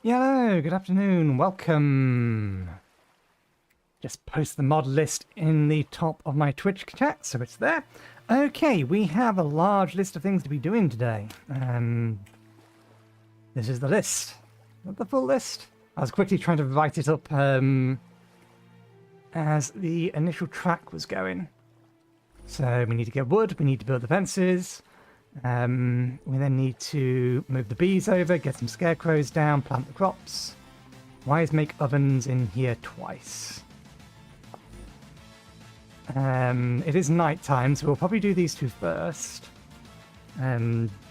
Hello, good afternoon, welcome. Just post the mod list in the top of my Twitch chat, so it's there. Okay, we have a large list of things to be doing today. This is the list. Not the full list. I was quickly trying to write it up as the initial track was going. So we need to get wood, we need to build the fences. We then need to move the bees over, get some scarecrows down, plant the crops. Why is make ovens in here twice? It is night time, so we'll probably do these two first.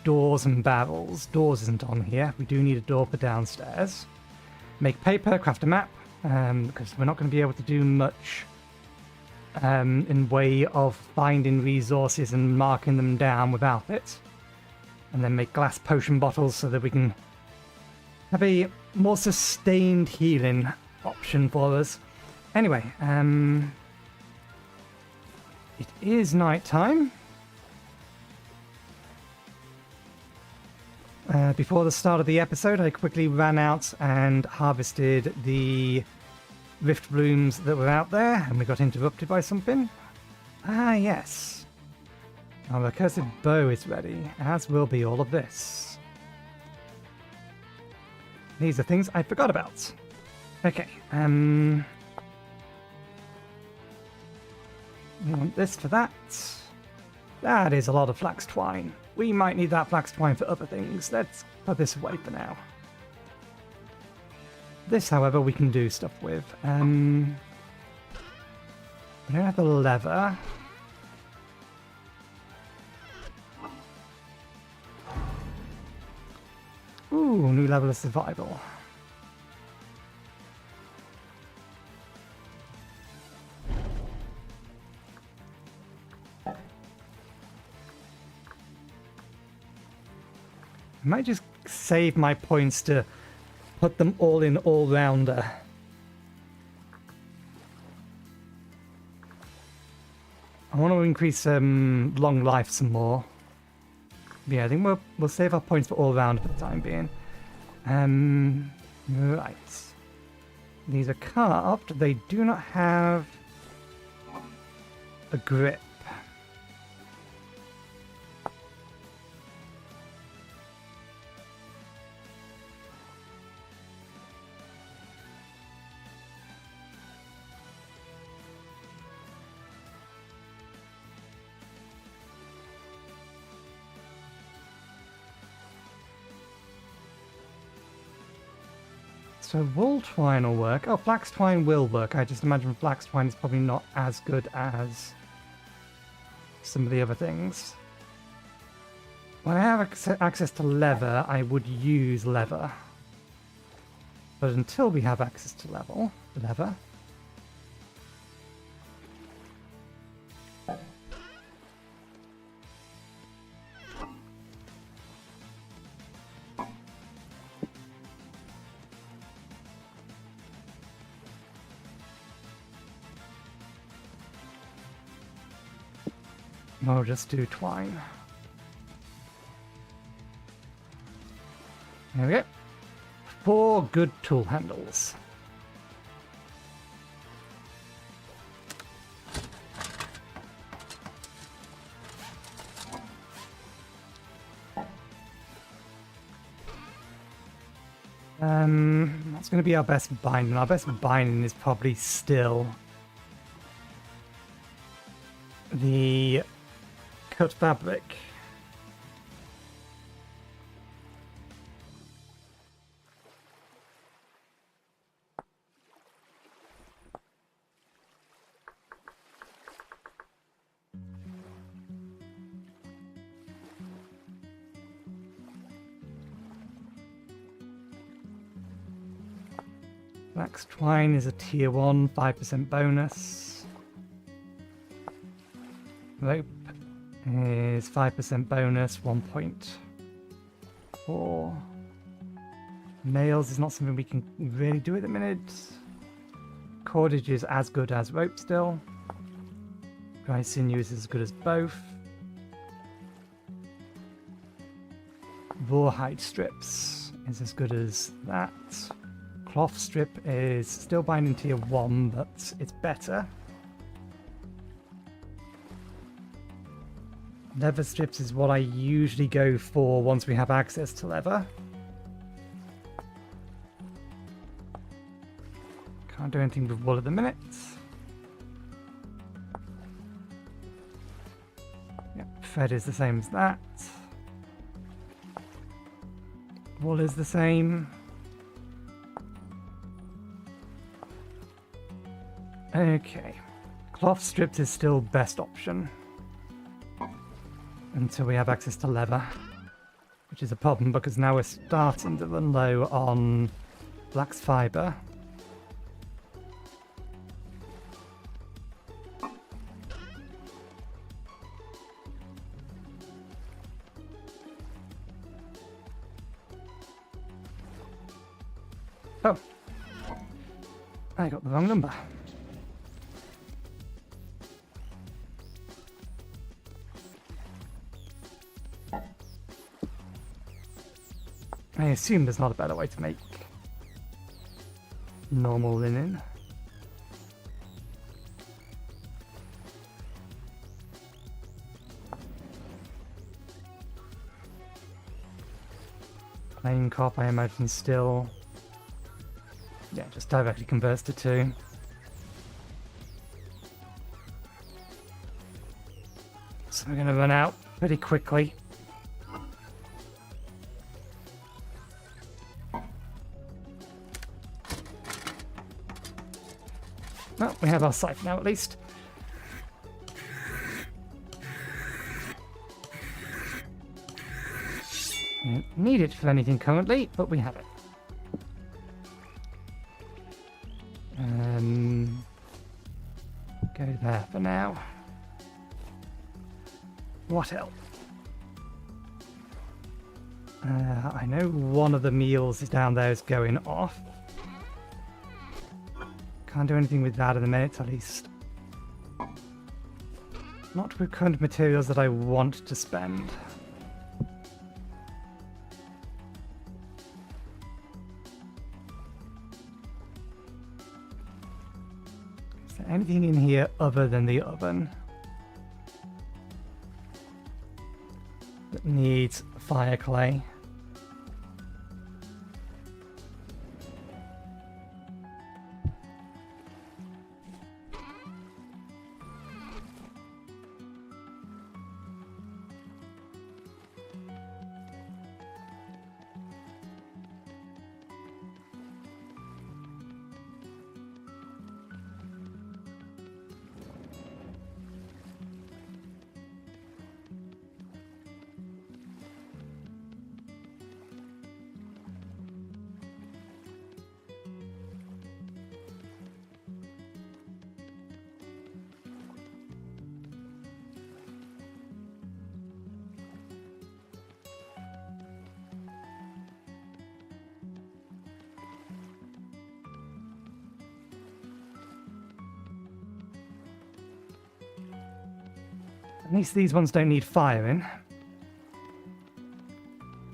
Doors and barrels. Doors isn't on here. We do need a door for downstairs. Make paper, craft a map, because we're not going to be able to do much in way of finding resources and marking them down without it. And then make glass potion bottles so that we can have a more sustained healing option for us. Anyway, it is night time. Before the start of the episode, I quickly ran out and harvested the rift blooms that were out there, and we got interrupted by something. Ah, yes. Our accursed bow is ready, as will be all of this. These are things I forgot about. Okay, we want this for that. That is a lot of flax twine. We might need that flax twine for other things. Let's put this away for now. This, however, we can do stuff with. We don't have the leather. Ooh, new level of survival. I might just save my points to put them all in all-rounder. I want to increase long life some more. Yeah, I think we'll save our points for all-round for the time being. Right. These are carved. They do not have a grip. So wool twine will work. Oh, flax twine will work. I just imagine flax twine is probably not as good as some of the other things. When I have access to leather, I would use leather. But until we have access to leather, we'll just do twine. There we go. 4 good tool handles. That's going to be our best binding. Our best binding is probably still the cut fabric. Flax twine is a tier 1, 5% bonus. Rope is 5% bonus, 1.4. Nails is not something we can really do at the minute. Cordage is as good as rope still. Dry sinew is as good as both. Rawhide strips is as good as that. Cloth strip is still binding tier 1, but it's better. Leather strips is what I usually go for once we have access to leather. Can't do anything with wool at the minute. Yep, fed is the same as that. Wool is the same. Okay. Cloth strips is still best option. Until we have access to leather. Which is a problem because now we're starting to run low on flax fibre. Oh. I got the wrong number. I assume there's not a better way to make normal linen. Plain cop, I imagine, still. Yeah, just directly converts to 2. So we're going to run out pretty quickly. Well, we have our scythe now at least. We don't need it for anything currently, but we have it. Go there for now. What else? I know one of the meals is down there is going off. Can't do anything with that at the minute, at least. Not with current materials that I want to spend. Is there anything in here other than the oven that needs fire clay? At least these ones don't need firing.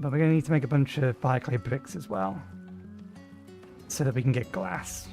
But we're going to need to make a bunch of fire clay bricks as well, so that we can get glass.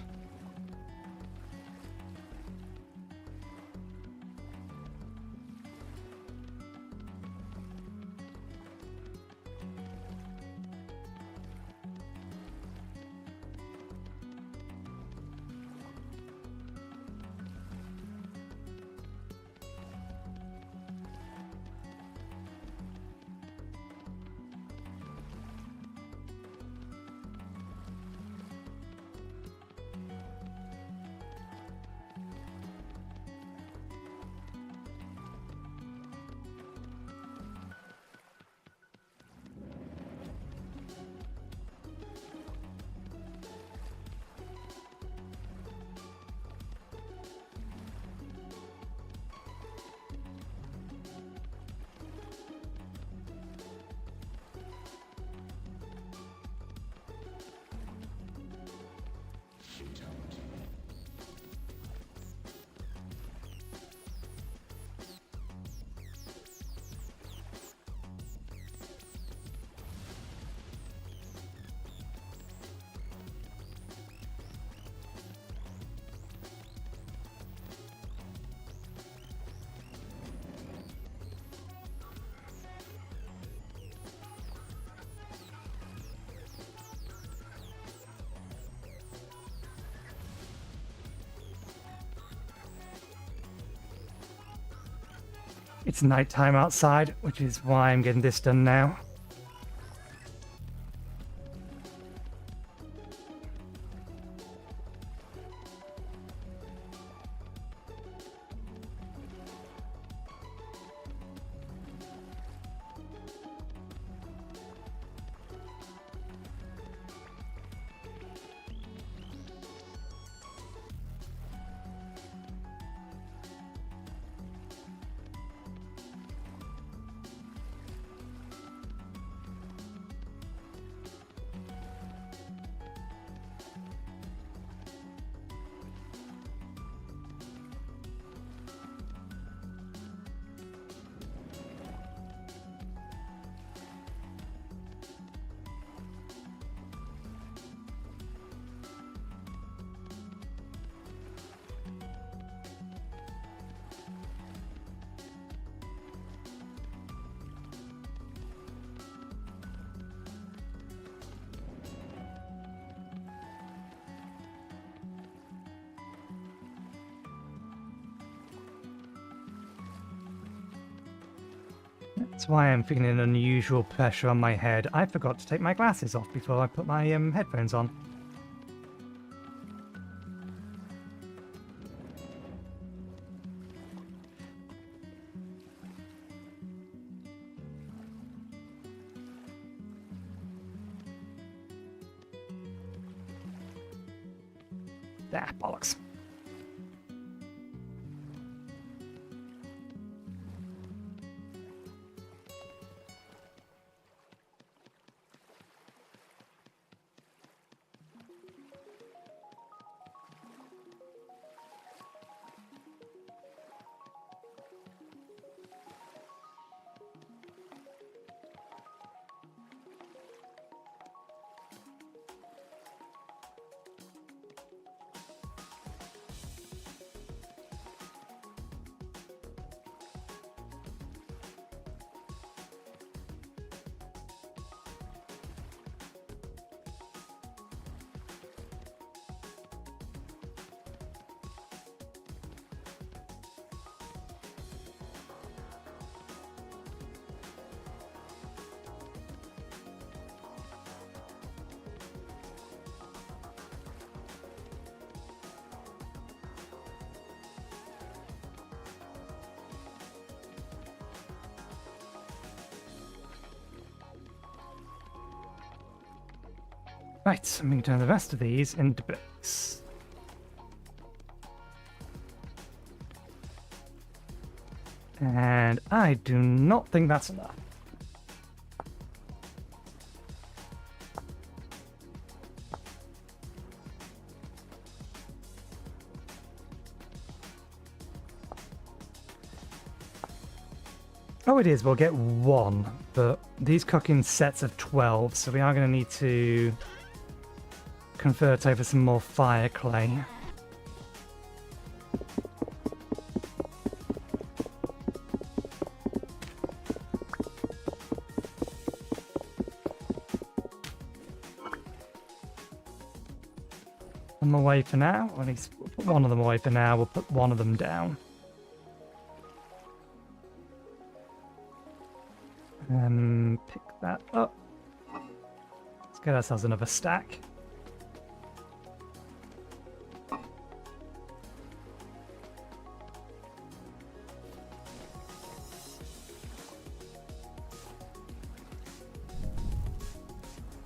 It's nighttime outside, which is why I'm getting this done now. That's why I'm feeling an unusual pressure on my head. I forgot to take my glasses off before I put my headphones on. Ah, bollocks. Right, I'm going to turn the rest of these into bricks. And I do not think that's enough. Oh, it is. We'll get one, but these cook in sets of 12, so we are going to need to convert over some more fire clay. Them away for now, or at least we'll put one of them away for now. We'll put one of them down. Pick that up. Let's get ourselves another stack.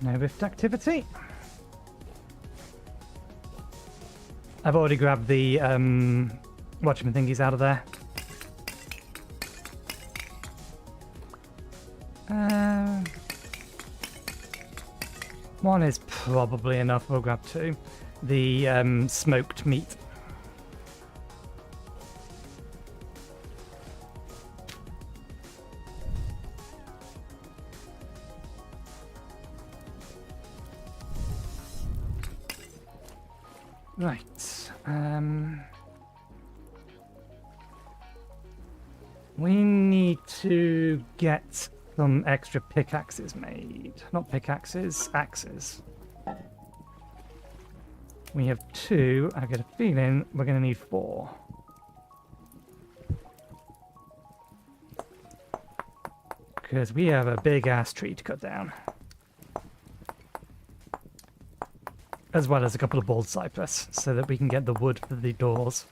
No rift activity. I've already grabbed the watchman thingies out of there. One is probably enough. We'll grab two. The smoked meat. Right. We need to get some extra pickaxes made. Not pickaxes, axes. We have 2. I get a feeling we're going to need 4. because we have a big-ass tree to cut down. As well as a couple of bald cypress, so that we can get the wood for the doors.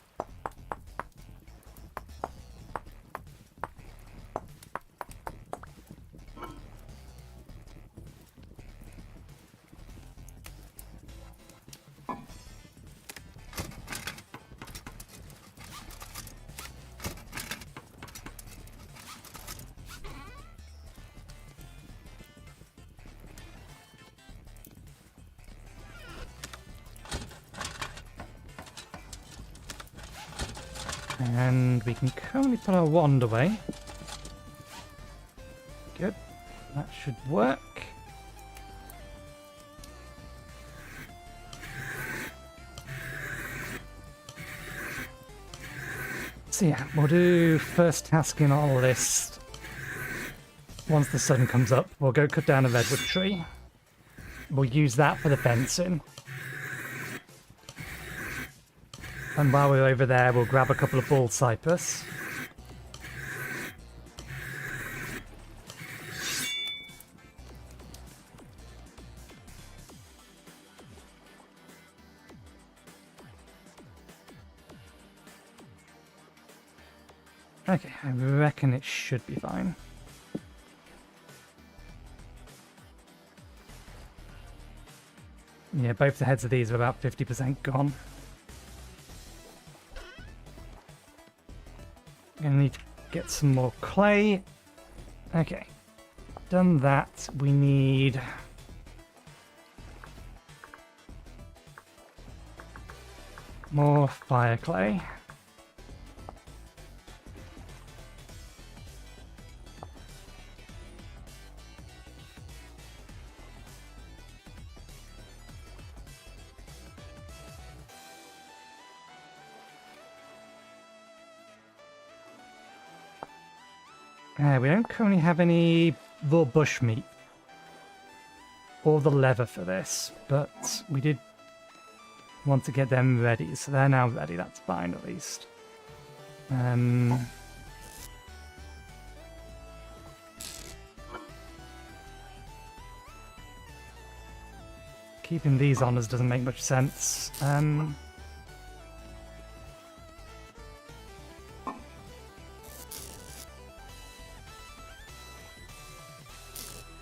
And we can currently put our wand away. Good. That should work. So yeah, we'll do first task in our list. Once the sun comes up, we'll go cut down a redwood tree. We'll use that for the fencing. And while we're over there, we'll grab a couple of bald cypress. Okay, I reckon it should be fine. Yeah, both the heads of these are about 50% gone. Gonna need to get some more clay. Okay, done that. We need more fire clay. We don't currently have any raw bush meat or the leather for this, but we did want to get them ready, so they're now ready. That's fine, at least. Keeping these on us doesn't make much sense.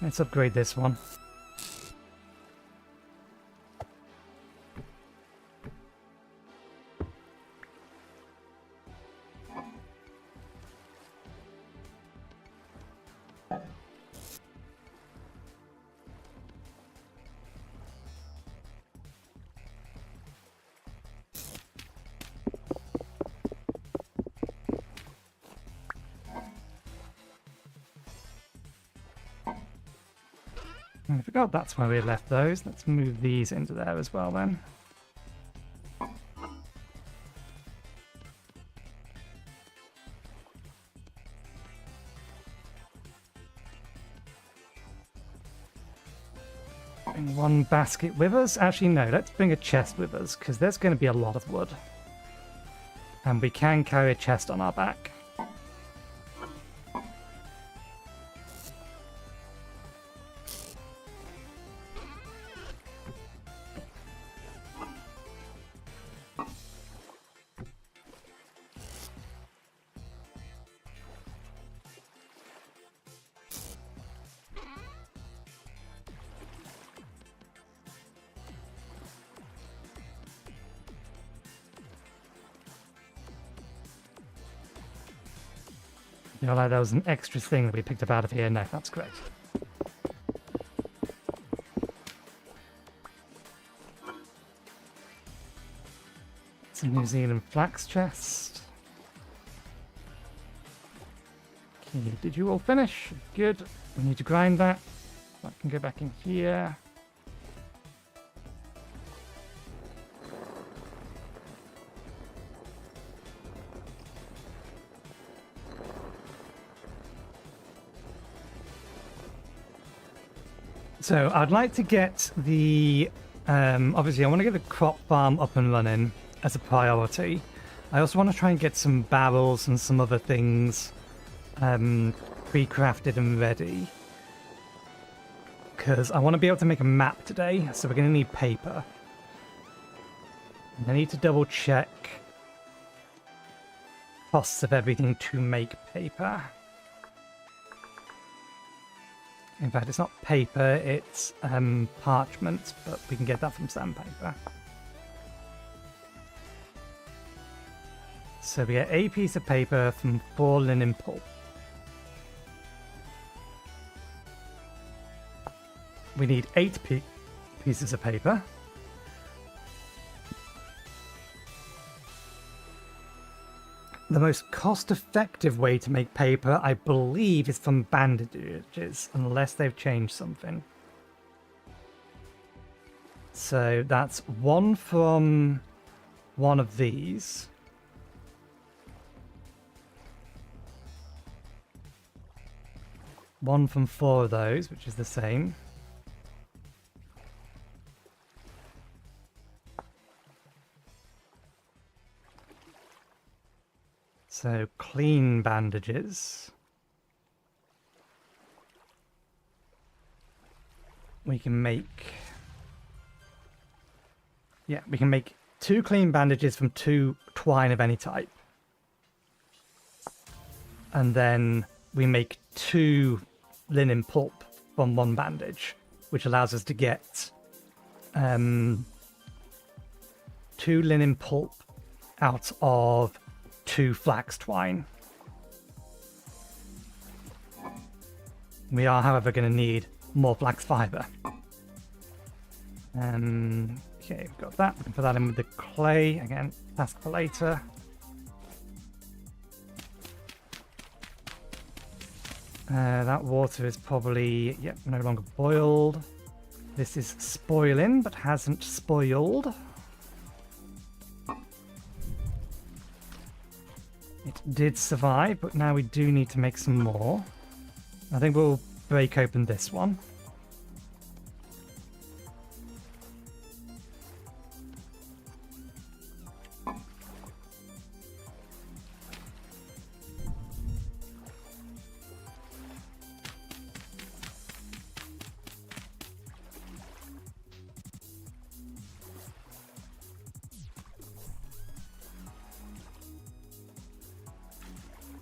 Let's upgrade this one. I forgot that's where we left those. Let's move these into there as well then. Bring one basket with us. Actually, no, let's bring a chest with us, because there's going to be a lot of wood. And we can carry a chest on our back. You know, like that was an extra thing that we picked up out of here. No, that's great. It's a New Zealand flax chest. Okay, did you all finish? Good. We need to grind that. That can go back in here. So I'd like to get the, obviously I want to get the crop farm up and running as a priority. I also want to try and get some barrels and some other things pre-crafted and ready. Because I want to be able to make a map today, so we're going to need paper. And I need to double check costs of everything to make paper. In fact, it's not paper, it's parchment, but we can get that from sandpaper. So we get a piece of paper from 4 linen pulp. We need 8 pieces of paper. The most cost-effective way to make paper, I believe, is from bandages, unless they've changed something. So that's 1 from one of these. One from 4 of those, which is the same. So clean bandages. We can make... Yeah, we can make 2 clean bandages from 2 twine of any type. And then we make 2 linen pulp from 1 bandage, which allows us to get 2 linen pulp out of 2 flax twine. We are, however, going to need more flax fiber. Okay, we've got that. We can put that in with the clay. Again, task for later. That water is probably, yep, no longer boiled. This is spoiling, but hasn't spoiled. It did survive, but now we do need to make some more. I think we'll break open this one.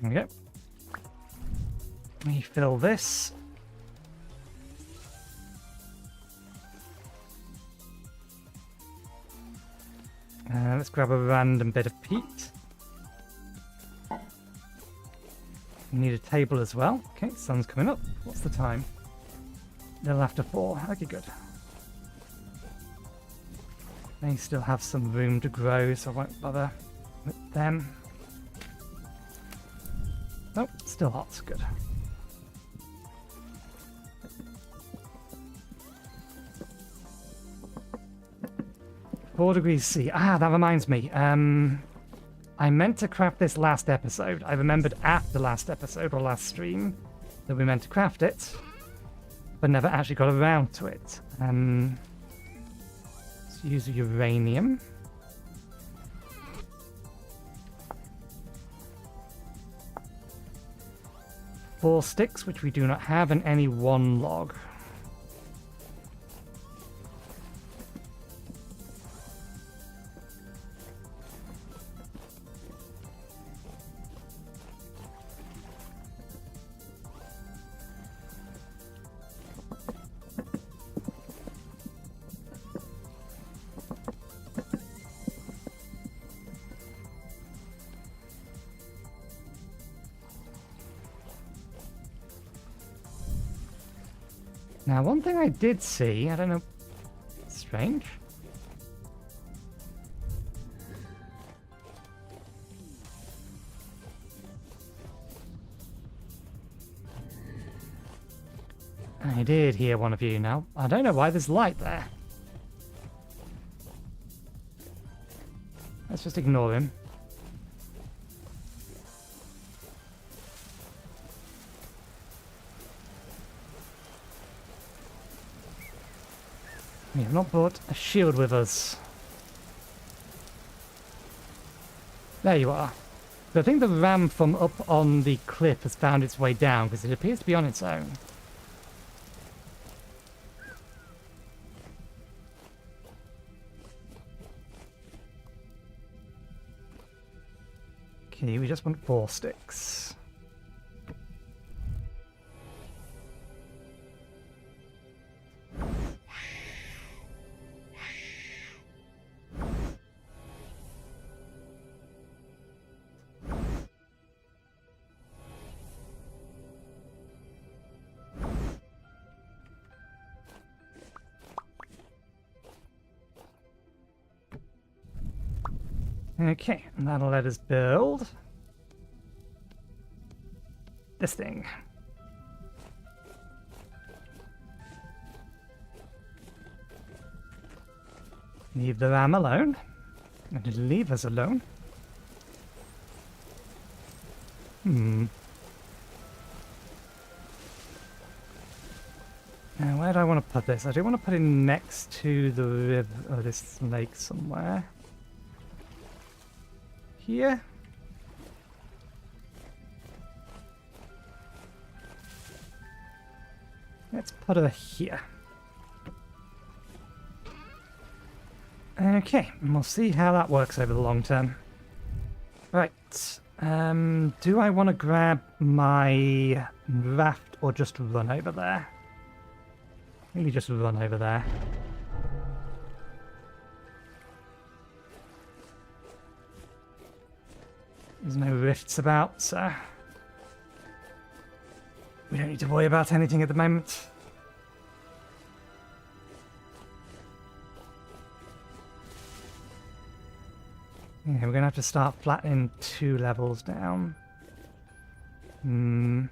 There we go. Refill this. Let's grab a random bit of peat. We need a table as well. Okay, sun's coming up. What's the time? A little after 4. Okay, good. They still have some room to grow, so I won't bother with them. Oh, still hot. Good. Four degrees C. Ah, that reminds me. I meant to craft this last episode. I remembered after last episode or last stream that we meant to craft it, but never actually got around to it. Let's use uranium. Four sticks, which we do not have, and any 1 log. Now, one thing I did see, I don't know, strange. I did hear one of you now. I don't know why there's light there. Let's just ignore him. We have not brought a shield with us. There you are. But I think the ram from up on the cliff has found its way down, because it appears to be on its own. Okay, we just want 4 sticks. Okay, and that'll let us build this thing. Leave the ram alone, and it'll leave us alone. Now, where do I want to put this? I do want to put it next to the river, or this lake somewhere. Here? Let's put her here. Okay, and we'll see how that works over the long term. Right, do I want to grab my raft or just run over there? Maybe just run over there. There's no rifts about, so we don't need to worry about anything at the moment. Yeah, we're going to have to start flattening 2 levels down. I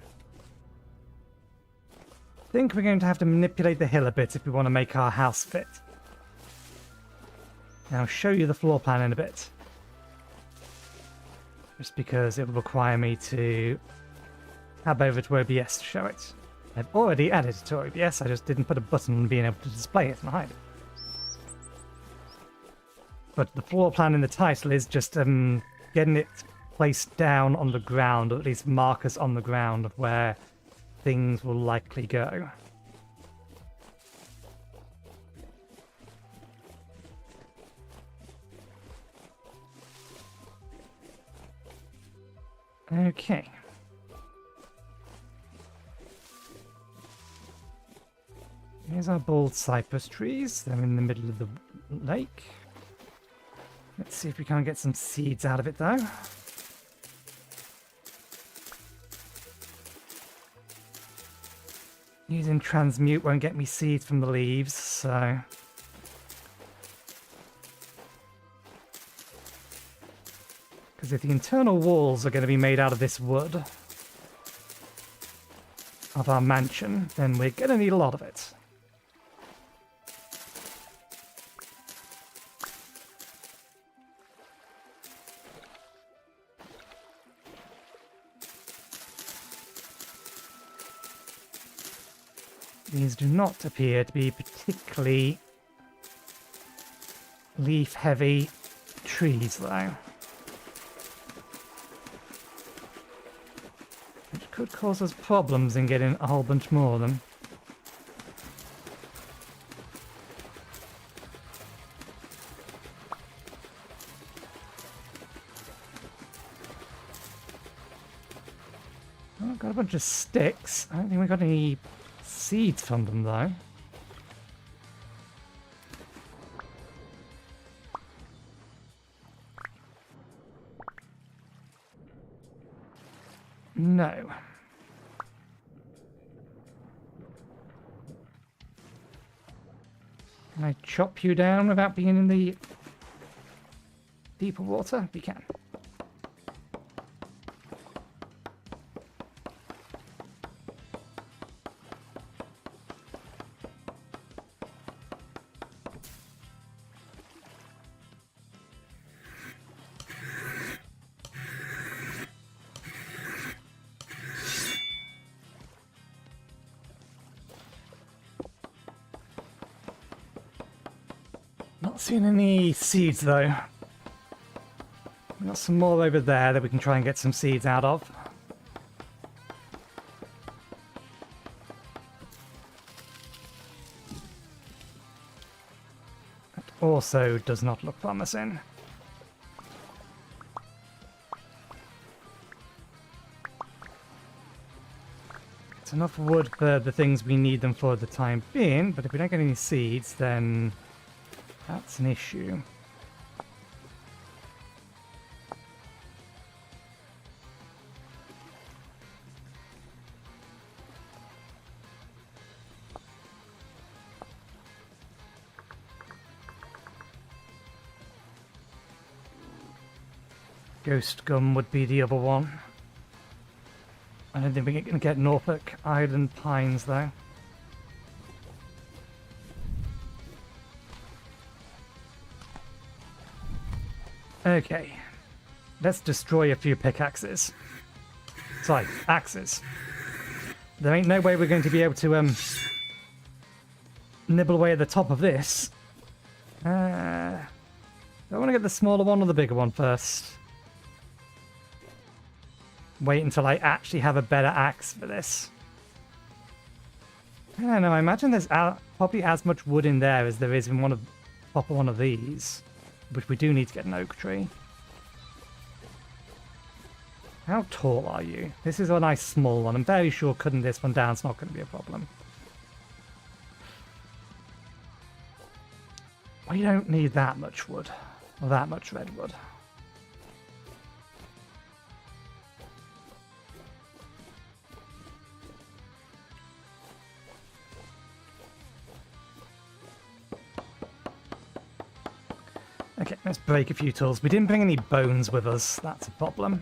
think we're going to have to manipulate the hill a bit if we want to make our house fit. I'll show you the floor plan in a bit. Just because it will require me to tab over to OBS to show it. I've already added it to OBS, I just didn't put a button on being able to display it and hide it. But the floor plan in the title is just getting it placed down on the ground, or at least markers on the ground of where things will likely go. Okay. Here's our bald cypress trees. They're in the middle of the lake. Let's see if we can't get some seeds out of it, though. Using transmute won't get me seeds from the leaves, so... Because if the internal walls are going to be made out of this wood of our mansion, then we're going to need a lot of it. These do not appear to be particularly leaf-heavy trees, though. Which could cause us problems in getting a whole bunch more of them. Oh, I've got a bunch of sticks. I don't think we got any seeds from them, though. No. Can I chop you down without being in the deeper water? We can. Not seeing any seeds, though. We've got some more over there that we can try and get some seeds out of. That also does not look promising. It's enough wood for the things we need them for the time being, but if we don't get any seeds, then that's an issue. Ghost gum would be the other one. I don't think we're going to get Norfolk Island pines though. Okay. Let's destroy a few pickaxes. Sorry, axes. There ain't no way we're going to be able to nibble away at the top of this. Do I want to get the smaller one or the bigger one first? Wait until I actually have a better axe for this. I don't know, I imagine there's probably as much wood in there as there is in top of one of these. But we do need to get an oak tree. How tall are you? This is a nice small one. I'm very sure cutting this one down is not going to be a problem. We don't need that much wood. Or that much redwood. Okay, let's break a few tools. We didn't bring any bones with us. That's a problem.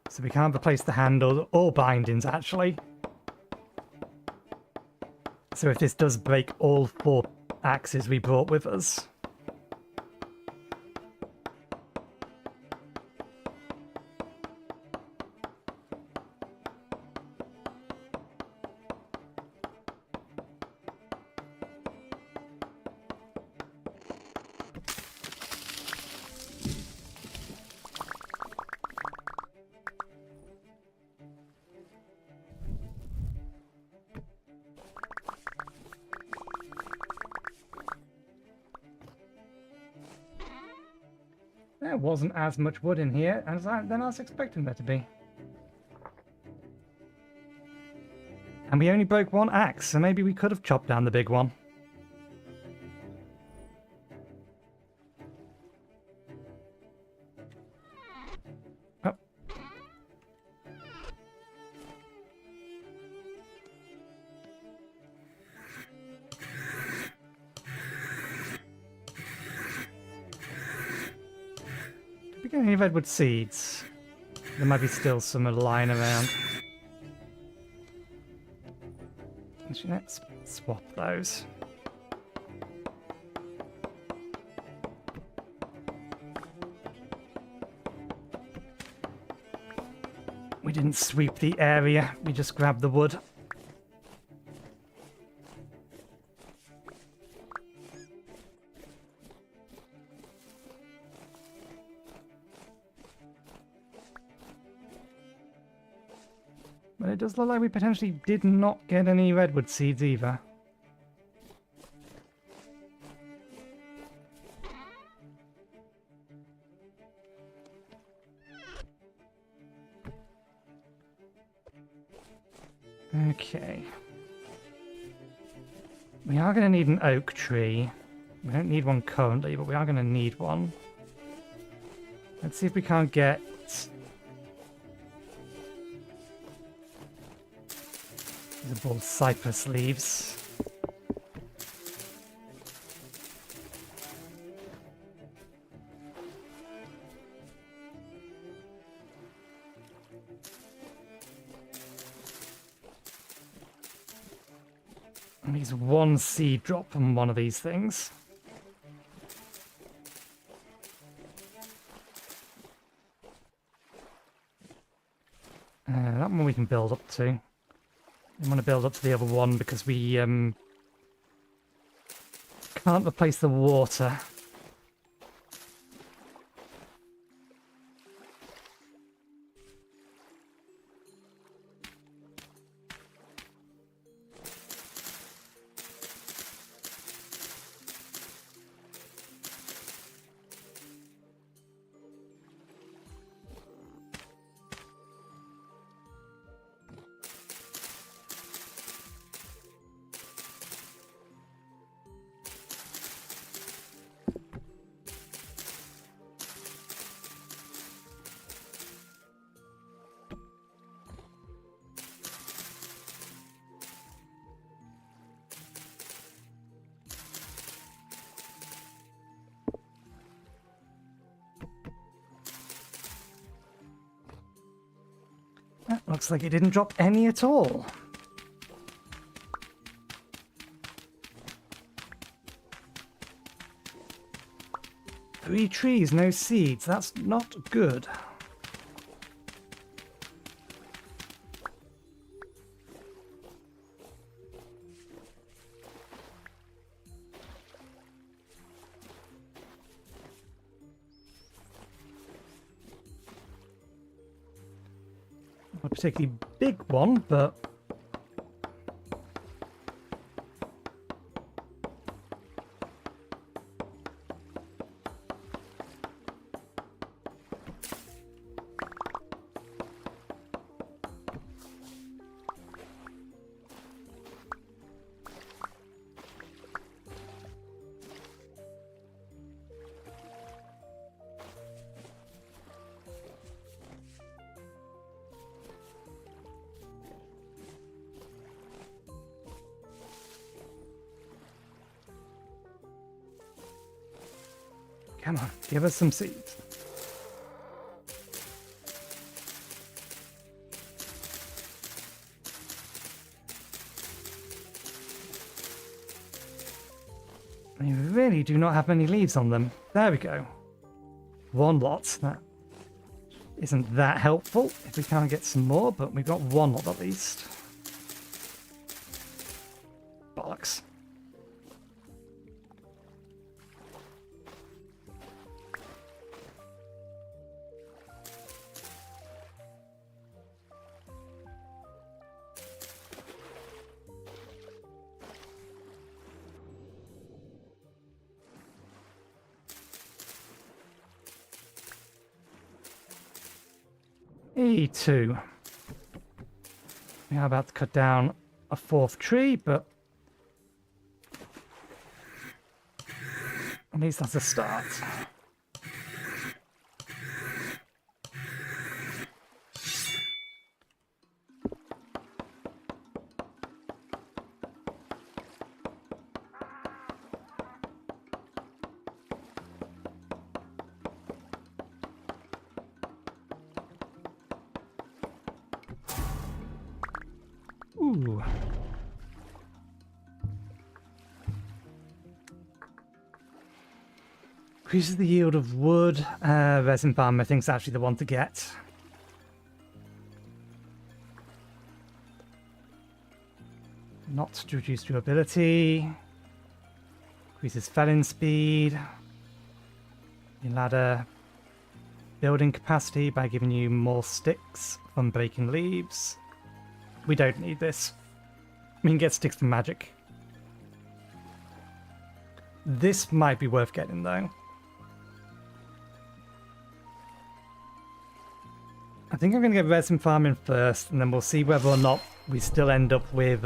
So we can't replace the handle or bindings, actually. So if this does break all 4 axes we brought with us. There wasn't as much wood in here as I was expecting there to be. And we only broke 1 axe, so maybe we could have chopped down the big one. Oh. Did we get any redwood seeds? There might be still some lying around. Actually, let's swap those. We didn't sweep the area, we just grabbed the wood. But it does look like we potentially did not get any redwood seeds either. Okay. We are going to need an oak tree. We don't need one currently, but we are going to need one. Let's see if we can't get visible cypress leaves. And needs 1 seed drop from one of these things. That one we can build up to. I want to build up to the other one because we Can't replace the water. Looks like it didn't drop any at all. Three trees, no seeds. That's not good. Not a particularly big one, but come on, give us some seeds. They really do not have many leaves on them. There we go. One lot. That isn't that helpful if we can't get some more, but we've got one lot at least. Bollocks. E2. We are about to cut down a fourth tree, but at least that's a start. Ooh. Increases the yield of wood. Resin farm, I think, is actually the one to get. Not to reduce durability. Increases felling speed. Your ladder building capacity by giving you more sticks from breaking leaves. We don't need this. We can get sticks from magic. This might be worth getting, though. I think I'm going to get resin farming first, and then we'll see whether or not we still end up with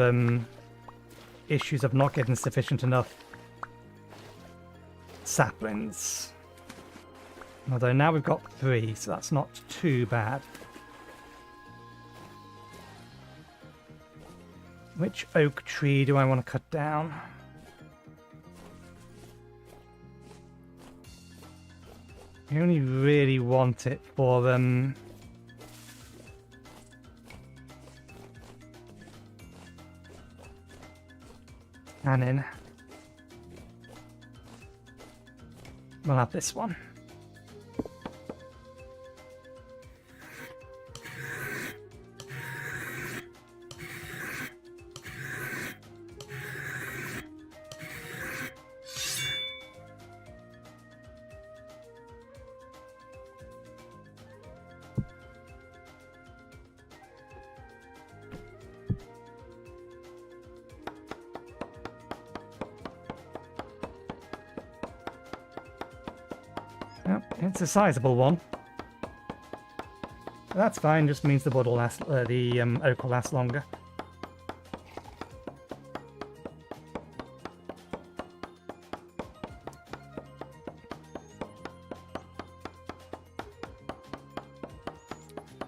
issues of not getting sufficient enough saplings. Although now we've got 3, so that's not too bad. Which oak tree do I want to cut down? I only really want it for cannon. We'll have this one. It's a sizable one. But that's fine, just means the wood will last, the oak will last longer.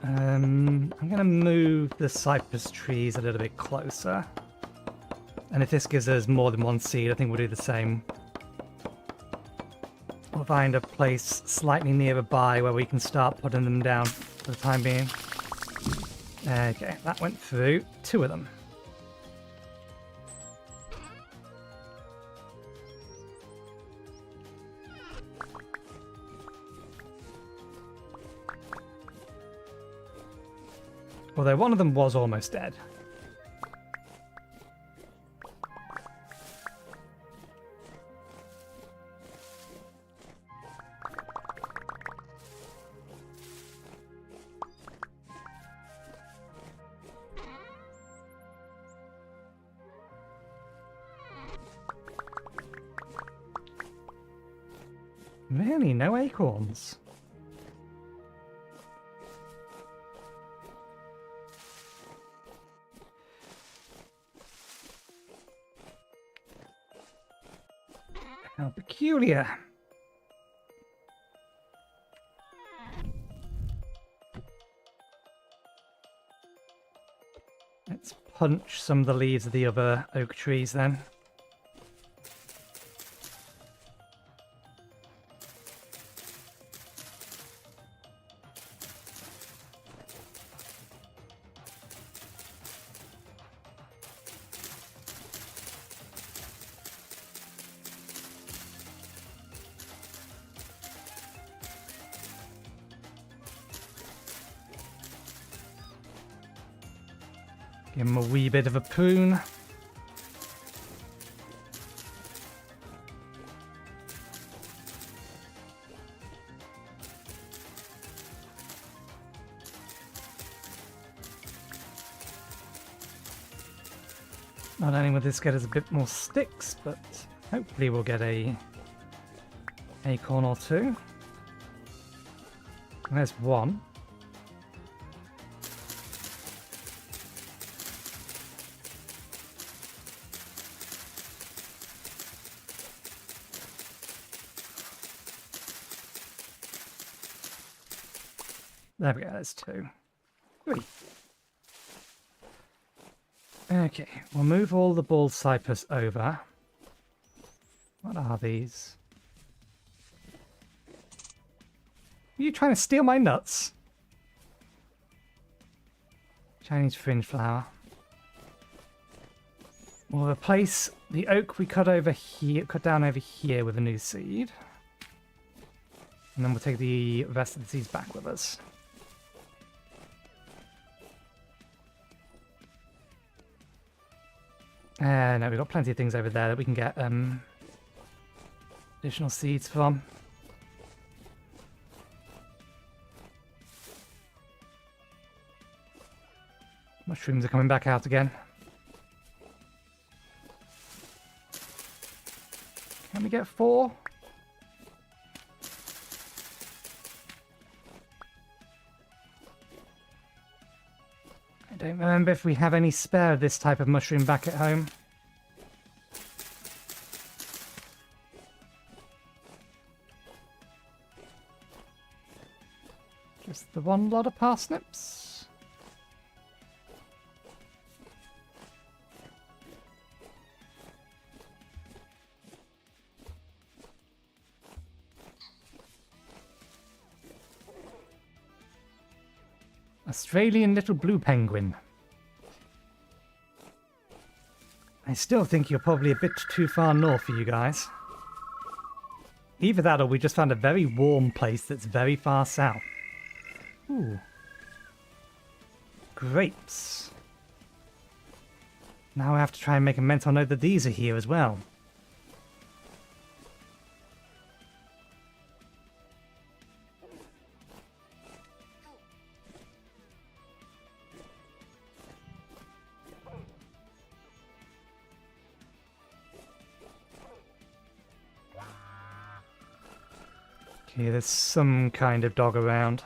I'm going to move the cypress trees a little bit closer. And if this gives us more than one seed, I think we'll do the same. We'll find a place slightly nearby where we can start putting them down for the time being. Okay, that went through. 2 of them. Although one of them was almost dead. Really? No acorns? How peculiar. Let's punch some of the leaves of the other oak trees then. Give him a wee bit of a prune. Not only will this get us a bit more sticks, but hopefully we'll get a acorn or 2. There's 1. There we go, there's 2. 3. Okay, we'll move all the bald cypress over. What are these? Are you trying to steal my nuts? Chinese fringe flower. We'll replace the oak we cut down over here with a new seed. And then we'll take the rest of the seeds back with us. No, we've got plenty of things over there that we can get additional seeds from. Mushrooms are coming back out again. Can we get 4? I don't remember if we have any spare of this type of mushroom back at home. Just the 1 lot of parsnips. Australian little blue penguin. I still think you're probably a bit too far north for you guys. Either that or we just found a very warm place that's very far south. Ooh. Grapes. Now I have to try and make a mental note that these are here as well. Okay, there's some kind of dog around.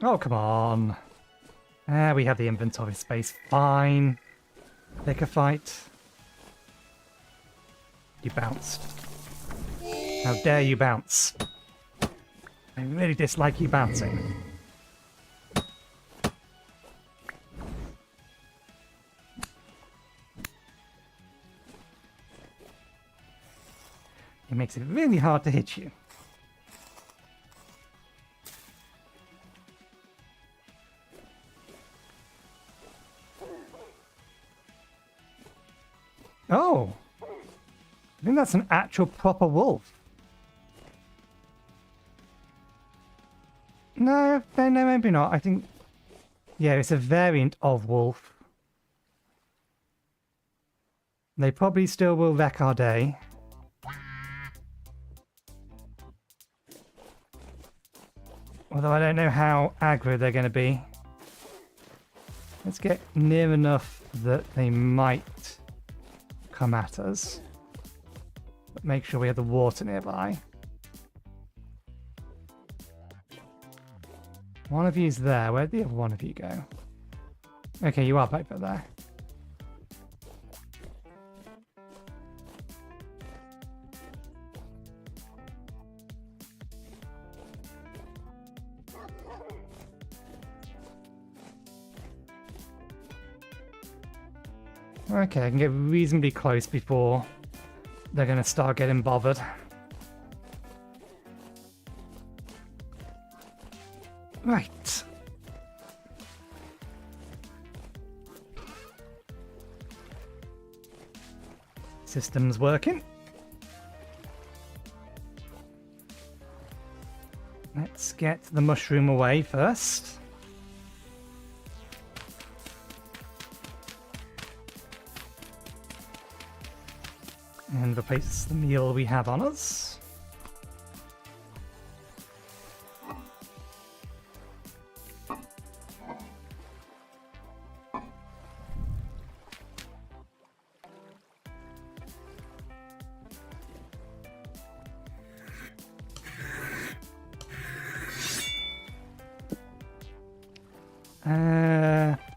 Oh, come on. We have the inventory space. Fine. Pick a fight. You bounced. How dare you bounce? I really dislike you bouncing. It makes it really hard to hit you. Oh, I think that's an actual proper wolf. No, maybe not. I think, yeah, it's a variant of wolf. They probably still will wreck our day. Although I don't know how aggro they're going to be. Let's get near enough that they might come at us. But make sure we have the water nearby. One of you's there. Where'd the other one of you go? Okay, you are both there. Okay, I can get reasonably close before they're going to start getting bothered. Right. System's working. Let's get the mushroom away first. And replace the meal we have on us.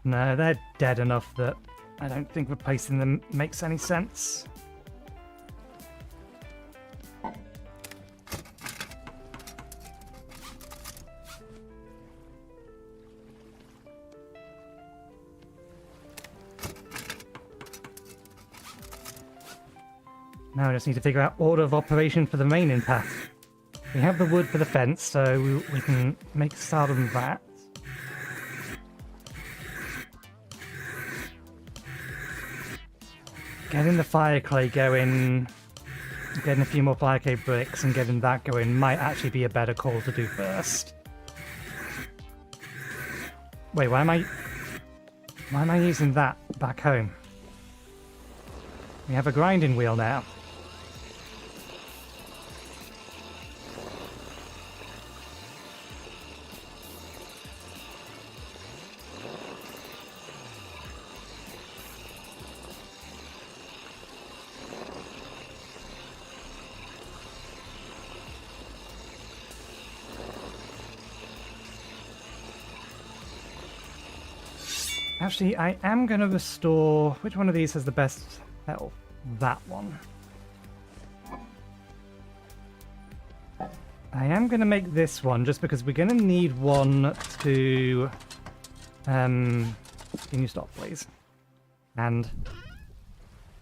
No, they're dead enough that I don't think replacing them makes any sense. Now I just need to figure out order of operation for the remaining path. We have the wood for the fence, so we can make start on that. Getting the fire clay going, getting a few more fire clay bricks and getting that going might actually be a better call to do first. Wait, why am I using that back home? We have a grinding wheel now. Actually, I am going to restore... Which one of these has the best health? That one. I am going to make this one, just because we're going to need one to... Can you stop, please? And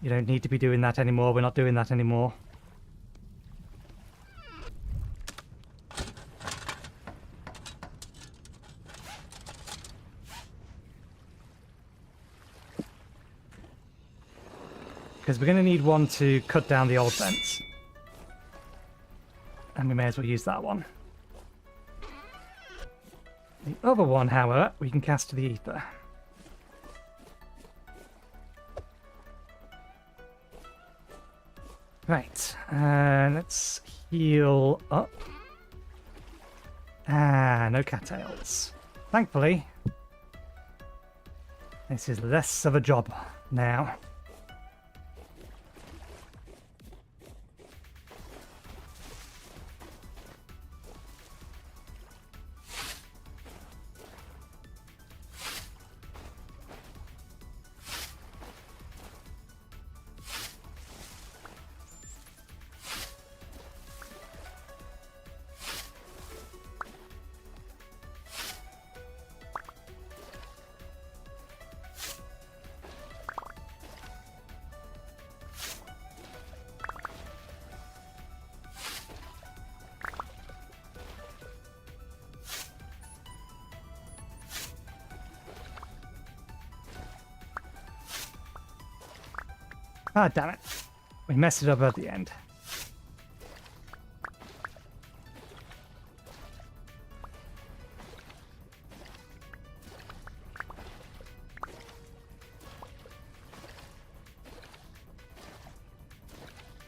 you don't need to be doing that anymore. We're not doing that anymore. Because we're going to need one to cut down the old fence. And we may as well use that one. The other one, however, we can cast to the ether. Right, let's heal up. Ah, no cattails. Thankfully, this is less of a job now. Ah, damn it. We messed it up at the end.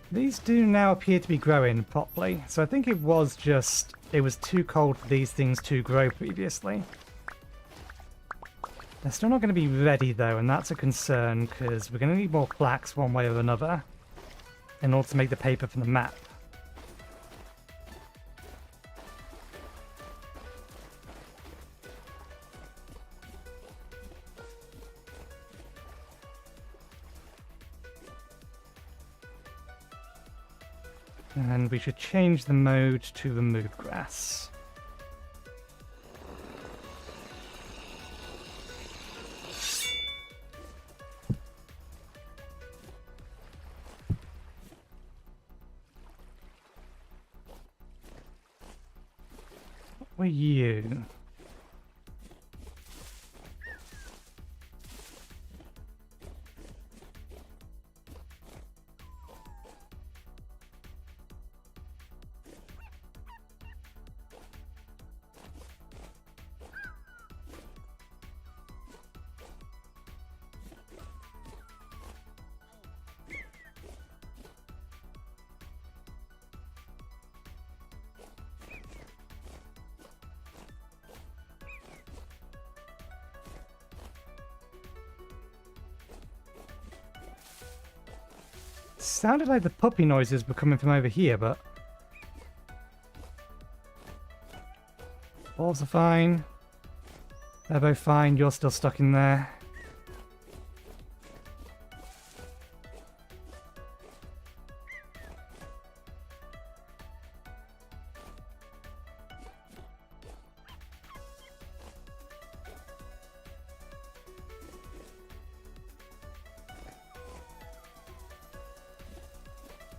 These do now appear to be growing properly, so I think it was too cold for these things to grow previously. They're still not going to be ready though, and that's a concern because we're going to need more flax one way or another in order to make the paper for the map. And we should change the mode to remove grass. What were you? Sounded like the puppy noises were coming from over here, but balls are fine. They're both fine. You're still stuck in there.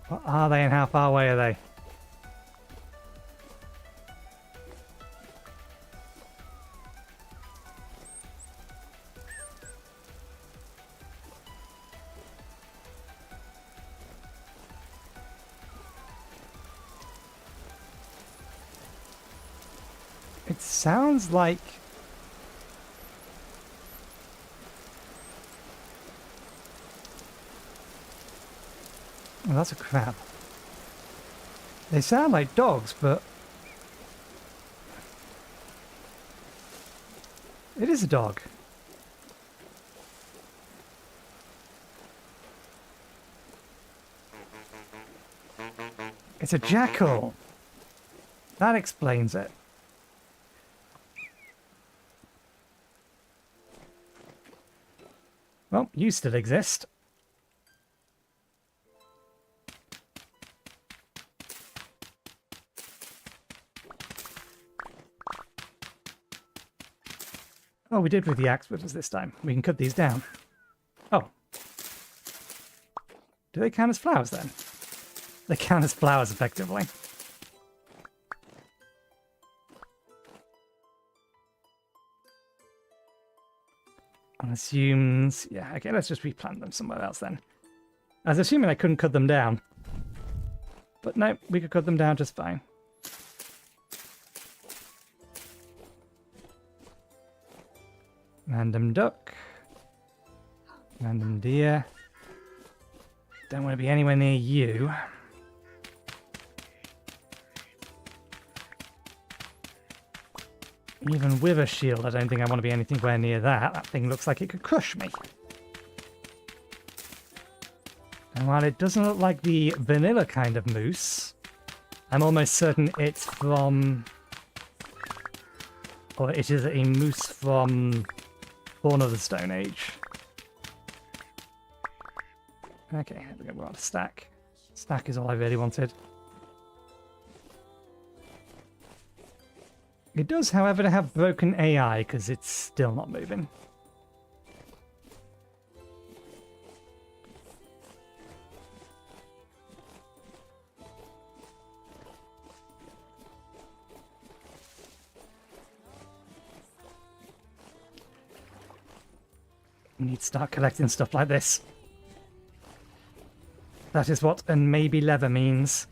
What are they and how far away are they? It sounds like... Oh, that's a crab. They sound like dogs, but... It is a dog. It's a jackal. That explains it. Well, you still exist. Oh, we did with the axe with us this time. We can cut these down. Oh. Do they count as flowers then? They count as flowers effectively. One assumes... Yeah, okay, let's just replant them somewhere else then. I was assuming I couldn't cut them down. But no, we could cut them down just fine. Random duck. Random deer. Don't want to be anywhere near you. Even with a shield, I don't think I want to be anywhere near that. That thing looks like it could crush me. And while it doesn't look like the vanilla kind of moose, I'm almost certain it's from... or it is a moose from Born of the Stone Age. Okay, we're on a stack. Stack is all I really wanted. It does, however, have broken AI, because it's still not moving. We need to start collecting stuff like this. That is what "and maybe leather" means.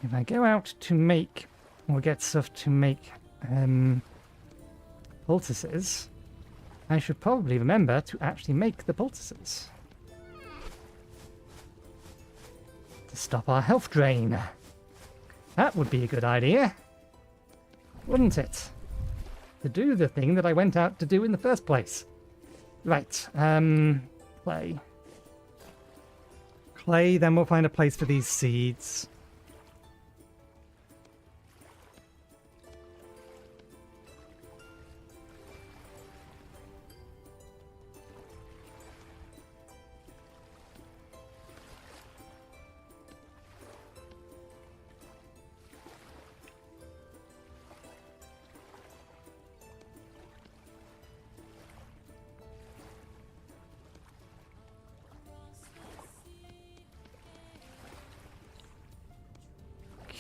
If I go out to make, or get stuff to make poultices, I should probably remember to actually make the poultices. To stop our health drain. That would be a good idea, wouldn't it? To do the thing that I went out to do in the first place. Right, clay. Clay, then we'll find a place for these seeds.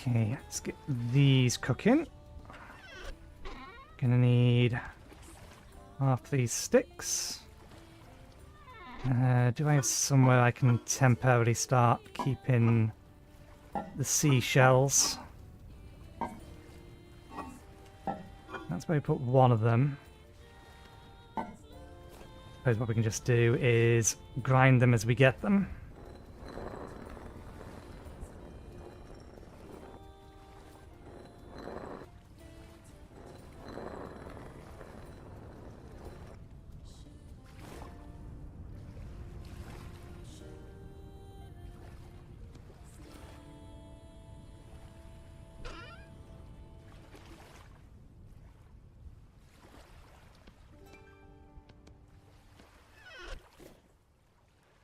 Okay, let's get these cooking. Gonna need half these sticks. Do I have somewhere I can temporarily start keeping the seashells? That's where we put one of them. I suppose what we can just do is grind them as we get them.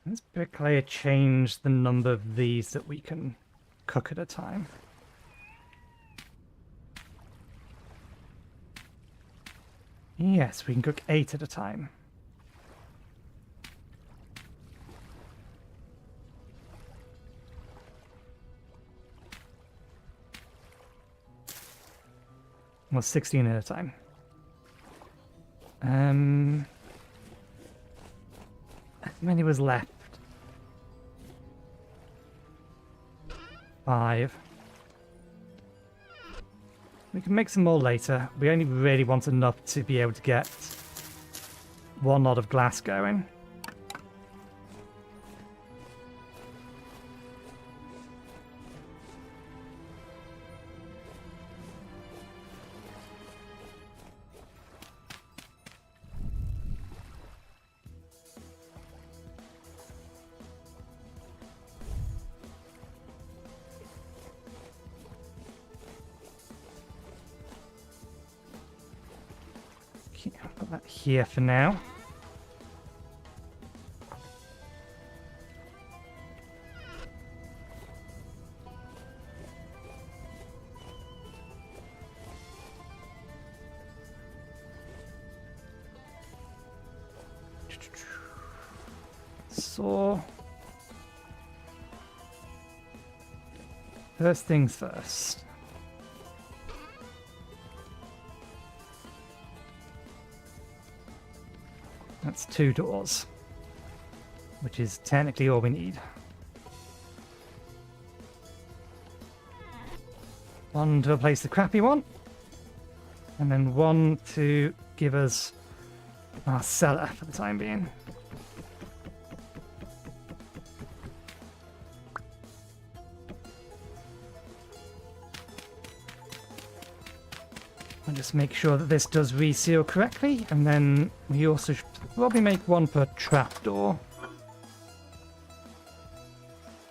Let's bricklayer change the number of these that we can cook at a time. Yes, we can cook 8 at a time. Well, 16 at a time. How many was left? 5. We can make some more later. We only really want enough to be able to get one lot of glass going. I'll put that here for now. So, first things first. That's 2 doors, which is technically all we need. 1 to replace the crappy one, and then 1 to give us our cellar for the time being. I'll just make sure that this does reseal correctly, and then we also should probably make 1 per trapdoor.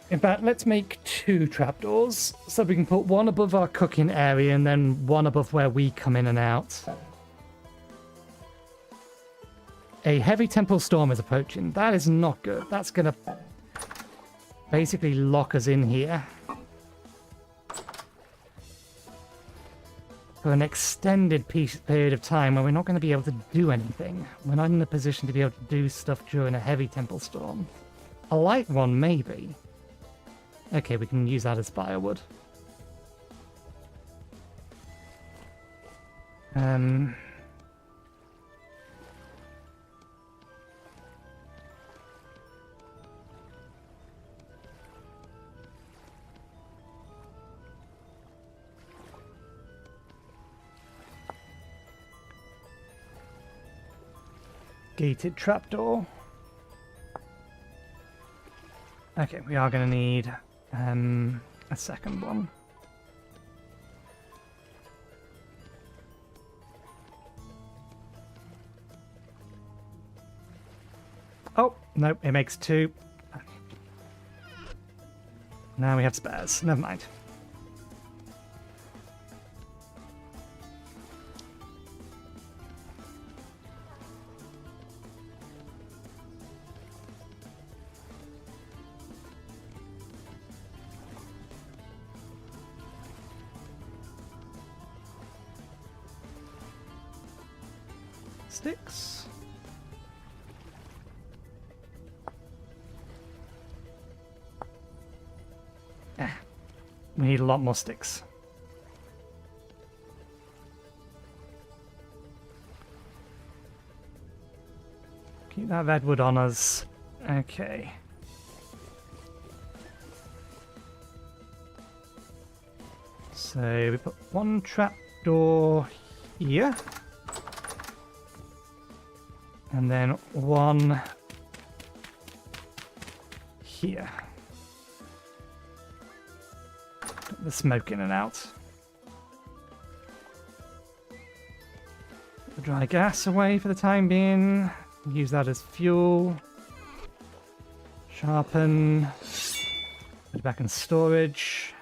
In fact, let's make 2 trapdoors, so we can put 1 above our cooking area and then 1 above where we come in and out. A heavy temporal storm is approaching. That is not good. That's going to basically lock us in here for an extended period of time where we're not going to be able to do anything. We're not in a position to be able to do stuff during a heavy temporal storm. A light one, maybe. Okay, we can use that as firewood. Gated trapdoor. Okay, we are going to need a second one. Oh, no, it makes 2. Now we have spares. Never mind. Sticks. We need a lot more sticks. Keep that redwood on us. Okay. So we put 1 trapdoor here. And then 1 here. Put the smoke in and out. Put the dry gas away for the time being. Use that as fuel. Sharpen. Put it back in storage.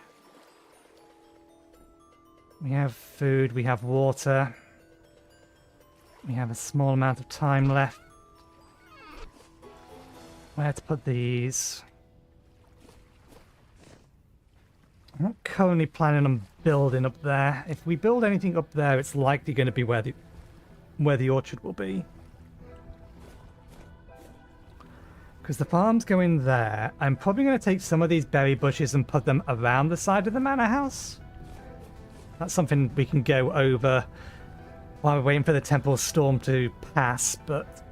We have food, we have water. We have a small amount of time left. Where to put these? I'm not currently planning on building up there. If we build anything up there, it's likely going to be where the orchard will be. Because the farm's going there. I'm probably going to take some of these berry bushes and put them around the side of the manor house. That's something we can go over while we're waiting for the temple storm to pass, but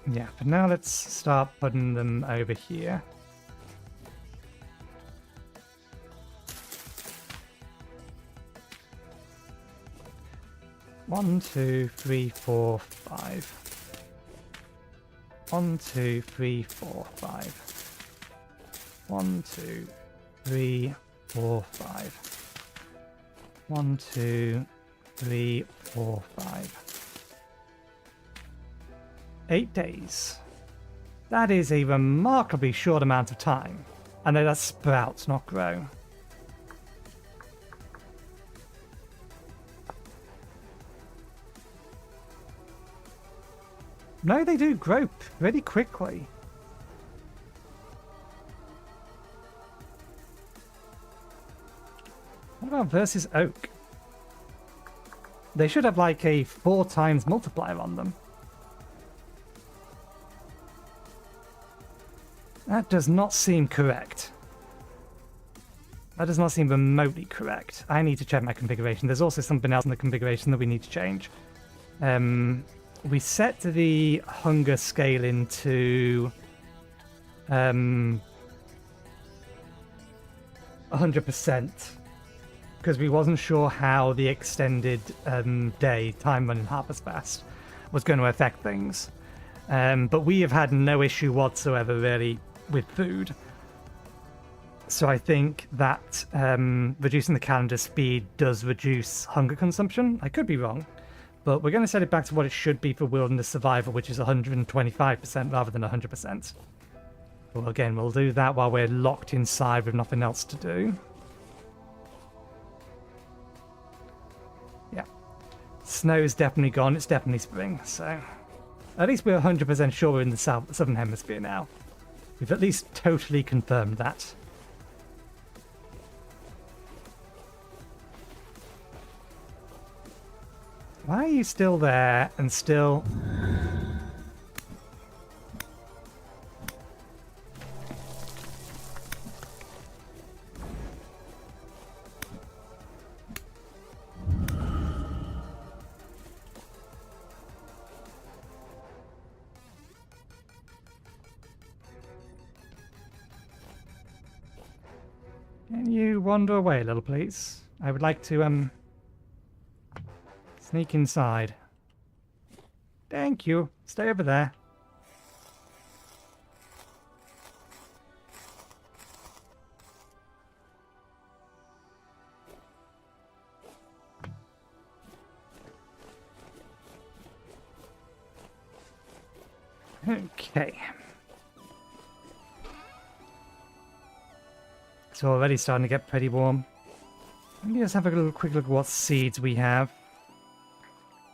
yeah, for now let's start putting them over here. One, 2, 3, 4, 5. 1, 2, 3, 4, 5. 1, 2, 3, 4, 5. 1, 2, 3, 4, 5. 8 days. That is a remarkably short amount of time. And then that's sprouts, not grow. No, they do grow pretty quickly. What about versus oak? They should have like a 4 times multiplier on them. That does not seem correct. That does not seem remotely correct. I need to check my configuration. There's also something else in the configuration that we need to change. We set the hunger scaling to 100% because we wasn't sure how the extended day time running half as fast was going to affect things. But we have had no issue whatsoever really with food. So I think that reducing the calendar speed does reduce hunger consumption. I could be wrong, but we're going to set it back to what it should be for wilderness survival, which is 125% rather than 100%. Well, again, we'll do that while we're locked inside with nothing else to do. Yeah. Snow's definitely gone. It's definitely spring, so... At least we're 100% sure we're in the southern hemisphere now. We've at least totally confirmed that. Why are you still there and still... Can you wander away a little, please? I would like to, sneak inside. Thank you. Stay over there. Okay. It's already starting to get pretty warm. Let me just have a little quick look at what seeds we have.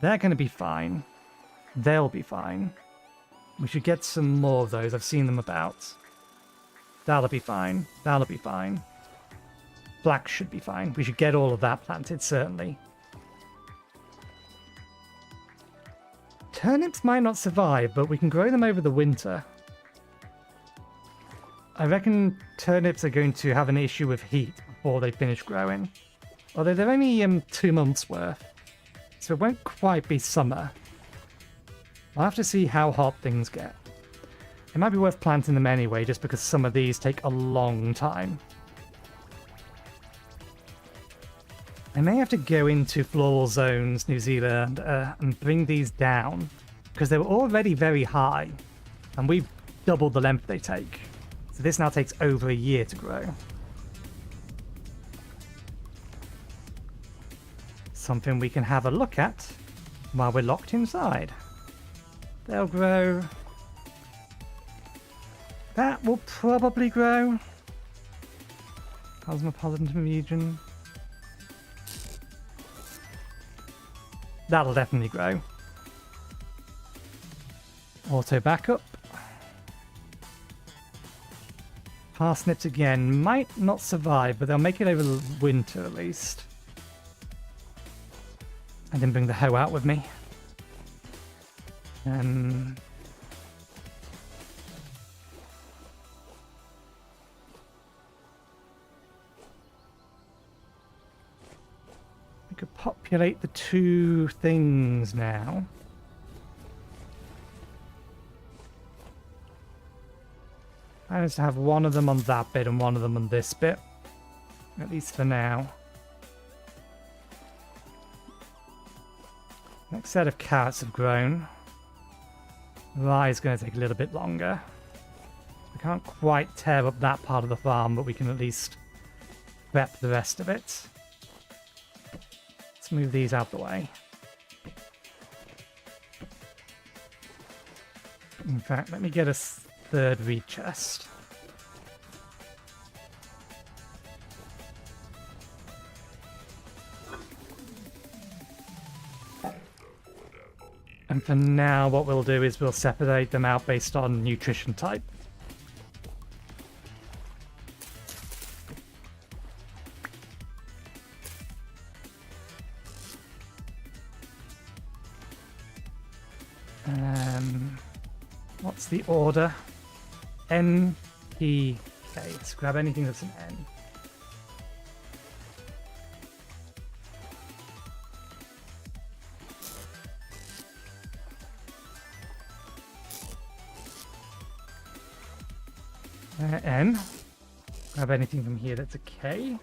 They're going to be fine. They'll be fine. We should get some more of those. I've seen them about. That'll be fine. That'll be fine. Black should be fine. We should get all of that planted, certainly. Turnips might not survive, but we can grow them over the winter. I reckon turnips are going to have an issue with heat before they finish growing. Although they're only 2 months worth. So it won't quite be summer. I'll have to see how hot things get. It might be worth planting them anyway, just because some of these take a long time. I may have to go into Floral Zones, New Zealand, and bring these down. Because they were already very high. And we've doubled the length they take. So this now takes over a year to grow. Something we can have a look at while we're locked inside. They'll grow. That will probably grow. Cosmopolitan region. That'll definitely grow. Auto backup. Parsnips again might not survive, but they'll make it over the winter at least. I didn't bring the hoe out with me. We could populate the 2 things now. I just have one of them on that bit and one of them on this bit. At least for now. Next set of carrots have grown. Rye is going to take a little bit longer. We can't quite tear up that part of the farm, but we can at least prep the rest of it. Let's move these out the way. In fact, let me get a 3rd reed chest. And for now, what we'll do is we'll separate them out based on nutrition type. What's the order? N P, K. Let's grab anything that's an N. N. Grab anything from here that's a K.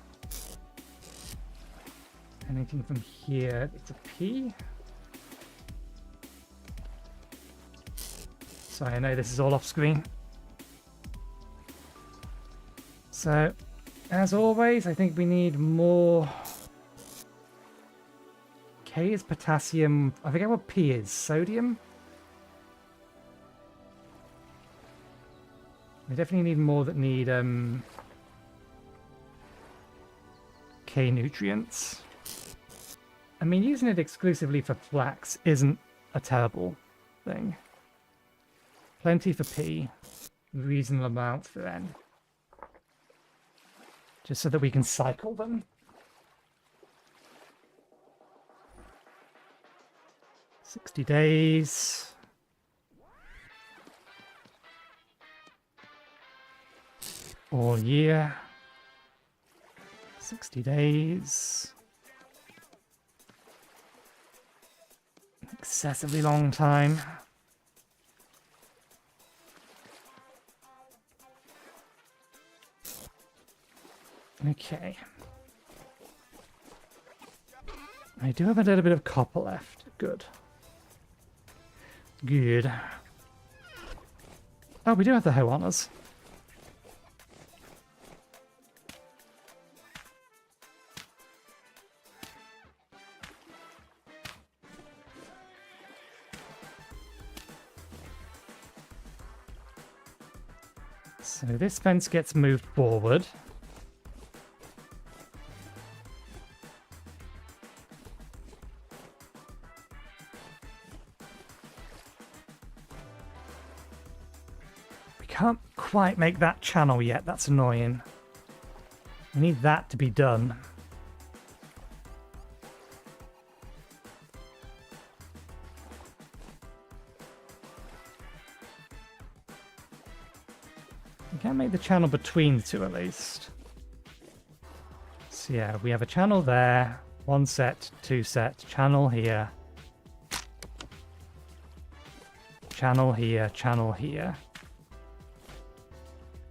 Anything from here that's a P. Sorry, I know this is all off screen. So, as always, I think we need more. K is potassium. I forget what P is. Sodium? We definitely need more that need K nutrients. I mean, using it exclusively for flax isn't a terrible thing. Plenty for P, reasonable amount for N. Just so that we can cycle them. $60 days. All year. 60 days. Excessively long time. Okay. I do have a little bit of copper left. Good. Good. Oh, we do have the Hoanas. So this fence gets moved forward. We can't quite make that channel yet, that's annoying. We need that to be done. We can make the channel between the two at least. So yeah, we have a channel there, one set, two set, channel here. Channel here, channel here.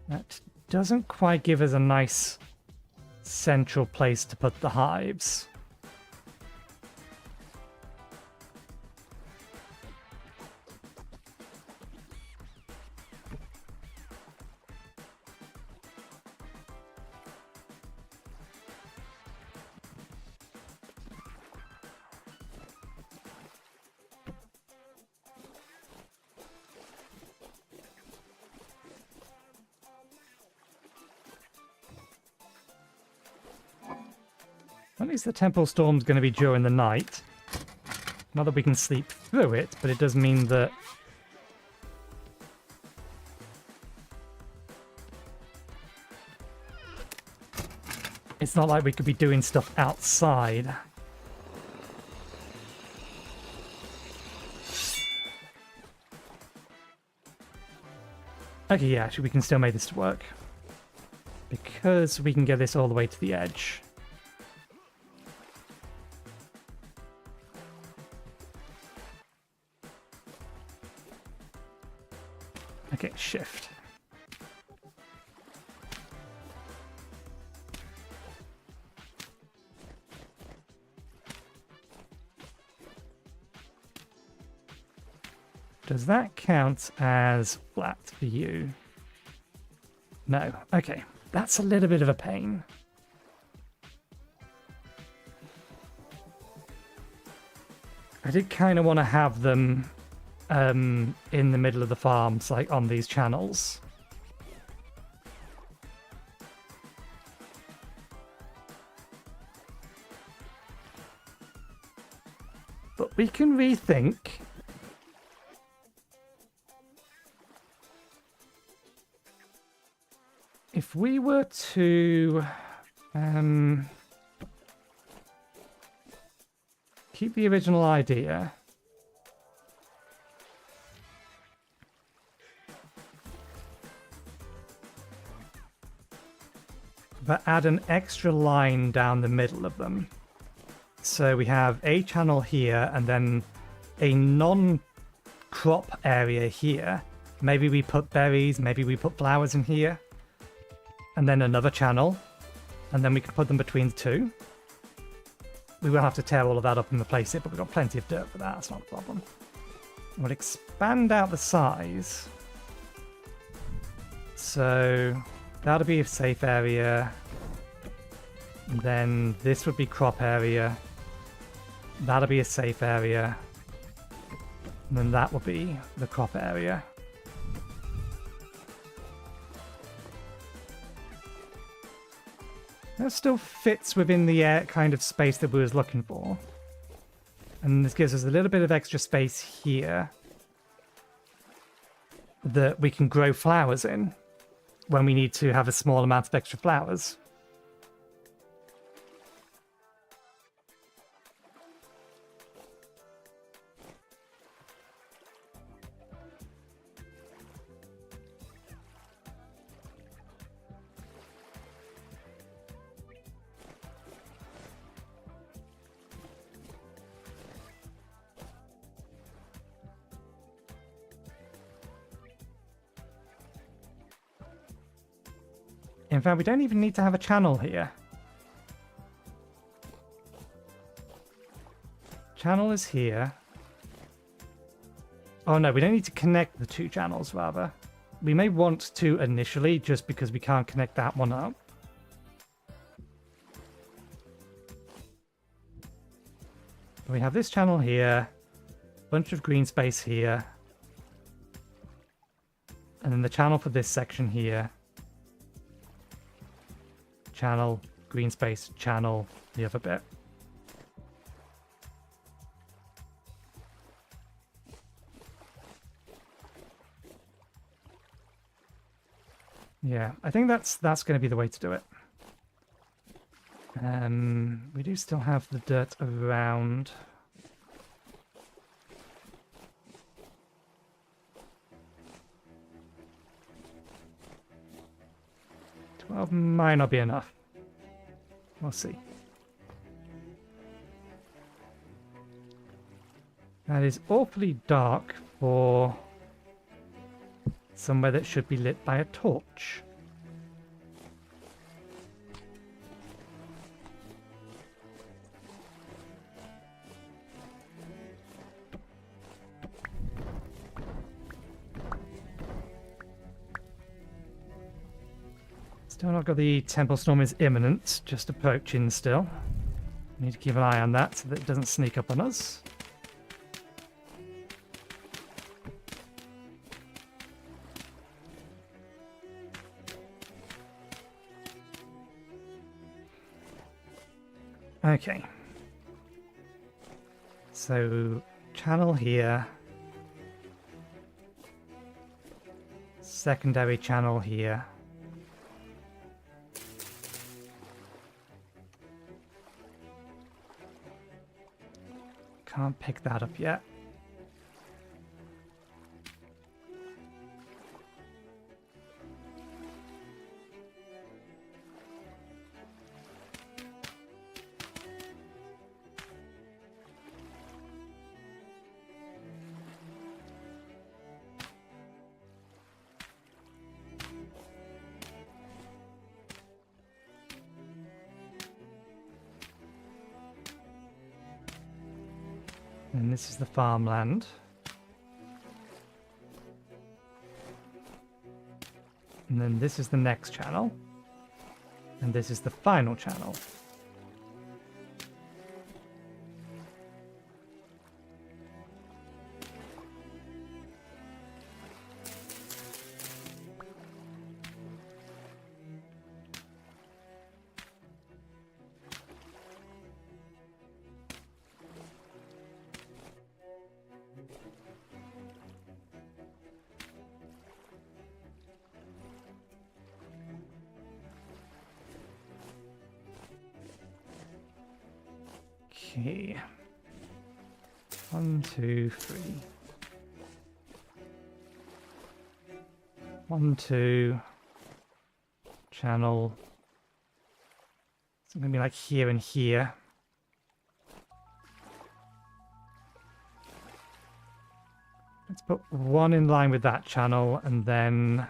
That doesn't quite give us a nice central place to put the hives. At least the temple storm's going to be during the night. Not that we can sleep through it, but it does mean that it's not like we could be doing stuff outside. Okay, yeah, actually we can still make this work. Because we can get this all the way to the edge. Okay, shift. Does that count as flat for you? No. Okay, that's a little bit of a pain. I did kind of want to have them in the middle of the farms, like on these channels. But we can rethink. If we were to keep the original idea. but add an extra line down the middle of them. So we have a channel here and then a non-crop area here. Maybe we put berries, maybe we put flowers in here. And then another channel. And then we can put them between the two. We will have to tear all of that up and replace it, but we've got plenty of dirt for that, that's not a problem. We'll expand out the size. So that'll be a safe area. And then this would be crop area. That'll be a safe area. And then that will be the crop area. That still fits within the kind of space that we was looking for. And this gives us a little bit of extra space here that we can grow flowers in when we need to have a small amount of extra flowers. In fact, we don't even need to have a channel here. Channel is here. Oh no, we don't need to connect the two channels, rather. We may want to initially, just because we can't connect that one up. We have this channel here, bunch of green space here, and then the channel for this section here. Channel, green space, channel, the other bit. Yeah, I think that's going to be the way to do it. We do still have the dirt around. Well, might not be enough. We'll see. That is awfully dark for somewhere that should be lit by a torch. Still not got the temple storm is imminent, just approaching still. Need to keep an eye on that so that it doesn't sneak up on us. Okay. So, channel here. Secondary channel here. Can't pick that up yet. And this is the farmland. And then this is the next channel. And this is the final channel. Okay. 1, 2, 3. 1, 2. Channel. It's going to be like here and here. Let's put one in line with that channel and then...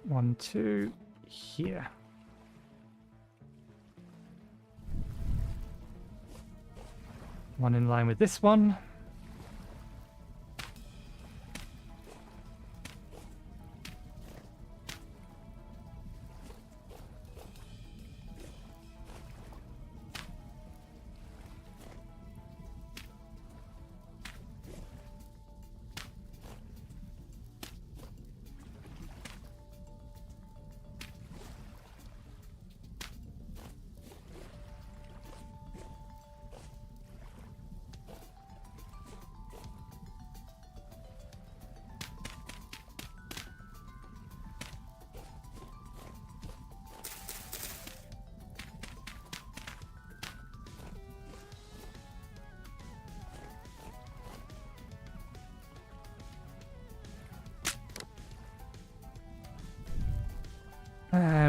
One, two, here. One in line with this one.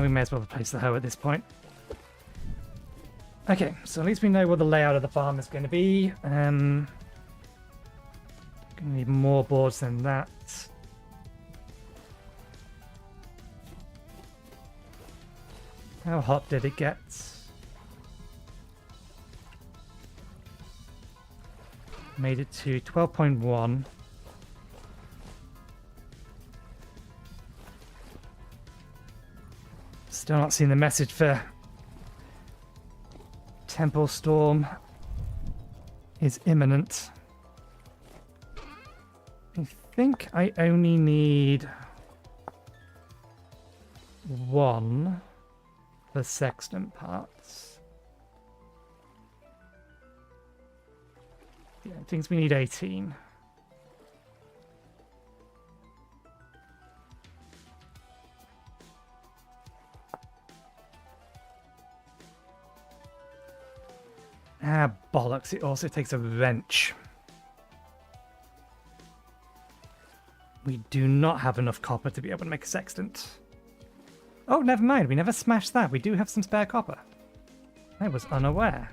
We may as well replace the hoe at this point. Okay, so at least we know what the layout of the farm is going to be. Gonna need more boards than that. How hot did it get? Made it to 12.1. Still not seeing the message for Temple Storm is imminent. I think I only need one for sextant parts. Yeah, I think we need 18. Ah, bollocks, it also takes a wrench. We do not have enough copper to be able to make a sextant. Oh, never mind, we never smashed that. We do have some spare copper. I was unaware.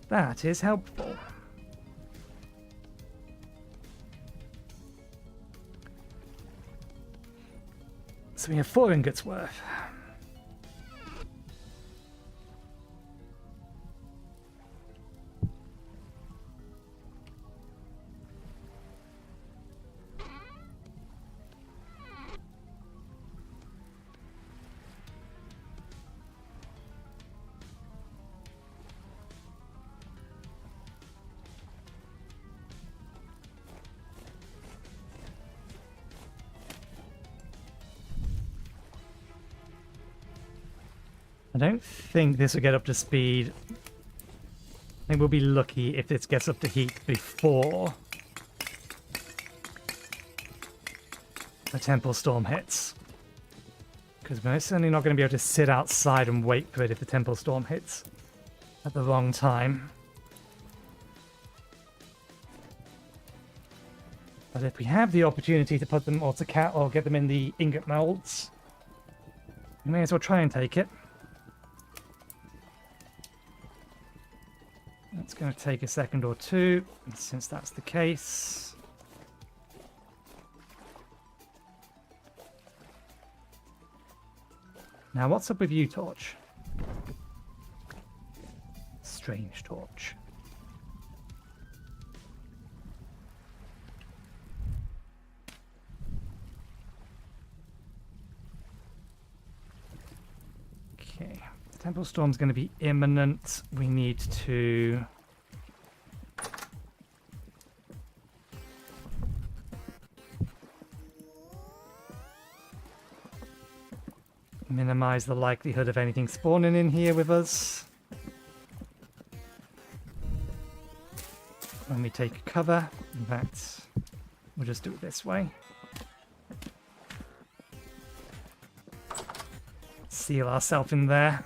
That is helpful. So we have 4 ingots worth. I don't think this will get up to speed. I think we'll be lucky if this gets up to heat before the Temple Storm hits. Because we're certainly not going to be able to sit outside and wait for it if the Temple Storm hits at the wrong time. But if we have the opportunity to put them or get them in the ingot molds, we may as well try and take it. It's going to take a second or two, and since that's the case... Now, what's up with you, Torch? Strange Torch. Okay. Temple Storm's going to be imminent. We need to... minimize the likelihood of anything spawning in here with us. When we take cover, in fact, We'll just do it this way. Seal ourselves in there.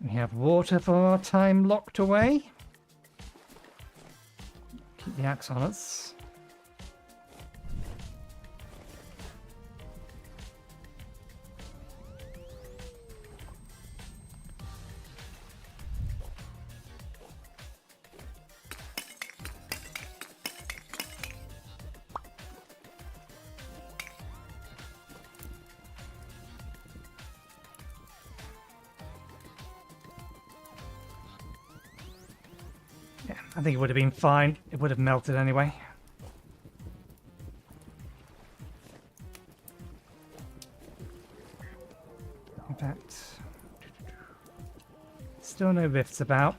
We have water for our time locked away. Keep the axe on us. I think it would have been fine. It would have melted anyway. In fact, still no rifts about.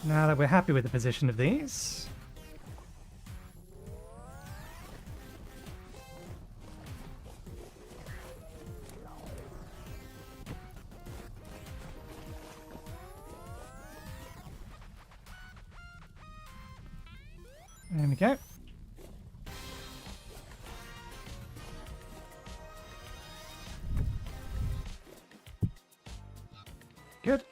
Now that we're happy with the position of these, there we go. Good.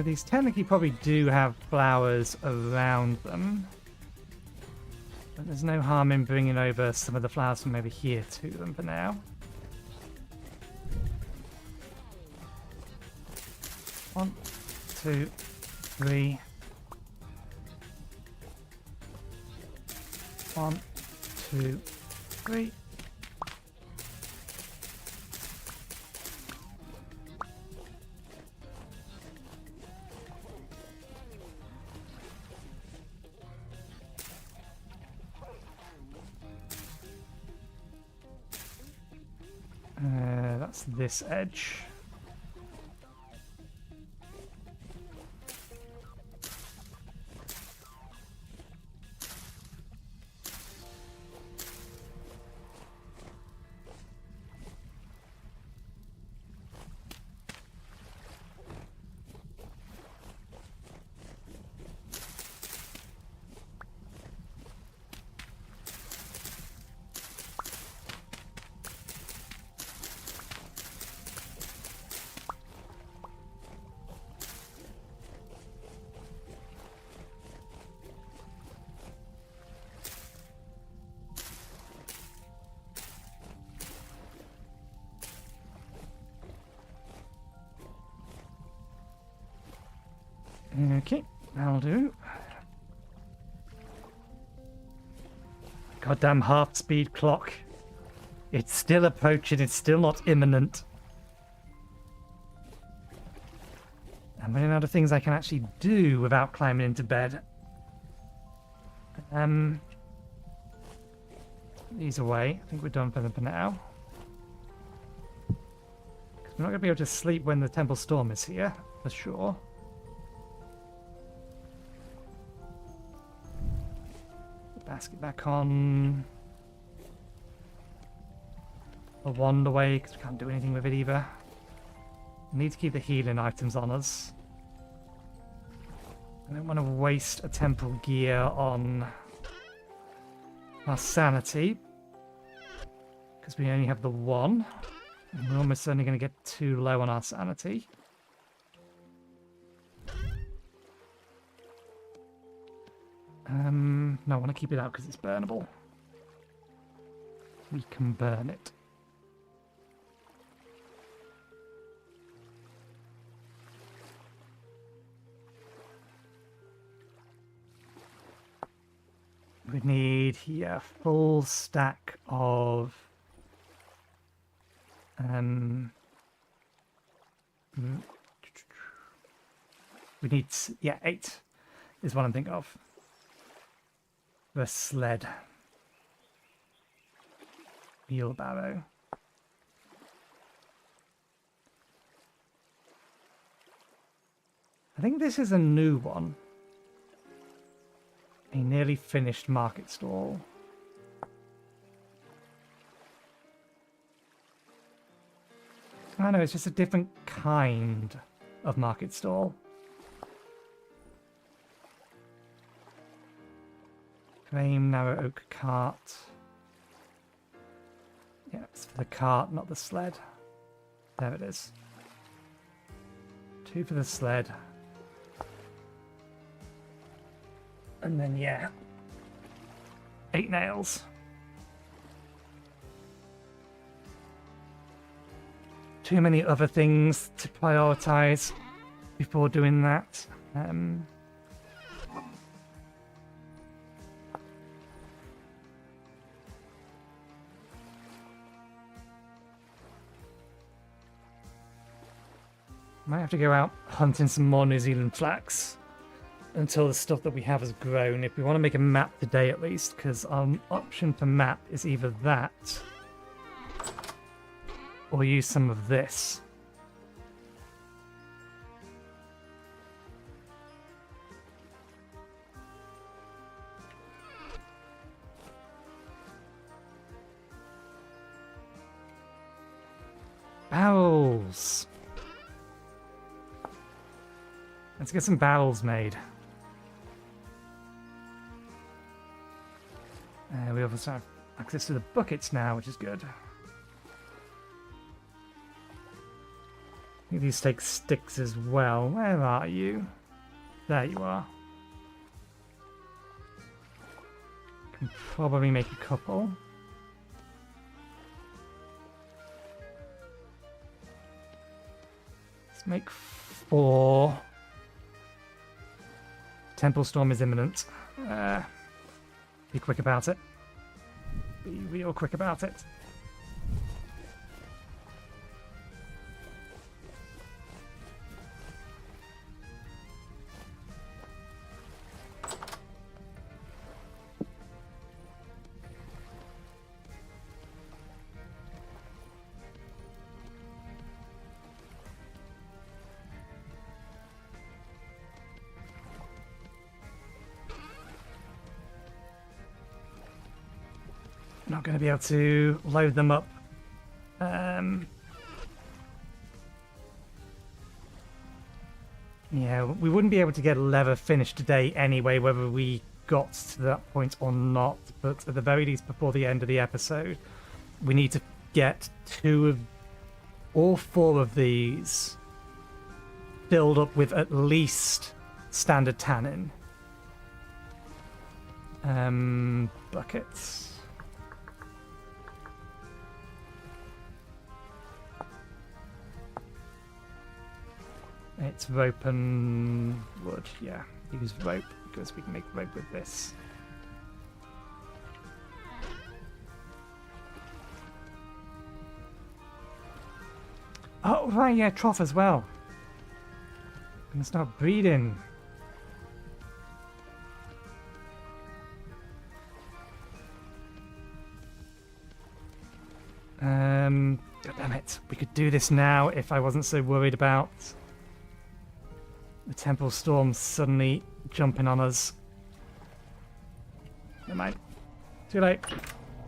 These technically probably do have flowers around them, but there's no harm in bringing over some of the flowers from over here to them for now. One, two, three. One, two, three. That's this edge. Okay, that'll do. Goddamn half-speed clock. It's still approaching, it's still not imminent. I'm running out of things I can actually do without climbing into bed. These away. I think we're done for them for now. We're not going to be able to sleep when the Temple Storm is here, for sure. Basket back on. A wand away, because we can't do anything with it either. We need to keep the healing items on us. I don't want to waste a temple gear on our sanity, because we only have the one. And we're almost certainly going to get too low on our sanity. No, I want to keep it out because it's burnable. We can burn it. We need here a full stack of we need, yeah, 8 is what I'm thinking of. The sled. Wheelbarrow. I think this is a new one. A nearly finished market stall. I know, it's just a different kind of market stall. Frame narrow oak cart. Yeah, it's for the cart, not the sled. There it is. 2 for the sled. And then, yeah, 8 nails. Too many other things to prioritize before doing that. Might have to go out hunting some more New Zealand flax until the stuff that we have has grown, if we want to make a map today at least, because our option for map is either that or use some of this. Barrels. Let's get some barrels made. We also have access to the buckets now, which is good. I think these take sticks as well. Where are you? There you are. Can probably make a couple. Let's make 4. Temple storm is imminent. Be quick about it. Be real quick about it. Not going to be able to load them up. Yeah, we wouldn't be able to get leather finished today anyway, whether we got to that point or not. But at the very least, before the end of the episode, we need to get 2 of all 4 of these filled up with at least standard tannin. Buckets. It's rope and wood, yeah. Use rope because we can make rope with this. Oh, right, yeah, trough as well. Gonna start breeding. God damn it. We could do this now if I wasn't so worried about the temple storm suddenly jumping on us. Never mind. Too late.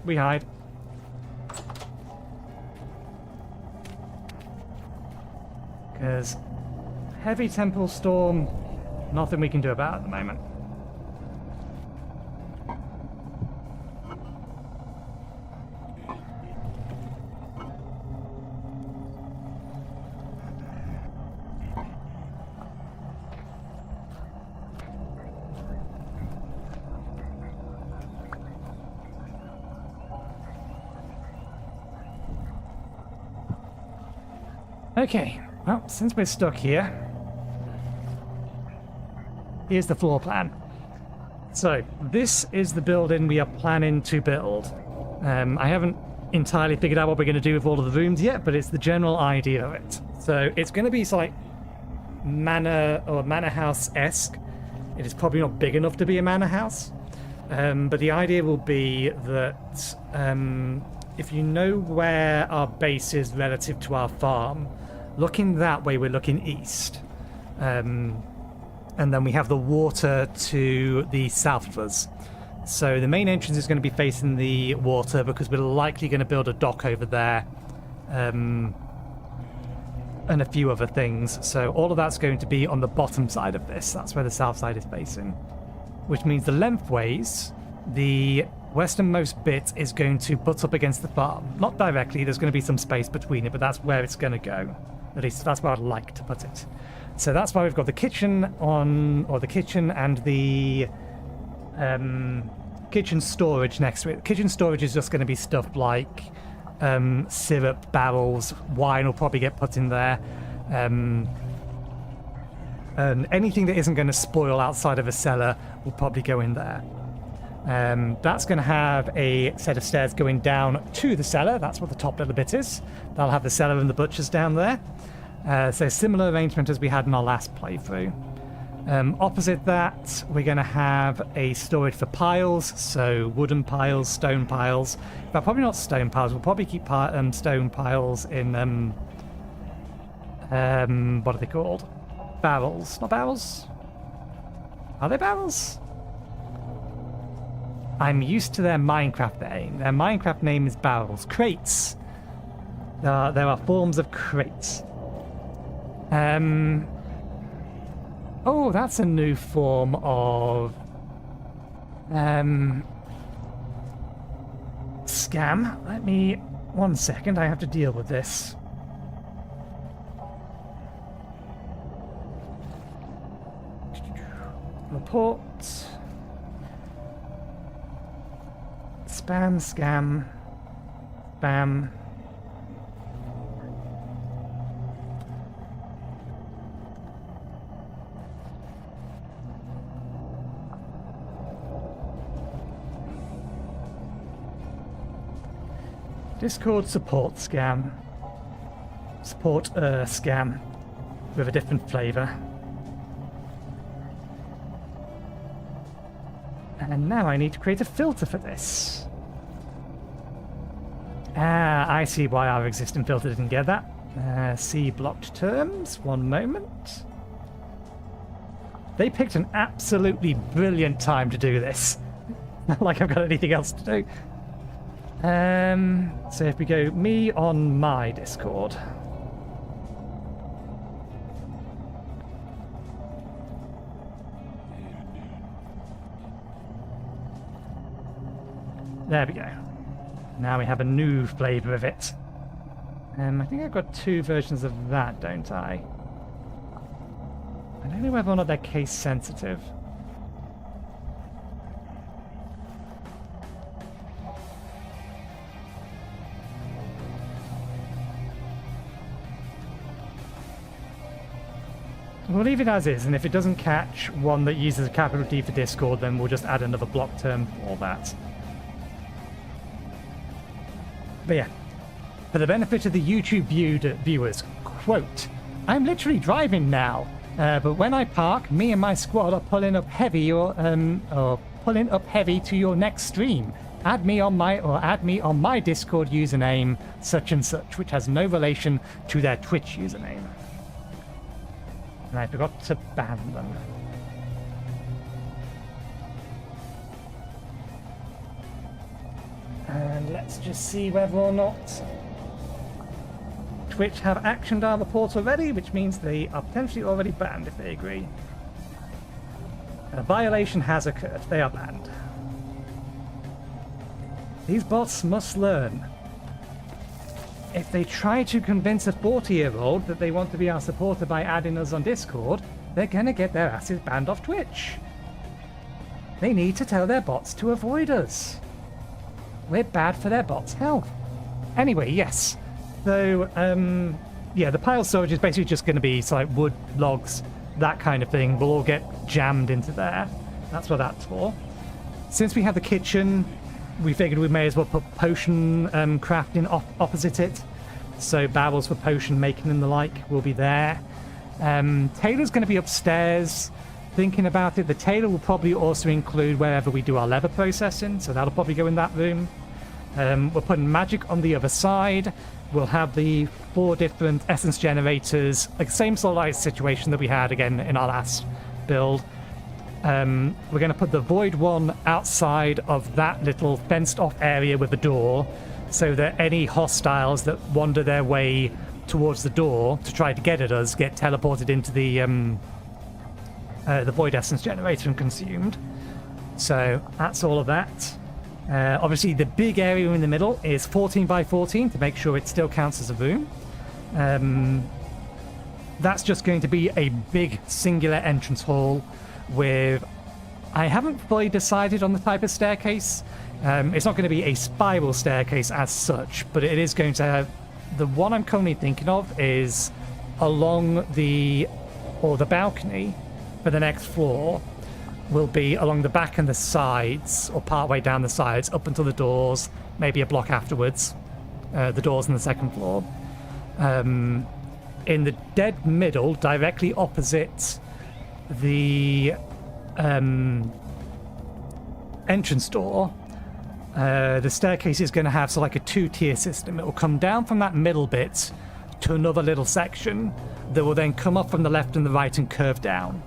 We hide. Because heavy temple storm, nothing we can do about it at the moment. Okay, well, since we're stuck here, here's the floor plan. So this is the building we are planning to build. I haven't entirely figured out what we're going to do with all of the rooms yet, but it's the general idea of it. So it's going to be like manor or manor house-esque. It is probably not big enough to be a manor house, but the idea will be that if you know where our base is relative to our farm, looking that way, we're looking east. And then we have the water to the south of us. So the main entrance is going to be facing the water because we're likely going to build a dock over there. And a few other things. So all of that's going to be on the bottom side of this. That's where the south side is facing. Which means the lengthways, the westernmost bit is going to butt up against the farm. Not directly, there's going to be some space between it, but that's where it's going to go. At least that's where I'd like to put it. So that's why we've got the kitchen on, or the kitchen and the kitchen storage next to it. Kitchen storage is just going to be stuff like syrup barrels, wine will probably get put in there, and anything that isn't going to spoil outside of a cellar will probably go in there. That's going to have a set of stairs going down to the cellar. That's what the top little bit is. That'll have the cellar and the butchers down there. So similar arrangement as we had in our last playthrough. Opposite that, we're going to have a storage for piles, so wooden piles, stone piles. But probably not stone piles. We'll probably keep stone piles in what are they called? Barrels. Not barrels? Are they barrels? I'm used to their Minecraft name. Their Minecraft name is barrels. Crates. There are forms of crates. Oh, that's a new form of scam. Let me 1 second. I have to deal with this. Report. Spam, scam, spam. Discord support scam. Support scam with a different flavor. And now I need to create a filter for this. Ah, I see why our existing filter didn't get that. See blocked terms. 1 moment. They picked an absolutely brilliant time to do this. Not like I've got anything else to do. So if we go me on my Discord. There we go. Now we have a new flavor of it. I think I've got 2 versions of that, don't I? I don't know whether or not they're case sensitive. We'll leave it as is, and if it doesn't catch one that uses a capital D for Discord, then we'll just add another block term for that. But yeah, for the benefit of the YouTube viewers, quote, I'm literally driving now, but when I park, me and my squad are pulling up heavy or pulling up heavy to your next stream. Add me on my Discord username, such and such, which has no relation to their Twitch username. And I forgot to ban them. And let's just see whether or not Twitch have actioned our reports already, which means they are potentially already banned if they agree. A violation has occurred. They are banned. These bots must learn. If they try to convince a 40-year-old that they want to be our supporter by adding us on Discord, they're gonna get their asses banned off Twitch. They need to tell their bots to avoid us. We're bad for their bots' health. Anyway, yes. So, yeah, the pile storage is basically just going to be like wood, logs, that kind of thing. Will all get jammed into there. That's what that's for. Since we have the kitchen, we figured we may as well put potion crafting opposite it. So barrels for potion making and the like will be there. Taylor's going to be upstairs. Thinking about it, the tailor will probably also include wherever we do our leather processing, so that'll probably go in that room. We're putting magic on the other side. We'll have the 4 different essence generators, like same sort of like situation that we had again in our last build. We're going to put the void one outside of that little fenced off area with the door, so that any hostiles that wander their way towards the door to try to get at us get teleported into the void essence generator and consumed. So that's all of that. Obviously the big area in the middle is 14 by 14 to make sure it still counts as a room. That's just going to be a big singular entrance hall with, I haven't fully decided on the type of staircase. It's not going to be a spiral staircase as such, but it is going to have, the one I'm currently thinking of is along the balcony for the next floor will be along the back and the sides, or partway down the sides, up until the doors, maybe a block afterwards, the doors on the second floor. In the dead middle, directly opposite the entrance door, the staircase is going to have like a 2-tier system. It will come down from that middle bit to another little section that will then come up from the left and the right and curve down.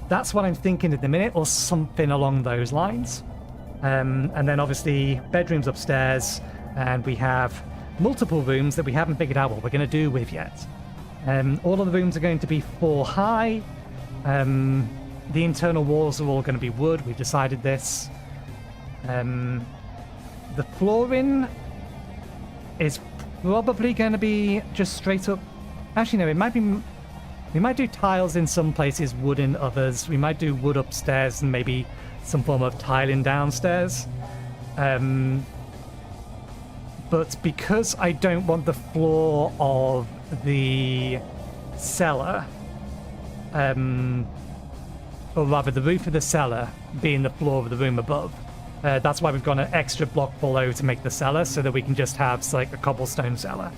That's what I'm thinking at the minute, or something along those lines. And then obviously bedrooms upstairs, and we have multiple rooms that we haven't figured out what we're going to do with yet. All of the rooms are going to be 4 high. The internal walls are all going to be wood. We've decided this. The flooring is probably going to be just straight up. Actually, no, it might be. We might do tiles in some places, wood in others. We might do wood upstairs and maybe some form of tiling downstairs. But because I don't want the floor of the cellar, or rather the roof of the cellar being the floor of the room above, that's why we've got an extra block below to make the cellar, so that we can just have like a cobblestone cellar.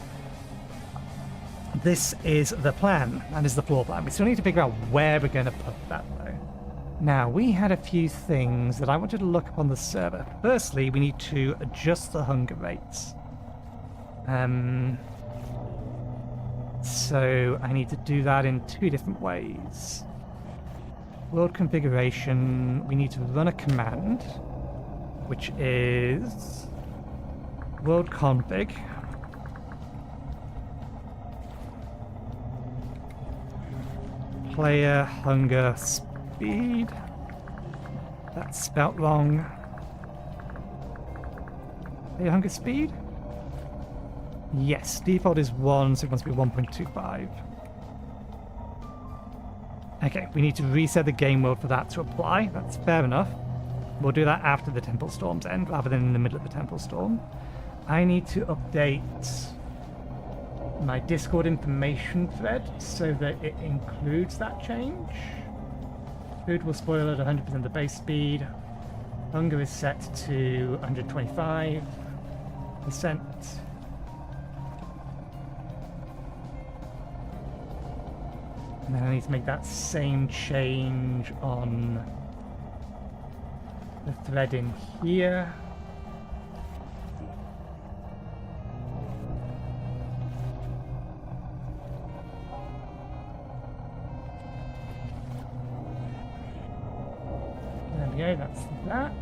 This is the plan. That is the floor plan. We still need to figure out where we're going to put that, though. Now, we had a few things that I wanted to look up on the server. Firstly, we need to adjust the hunger rates. So I need to do that in 2 different ways. World configuration, we need to run a command, which is world config. Player hunger speed. That's spelt wrong. Player hunger speed? Yes, default is 1, so it must be 1.25. Okay, we need to reset the game mode for that to apply. That's fair enough. We'll do that after the Temple Storms end, rather than in the middle of the Temple Storm. I need to update my Discord information thread so that it includes that change. Food will spoil at 100% the base speed. Hunger is set to 125%. And then I need to make that same change on the thread in here. There we go, that's that.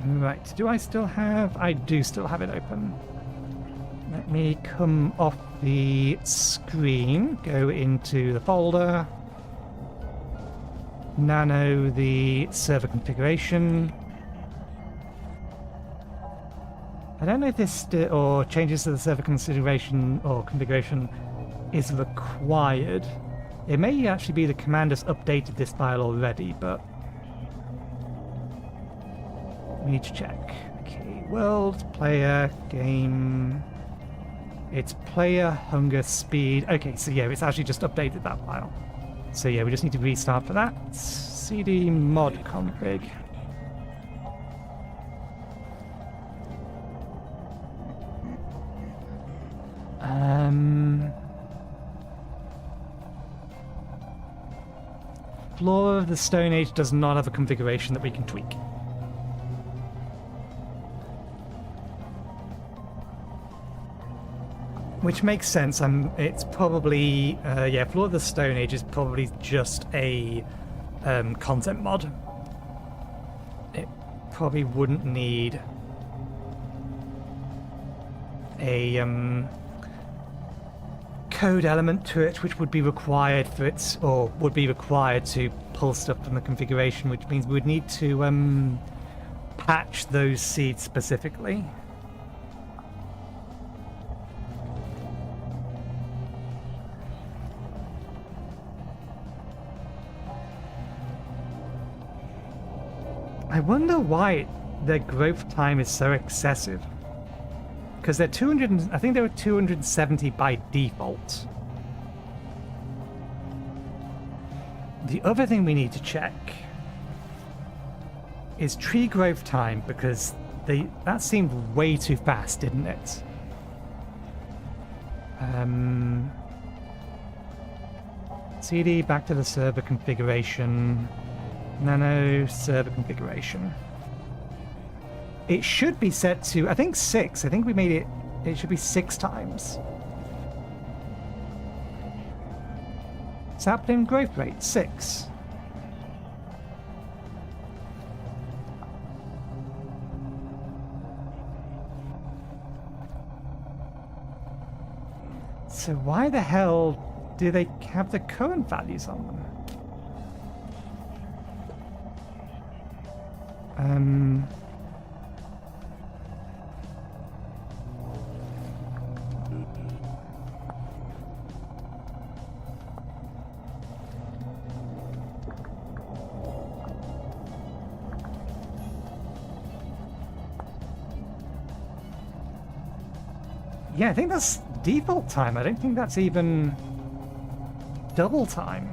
Right, do I still have... I do still have it open. Let me come off the screen, go into the folder, nano the server configuration. I don't know if this or changes to the server configuration is required. It may actually be the command has updated this file already, but we need to check. Okay, world, player, game. It's player hunger speed. Okay, so yeah, it's actually just updated that file. So yeah, we just need to restart for that. cd mod config. Floor of the Stone Age does not have a configuration that we can tweak. Which makes sense. It's probably yeah. Floor of the Stone Age is probably just a content mod. It probably wouldn't need a code element to it, which would be required for it, or would be required to pull stuff from the configuration, which means we would need to patch those seeds specifically. I wonder why their growth time is so excessive. Because they're 200, I think they were 270 by default. The other thing we need to check is tree growth time, because that seemed way too fast, didn't it? CD back to the server configuration. Nano server configuration. It should be set to, I think 6. I think we made it should be 6 times. Sapling growth rate, 6. So why the hell do they have the current values on them? Yeah, I think that's default time. I don't think that's even double time.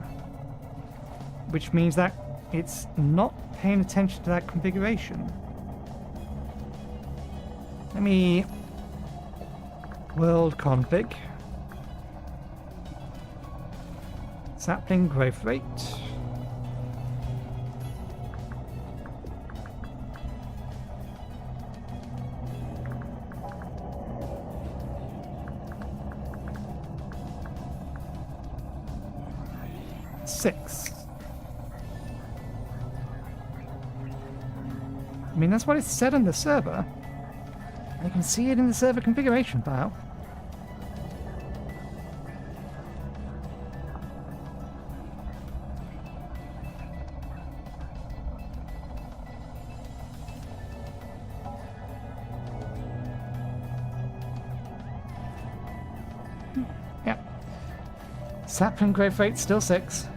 Which means that it's not paying attention to that configuration. Let me world config. Sapling growth rate. I mean, that's what it said on the server. You can see it in the server configuration file. Yeah. Sapling growth rate still 6.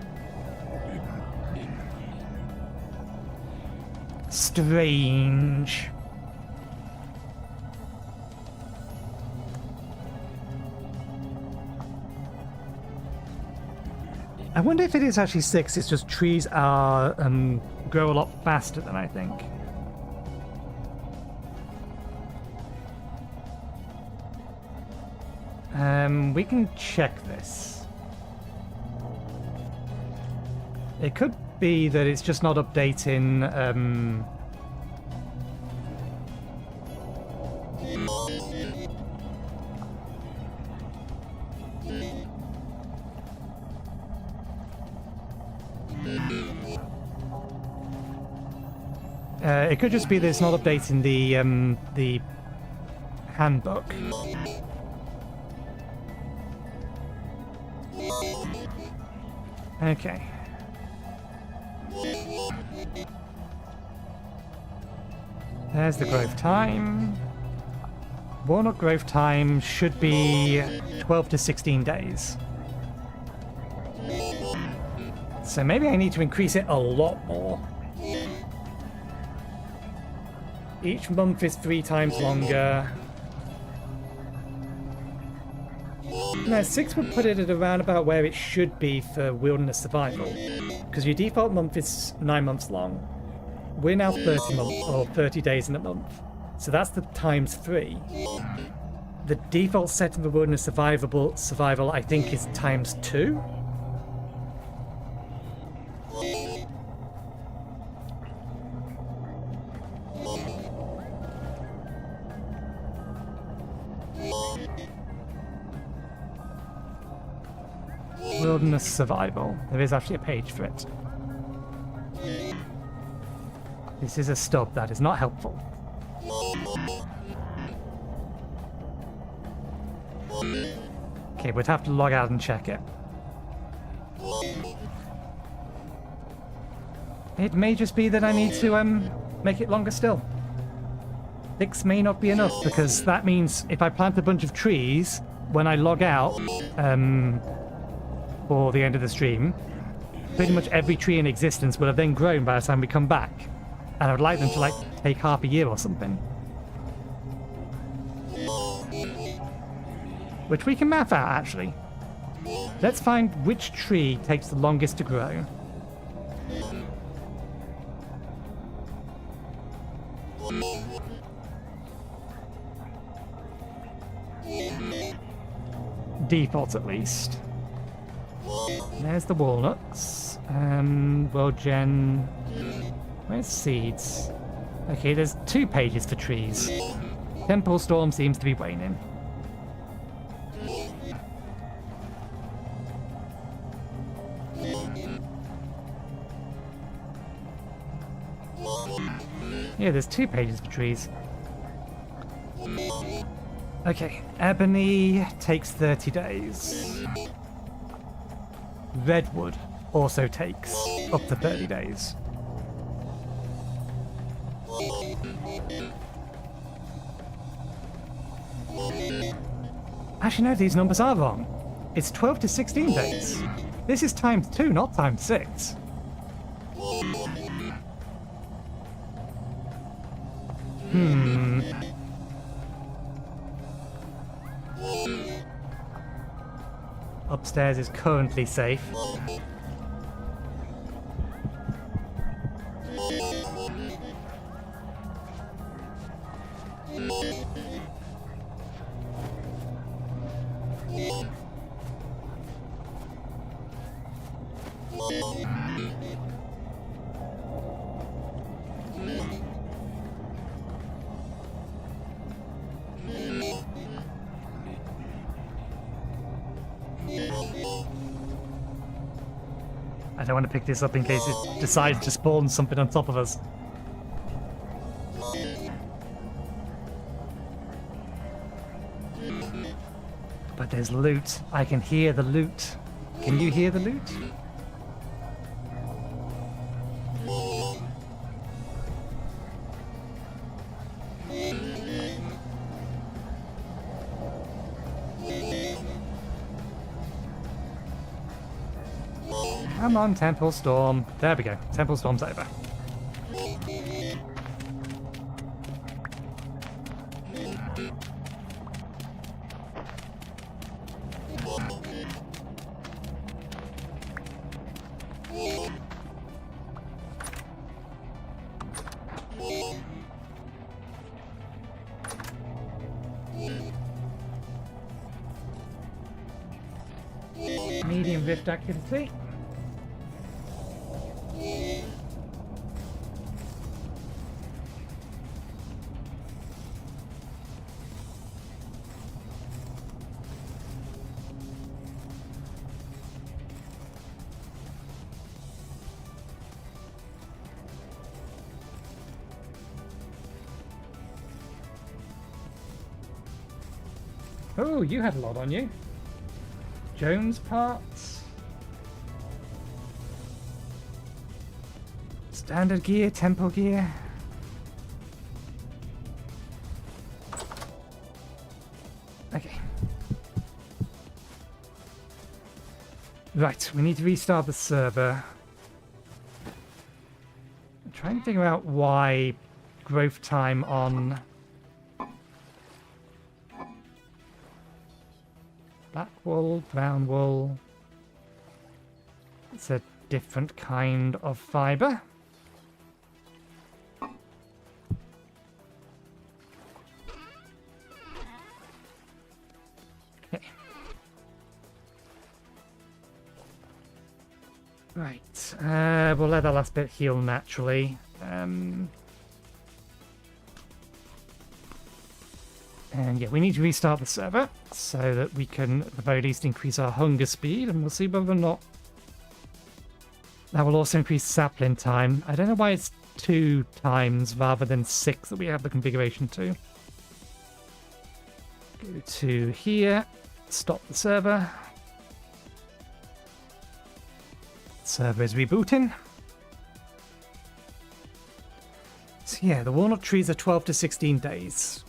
Strange. I wonder if it is actually 6, it's just trees are grow a lot faster than I think. We can check this. It could be that it's just not updating it could just be that it's not updating the handbook. Okay. There's the growth time. Walnut growth time should be 12 to 16 days. So maybe I need to increase it a lot more. Each month is 3 times longer. Now 6 would put it at around about where it should be for wilderness survival. Because your default month is 9 months long. We're now 30 months, or 30 days in a month. So that's the times 3. The default setting for wilderness survival, I think, is times 2. Wilderness survival. There is actually a page for it. This is a stub. That is not helpful. Okay, we'd have to log out and check it. It may just be that I need to make it longer still. 6 may not be enough, because that means if I plant a bunch of trees, when I log out for the end of the stream, pretty much every tree in existence will have then grown by the time we come back. And I would like them to, like, take half a year or something. Which we can map out, actually. Let's find which tree takes the longest to grow. Default, at least. There's the walnuts. Well, Jen... Where's seeds? Okay, there's 2 pages for trees. Temple Storm seems to be waning. Yeah, there's 2 pages for trees. Okay, ebony takes 30 days. Redwood also takes up to 30 days. Actually, no, these numbers are wrong. It's 12 to 16 days. This is times 2, not times 6. Upstairs is currently safe. I don't want to pick this up in case it decides to spawn something on top of us. But there's loot. I can hear the loot. Can you hear the loot? Come on, Temple Storm. There we go. Temple Storm's over. Medium rift activity. Oh, you had a lot on you. Jones parts. Standard gear, temple gear. Okay. Right, we need to restart the server. I'm trying to figure out why growth time on black wool, brown wool. It's a different kind of fiber. Okay. Right. We'll let that last bit heal naturally. And yeah, we need to restart the server so that we can at the very least increase our hunger speed, and we'll see whether or not that will also increase sapling time. I don't know why it's 2 times rather than 6 that we have the configuration to. Go to here, stop the server. Server is rebooting. So yeah, the walnut trees are 12 to 16 days.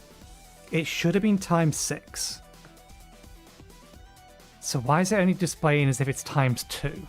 It should have been times 6. So why is it only displaying as if it's times 2?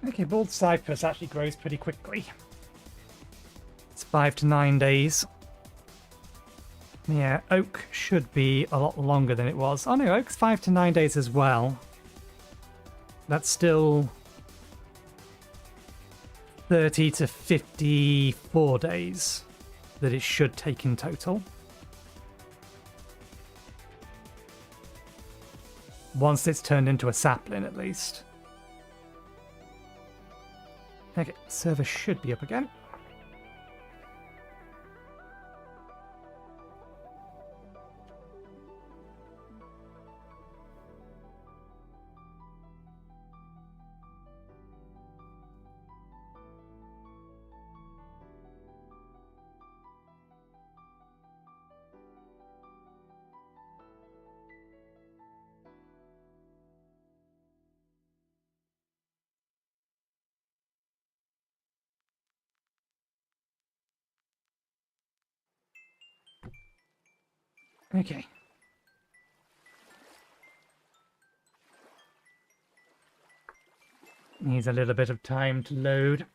Okay, bald cypress actually grows pretty quickly. It's 5 to 9 days. Yeah, oak should be a lot longer than it was. Oh no, oak's 5 to 9 days as well. That's still 30 to 54 days that it should take in total. Once it's turned into a sapling, at least. Okay, server should be up again. Okay. Needs a little bit of time to load.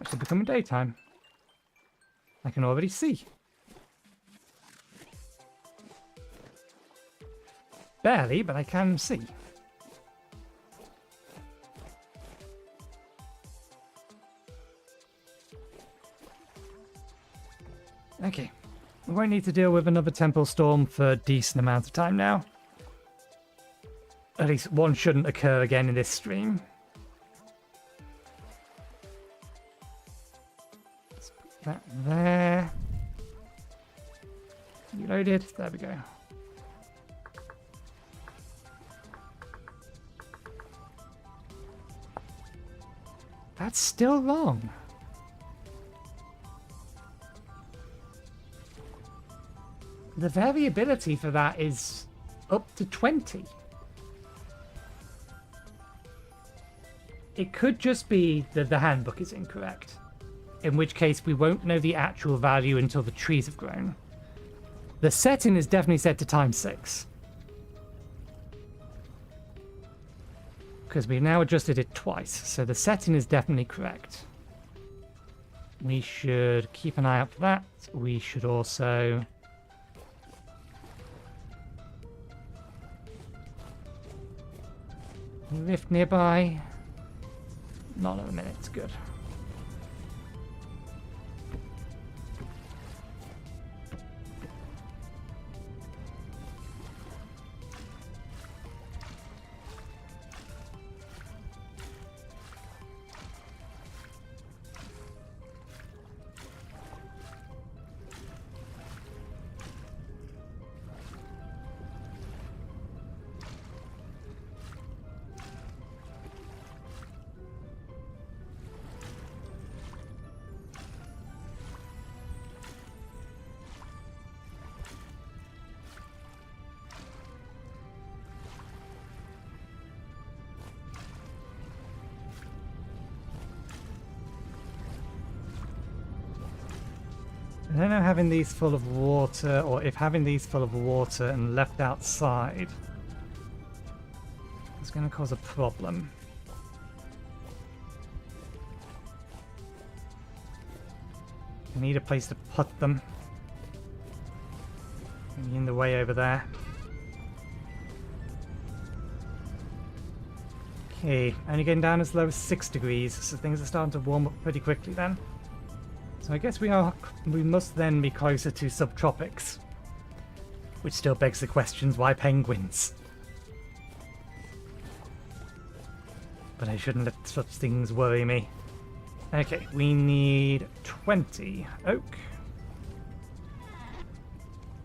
It should become daytime. I can already see. Barely, but I can see. Okay. We won't need to deal with another temple storm for a decent amount of time now. At least one shouldn't occur again in this stream. Let's put that there. Reloaded. There we go. That's still wrong. The variability for that is up to 20. It could just be that the handbook is incorrect, in which case we won't know the actual value until the trees have grown. The setting is definitely set to times 6. Because we've now adjusted it twice, so the setting is definitely correct. We should keep an eye out for that. We should also... rift nearby. Not at the minute, it's good. I don't know having these full of water, or if having these full of water and left outside is going to cause a problem. I need a place to put them. Maybe in the way over there. Okay, only getting down as low as 6 degrees, so things are starting to warm up pretty quickly then. So I guess we must then be closer to subtropics. Which still begs the questions, why penguins? But I shouldn't let such things worry me. Okay, we need 20 oak.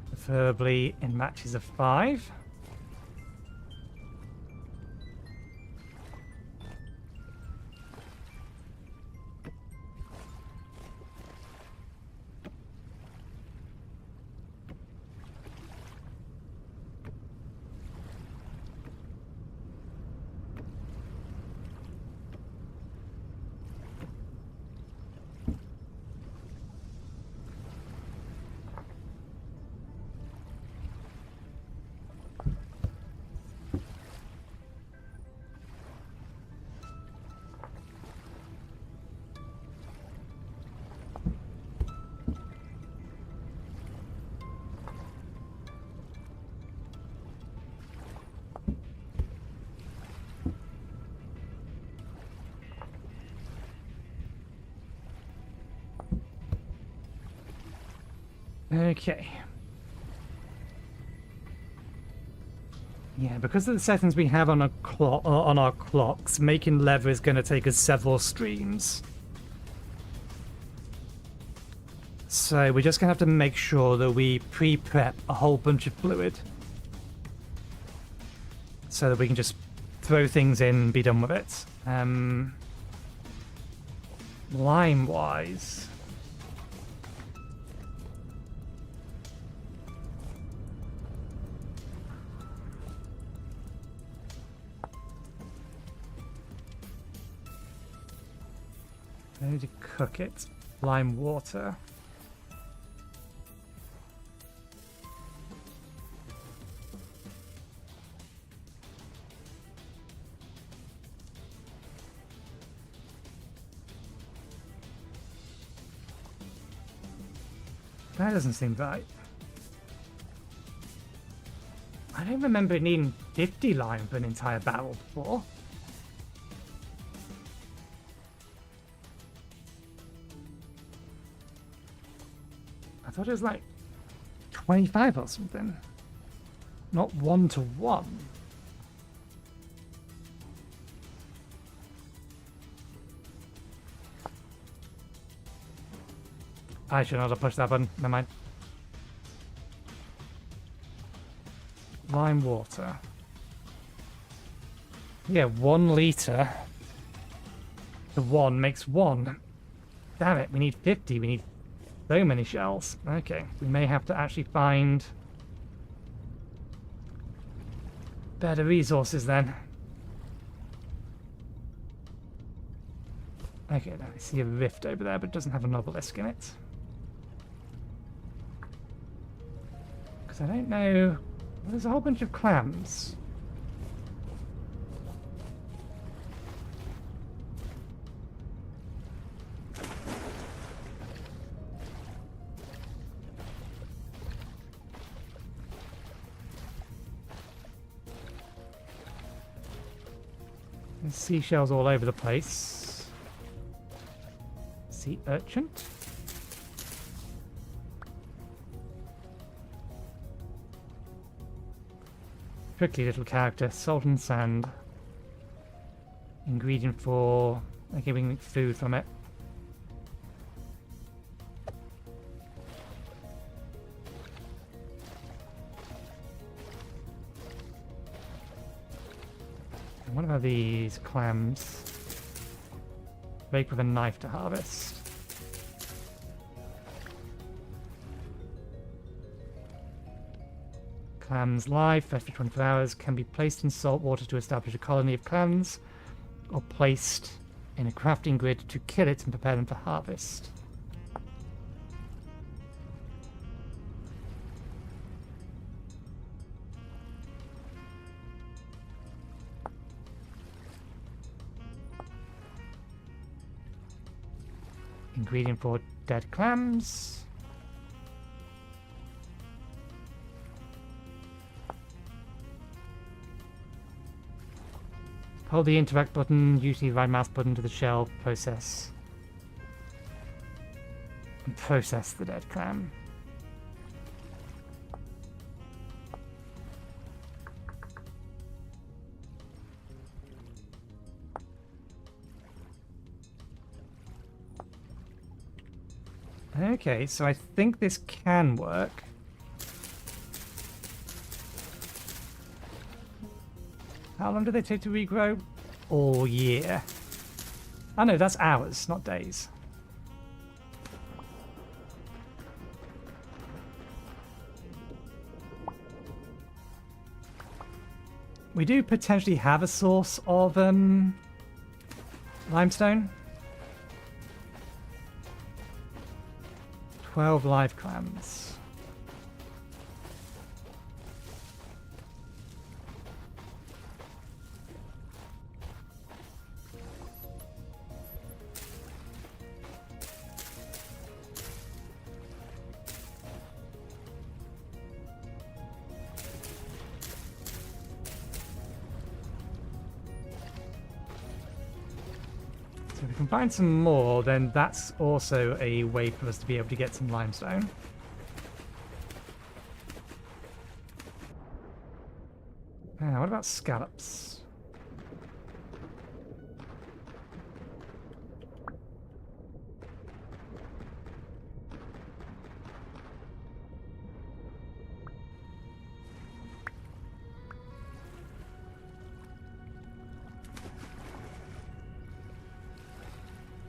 Preferably in matches of 5. Okay. Yeah, because of the settings we have on our clocks, making leather is going to take us several streams. So we're just going to have to make sure that we pre-prep a whole bunch of fluid. So that we can just throw things in and be done with it. Lime-wise... I need to cook it. Lime water. That doesn't seem right. I don't remember needing 50 lime for an entire barrel before. I thought it was like 25 or something. Not 1-to-1. I should not have pushed that button. Never mind. Lime water. Yeah, 1 litre. The 1 makes 1. Damn it, we need 50. We need so many shells. Okay, we may have to actually find better resources then. Okay, now I see a rift over there, but it doesn't have an obelisk in it. Because I don't know... Well, there's a whole bunch of clams. There's seashells all over the place. Sea urchin. Tricky little character. Salt and sand. Ingredient for... Okay, we can make food from it. What about these clams? Bake with a knife to harvest. Clams live, fresh for 24 hours, can be placed in salt water to establish a colony of clams, or placed in a crafting grid to kill it and prepare them for harvest. Ingredient for dead clams. Hold the interact button, use the right mouse button to the shell, process. And process the dead clam. Okay, so I think this can work. How long do they take to regrow? All year. Oh no, that's hours, not days. We do potentially have a source of limestone. 12 live clams. So if we can find some more, then that's also a way for us to be able to get some limestone. What about scallops?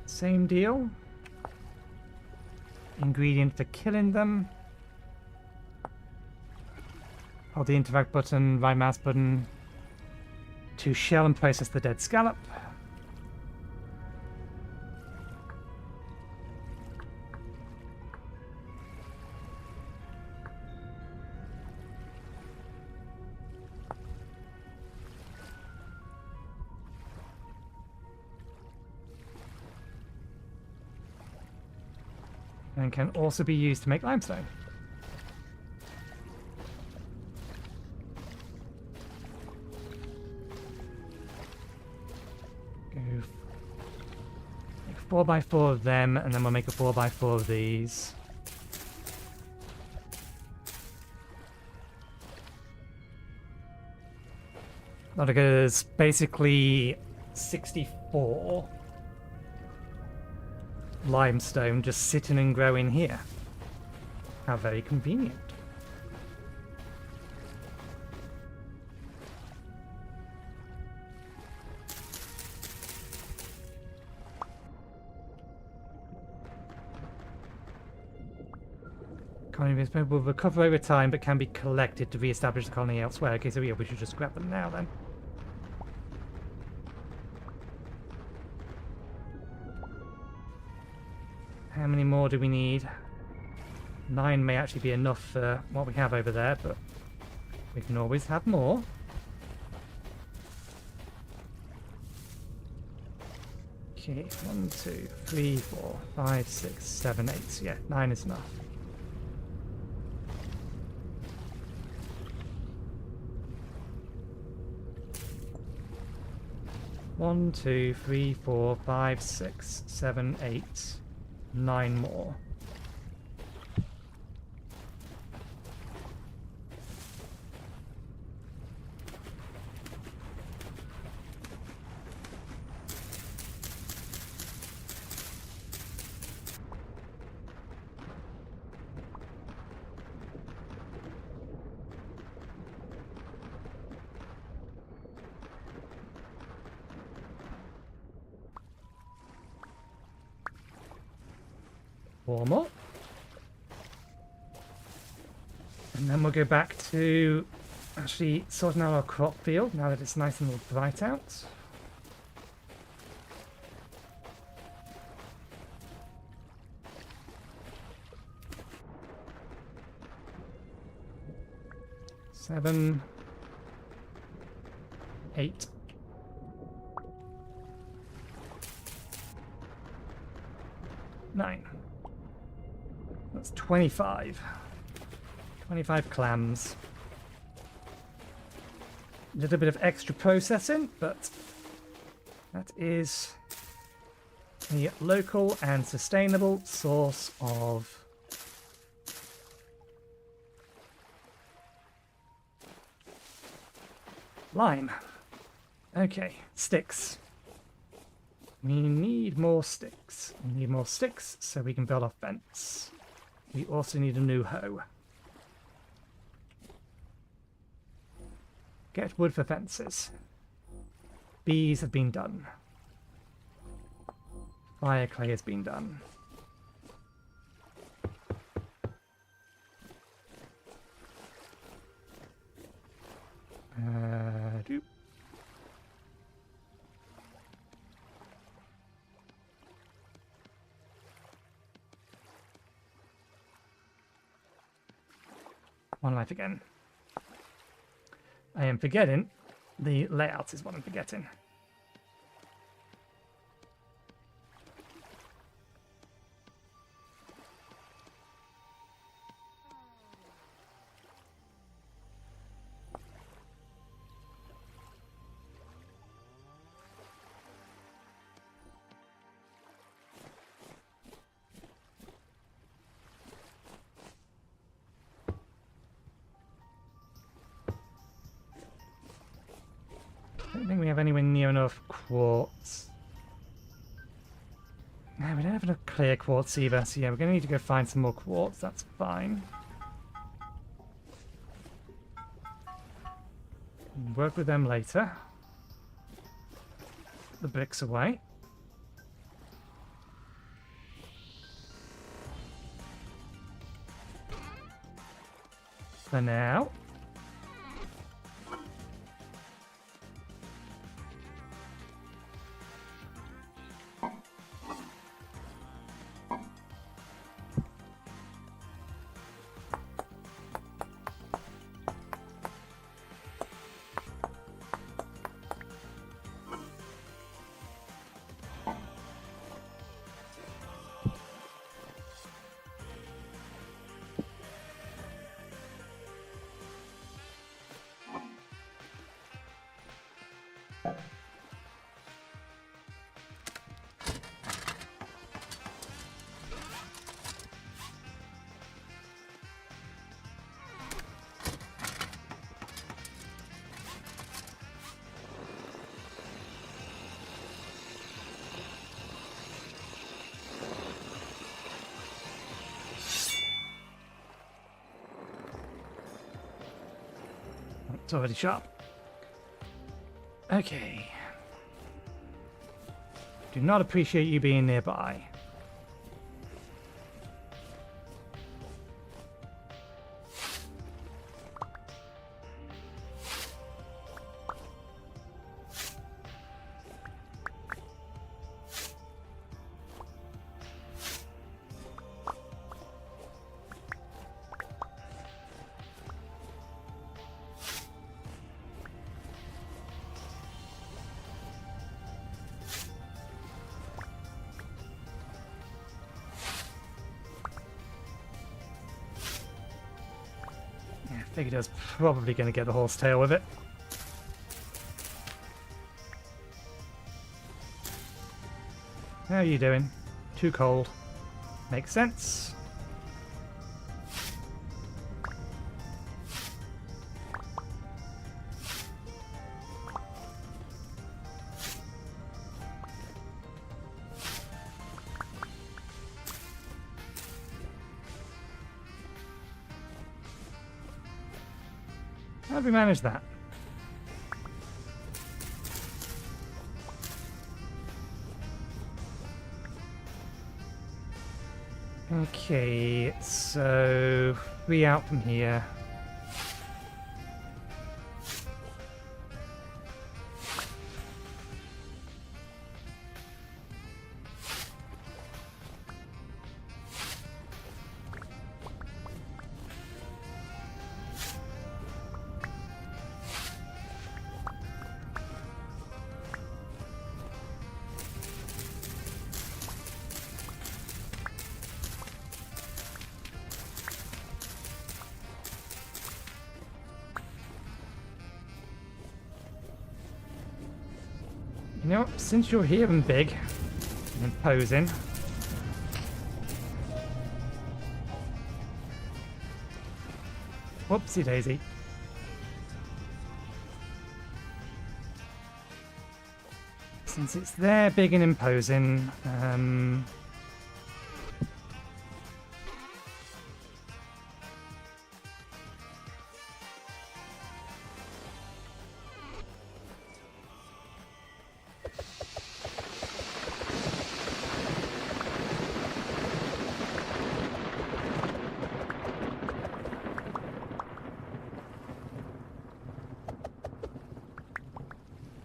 Same deal. Ingredient for killing them. Hold the interact button, right mouse button to shell and process the dead scallop. And can also be used to make limestone. Go make 4x4 of them, and then we'll make a 4x4 of these. That is basically 64 limestone just sitting and growing here. How very convenient. Colony will recover over time but can be collected to re-establish the colony elsewhere. Okay, so yeah, we should just grab them now then. How many more do we need? 9 may actually be enough for what we have over there, but we can always have more. Okay, 1, 2, 3, 4, 5, 6, 7, 8. Yeah, 9 is enough. One, 2, 3, 4, 5, 6, 7, 8. 9 more. Warm up. And then we'll go back to actually sorting out our crop field now that it's nice and bright out. Seven, 8. 9. That's 25. 25 clams. A little bit of extra processing, but that is a local and sustainable source of lime. Okay, sticks. We need more sticks. We need more sticks so we can build our fence. We also need a new hoe. Get wood for fences. Bees have been done. Fire clay has been done. Doop. One life again. I am forgetting the layout is what I'm forgetting. I don't think we have anywhere near enough quartz. No, we don't have enough clear quartz either, so yeah, we're going to need to go find some more quartz, that's fine. Work with them later. Put the bricks away. For now. It's already sharp. Okay. Do not appreciate you being nearby. I figured I was probably going to get the horsetail with it. How are you doing? Too cold. Makes sense. How did we manage that? Okay, so 3 out from here. You know what? Since you're here and big and imposing, whoopsie daisy. Since it's there, big and imposing,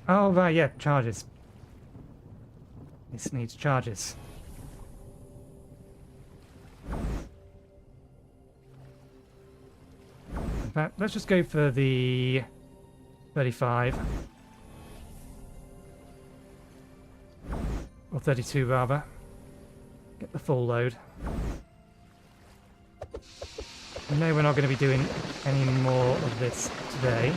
oh, right, yeah, charges. This needs charges. In fact, let's just go for the 35. Or 32, rather. Get the full load. No, we're not going to be doing any more of this today.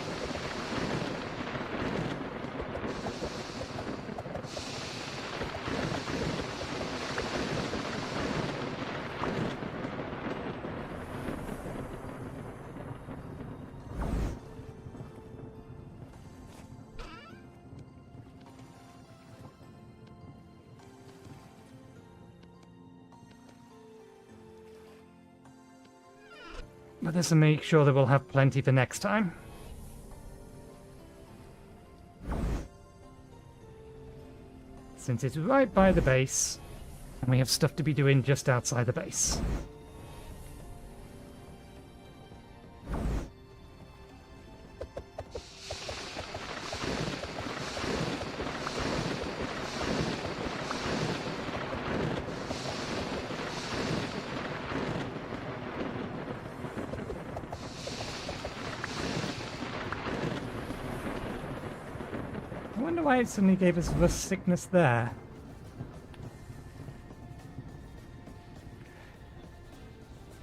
But this will make sure that we'll have plenty for next time. Since it's right by the base, and we have stuff to be doing just outside the base. I wonder why it suddenly gave us rust sickness there.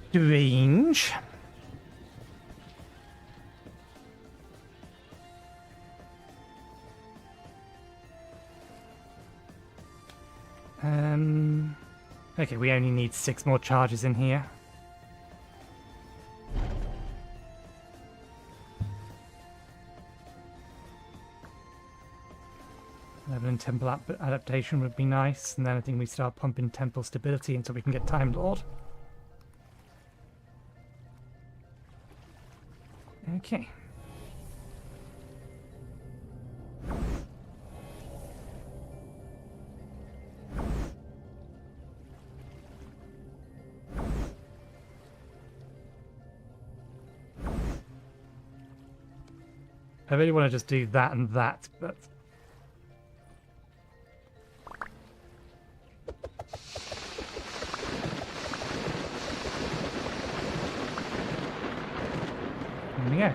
Strange. Okay, we only need 6 more charges in here. Level and temple adaptation would be nice, and then I think we start pumping temple stability until we can get Time Lord. Okay. I really want to just do that and that, but... There we go.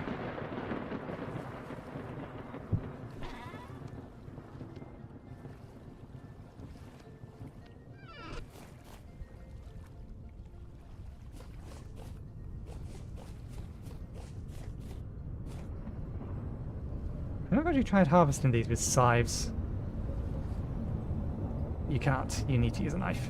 I've never actually tried harvesting these with scythes. You can't. You need to use a knife.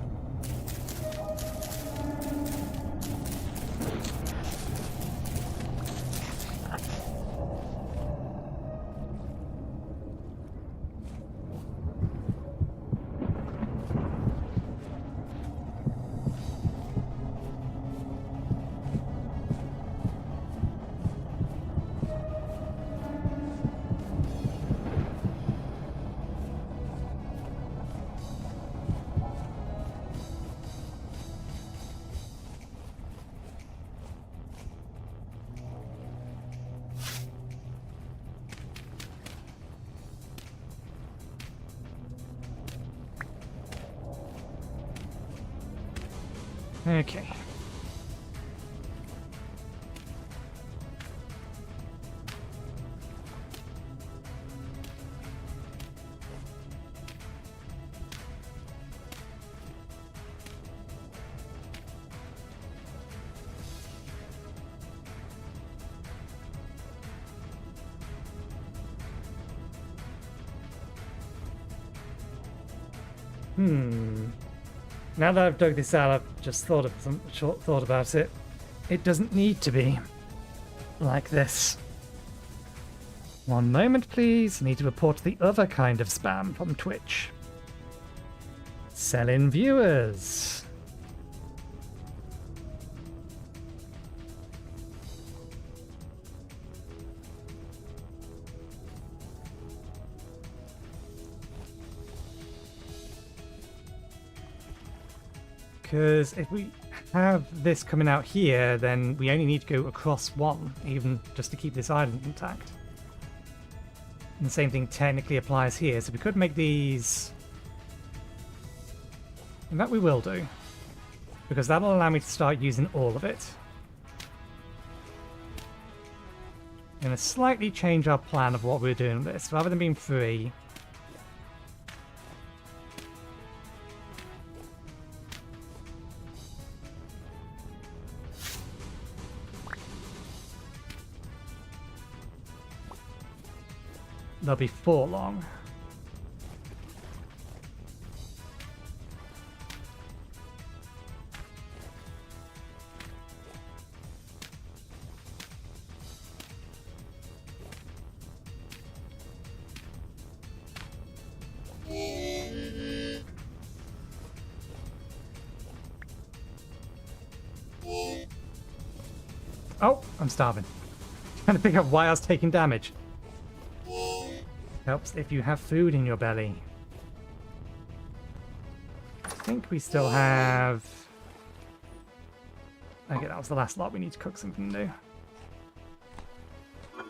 Okay. Now that I've dug this out, I've just thought of some short thought about it. It doesn't need to be like this. One moment, please. Need to report the other kind of spam from Twitch. Sell-in viewers. Because if we have this coming out here, then we only need to go across one, even just to keep this island intact. And the same thing technically applies here, so we could make these... And that we will do, because that'll allow me to start using all of it. I'm going to slightly change our plan of what we're doing with this. Rather than being 3, there'll be 4 long. Oh, I'm starving. Trying to figure out why I was taking damage. Helps if you have food in your belly. I think we still have... Okay, that was the last lot. We need to cook something new.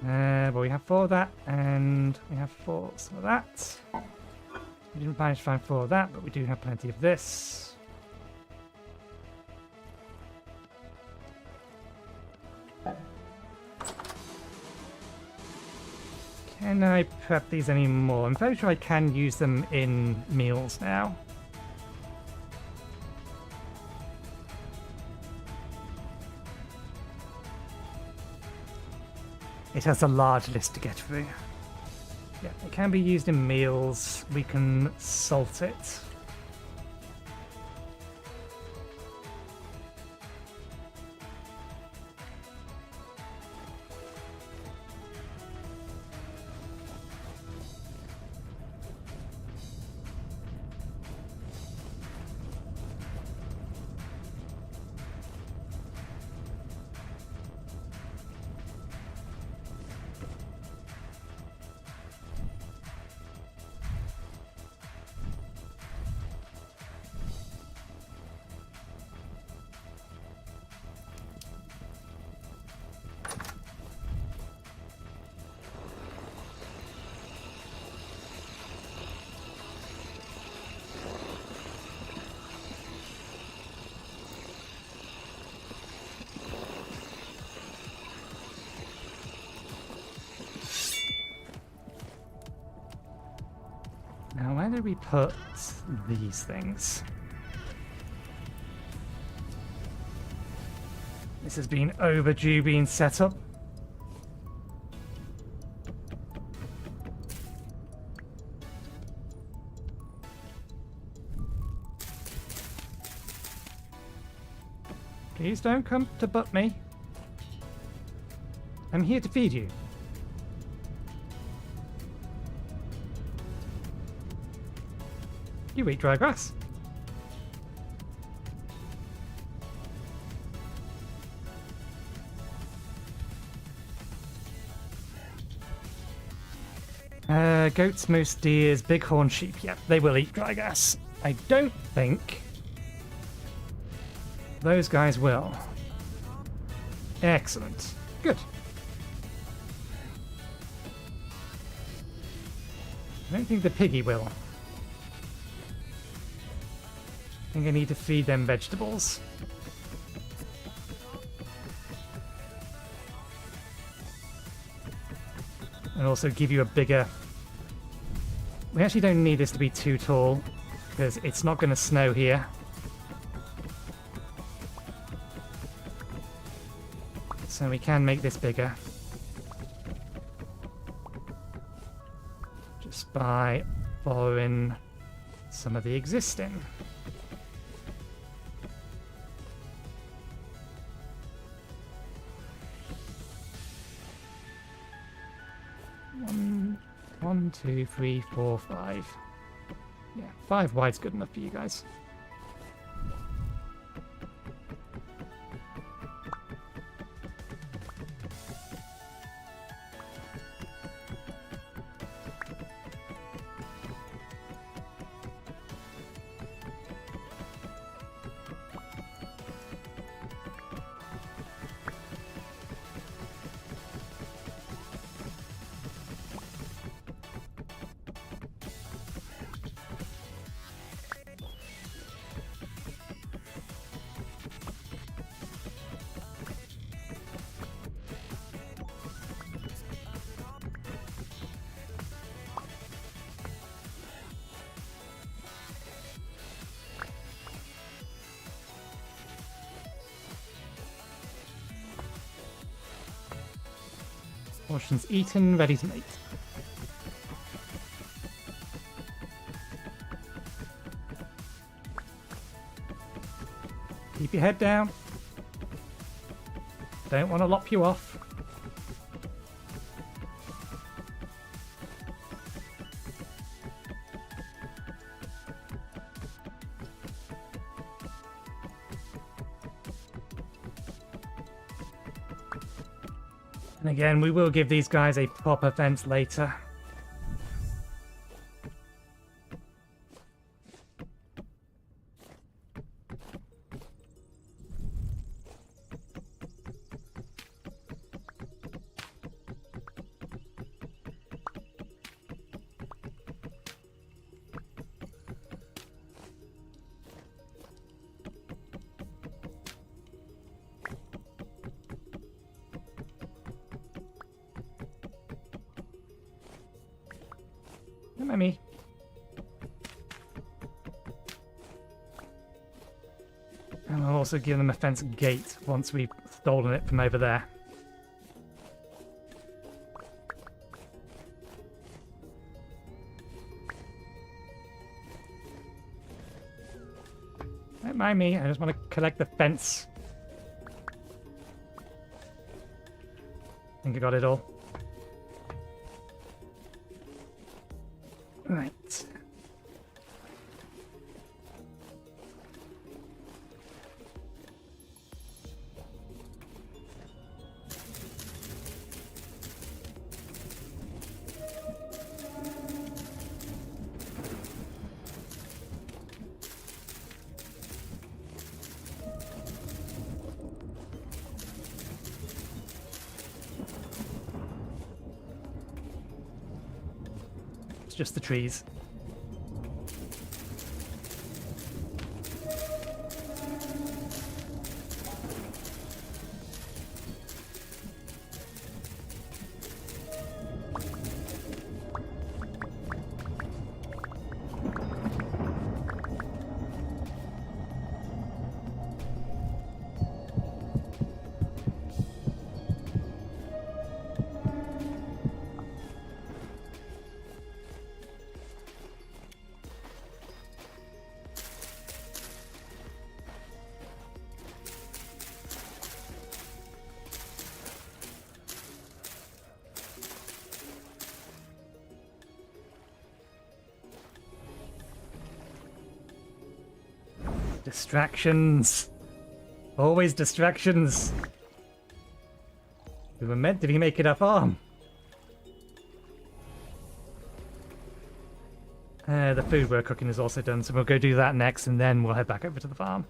But we have 4 of that, and we have 4 some of that. We didn't manage to find 4 of that, but we do have plenty of this. Can I prep these anymore? I'm fairly sure I can use them in meals now. It has a large list to get through. Yeah, it can be used in meals. We can salt it. Now, where do we put these things? This has been overdue being set up. Please don't come to butt me. I'm here to feed you. You eat dry grass. Goats, moose, deers, bighorn sheep. Yep, they will eat dry grass. I don't think those guys will. Excellent. Good. I don't think the piggy will. I think I need to feed them vegetables. And also give you a bigger... We actually don't need this to be too tall, because it's not going to snow here. So we can make this bigger. Just by following some of the existing. One, 2, 3, 4, 5. Yeah, 5 wide's good enough for you guys. Portions eaten, ready to mate. Keep your head down. Don't want to lop you off. And again, we will give these guys a proper fence later. Don't mind me. And I'll also give them a fence gate once we've stolen it from over there. Don't mind me, I just want to collect the fence. I think I got it all. Right. It's just the trees. Distractions. Always distractions. We were meant to be making a farm. The food we're cooking is also done, so we'll go do that next, and then we'll head back over to the farm.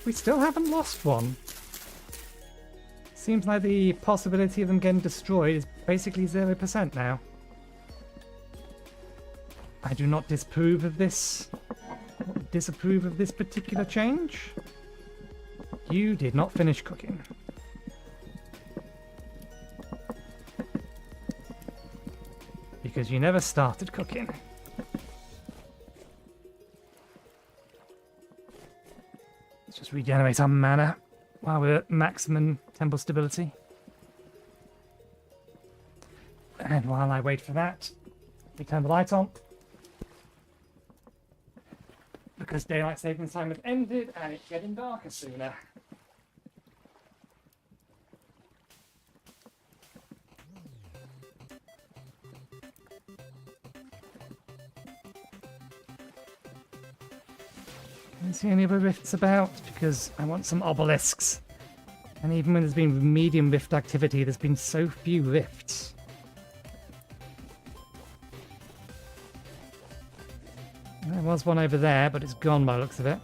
We still haven't lost one. Seems like the possibility of them getting destroyed is basically 0% now. I do not disapprove of this particular change. You did not finish cooking. Because you never started cooking. Let's just regenerate our mana while we're at maximum temple stability. And while I wait for that, we turn the light on. Because daylight saving time has ended and it's getting darker sooner. Can you see any other rifts about? Because I want some obelisks. And even when there's been medium rift activity, there's been so few rifts. There was one over there, but it's gone by the looks of it.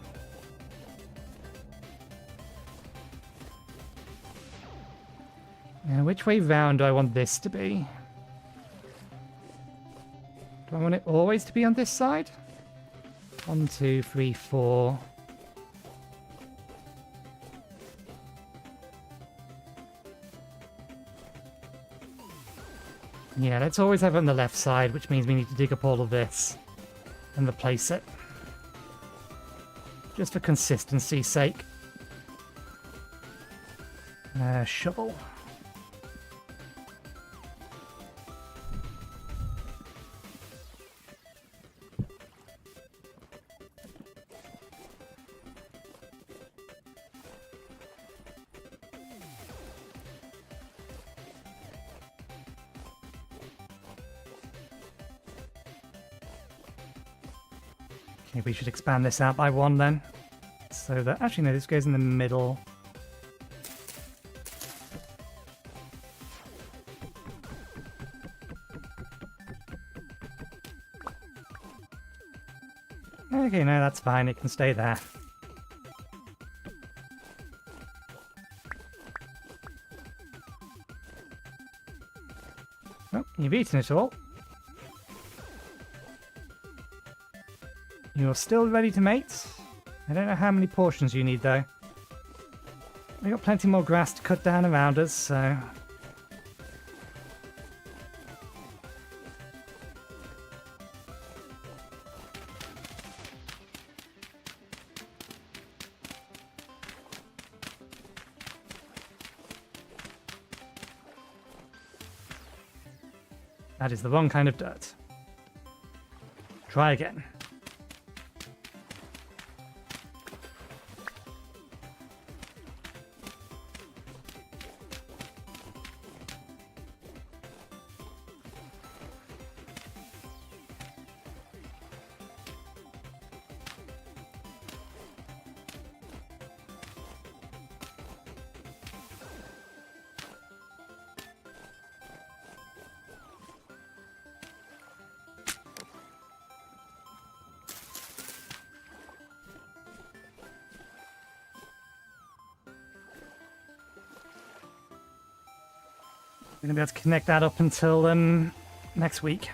Now, which way round do I want this to be? Do I want it always to be on this side? 1, 2, 3, 4. Yeah, let's always have it on the left side, which means we need to dig up all of this and replace it. Just for consistency's sake. Shovel. Okay, we should expand this out by 1 then. So that, actually no, this goes in the middle. Okay, no, that's fine, it can stay there. Oh, you've eaten it all. You're still ready to mate? I don't know how many portions you need though. We've got plenty more grass to cut down around us, so... That is the wrong kind of dirt. Try again. We're going to be able to connect that up until next week.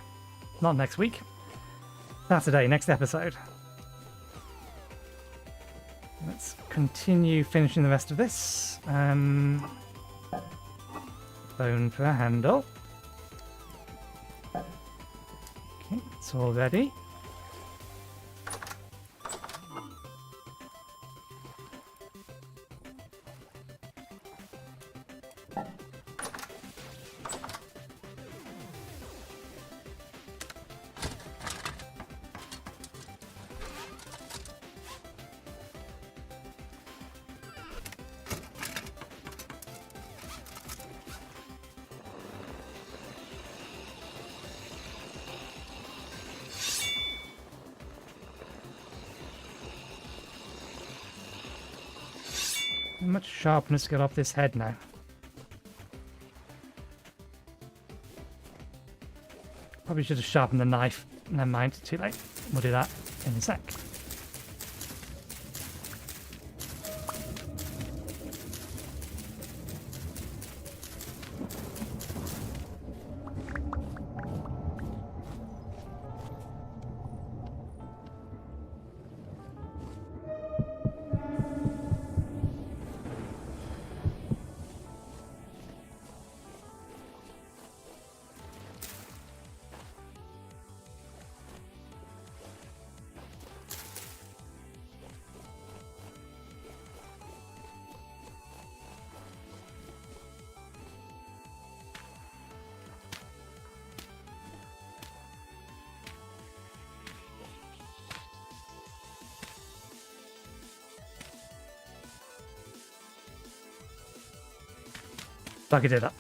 Not next week. Saturday, next episode. Let's continue finishing the rest of this. Bone for a handle. Okay, it's all ready. How much sharpness got off this head now? Probably should have sharpened the knife. Never mind, too late. We'll do that in a sec. Bucket it up.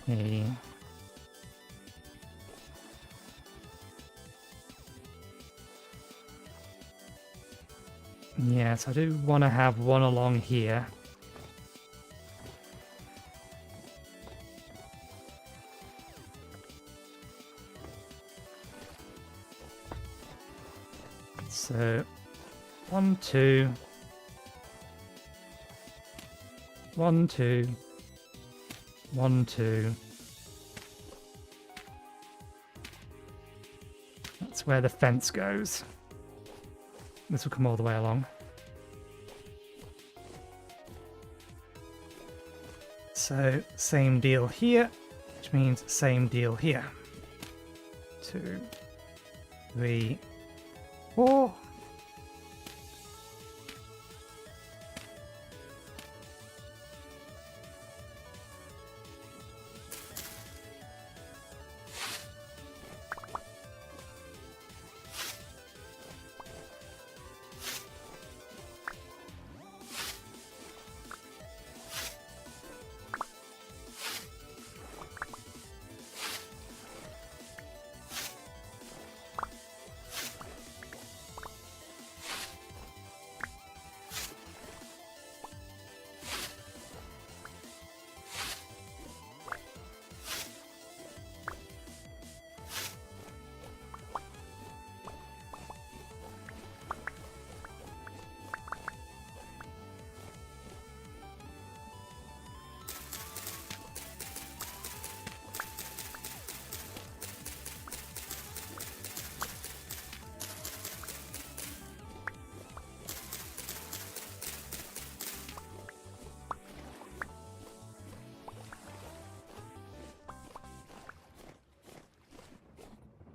Okay. Yes, I do want to have one along here. So, 1, 2. 1, 2. 1, 2. That's where the fence goes. This will come all the way along. So, same deal here, which means same deal here. 2, 3, 4.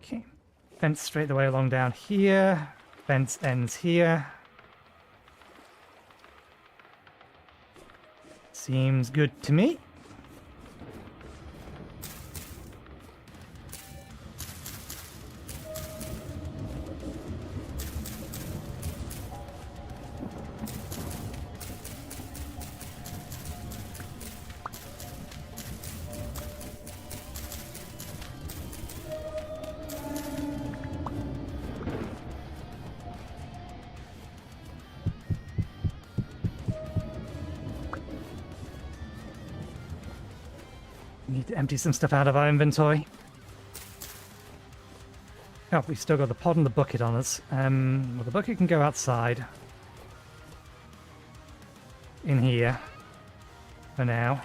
Okay, fence straight the way along down here. Fence ends here. Seems good to me. Need to empty some stuff out of our inventory. Oh, we've still got the pod and the bucket on us. Well, the bucket can go outside. In here. For now.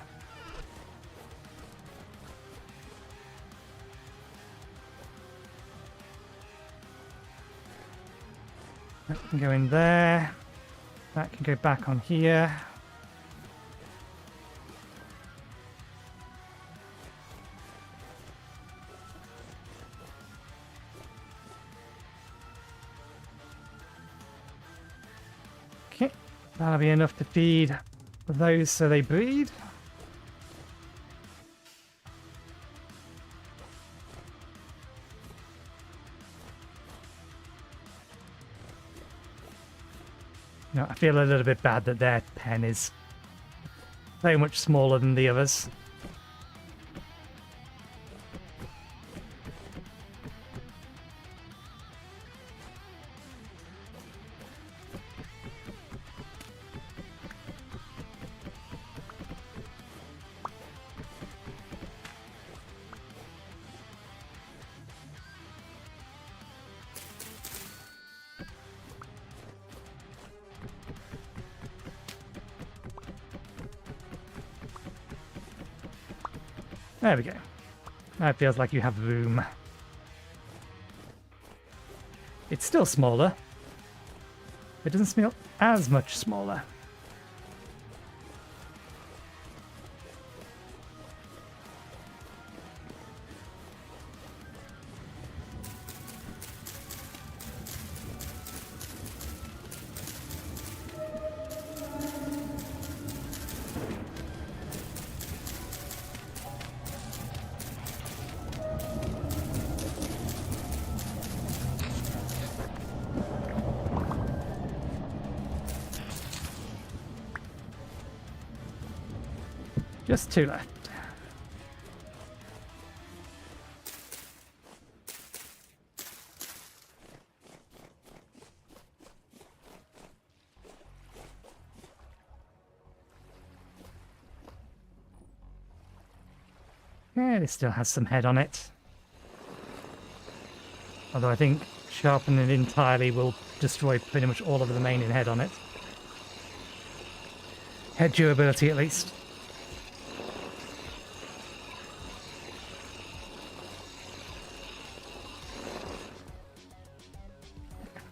That can go in there. That can go back on here. Okay, that'll be enough to feed those so they breed. No, I feel a little bit bad that their pen is so much smaller than the others. There we go. Now it feels like you have room. It's still smaller. It doesn't feel as much smaller. Just 2 left. Yeah, this still has some head on it. Although I think sharpening it entirely will destroy pretty much all of the remaining head on it. Head durability, at least.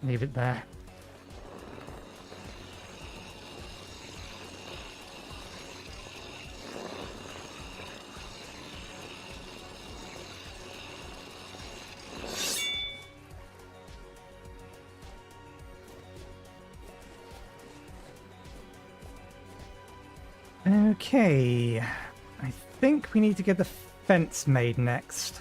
Leave it there. Okay, I think we need to get the fence made next.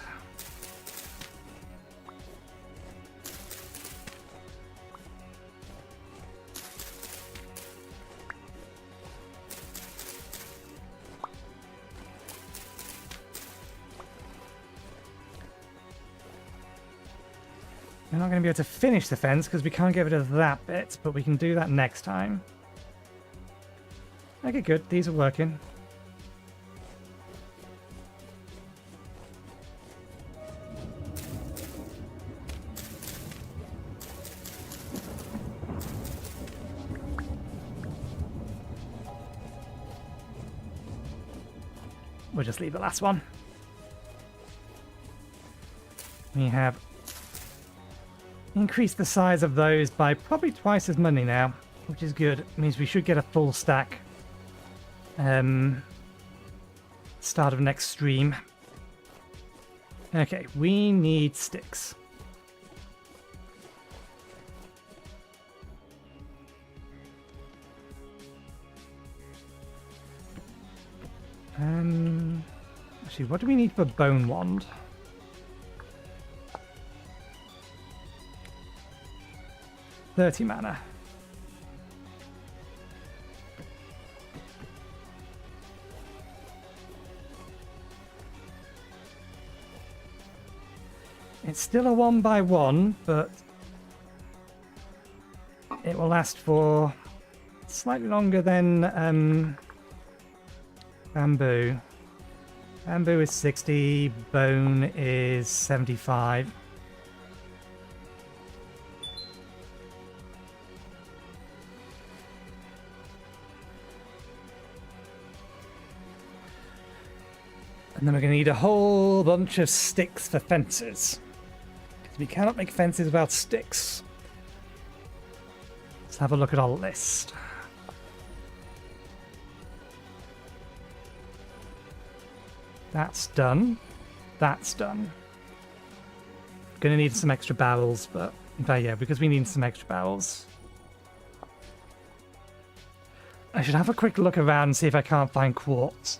We're not going to be able to finish the fence because we can't get rid of that bit, but we can do that next time. Okay, good. These are working. We'll just leave the last one. We have increased the size of those by probably twice as many now, which is good. It means we should get a full stack start of next stream. Okay, we need sticks. Actually, what do we need for bone wand? $30 mana. It's still a 1x1, but it will last for slightly longer than bamboo. Bamboo is 60, bone is 75. And then we're going to need a whole bunch of sticks for fences. Because we cannot make fences without sticks. Let's have a look at our list. That's done. That's done. Gonna need some extra barrels, but yeah, because we need some extra barrels. I should have a quick look around and see if I can't find quartz.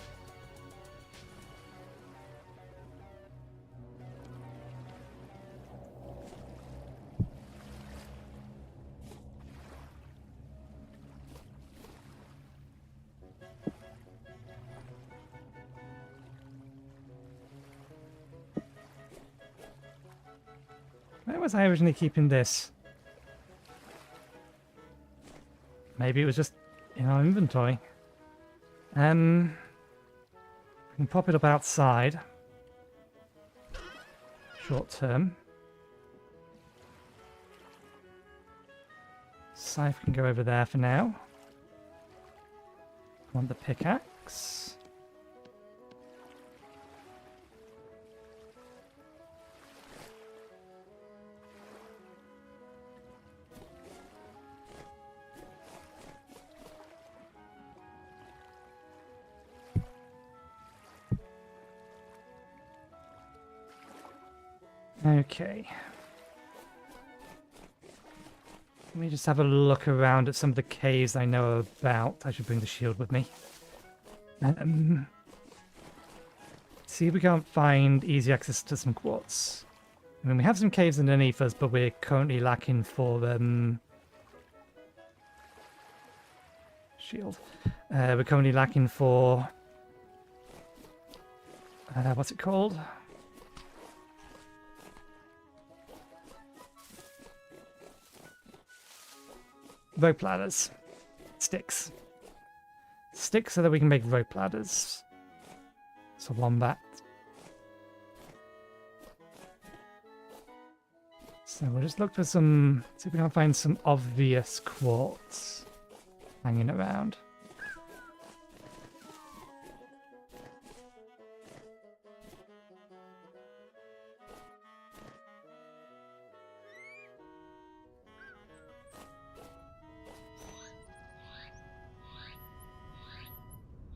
Where was I originally keeping this? Maybe it was just in our inventory. We can pop it up outside. Short term. Scythe can go over there for now. I want the pickaxe. Okay. Let me just have a look around at some of the caves I know about. I should bring the shield with me. See if we can't find easy access to some quartz. I mean, we have some caves underneath us, but we're currently lacking for shield. We're currently lacking for What's it called? Rope ladders. Sticks. Sticks so that we can make rope ladders. So wombat. So we'll just look for some, see if we can find some obvious quartz hanging around.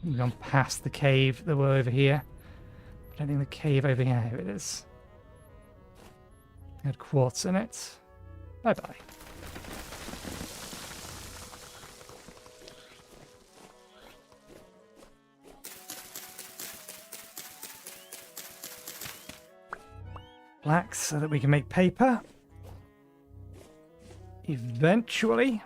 We've gone past the cave that were over here. I don't think the cave over here, here it is. It had quartz in it. Bye bye. Black so that we can make paper. Eventually.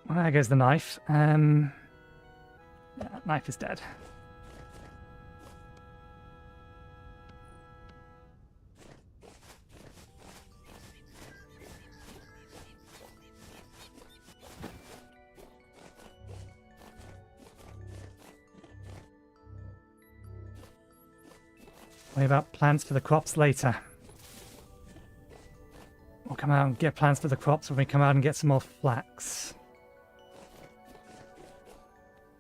Well, there goes the knife. Yeah, knife is dead. Worry about plants for the crops later. We'll come out and get plants for the crops when we come out and get some more flax.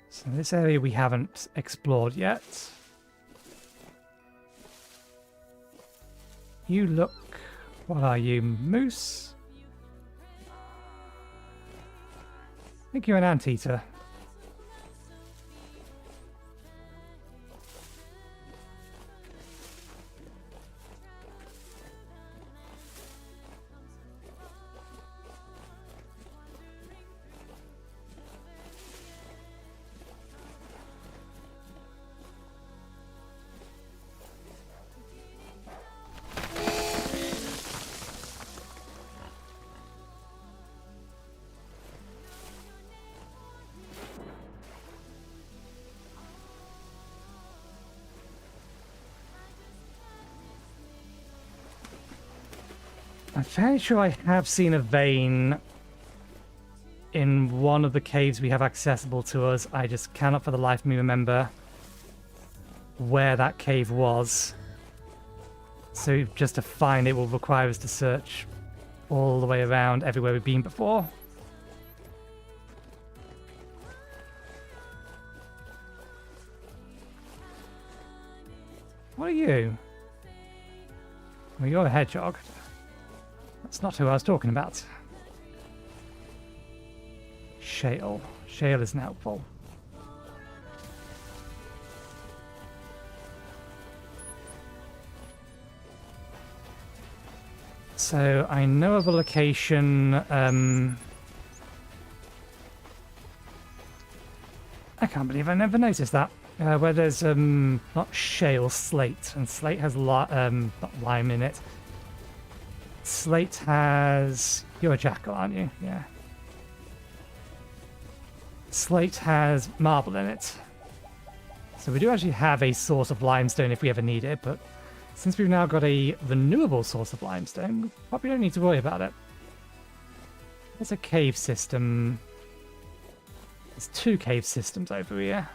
So this area we haven't explored yet. You look... What are you, moose? I think you're an anteater. I'm fairly sure I have seen a vein in one of the caves we have accessible to us. I just cannot for the life of me remember where that cave was. So just to find it will require us to search all the way around everywhere we've been before. What are you? Well, you're a hedgehog. That's not who I was talking about. Shale. Shale isn't helpful. So I know of a location. I can't believe I never noticed that. Where there's not shale, slate, and slate has not lime in it. Slate has... You're a jackal, aren't you? Yeah. Slate has marble in it. So we do actually have a source of limestone if we ever need it, but since we've now got a renewable source of limestone, we probably don't need to worry about it. There's a cave system. There's 2 cave systems over here.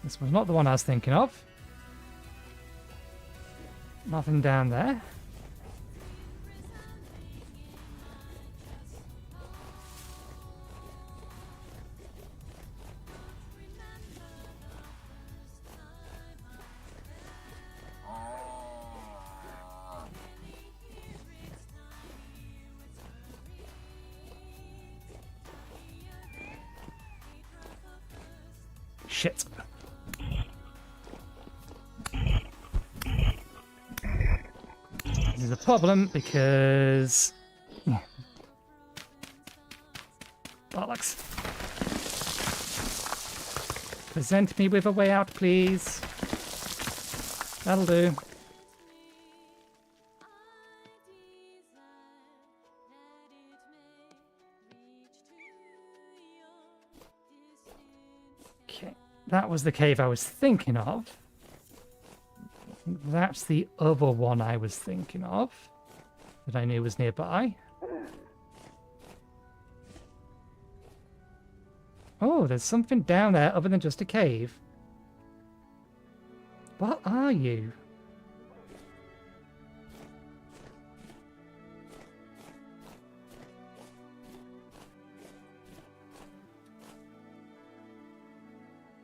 This was not the one I was thinking of. Nothing down there. Shit. This is a problem because... Yeah. Bollocks. Present me with a way out, please. That'll do. Okay, that was the cave I was thinking of. That's the other one I was thinking of that I knew was nearby. Oh, there's something down there other than just a cave. What are you?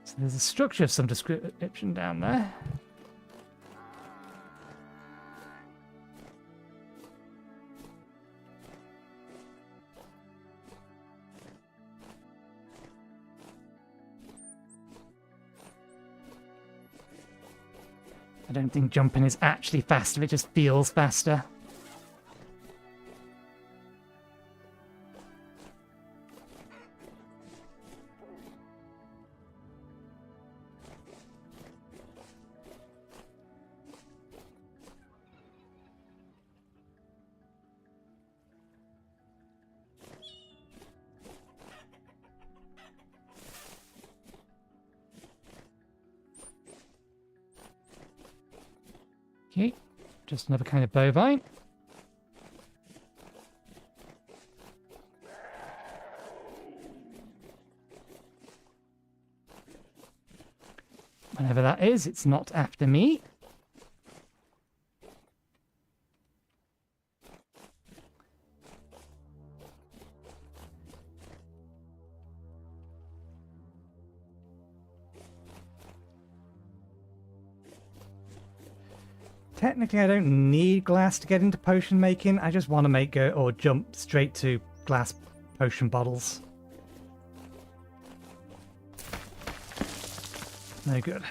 So there's a structure of some description down there. I don't think jumping is actually faster, it just feels faster. Okay, just another kind of bovine. Whenever that is, it's not after me. Technically, I don't need glass to get into potion making. I just want to make go or jump straight to glass potion bottles. No good.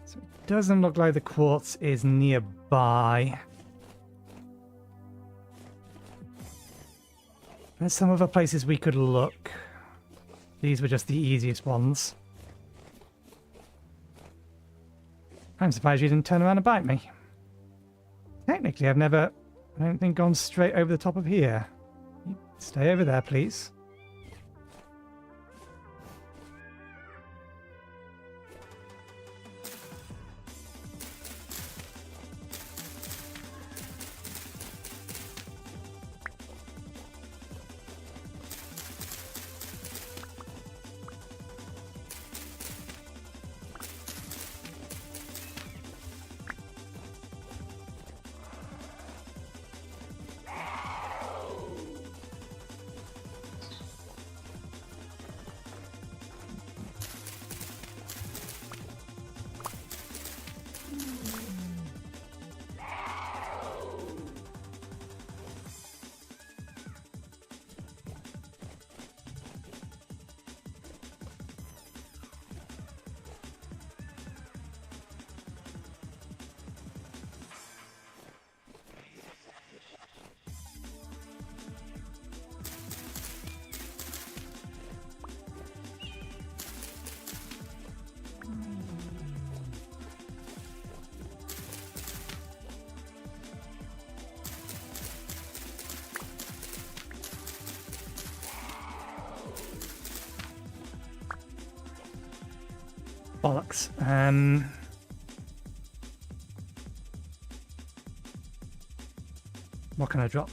So it doesn't look like the quartz is nearby. There's some other places we could look. These were just the easiest ones. I'm surprised you didn't turn around and bite me. Technically, I've never, I don't think, gone straight over the top of here. You stay over there, please. Bollocks. What can I drop?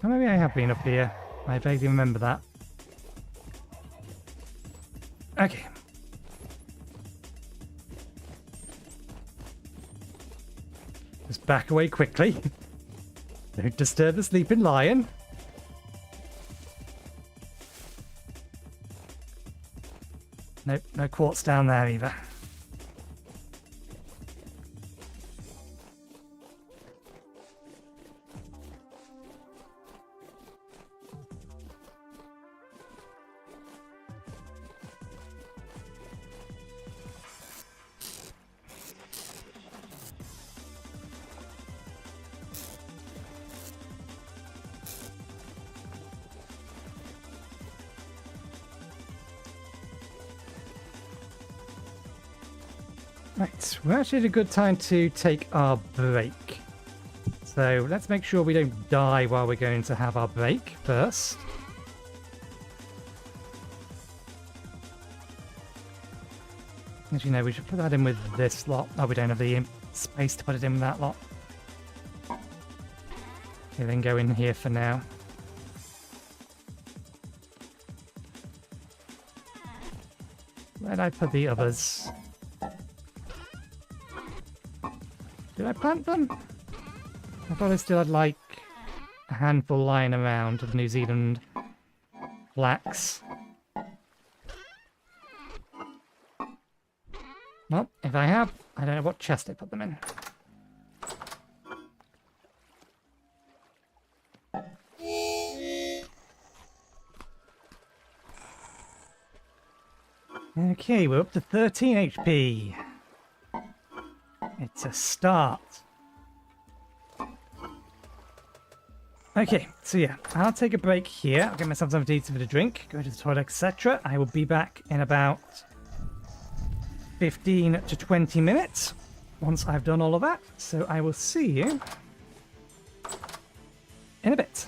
Oh, maybe I have been up here. I vaguely remember that. Okay. Just back away quickly. Don't disturb the sleeping lion. Nope, no quartz down there either. Right, we're actually at a good time to take our break. So let's make sure we don't die while we're going to have our break first. As you know, we should put that in with this lot. Oh, we don't have the space to put it in with that lot. Okay, then go in here for now. Where did I put the others? Did I plant them? I thought I still had like a handful lying around of New Zealand flax. Well, if I have, I don't know what chest I put them in. Okay, we're up to 13 HP. It's a start. Okay, so yeah, I'll take a break here. I'll get myself something to eat, something to drink, go to the toilet, etc. I will be back in about 15 to 20 minutes once I've done all of that. So I will see you in a bit.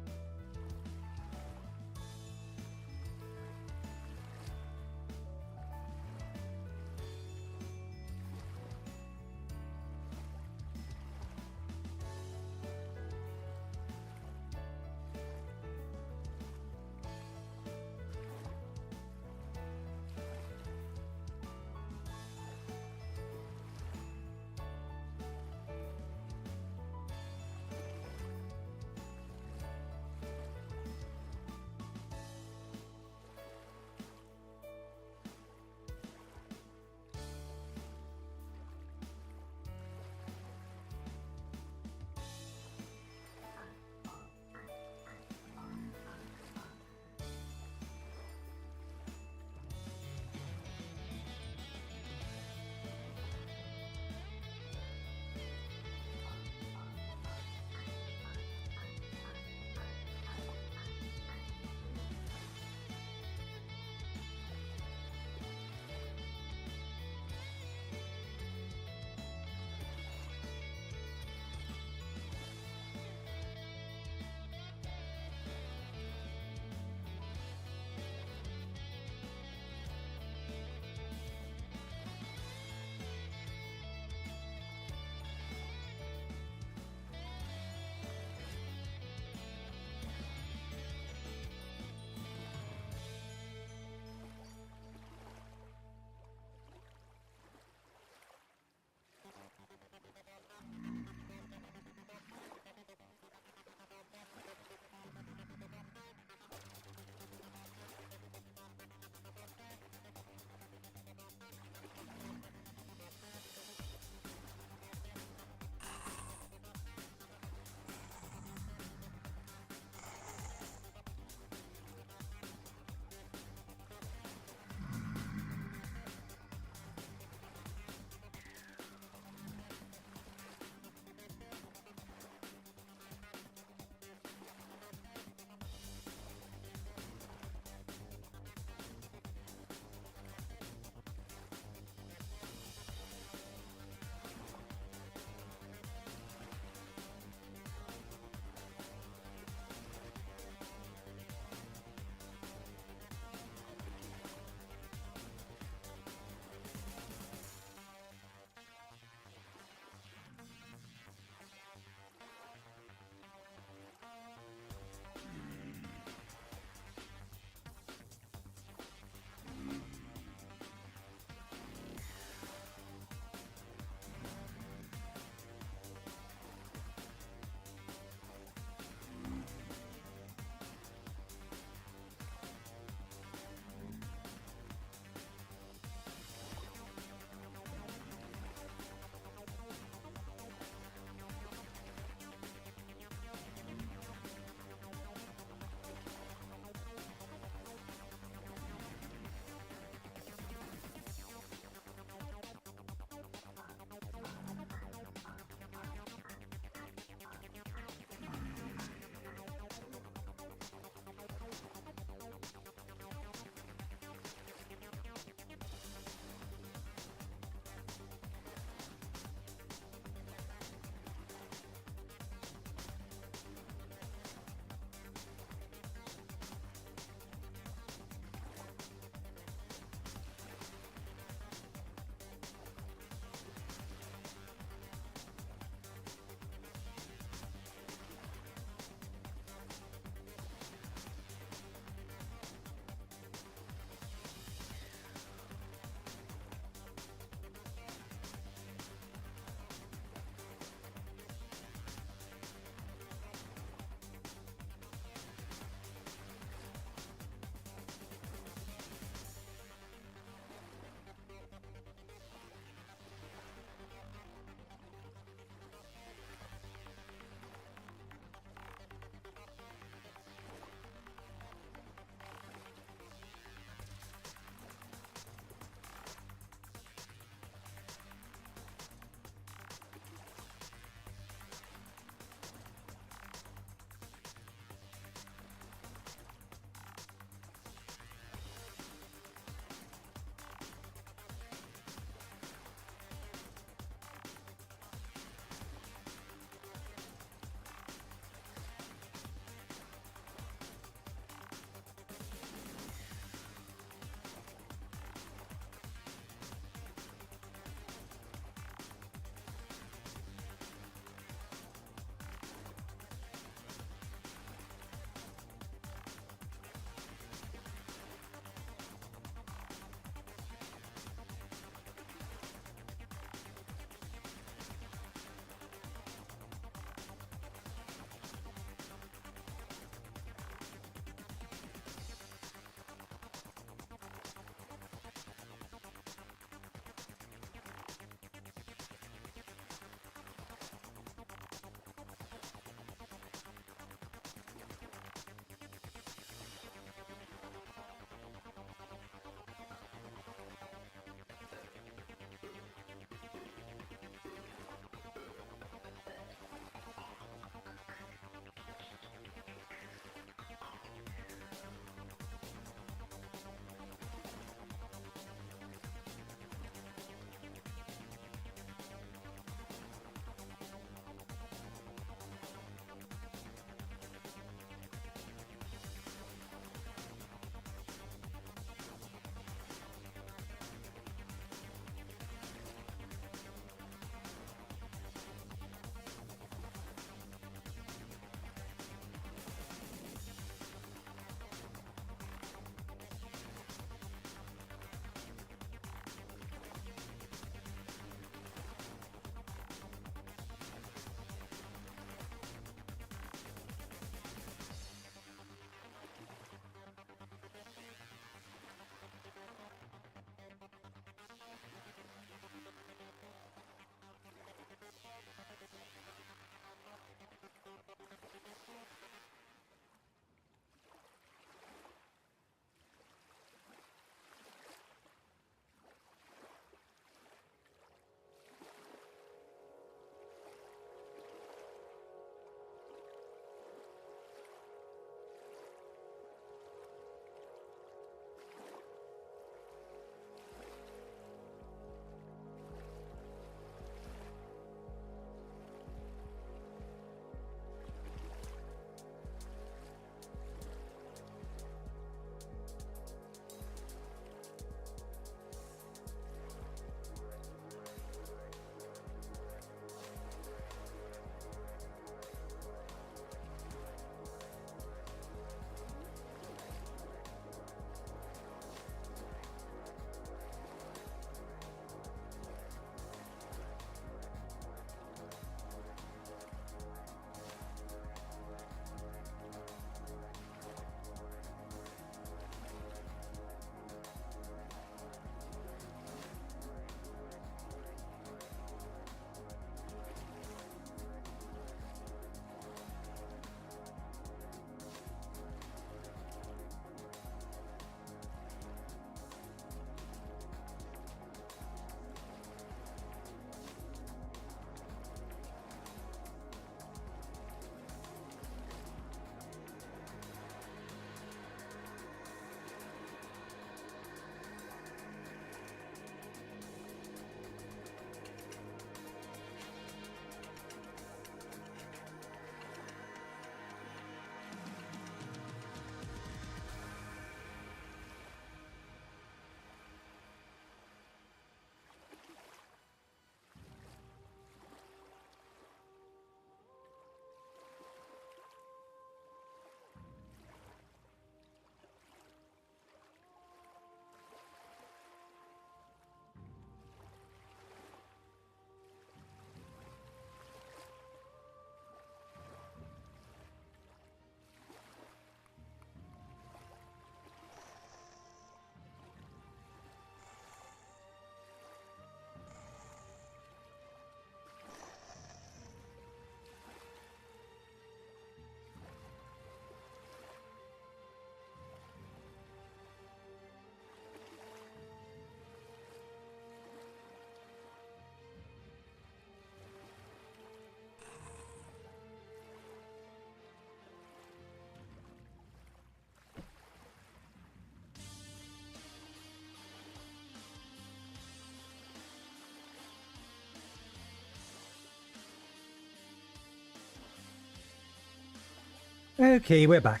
Okay, we're back.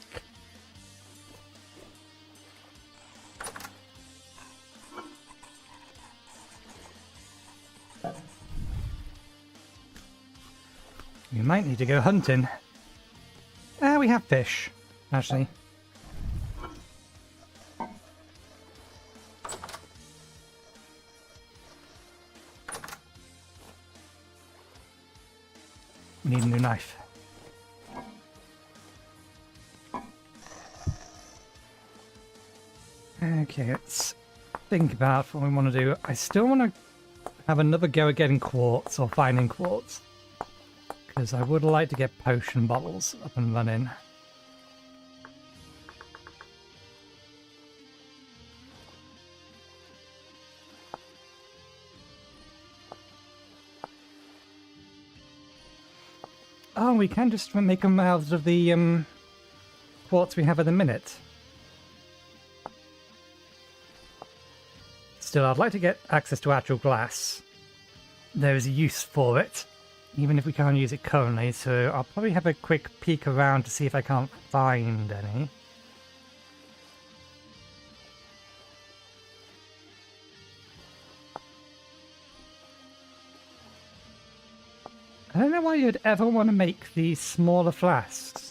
We might need to go hunting. We have fish, actually. We need a new knife. Okay, let's think about what we want to do. I still want to have another go at getting quartz or finding quartz. Because I would like to get potion bottles up and running. Oh, we can just make them out of the quartz we have at the minute. Still, I'd like to get access to actual glass. There is a use for it, even if we can't use it currently, so I'll probably have a quick peek around to see if I can't find any. I don't know why you'd ever want to make these smaller flasks.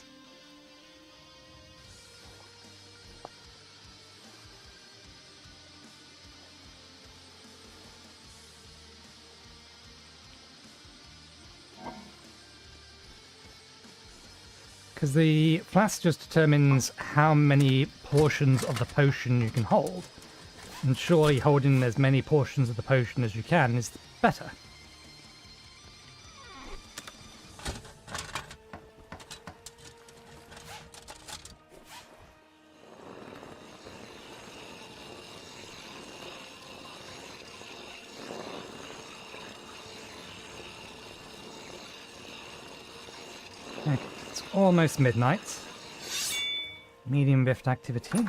Because the flask just determines how many portions of the potion you can hold. And surely holding as many portions of the potion as you can is better. Okay, it's almost midnight. Medium rift activity.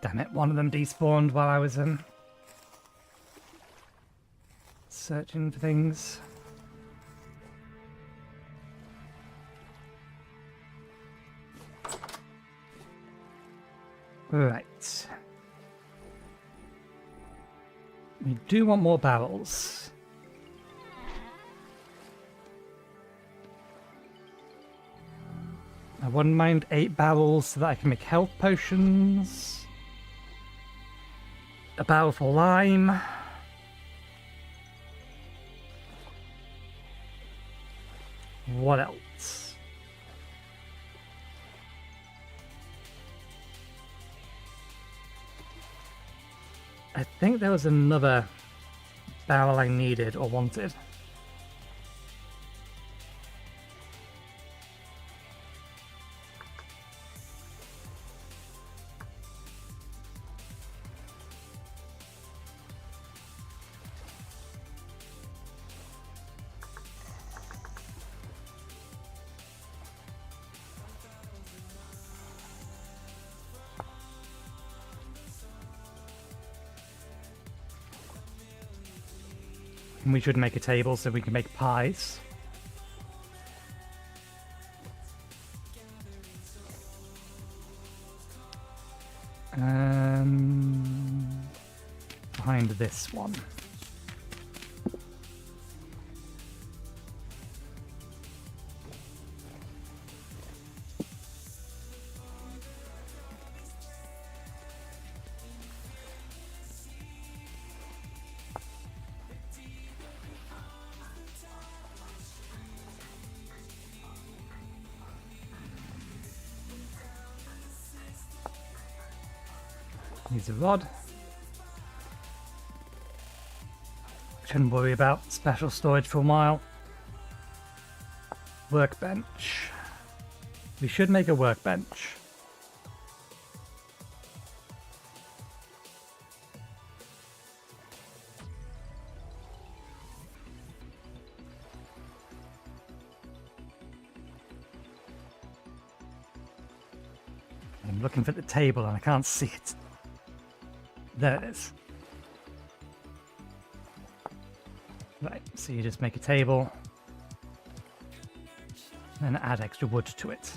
Damn it, one of them despawned while I was searching for things. Right. We do want more barrels. I wouldn't mind 8 barrels so that I can make health potions. A barrel for lime. What else? I think there was another barrel I needed or wanted. And we should make a table so we can make pies. Behind this one. Needs a rod. Shouldn't worry about special storage for a while. Workbench. We should make a workbench. I'm looking for the table and I can't see it. There it is. Right, so you just make a table. and add extra wood to it.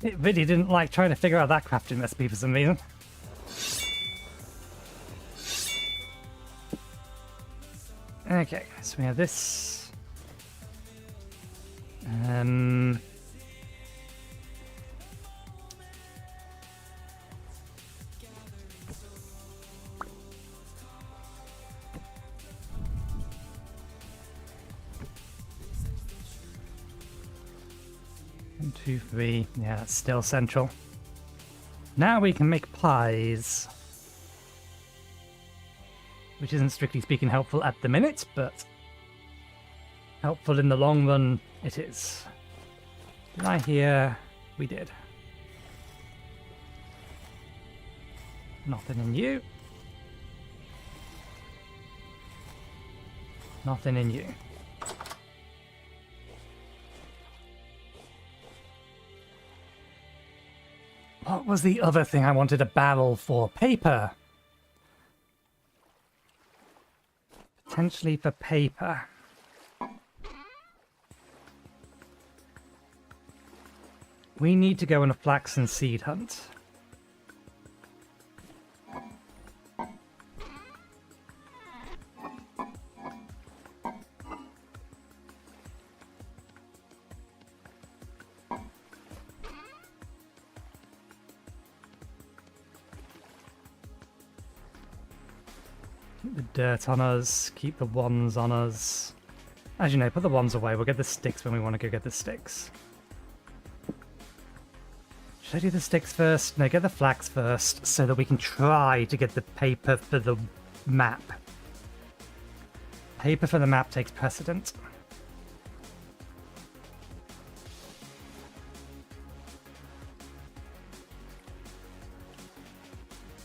It really didn't like trying to figure out that crafting recipe for some reason. Okay, so we have this. One, two, three. Yeah, that's still central. Now we can make pies. Which isn't strictly speaking helpful at the minute, but helpful in the long run it is. Did I hear? We did. Nothing in you. Nothing in you. What was the other thing I wanted a barrel for? Paper. Potentially for paper. We need to go on a flax and seed hunt. Keep the dirt on us, keep the wands on us. As you know, put the wands away, we'll get the sticks when we want to go get the sticks. Should I do the sticks first? No, get the flax first, so that we can try to get the paper for the map. Paper for the map takes precedent.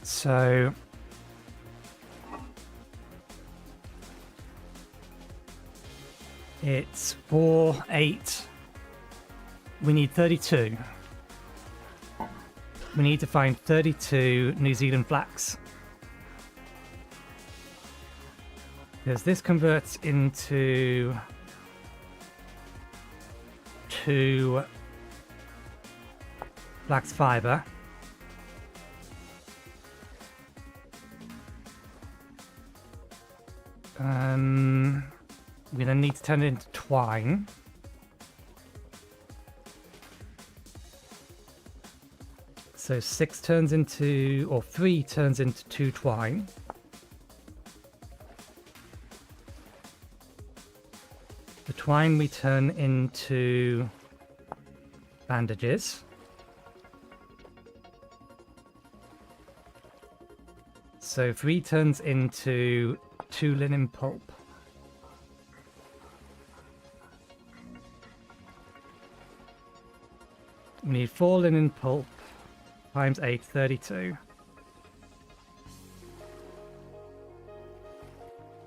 So... it's 4, 8. We need 32. We need to find 32 New Zealand flax. Because this converts into 2 flax fiber. We then need to turn it into twine. So 6 turns into, or 3 turns into 2 twine. The twine we turn into bandages. So 3 turns into 2 linen pulp. We need 4 linen pulp times 8, 32.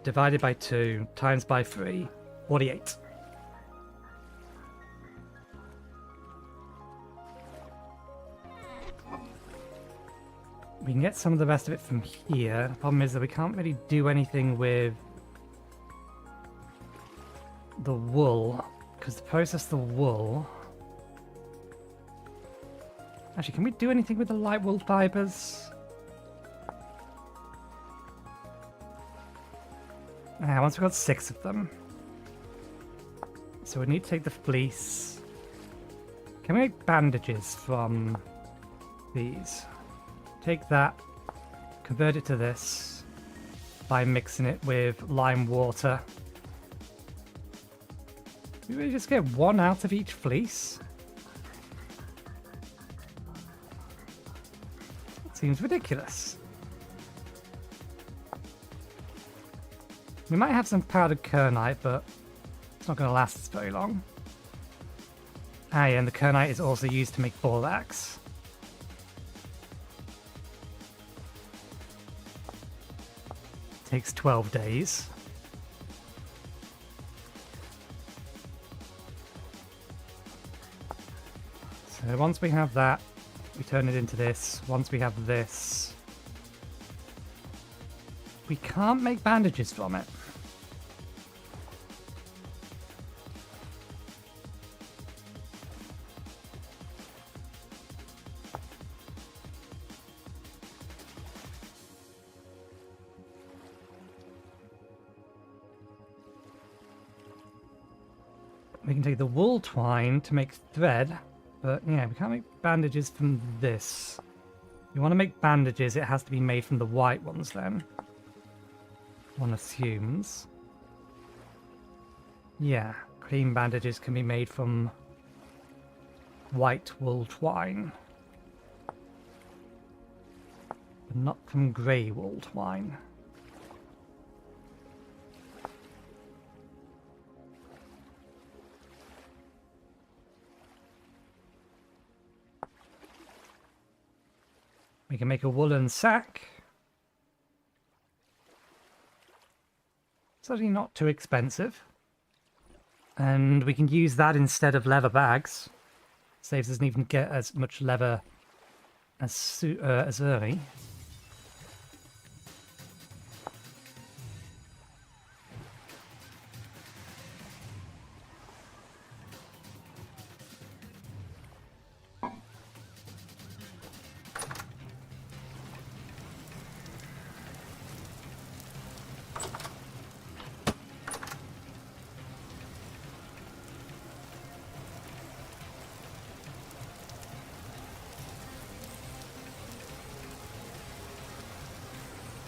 Divided by 2 times by 3, 48. can get some of the rest of it from here. The problem is that we can't really do anything with the wool, because to process the wool... Actually, can we do anything with the light wool fibers? Once we've got 6 of them. So we need to take the fleece. Can we make bandages from these? Take that, convert it to this by mixing it with lime water. Do we really just get 1 out of each fleece? That seems ridiculous. We might have some powdered kernite, but it's not going to last us very long. Ah, yeah, and the kernite is also used to make borax. Takes 12 days. So once we have that, we turn it into this. Once we have this, we can't make bandages from it. We can take the wool twine to make thread, but yeah, we can't make bandages from this. If you want to make bandages, it has to be made from the white ones then. One assumes. Yeah, clean bandages can be made from white wool twine. But not from grey wool twine. We can make a woolen sack. It's actually not too expensive. And we can use that instead of leather bags. Saves us even get as much leather as early.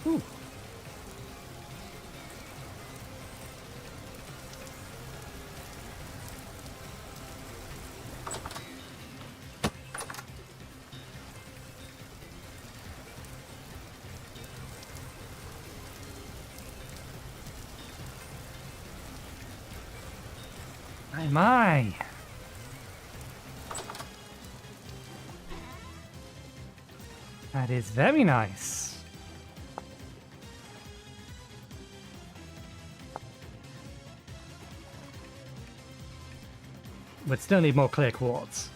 Ooh. My. That is very nice. We'd still need more clear quartz.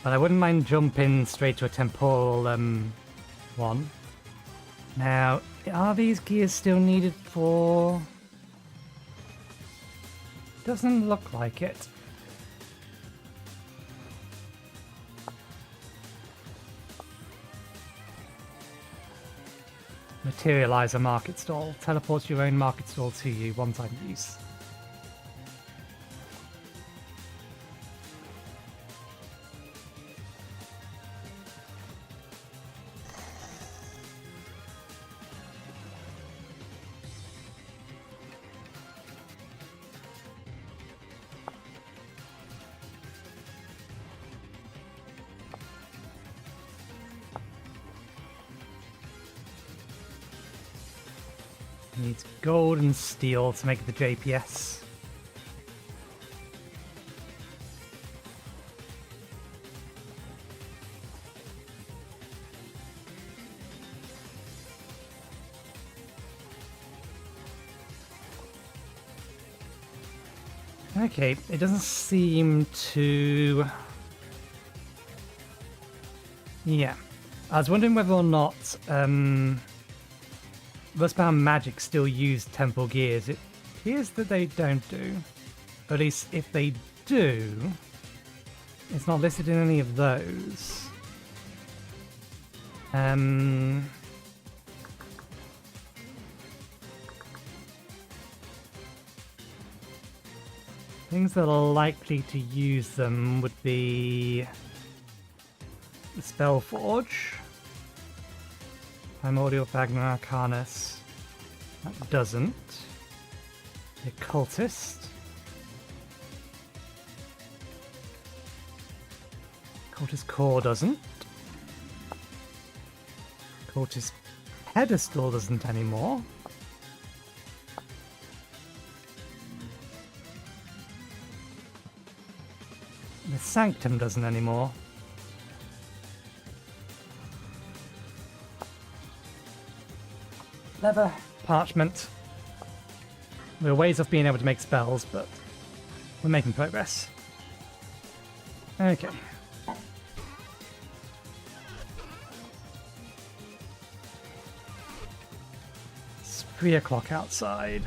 But I wouldn't mind jumping straight to a temporal one. Now, are these gears still needed for... Doesn't look like it. Materializer market stall. Teleports your own market stall to you, one-time use. Needs gold and steel to make the JPS. Okay, it doesn't seem to... Yeah. I was wondering whether or not Rustbound Magic still use temple gears. It appears that they don't do. Or at least if they do, it's not listed in any of those. Things that are likely to use them would be the Spellforge, Primordial Magna Arcanus. That doesn't. The Cultist. Cultist Core doesn't. Cultist Pedestal doesn't anymore. The Sanctum doesn't anymore. Leather, parchment. There are ways of being able to make spells, but we're making progress. Okay. It's 3 o'clock outside.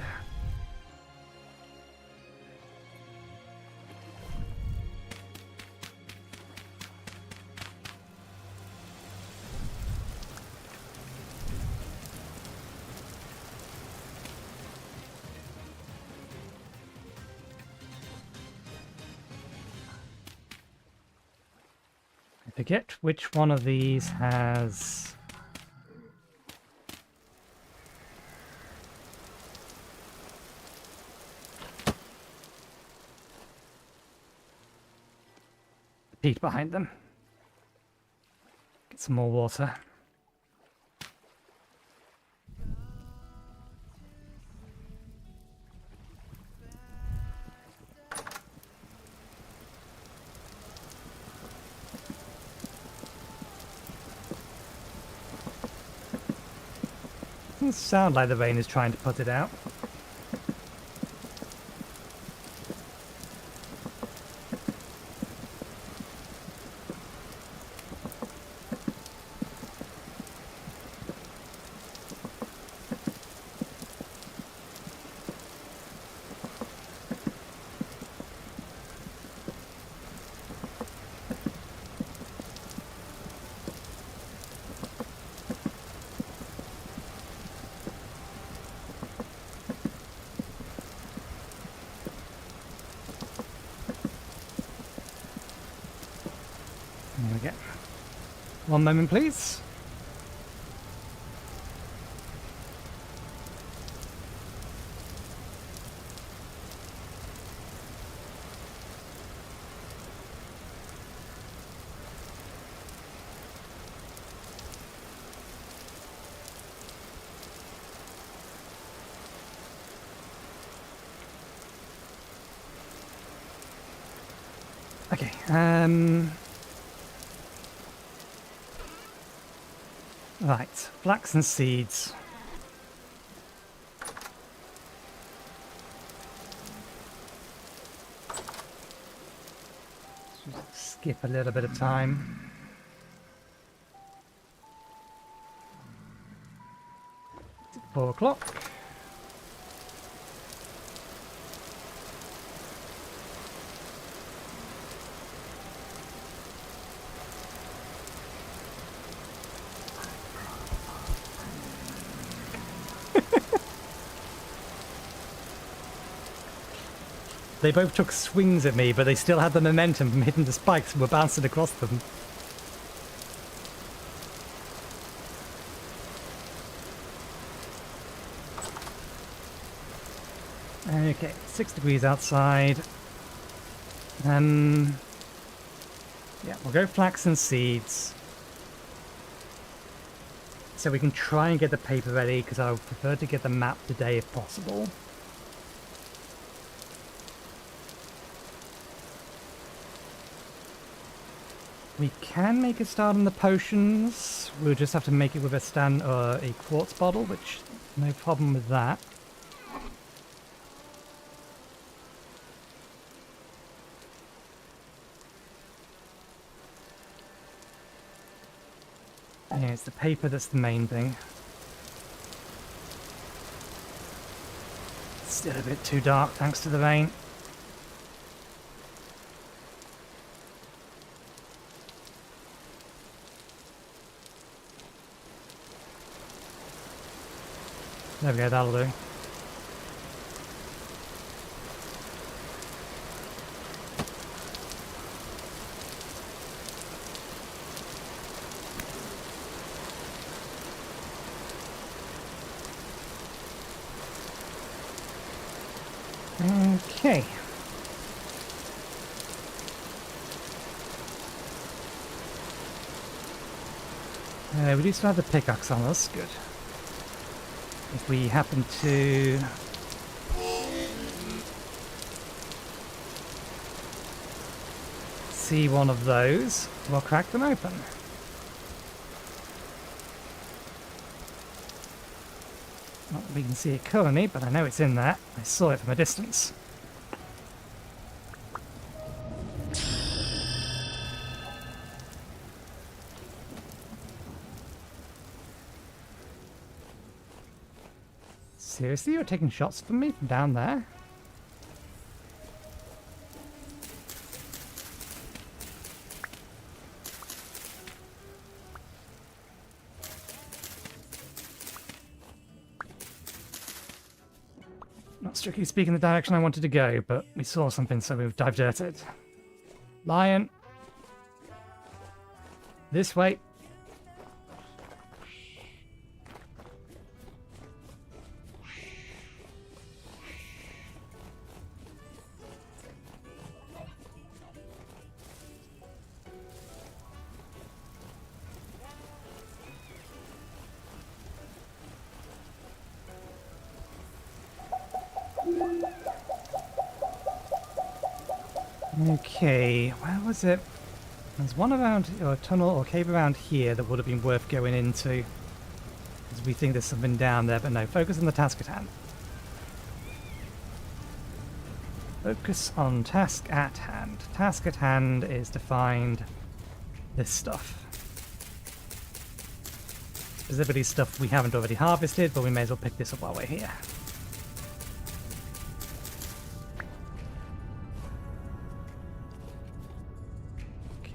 Forget which one of these has peat behind them. Get some more water. Doesn't sound like the rain is trying to put it out. There we go. One moment, please. Okay, right, flax and seeds. Just skip a little bit of time. It's 4 o'clock. They both took swings at me, but they still had the momentum from hitting the spikes and were bouncing across them. Okay, 6 degrees outside. Yeah, we'll go flax and seeds. So we can try and get the paper ready, because I would prefer to get the map today if possible. We can make a start on the potions. We'll just have to make it with a quartz bottle, which no problem with that. Yeah, it's the paper that's the main thing. Still a bit too dark thanks to the rain. There we go, that'll do. Okay. We do still have the pickaxe on us, good. If we happen to... see one of those, we'll crack them open. Not that we can see it currently, but I know it's in there. I saw it from a distance. Seriously, you're taking shots from me from down there? Not strictly speaking the direction I wanted to go, but we saw something, so we've diverted. Lion. This way. Okay, where was it? There's one around, or a tunnel or cave around here that would have been worth going into. Because we think there's something down there, but no, focus on the task at hand. Focus on task at hand. Task at hand is to find this stuff. Specifically stuff we haven't already harvested, but we may as well pick this up while we're here.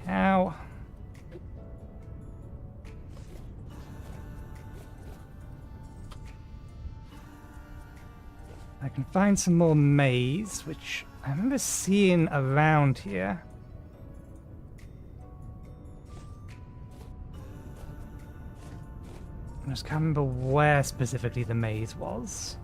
Cow. I can find some more maize, which I remember seeing around here. I just can't remember where specifically the maize was.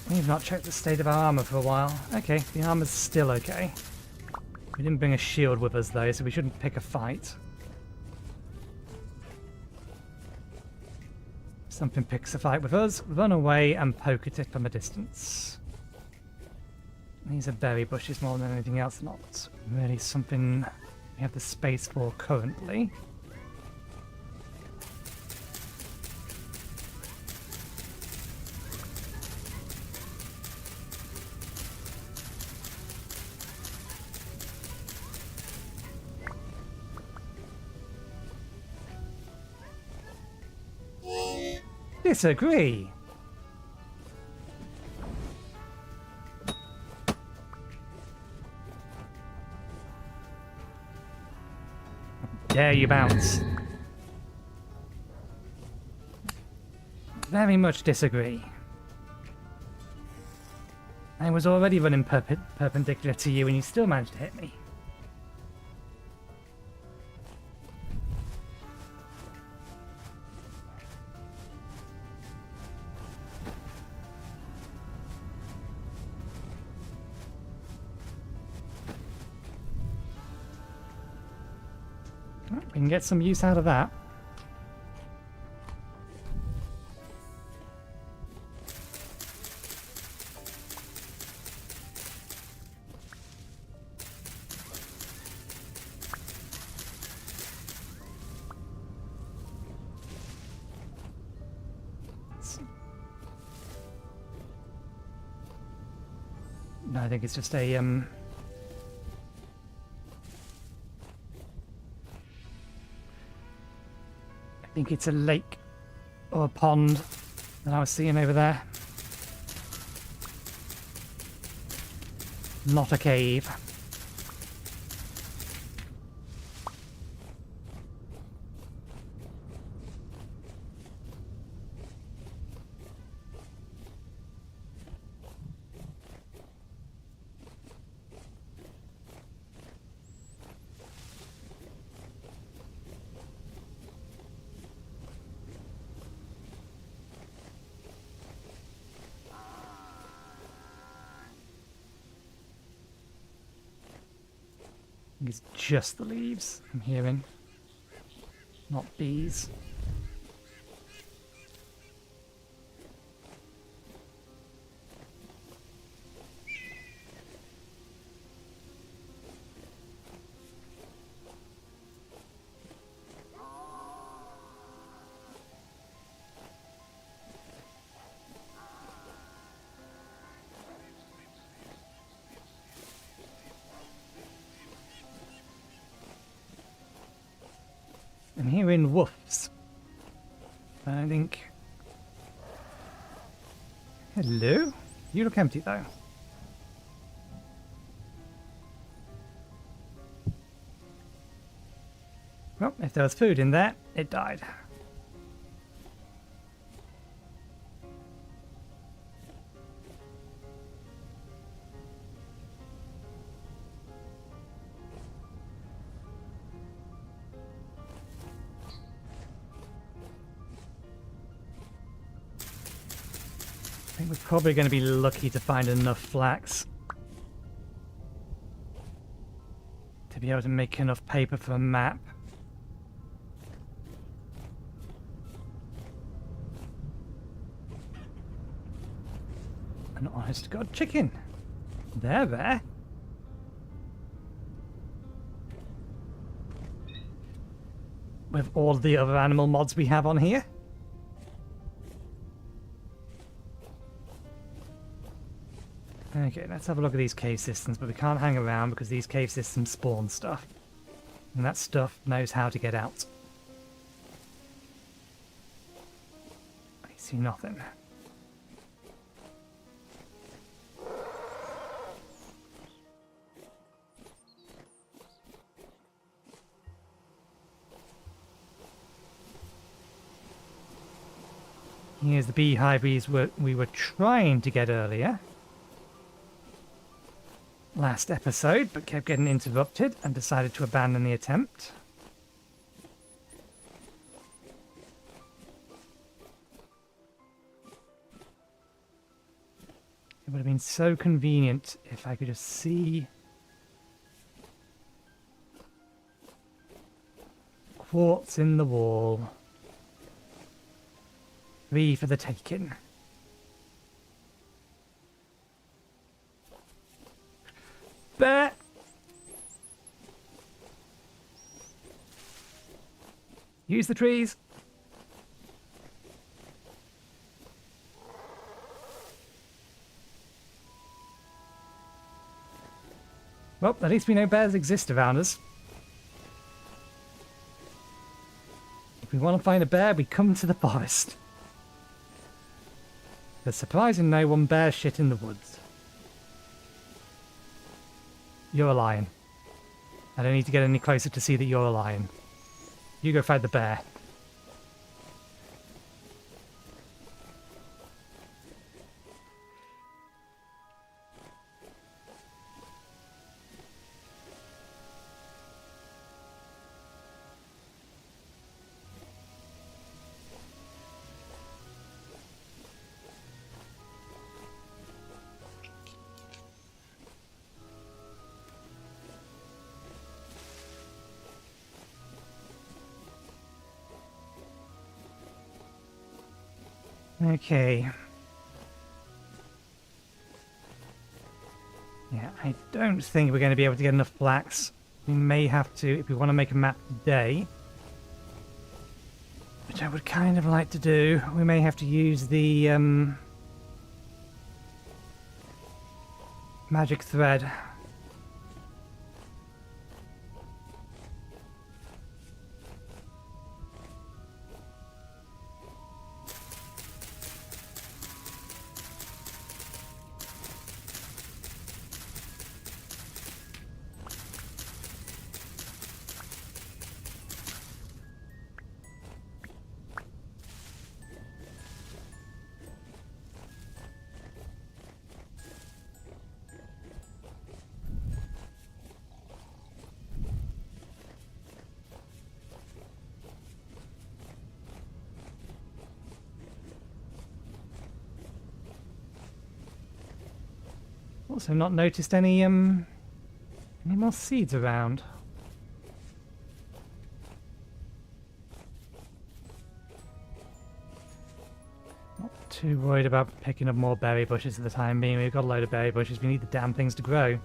We've not checked the state of our armor for a while. Okay, the armor's still okay. We didn't bring a shield with us though, so we shouldn't pick a fight. If something picks a fight with us, run away and poke at it from a distance. These are berry bushes more than anything else, not really something we have the space for currently. Disagree. Dare you bounce? Very much disagree. I was already running perpendicular to you and you still managed to hit me. We can get some use out of that. No, I think it's just a I think it's a lake or a pond that I was seeing over there. Not a cave. It's just the leaves I'm hearing, not bees. I'm hearing woofs. I think... Hello? You look empty though. Well, if there was food in there, it died. I think we're probably going to be lucky to find enough flax to be able to make enough paper for a map. An honest to God chicken. There. With all the other animal mods we have on here. Okay, let's have a look at these cave systems, but we can't hang around because these cave systems spawn stuff. And that stuff knows how to get out. I see nothing. Here's the beehive we were trying to get earlier. Last episode, but kept getting interrupted and decided to abandon the attempt. It would have been so convenient if I could just see quartz in the wall. 3 for the taking. Bear! Use the trees! Well, at least we know bears exist around us. If we want to find a bear, we come to the forest. There's surprising no one bear shit in the woods. You're a lion. I don't need to get any closer to see that you're a lion. You go fight the bear. Okay. Yeah, I don't think we're going to be able to get enough flax. We may have to, if we want to make a map today, which I would kind of like to do, we may have to use the Magic thread. Also not noticed any more seeds around. Not too worried about picking up more berry bushes at the time being. We've got a load of berry bushes. We need the damn things to grow.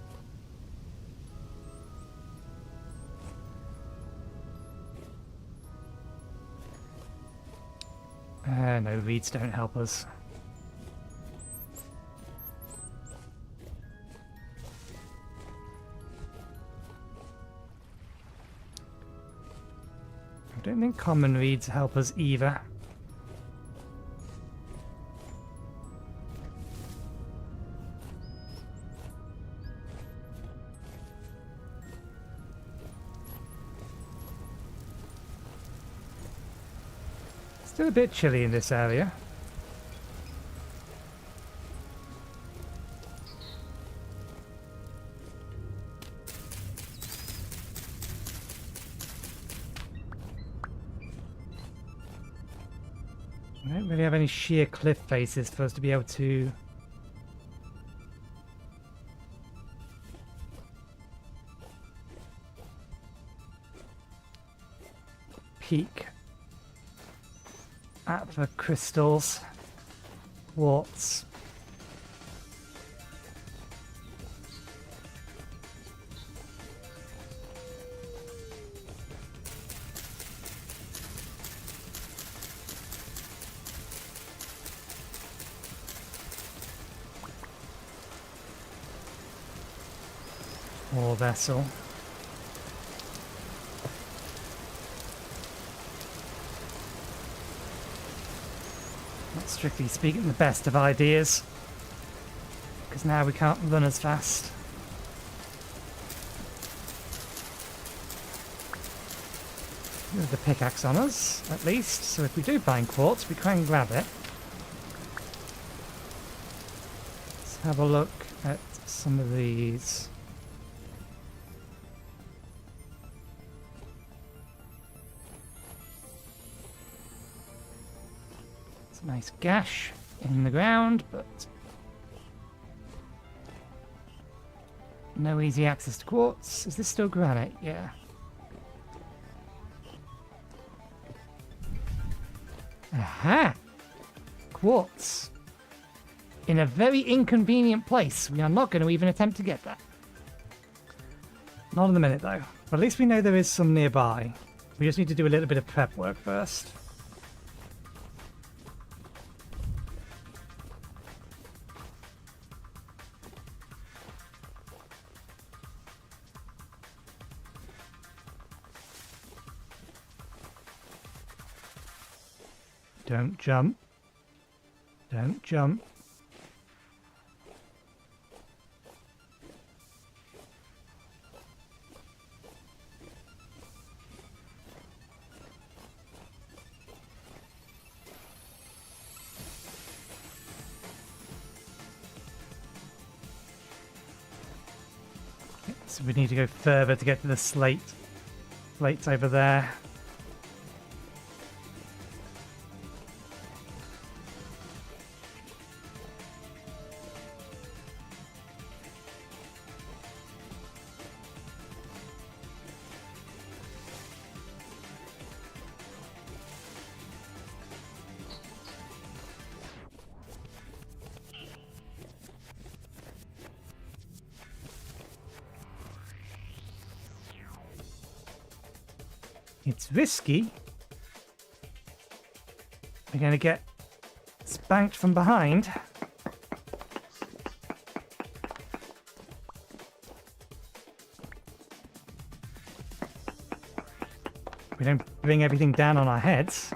No, reeds don't help us. I don't think common reeds help us either. Still a bit chilly in this area. We don't really have any sheer cliff faces for us to be able to peek at the crystals, quartz. Or vessel. Not strictly speaking the best of ideas, because now we can't run as fast. There's the pickaxe on us, at least, so if we do find quartz, we can grab it. Let's have a look at some of these. Nice gash in the ground, but no easy access to quartz. Is this still granite? Yeah. Aha! Quartz. In a very inconvenient place. We are not going to even attempt to get that. Not in a minute, though. But at least we know there is some nearby. We just need to do a little bit of prep work first. Don't jump. Don't jump. So we need to go further to get to the slate. Slate's over there. It's risky. We're going to get spanked from behind. We don't bring everything down on our heads.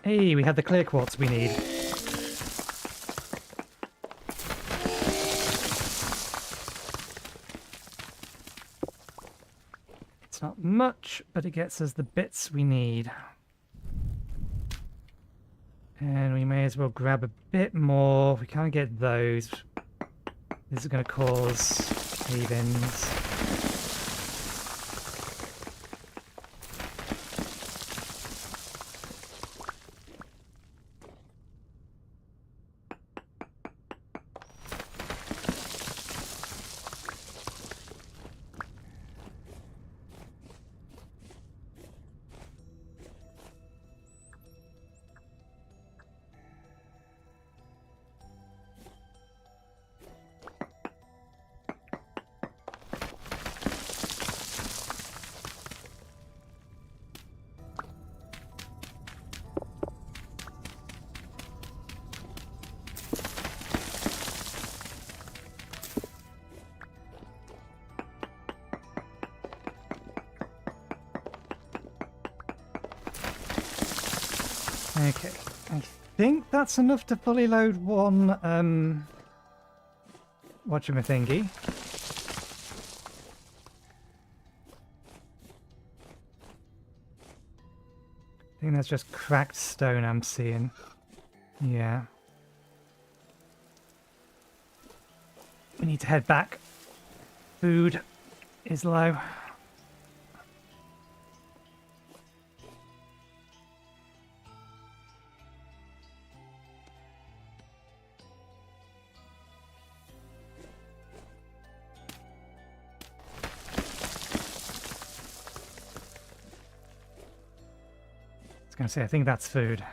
Hey, we had the clear quartz we need. It's not much, but it gets us the bits we need. And we may as well grab a bit more. We can't get those. This is going to cause cave-ins. Okay, I think that's enough to fully load one, whatchamathingy. I think that's just cracked stone I'm seeing. Yeah. We need to head back. Food is low. I was going to say, I think that's food.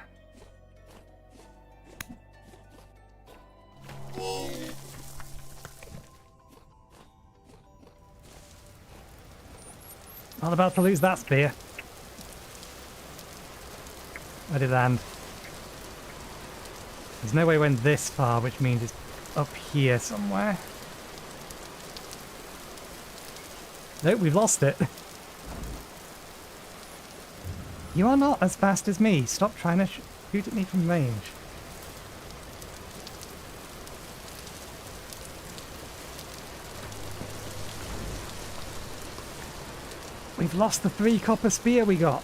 Not about to lose that spear. Where did it land? There's no way it went this far, which means it's up here somewhere. Nope, we've lost it. You are not as fast as me. Stop trying to shoot at me from range. We've lost the 3 copper spear we got.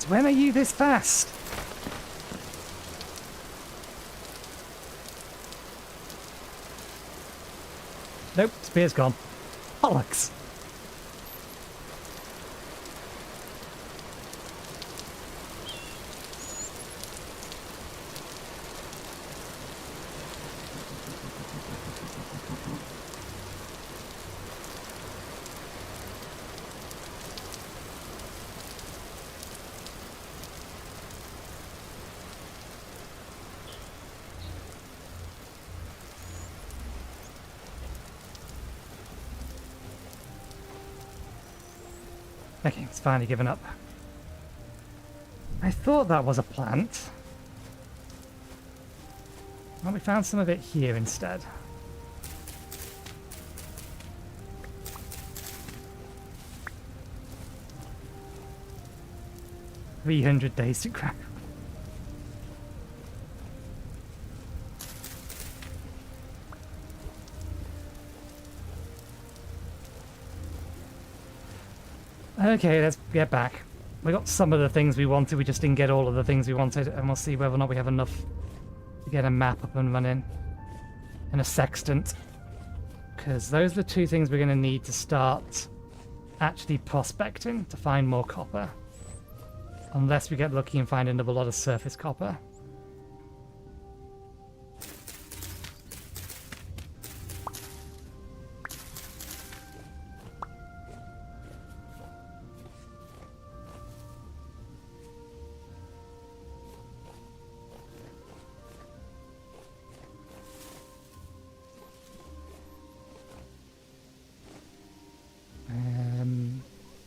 When are you this fast? Nope, spear's gone. Bollocks. Okay, it's finally given up. I thought that was a plant. Well, we found some of it here instead. $300 days to crack. Okay, let's get back. We got some of the things we wanted, we just didn't get all of the things we wanted, and we'll see whether or not we have enough to get a map up and running. And a sextant. because those are the two things we're going to need to start actually prospecting to find more copper. Unless we get lucky and find another lot of surface copper.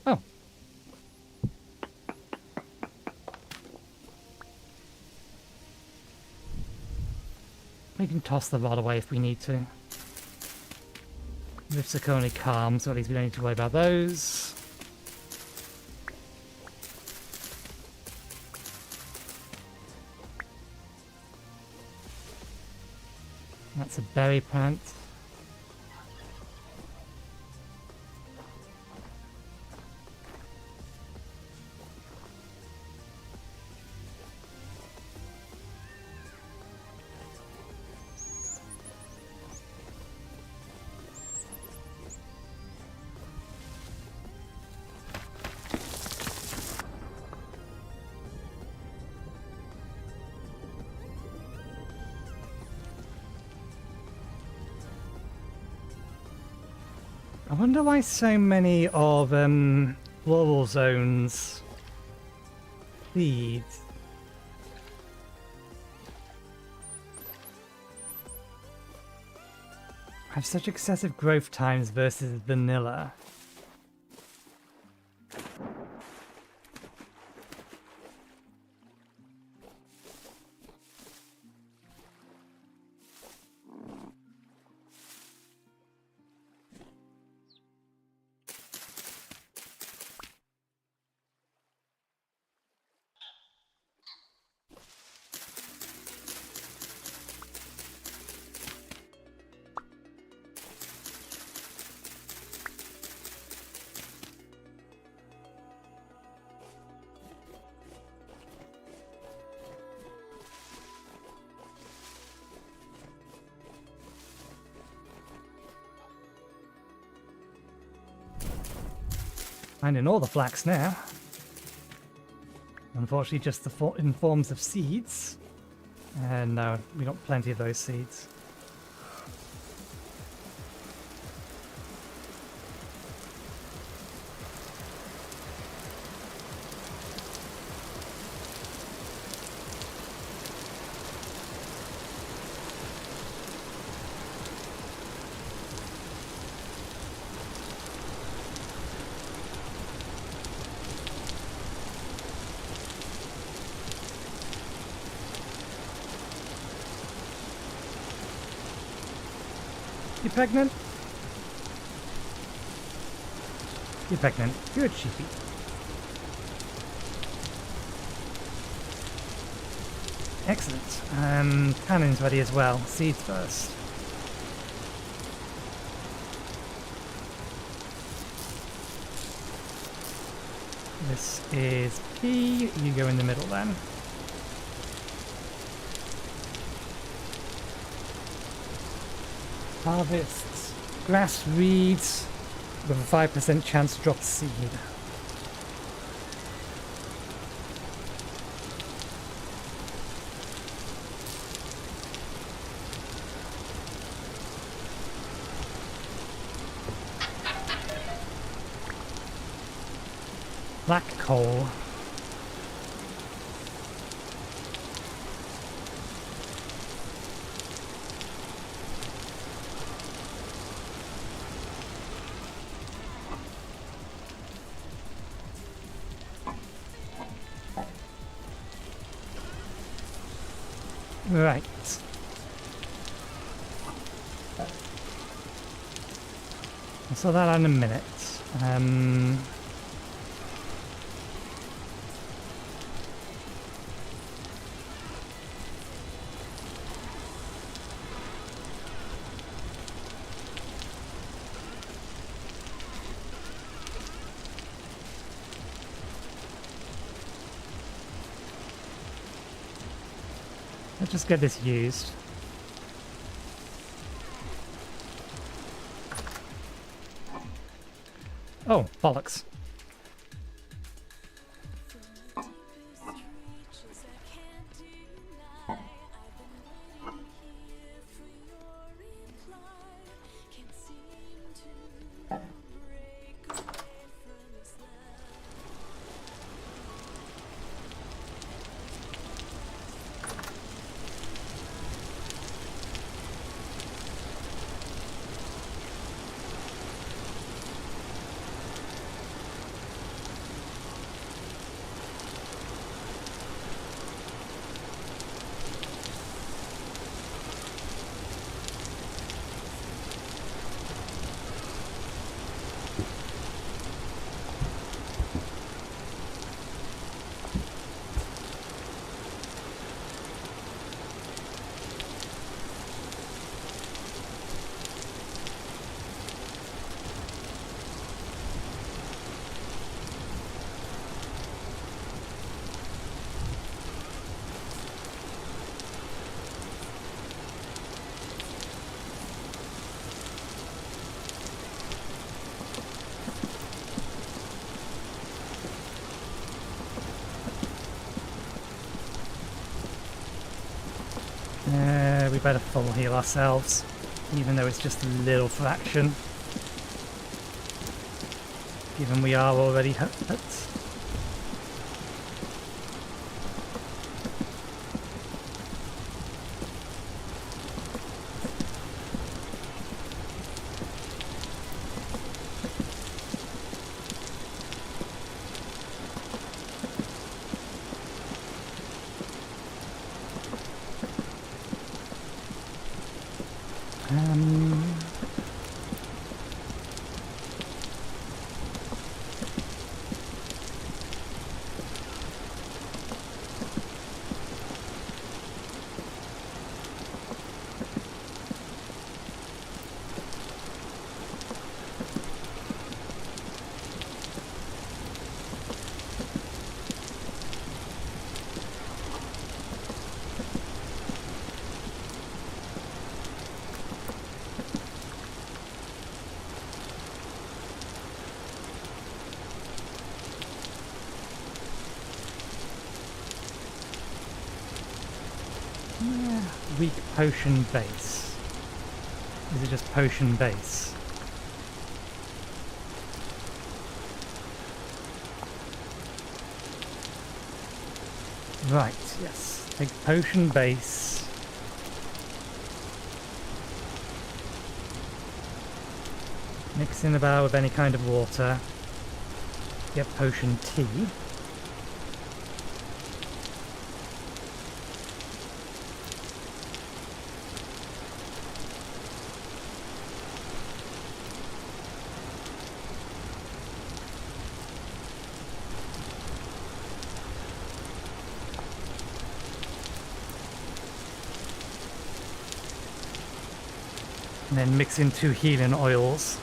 Oh. We can toss the rod away if we need to. Rifts are currently calm, so at least we don't need to worry about those. That's a berry plant. I wonder why so many of floral zones seeds. Have such excessive growth times versus vanilla. Finding all the flax now. Unfortunately, just in forms of seeds. And no, we got plenty of those seeds. You pregnant? You're pregnant. Good, sheepy. Excellent. Cannon's ready as well. Seeds first. This is P. You go in the middle then. Harvests grass reeds with a 5% chance to drop seed. Black coal. Right. I'll sort that out in a minute. Let's just get this used. Oh, bollocks. We better full heal ourselves, even though it's just a little fraction. Given we are already hurt. Weak potion base. Is it just potion base? Right, yes. Take potion base. Mix in a bar with any kind of water. Get potion tea. And then mix in 2 healing oils.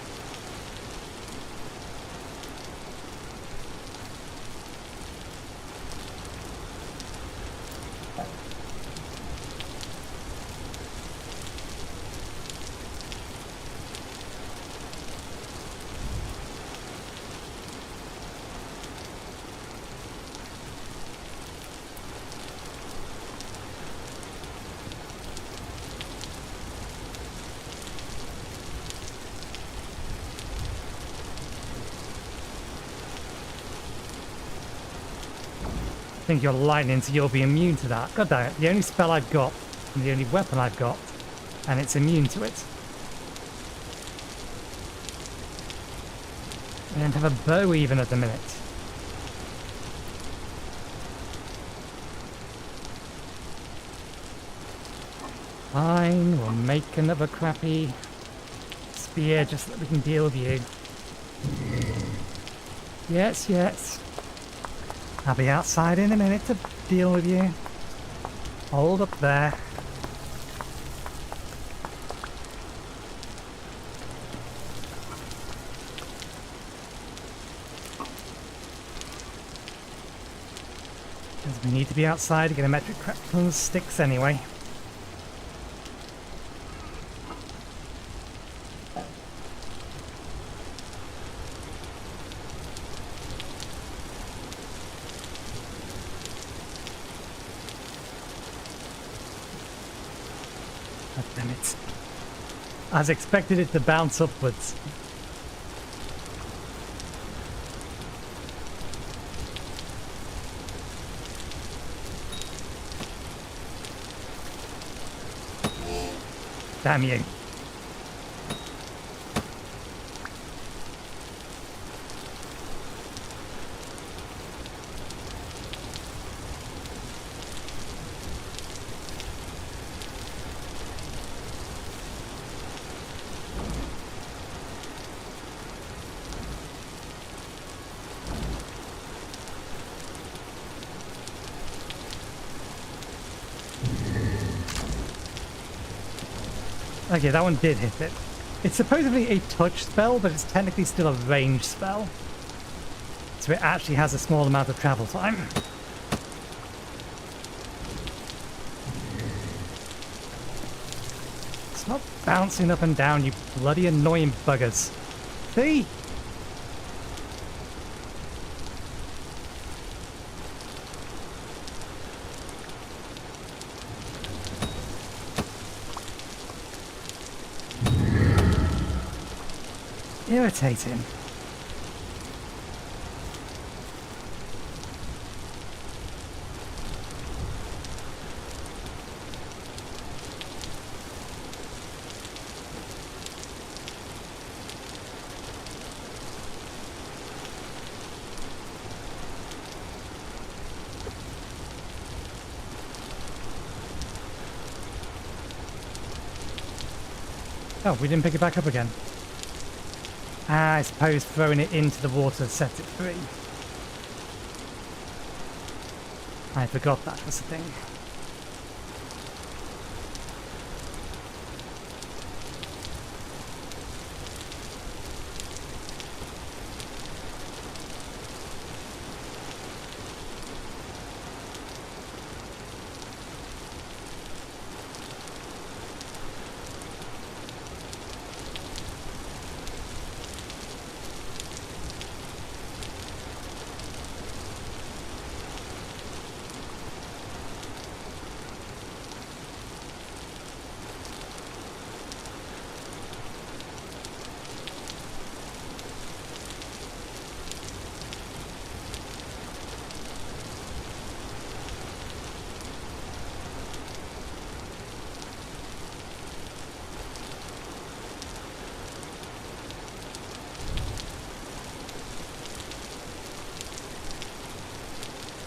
I think you're lightning, so you'll be immune to that. God damn it, the only spell I've got, and the only weapon I've got, and it's immune to it. I don't have a bow even at the minute. Fine, we'll make another crappy spear just so that we can deal with you. Yes, yes. I'll be outside in a minute to deal with you. Hold up there. Because we need to be outside to get a metric crap from the sticks anyway. God damn it. I was expected it to bounce upwards. Damn you. Okay, that one did hit it. It's supposedly a touch spell, but it's technically still a range spell. So it actually has a small amount of travel time. It's not bouncing up and down, you bloody annoying buggers. See? Irritating. Oh, we didn't pick it back up again. Ah, I suppose throwing it into the water set it free. I forgot that was a thing.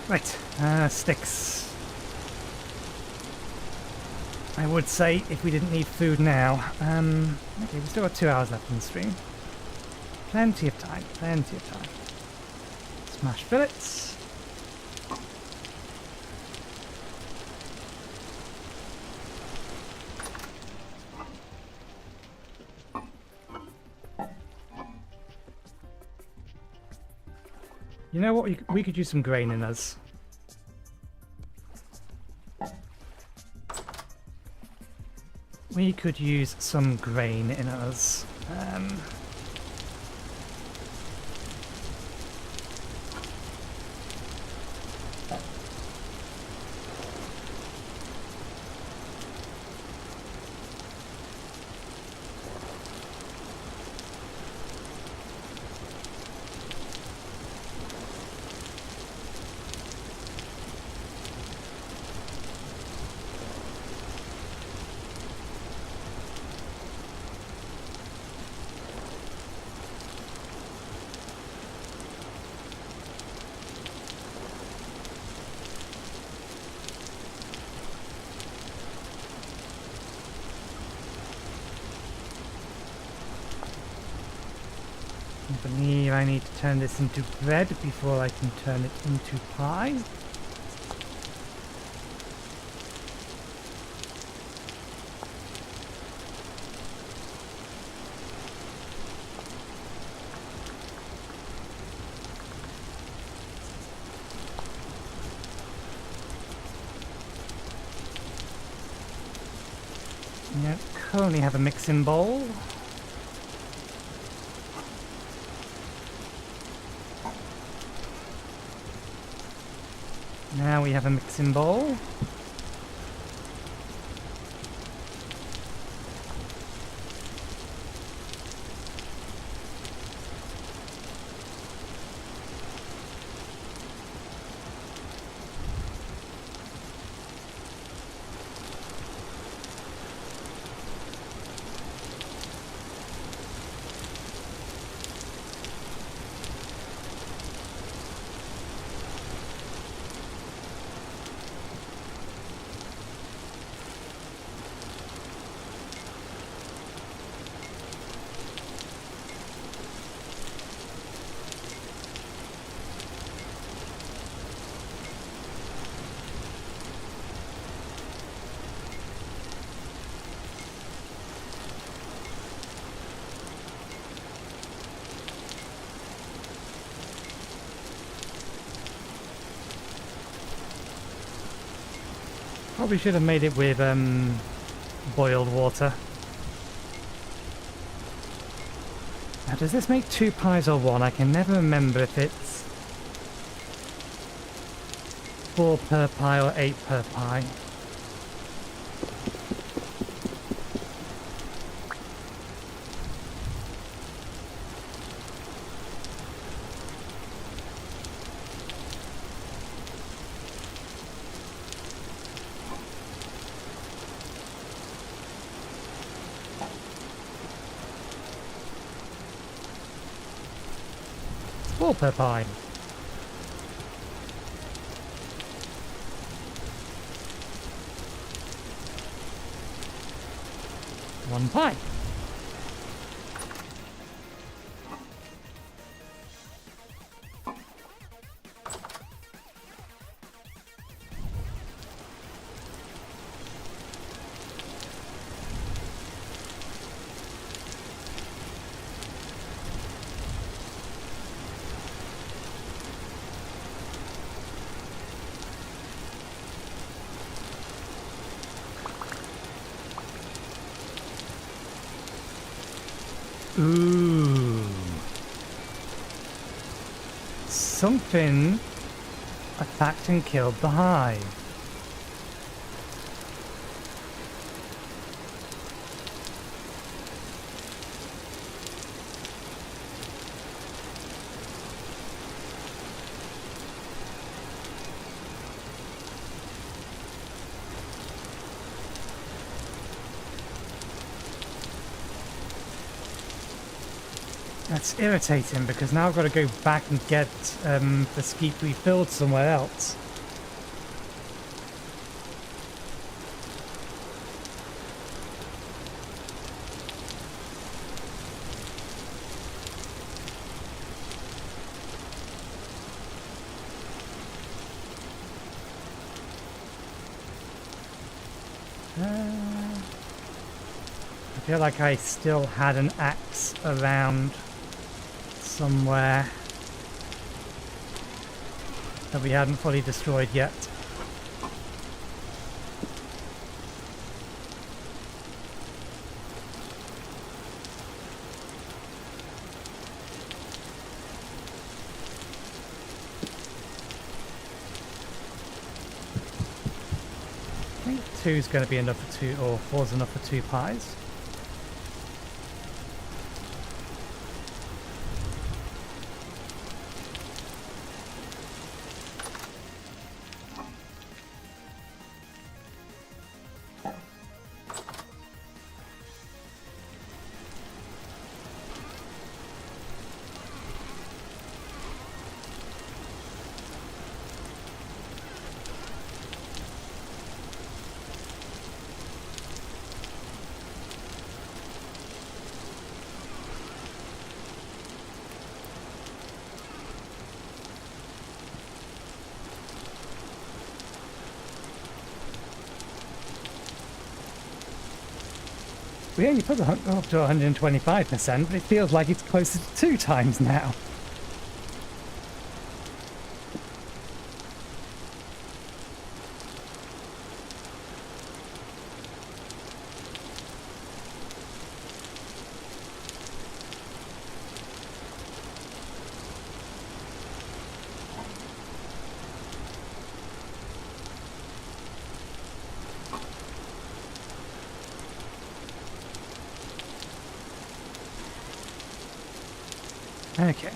Right, sticks. I would say if we didn't need food now. Okay, we've still got 2 hours left in the stream. Plenty of time, plenty of time. Smash fillets. You know what? We could use some grain in us. We could use some grain in us. I believe I need to turn this into bread before I can turn it into pie. I currently have a mixing bowl. Now we have a mixing bowl. Probably should have made it with boiled water. Now, does this make 2 pies or 1? I can never remember if it's 4 per pie or 8 per pie. It's 4 per pie. One pie. Ooh. Something attacked and killed the hive. That's irritating because now I've got to go back and get the skeep refilled somewhere else. I feel like I still had an axe around somewhere that we hadn't fully destroyed yet. I think 2 is going to be enough for 2, or 4 is enough for 2 pies. We only put up to 125%, but it feels like it's closer to 2 times now. Okay.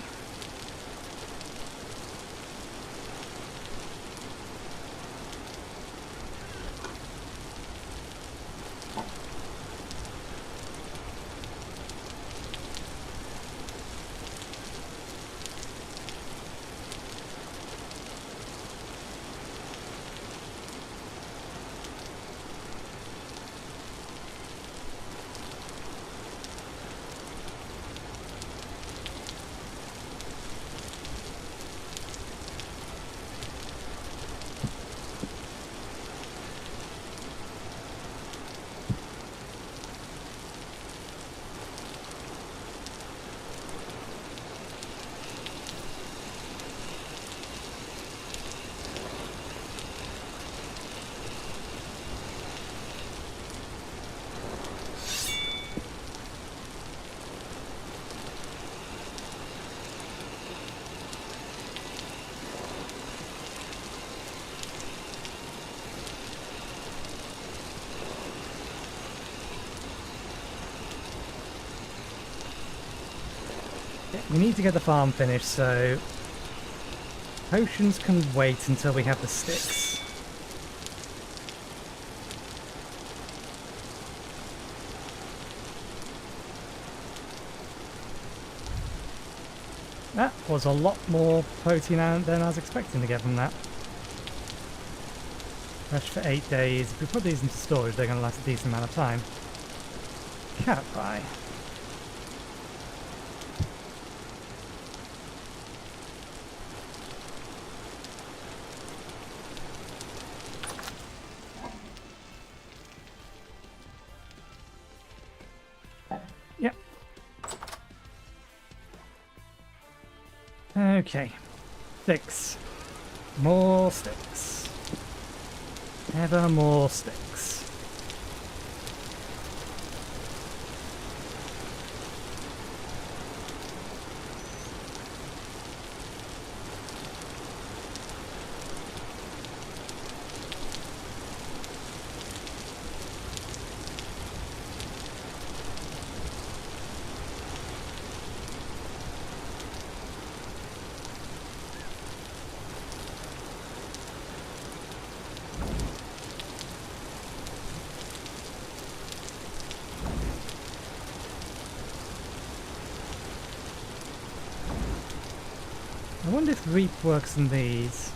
we need to get the farm finished, so potions can wait until we have the sticks. That was a lot more protein than I was expecting to get from that. Fresh for 8 days. If we put these into storage, they're going to last a decent amount of time. Cat pie. Yep. Okay. Sticks. More sticks. Ever more sticks. I wonder if reap works in these.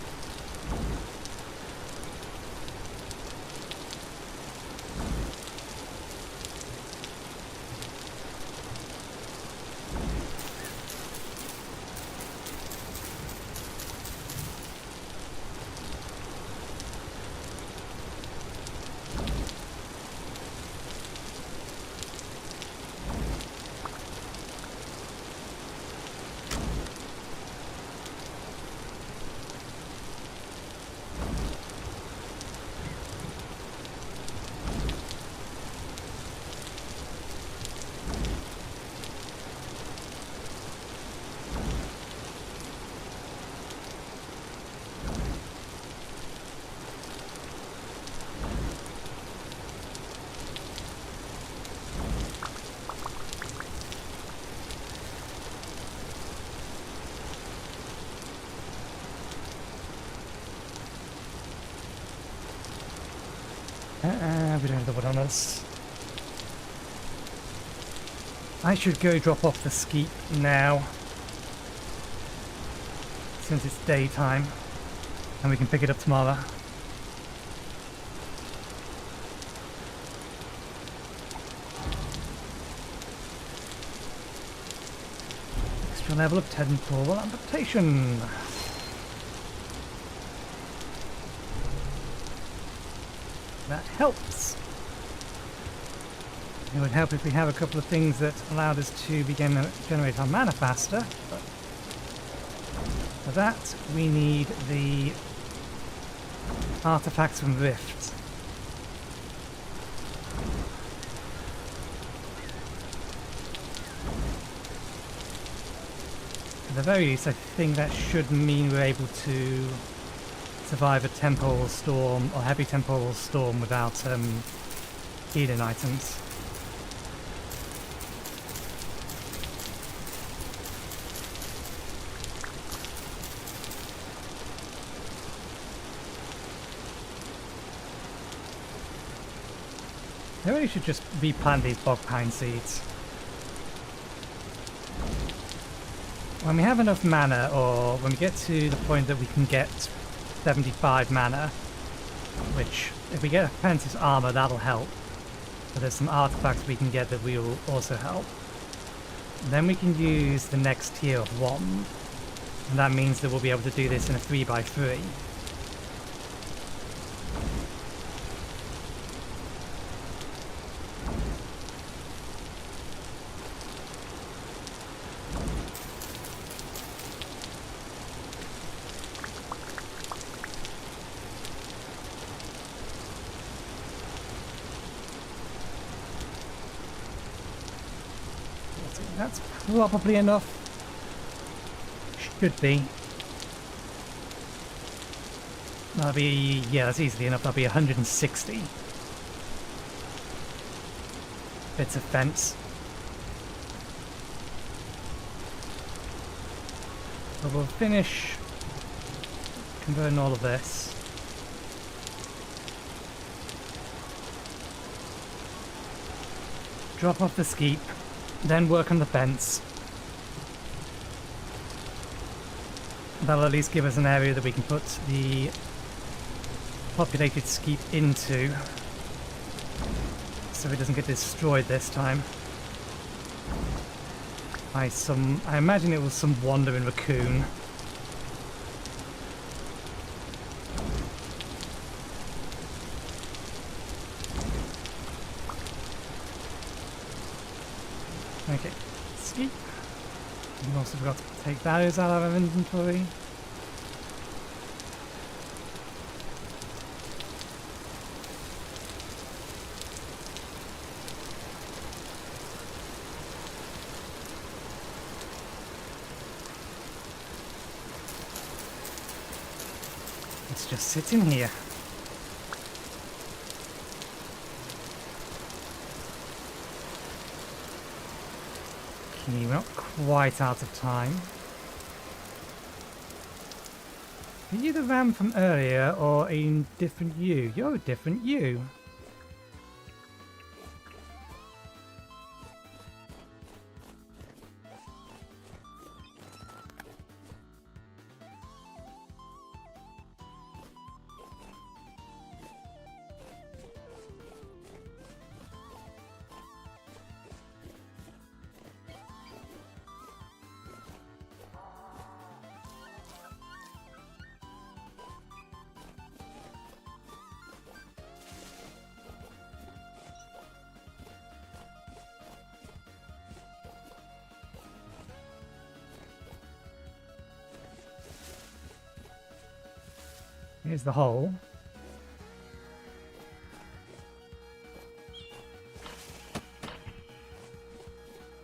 We don't have the wood on us. I should go drop off the skeep now, since it's daytime, and we can pick it up tomorrow. Extra level of temporal adaptation. That helps. It would help if we have a couple of things that allowed us to begin to generate our mana faster, but for that we need the artifacts from Rift. At the very least, I think that should mean we're able to survive a temporal storm or heavy temporal storm without healing items. I really should just replant these bog pine seeds. When we have enough mana, or when we get to the point that we can get 75 mana, which if we get Apprentice armor, that'll help. But there's some artifacts we can get that will also help. And then we can use the next tier of wand, and that means that we'll be able to do this in a 3x3. That's probably enough. Should be. That'll be, yeah, that's easily enough. That'll be 160 bits of fence. So we'll finish converting all of this. Drop off the skeep, then work on the fence. That'll at least give us an area that we can put the populated skeep into, so it doesn't get destroyed this time by some... I imagine it was some wandering raccoon. Okay, skeep. We also forgot to take those out of our inventory. It's just sitting here. Okay, we're not quite out of time. Are you the ram from earlier or a different you? You're a different you. Here's the hole.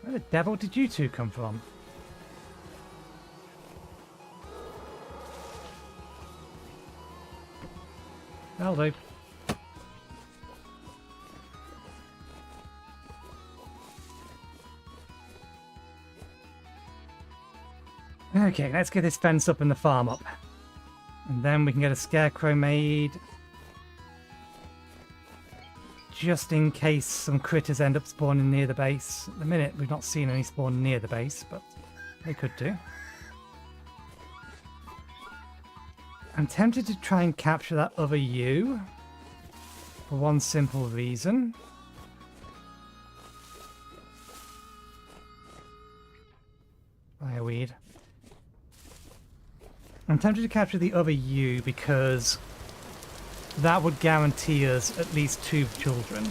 Where the devil did you two come from? That'll do. Okay, let's get this fence up and the farm up. And then we can get a scarecrow made. Just in case some critters end up spawning near the base. At the minute, we've not seen any spawn near the base, but they could do. I'm tempted to try and capture that other U. For one simple reason. Fireweed. I'm tempted to capture the other U because that would guarantee us at least 2 children.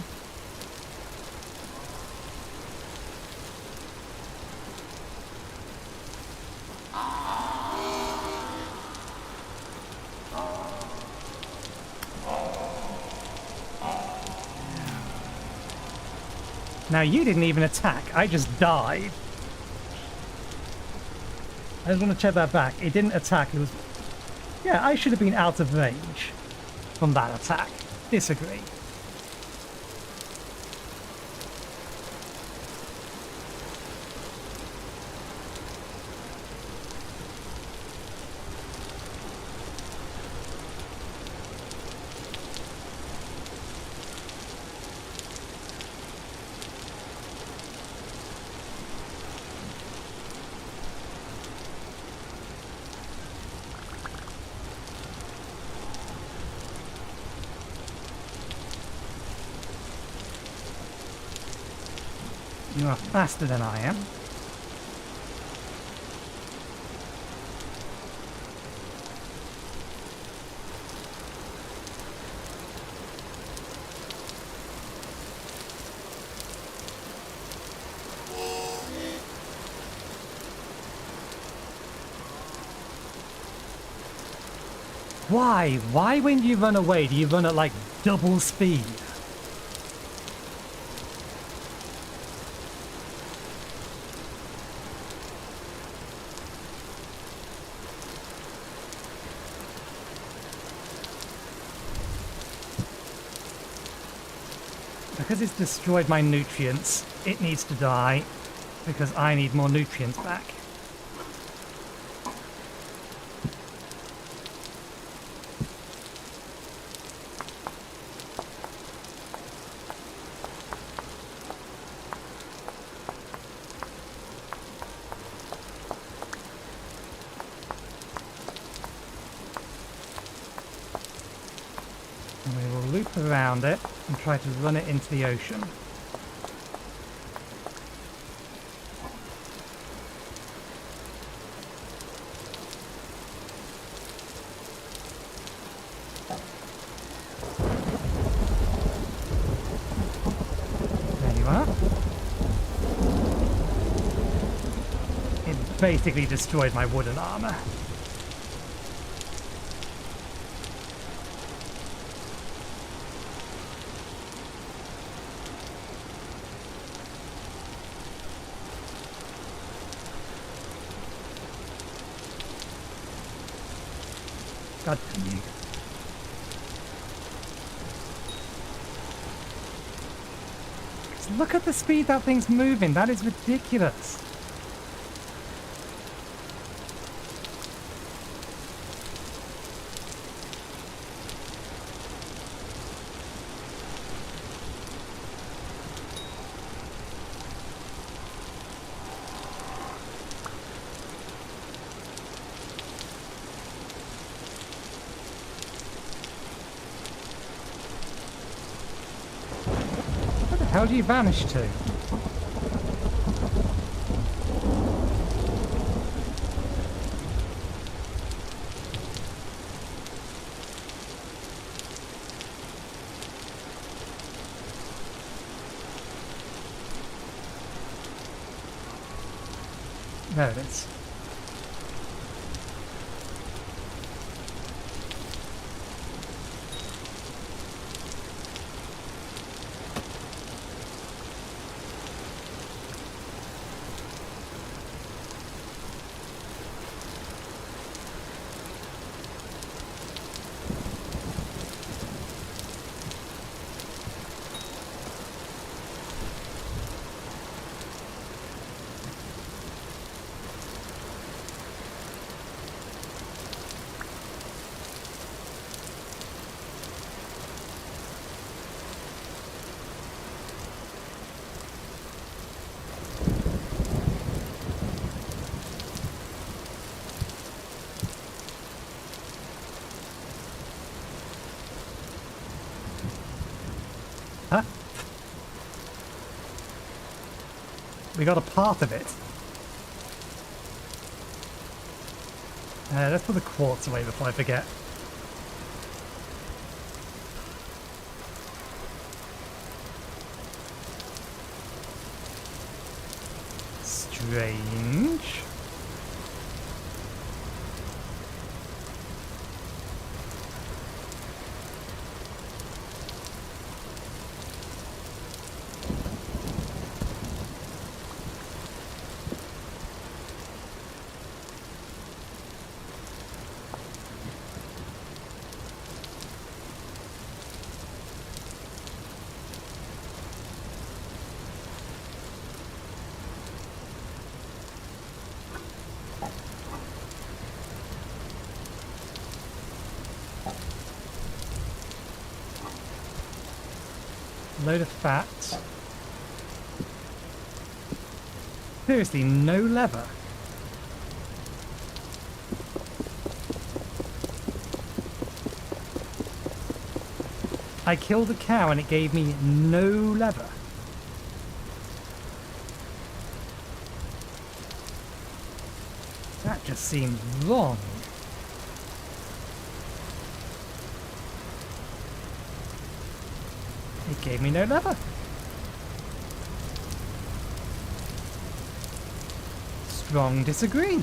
Now you didn't even attack, I just died. I just want to check that back. It didn't attack, it was... Yeah, I should have been out of range from that attack. Disagree. You are faster than I am. Why? Why when you run away do you run at like double speed? Because it's destroyed my nutrients, it needs to die, because I need more nutrients back. loop around it and try to run it into the ocean. There you are. It basically destroyed my wooden armor. God damn you. Just look at the speed that thing's moving. That is ridiculous. How do you vanish to? There it is. Huh? We got a part of it. Let's put the quartz away before I forget. Strange. Load of fat. Seriously, no leather. I killed a cow and it gave me no leather. That just seems wrong. It gave me no leather. Strong disagree.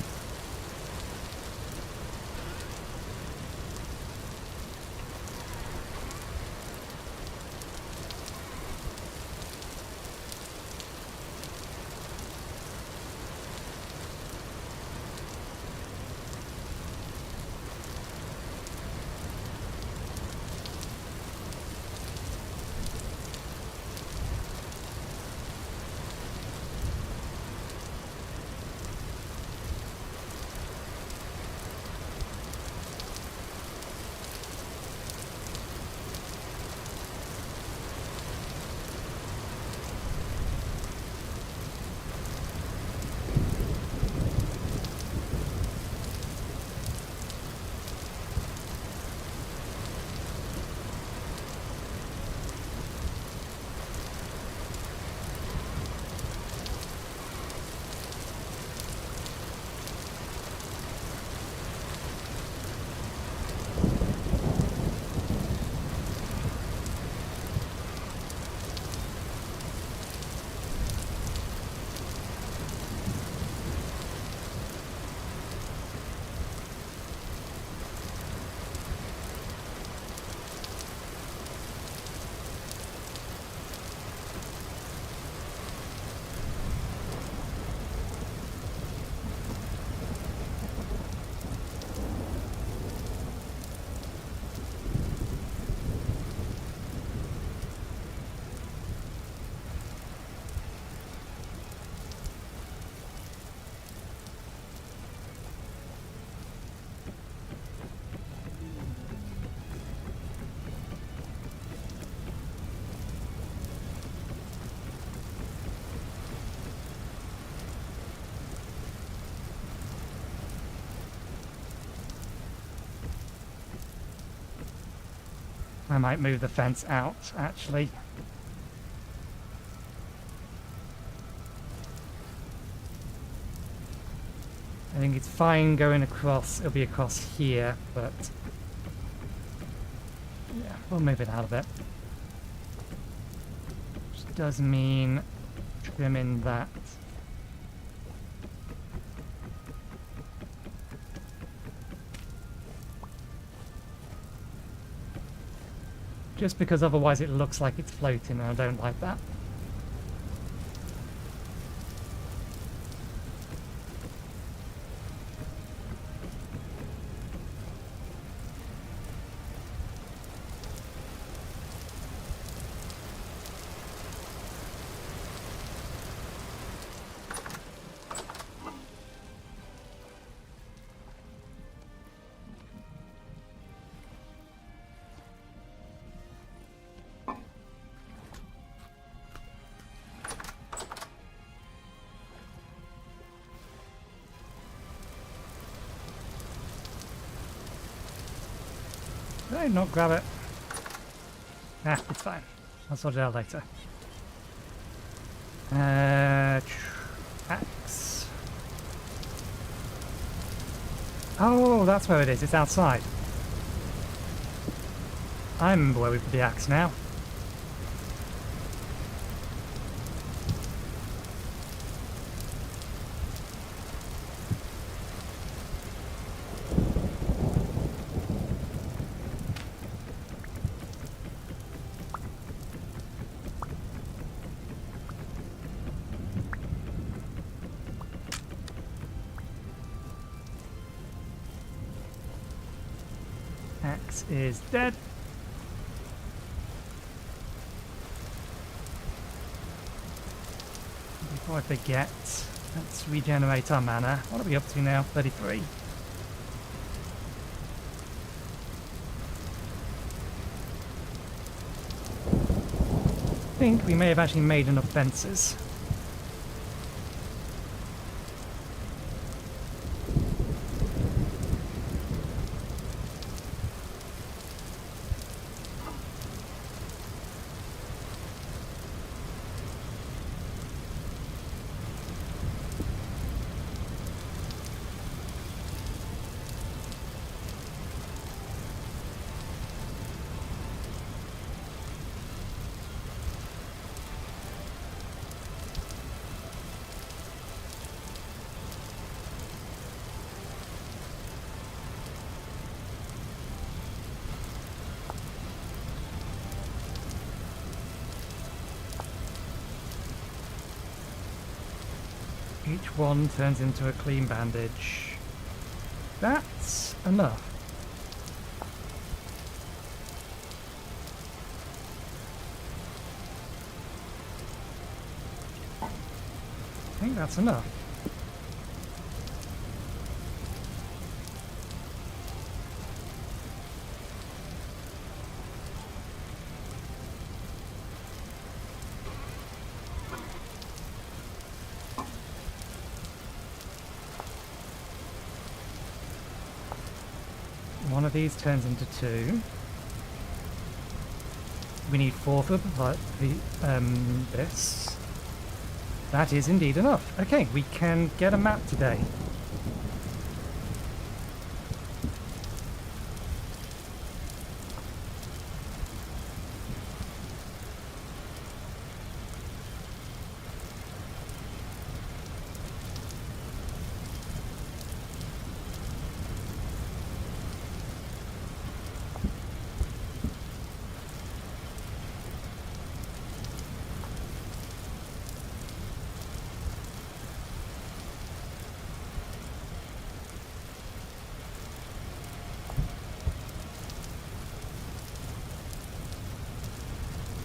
I might move the fence out, actually. I think it's fine going across. It'll be across here, but yeah, we'll move it out a bit. Which does mean trimming that. Just because otherwise it looks like it's floating, and I don't like that. Did I not grab it? Nah, it's fine. I'll sort it out later. Axe. Oh, that's where it is. It's outside. I remember where we put the axe now. Axe is dead. Before I forget, let's regenerate our mana. What are we up to now? 33. I think we may have actually made enough fences. Each one turns into a clean bandage. That's enough. I think that's enough. One of these turns into two. We need 4 for this. That is indeed enough. Okay, we can get a map today.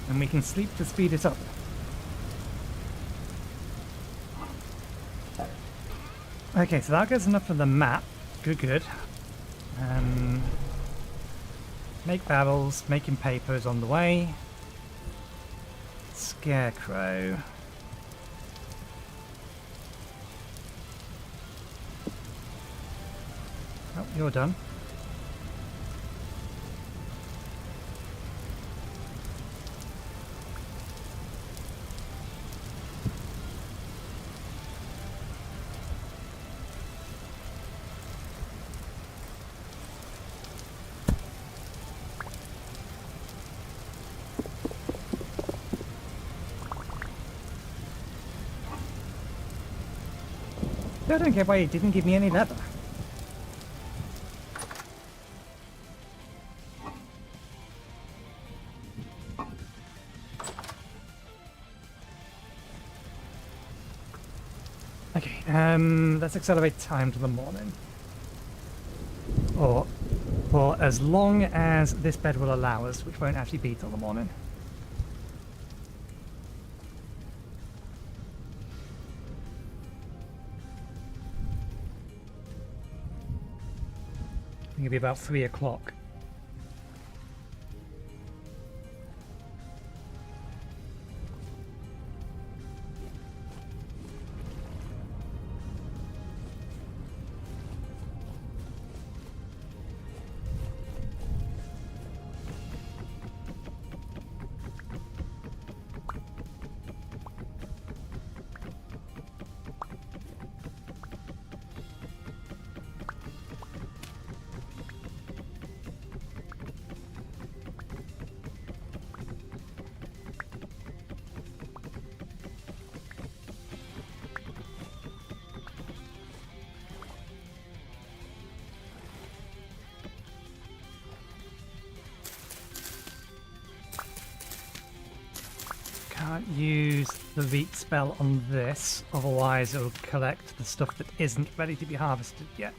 And we can sleep to speed it up. Okay, so that gets enough for the map. Good, good. Make barrels, making papers on the way. Scarecrow. Oh, you're done. I don't get why it didn't give me any leather. Okay, let's accelerate time to the morning. Or for as long as this bed will allow us, which won't actually be till the morning. I think it'll be about 3 o'clock. Can't use the Reap spell on this, otherwise it'll collect the stuff that isn't ready to be harvested yet.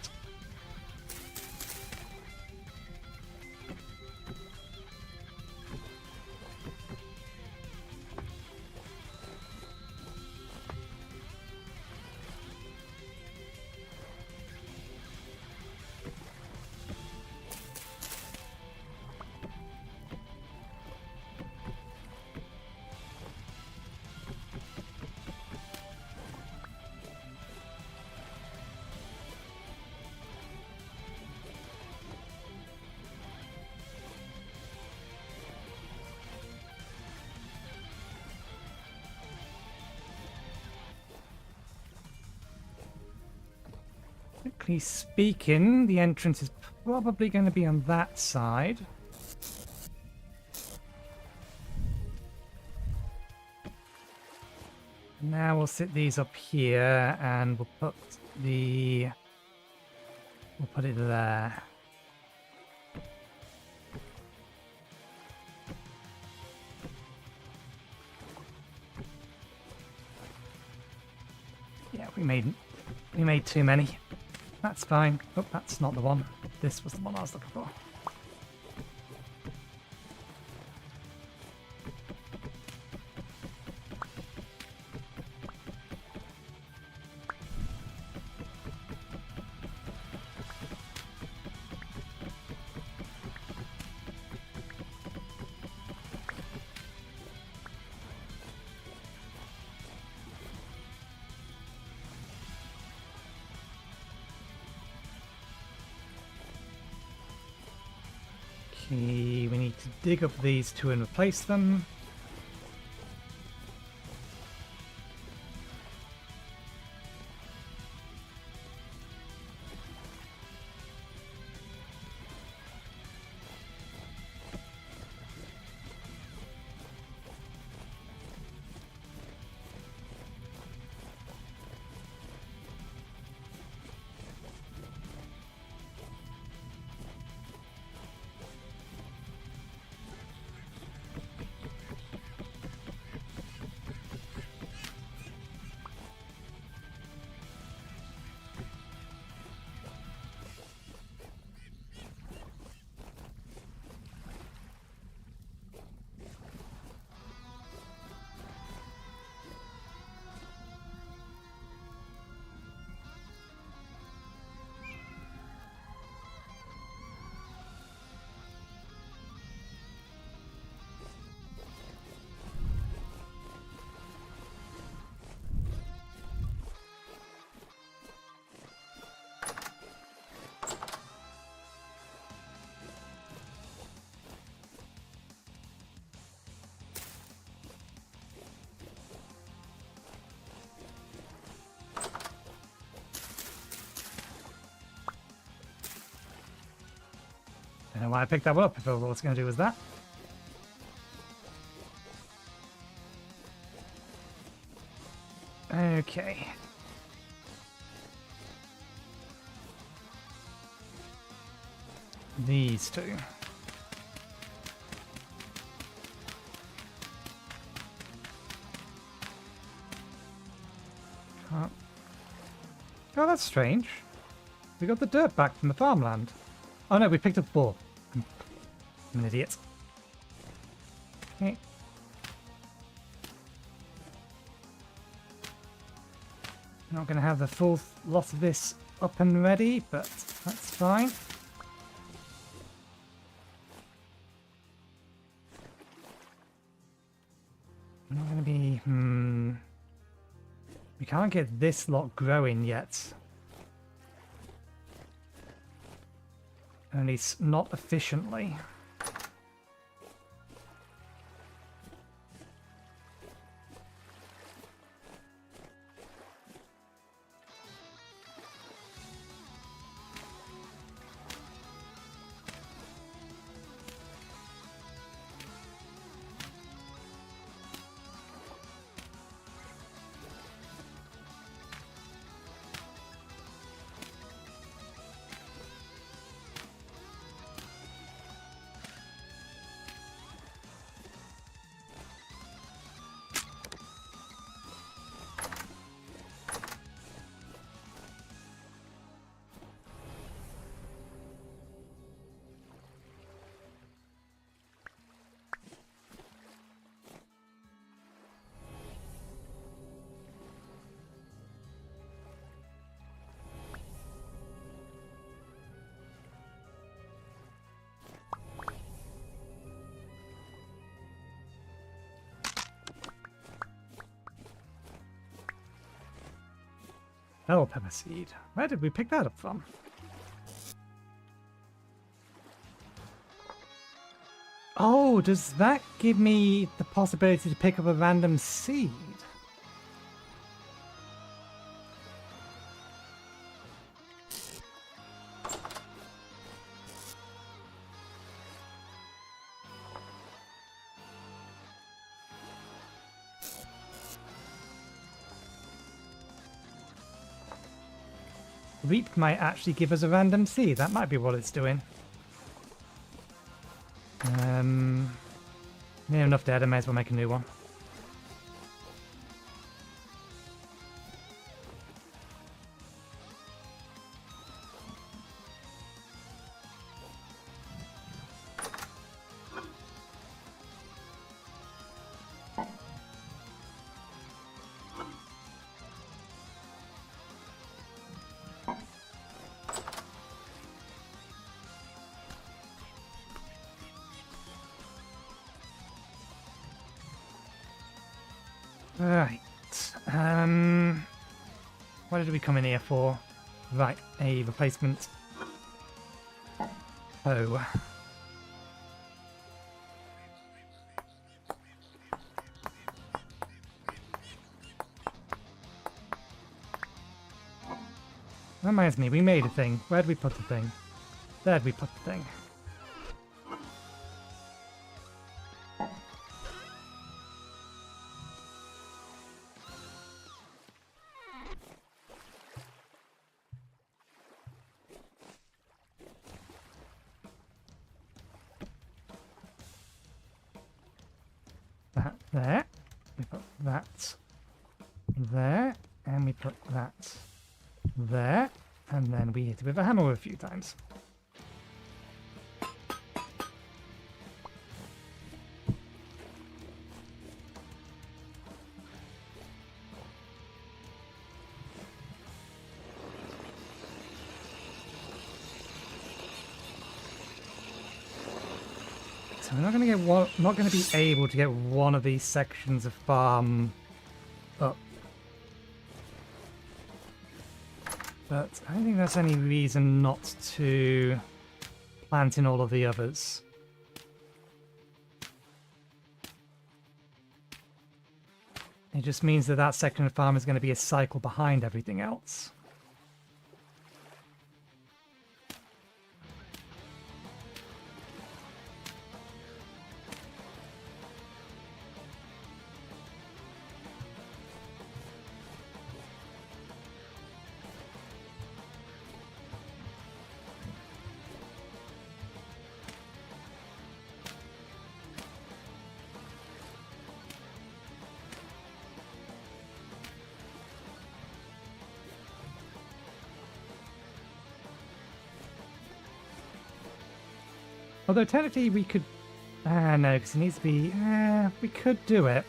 Technically speaking, the entrance is probably going to be on that side. Now we'll sit these up here and we'll put it there. Yeah, we made too many. That's fine. Oh, that's not the one. This was the one I was looking for. Okay, we need to dig up these two and replace them. I don't know why I picked that one up if all I was going to do was that. Okay. these two. Can't... Oh, that's strange. We got the dirt back from the farmland. Oh no, we picked up 4. I'm an idiot. Okay. Not going to have the full lot of this up and ready, but that's fine. I'm not going to be... We can't get this lot growing yet. At least not efficiently. Bell pepper seed. Where did we pick that up from? Oh, does that give me the possibility to pick up a random seed? Reap might actually give us a random seed. That might be what it's doing. Yeah, enough dead. I may as well make a new one. Right. What did we come in here for? Right, a replacement. Oh. Reminds me, we made a thing. Where'd we put the thing? There'd we put the thing. That there. We put that there. And we put that there. And then we hit it with a hammer a few times. So we're not going to get one, not going to be able to get one of these sections of farm up. But I don't think there's any reason not to plant in all of the others. It just means that that section of farm is going to be a cycle behind everything else. Although technically we could... no, because it needs to be... we could do it.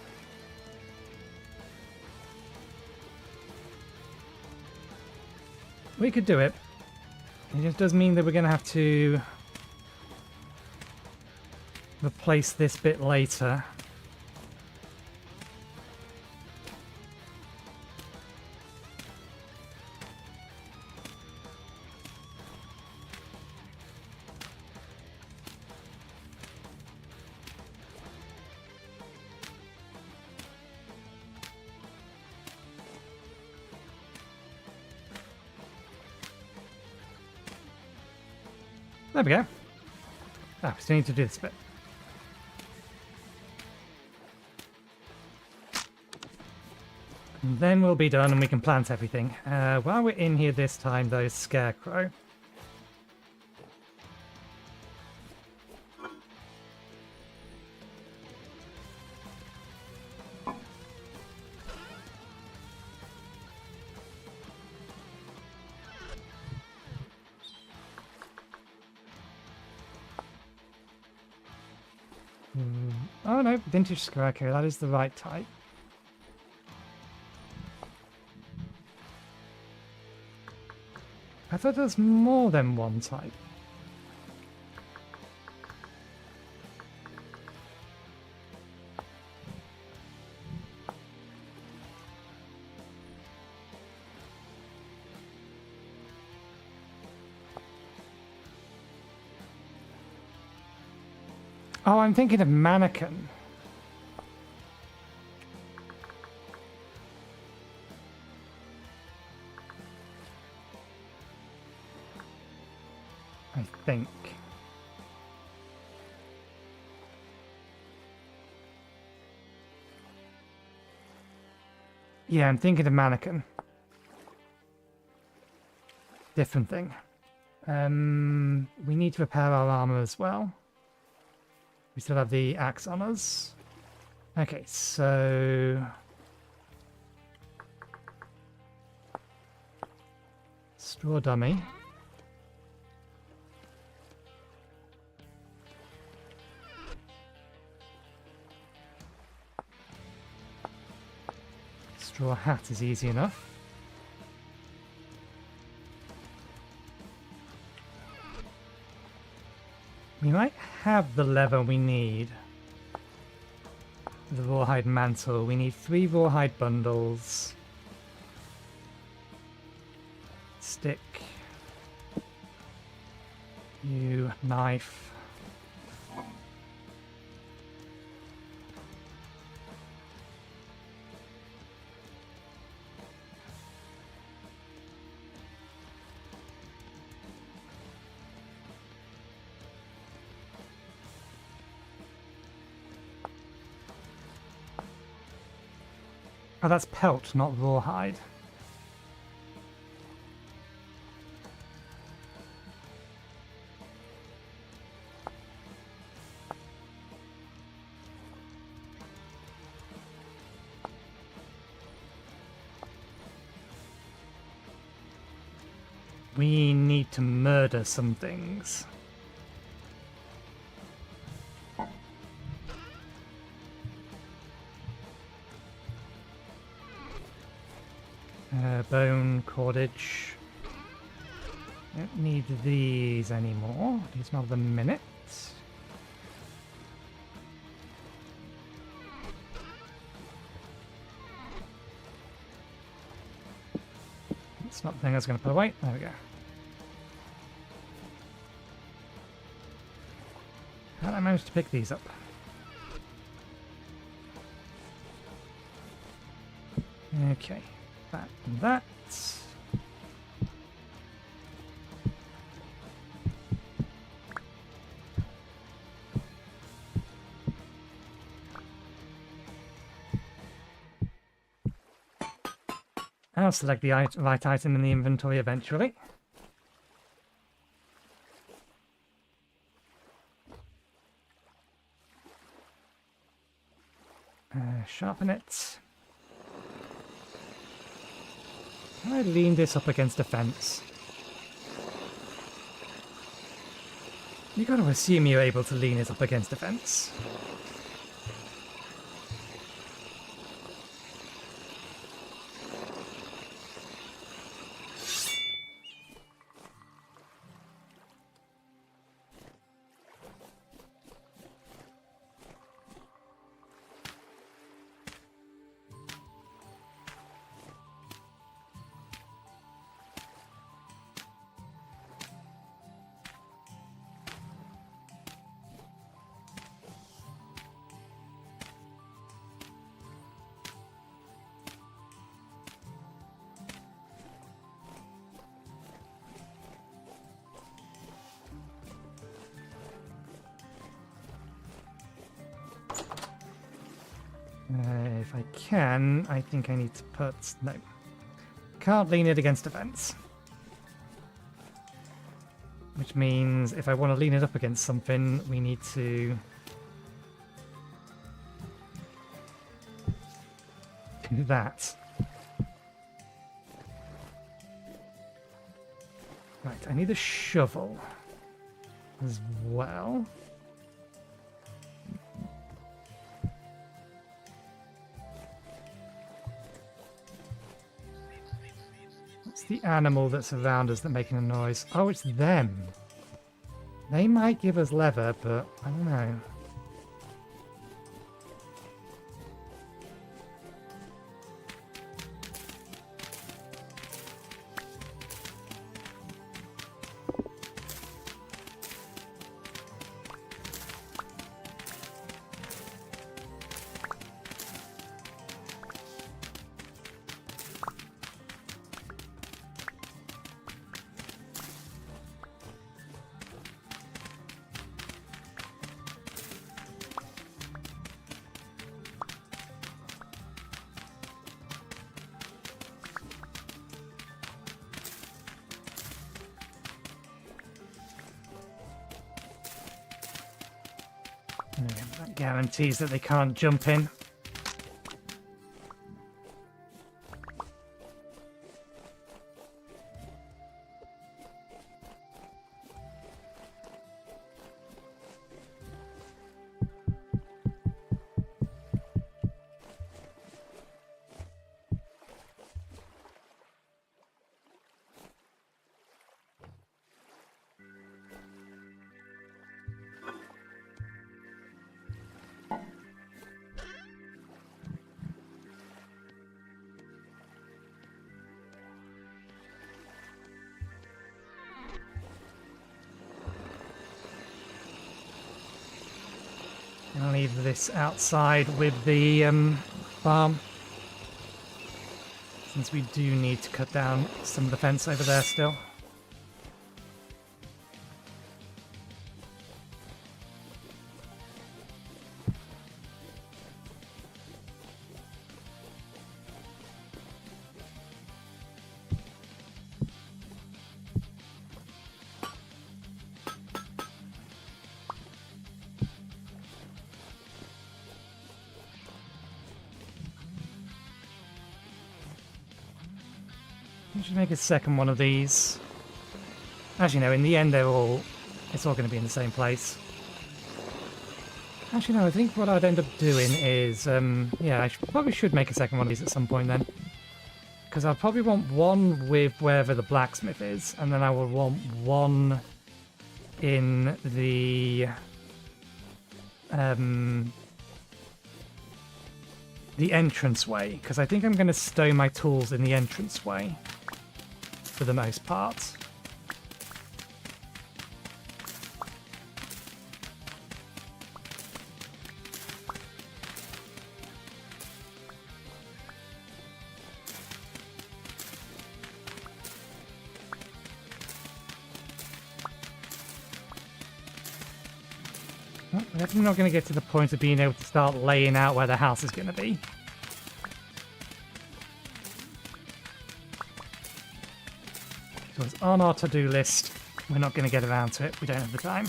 We could do it. It just does mean that we're going to have to replace this bit later. There we go. Ah, we still need to do this bit. And then we'll be done and we can plant everything. While we're in here this time though, Scarecrow. Oh no, Vintage Scarecrow, that is the right type. I thought there was more than one type. Oh, I'm thinking of Mannequin. I think. Yeah, I'm thinking of Mannequin. Different thing. We need to repair our armor as well. We still have the axe on us. Okay, so... Straw dummy. Straw hat is easy enough. We might have the leather we need. The rawhide mantle. We need 3 rawhide bundles. Stick. You knife. Oh, that's pelt, not rawhide. We need to murder some things. Bone, cordage. Don't need these anymore. These not the minute. It's not the thing I was going to put away. There we go. How did I manage to pick these up? Okay. That and that. I'll select the right item in the inventory eventually. Sharpen it. I lean this up against a fence. You got to assume you're able to lean it up against a fence. If I can, I think I need to put... No. Can't lean it against a fence. Which means if I want to lean it up against something, we need to... do that. Right, I need a shovel as well. What's the animal that's around us that's making a noise? Oh, it's them. They might give us leather, but I don't know. That guarantees that they can't jump in. I'll leave this outside with the farm, since we do need to cut down some of the fence over there still. I should make a second one of these. Actually, no, in the end, it's all going to be in the same place. Actually, no, I think what I'd end up doing is, yeah, probably should make a second one of these at some point then. Because I'll probably want one with wherever the blacksmith is, and then I will want one in the entranceway, because I think I'm going to stow my tools in the entranceway for the most part. Well, we're definitely not going to get to the point of being able to start laying out where the house is going to be. So it's on our to-do list. We're not going to get around to it. We don't have the time.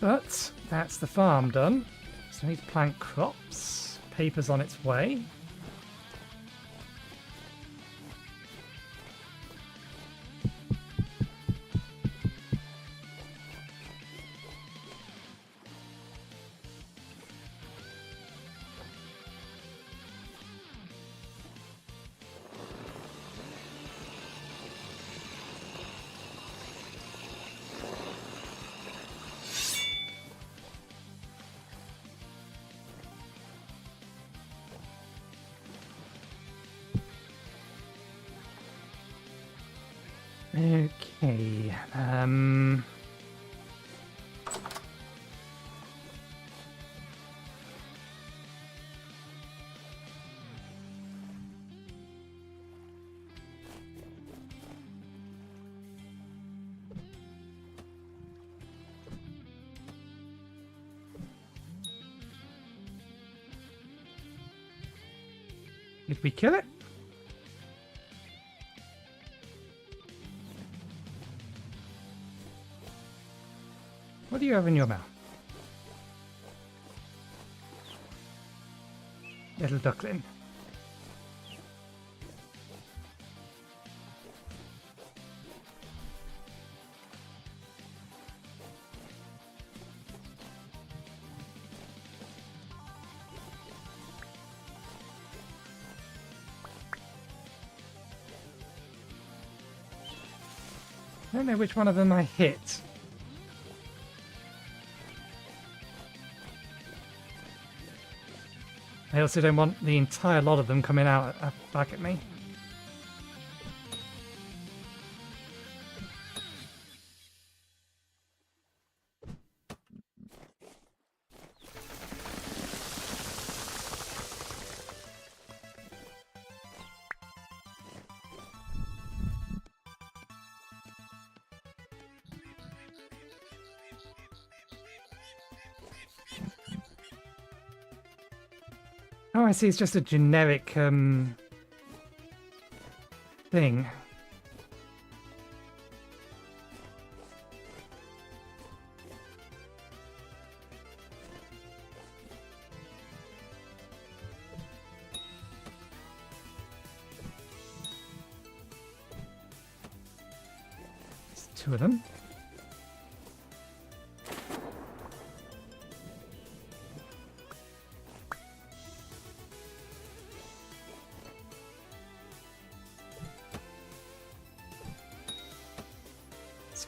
But that's the farm done. So we need to plant crops. Paper's on its way. Okay. Did we kill it? What do you have in your mouth? Little duckling. I don't know which one of them I hit. I also don't want the entire lot of them coming out back at me. Oh, I see. It's just a generic thing. There's two of them.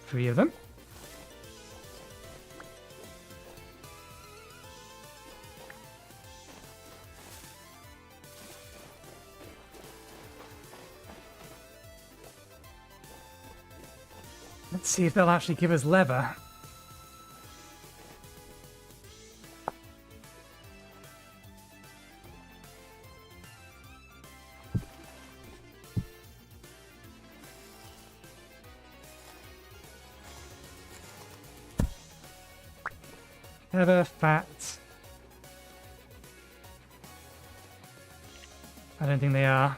Three of them. Let's see if they'll actually give us leather. Leather, fat. I don't think they are.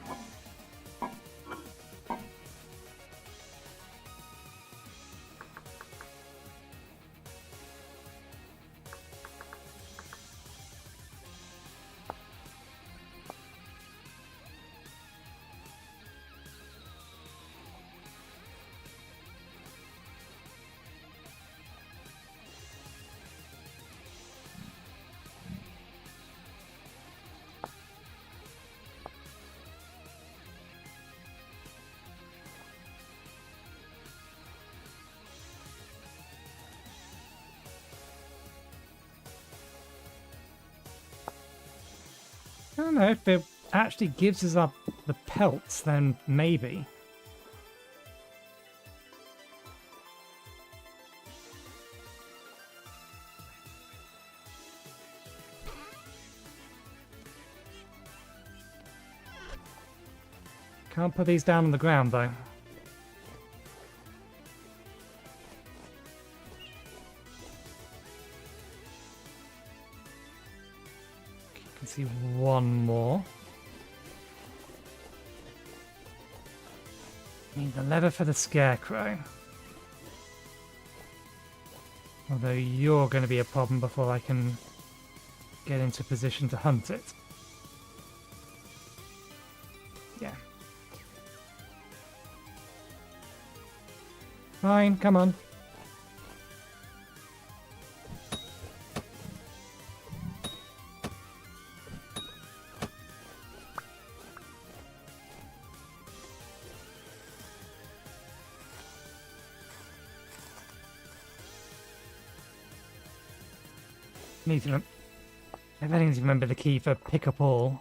I don't know if it actually gives us up the pelts, then maybe. Can't put these down on the ground though. See one more. Need the leather for the scarecrow. Although you're going to be a problem before I can get into position to hunt it. Yeah. Fine, come on. Need to. I need to remember the key for pick up all.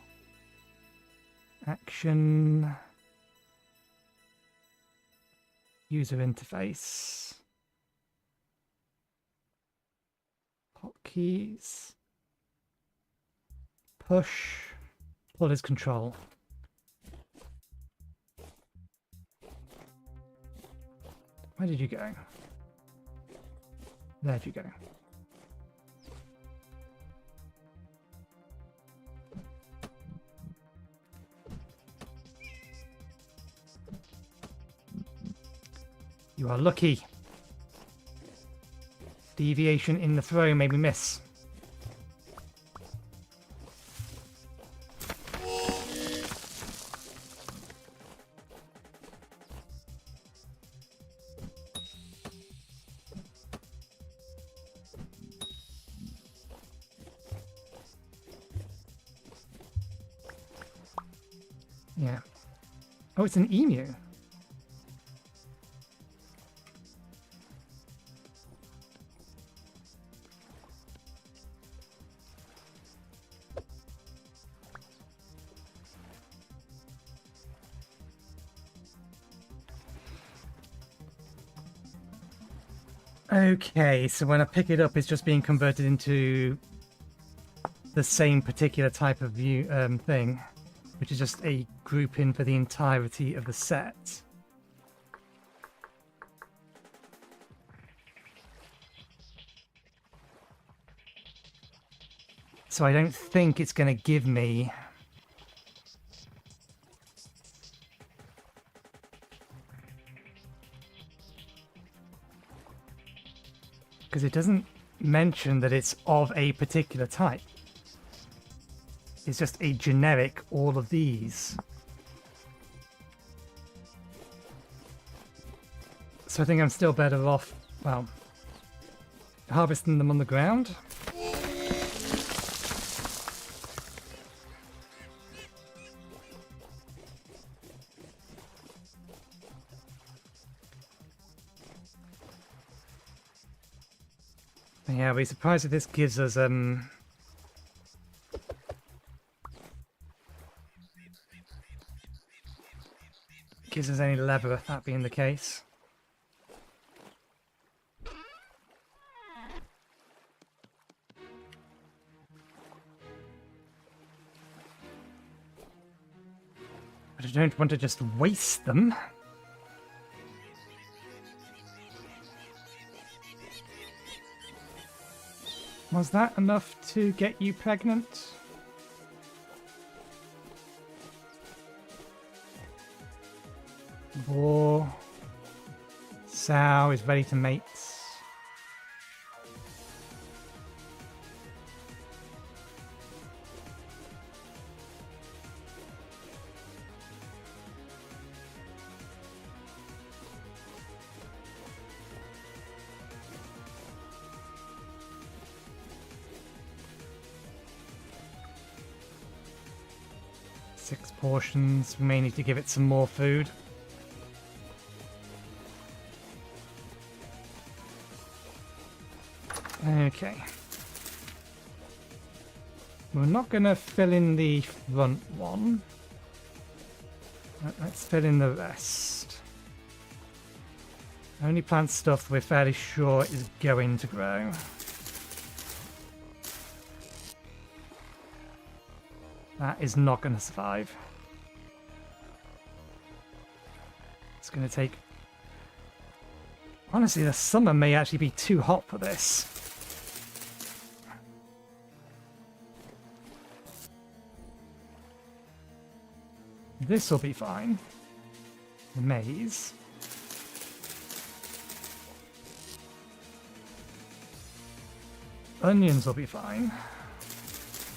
Action. User interface. Hotkeys. Push. Pull is control. Where did you go? There'd you go. You are lucky. Deviation in the throw made me miss. Yeah. Oh, it's an emu. Okay, so when I pick it up, it's just being converted into the same particular type of view thing, which is just a grouping for the entirety of the set. So I don't think it's going to give me because it doesn't mention that it's of a particular type. It's just a generic all of these. So I think I'm still better off, well, harvesting them on the ground. Yeah, I'll be surprised if this gives us any leather, that being the case. But I don't want to just waste them. Was that enough to get you pregnant? Boar. Sow is ready to mate. Six portions. We may need to give it some more food. Okay. We're not going to fill in the front one. Let's fill in the rest. Only plant stuff we're fairly sure is going to grow. That is not going to survive. It's going to take... Honestly, the summer may actually be too hot for this. This will be fine. The maize. Onions will be fine.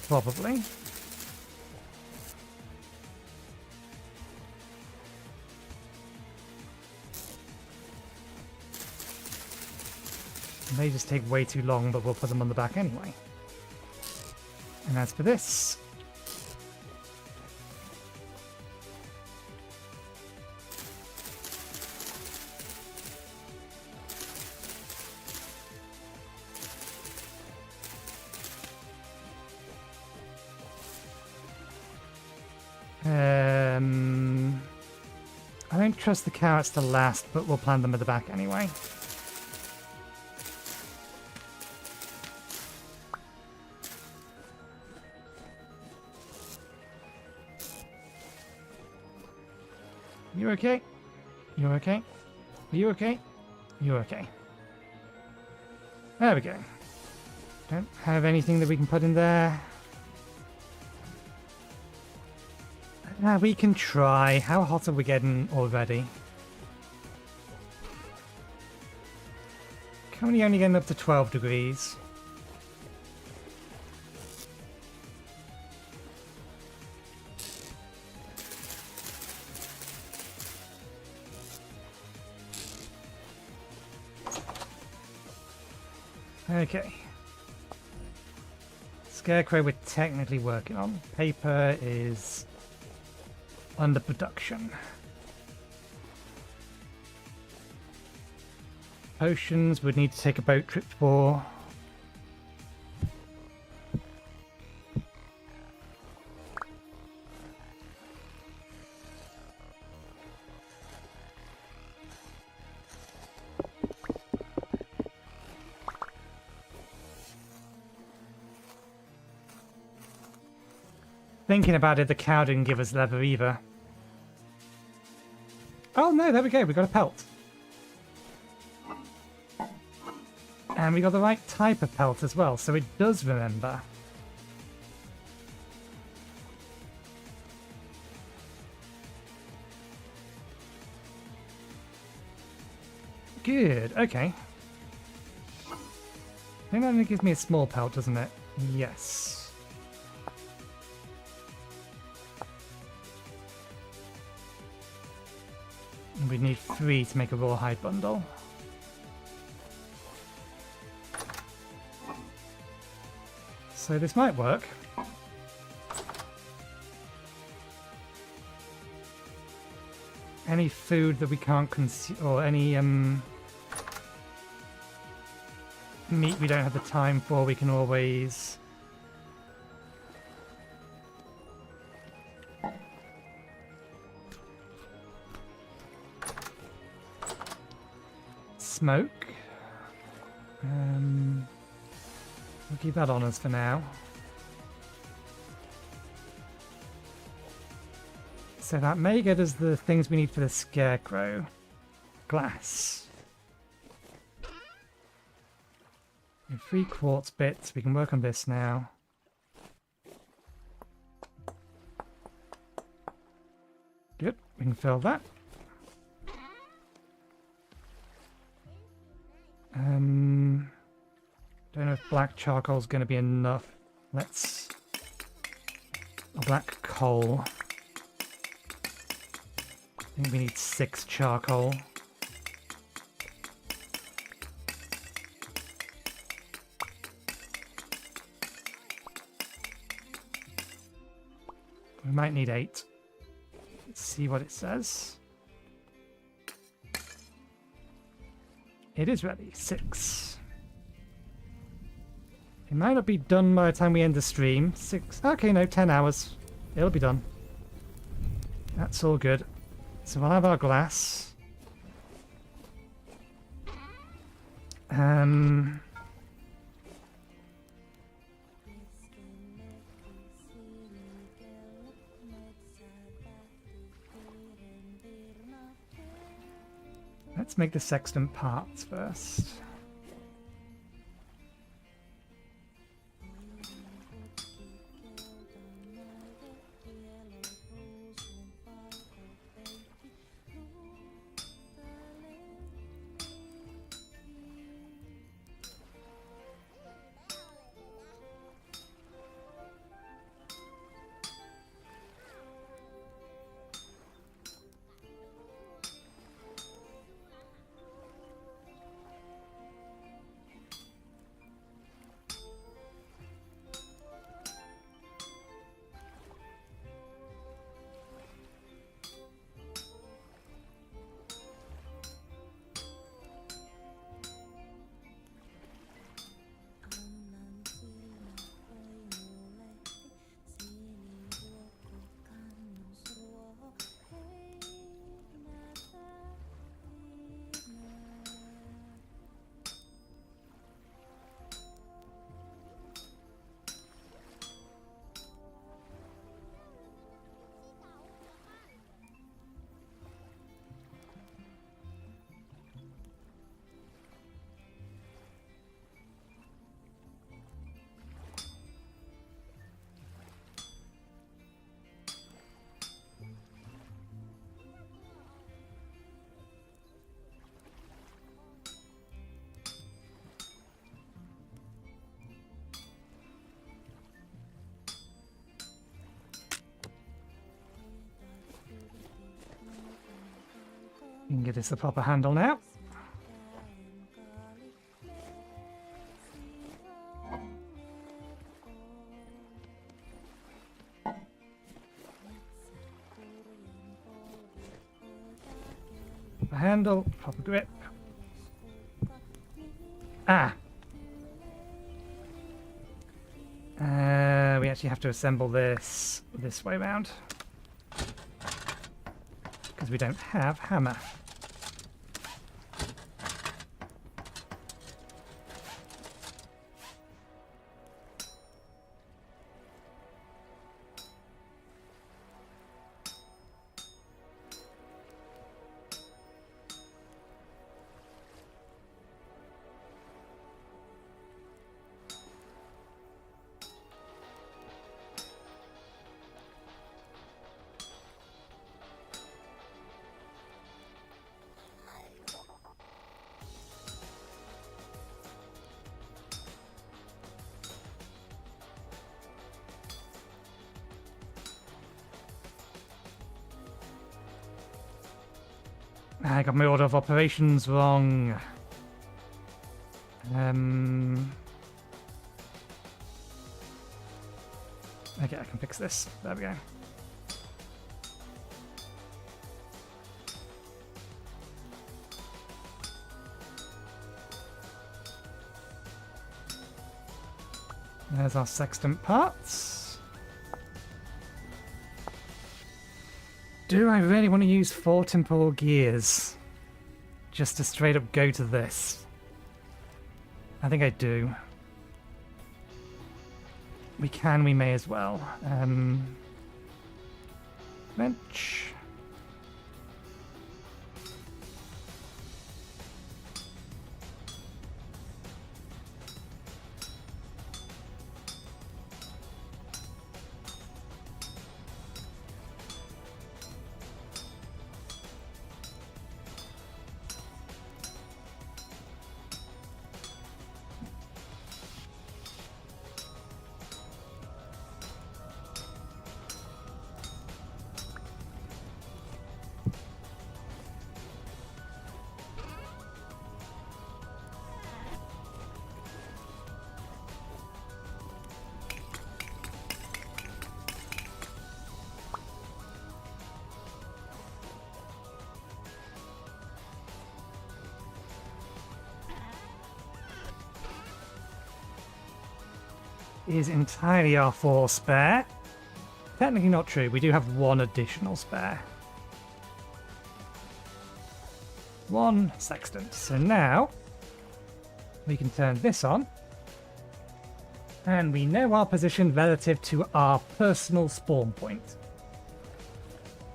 Probably. They just take way too long, but we'll put them on the back anyway. And as for this... I don't trust the carrots to last, but we'll plant them at the back anyway. You okay? You okay? You okay? You okay? There we go. Don't have anything that we can put in there. We can try. How hot are we getting already? Currently only getting up to 12 degrees. Okay. Scarecrow we're technically working on. Paper is under production. Potions would need to take a boat trip for. Thinking about it, the cow didn't give us leather either. Oh no, there we go, we got a pelt. And we got the right type of pelt as well, so it does remember. Good, okay. I think that only gives me a small pelt, doesn't it? Yes. We need 3 to make a rawhide bundle. So this might work. Any food that we can't consume, or any meat we don't have the time for, we can always smoke. We'll keep that on us for now. So that may get us the things we need for the scarecrow. Glass. And 3 quartz bits. We can work on this now. Good. We can fill that. Don't know if black charcoal is going to be enough. Let's... black coal. I think we need 6 charcoal. We might need 8. Let's see what it says. It is ready. 6. It might not be done by the time we end the stream. 6. Okay, no, 10 hours. It'll be done. That's all good. So we'll have our glass. Let's make the sextant parts first. can give this the proper handle now. Proper handle, proper grip. Ah! We actually have to assemble this way round. Because we don't have hammer. I got my order of operations wrong. Okay, I can fix this. There we go. There's our sextant parts. Do I really want to use 4 temporal gears just to straight up go to this? I think I do. We may as well. Bench. Is entirely our 4 spare. Technically not true, we do have 1 additional spare. 1 sextant. So now we can turn this on and we know our position relative to our personal spawn point.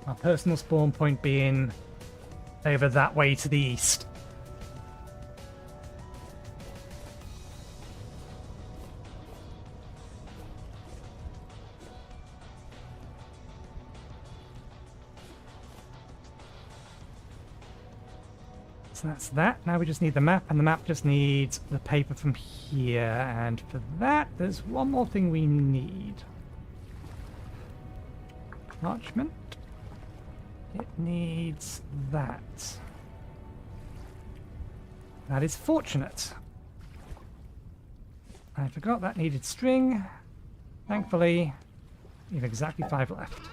Our personal spawn point being over that way to the east. So that's that. Now we just need the map, and the map just needs the paper from here. And for that, there's one more thing we need. Parchment. It needs that. That is fortunate. I forgot that needed string. Thankfully, we have exactly 5 left.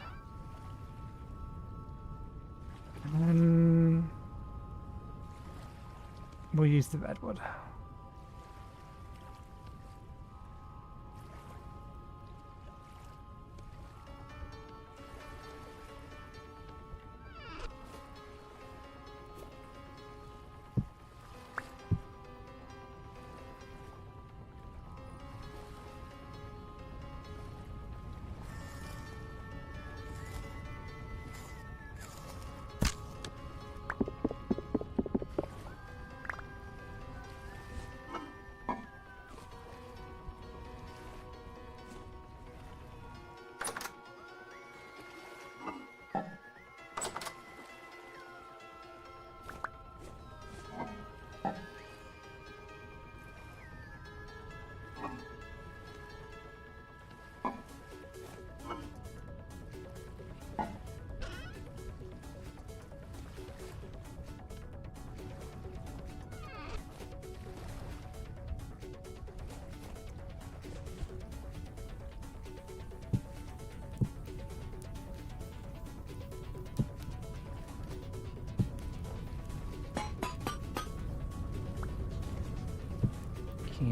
We'll use the redwood.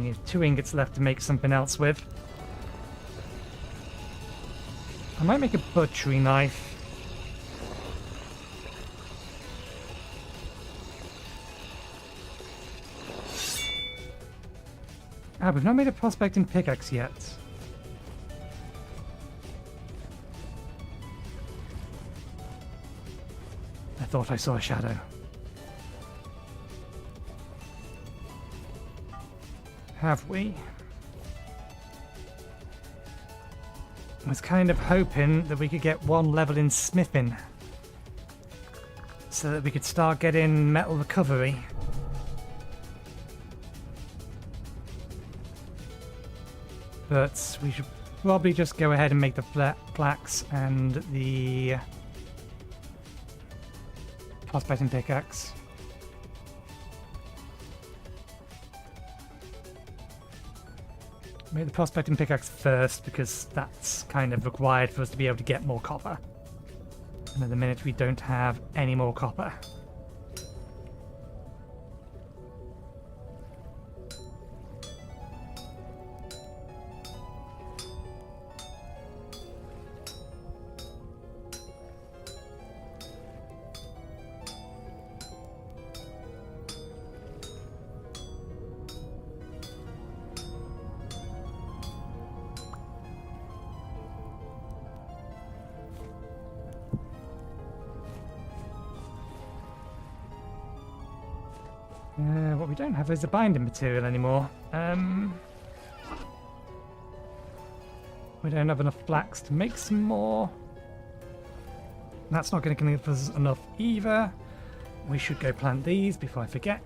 You need 2 ingots left to make something else with. I might make a butchery knife. Ah, we've not made a prospecting pickaxe yet. I thought I saw a shadow. Have we? I was kind of hoping that we could get 1 level in smithing so that we could start getting metal recovery. But we should probably just go ahead and make the flax and the prospecting pickaxe. Make the prospecting pickaxe first because that's kind of required for us to be able to get more copper. And at the minute we don't have any more copper. What we don't have is the binding material anymore. We don't have enough flax to make some more. That's not going to give us enough either. We should go plant these before I forget.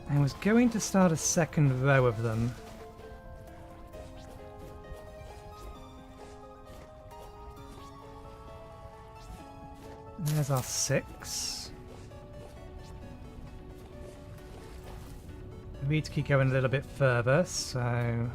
I was going to start a second row of them. There's our 6. We need to keep going a little bit further, so...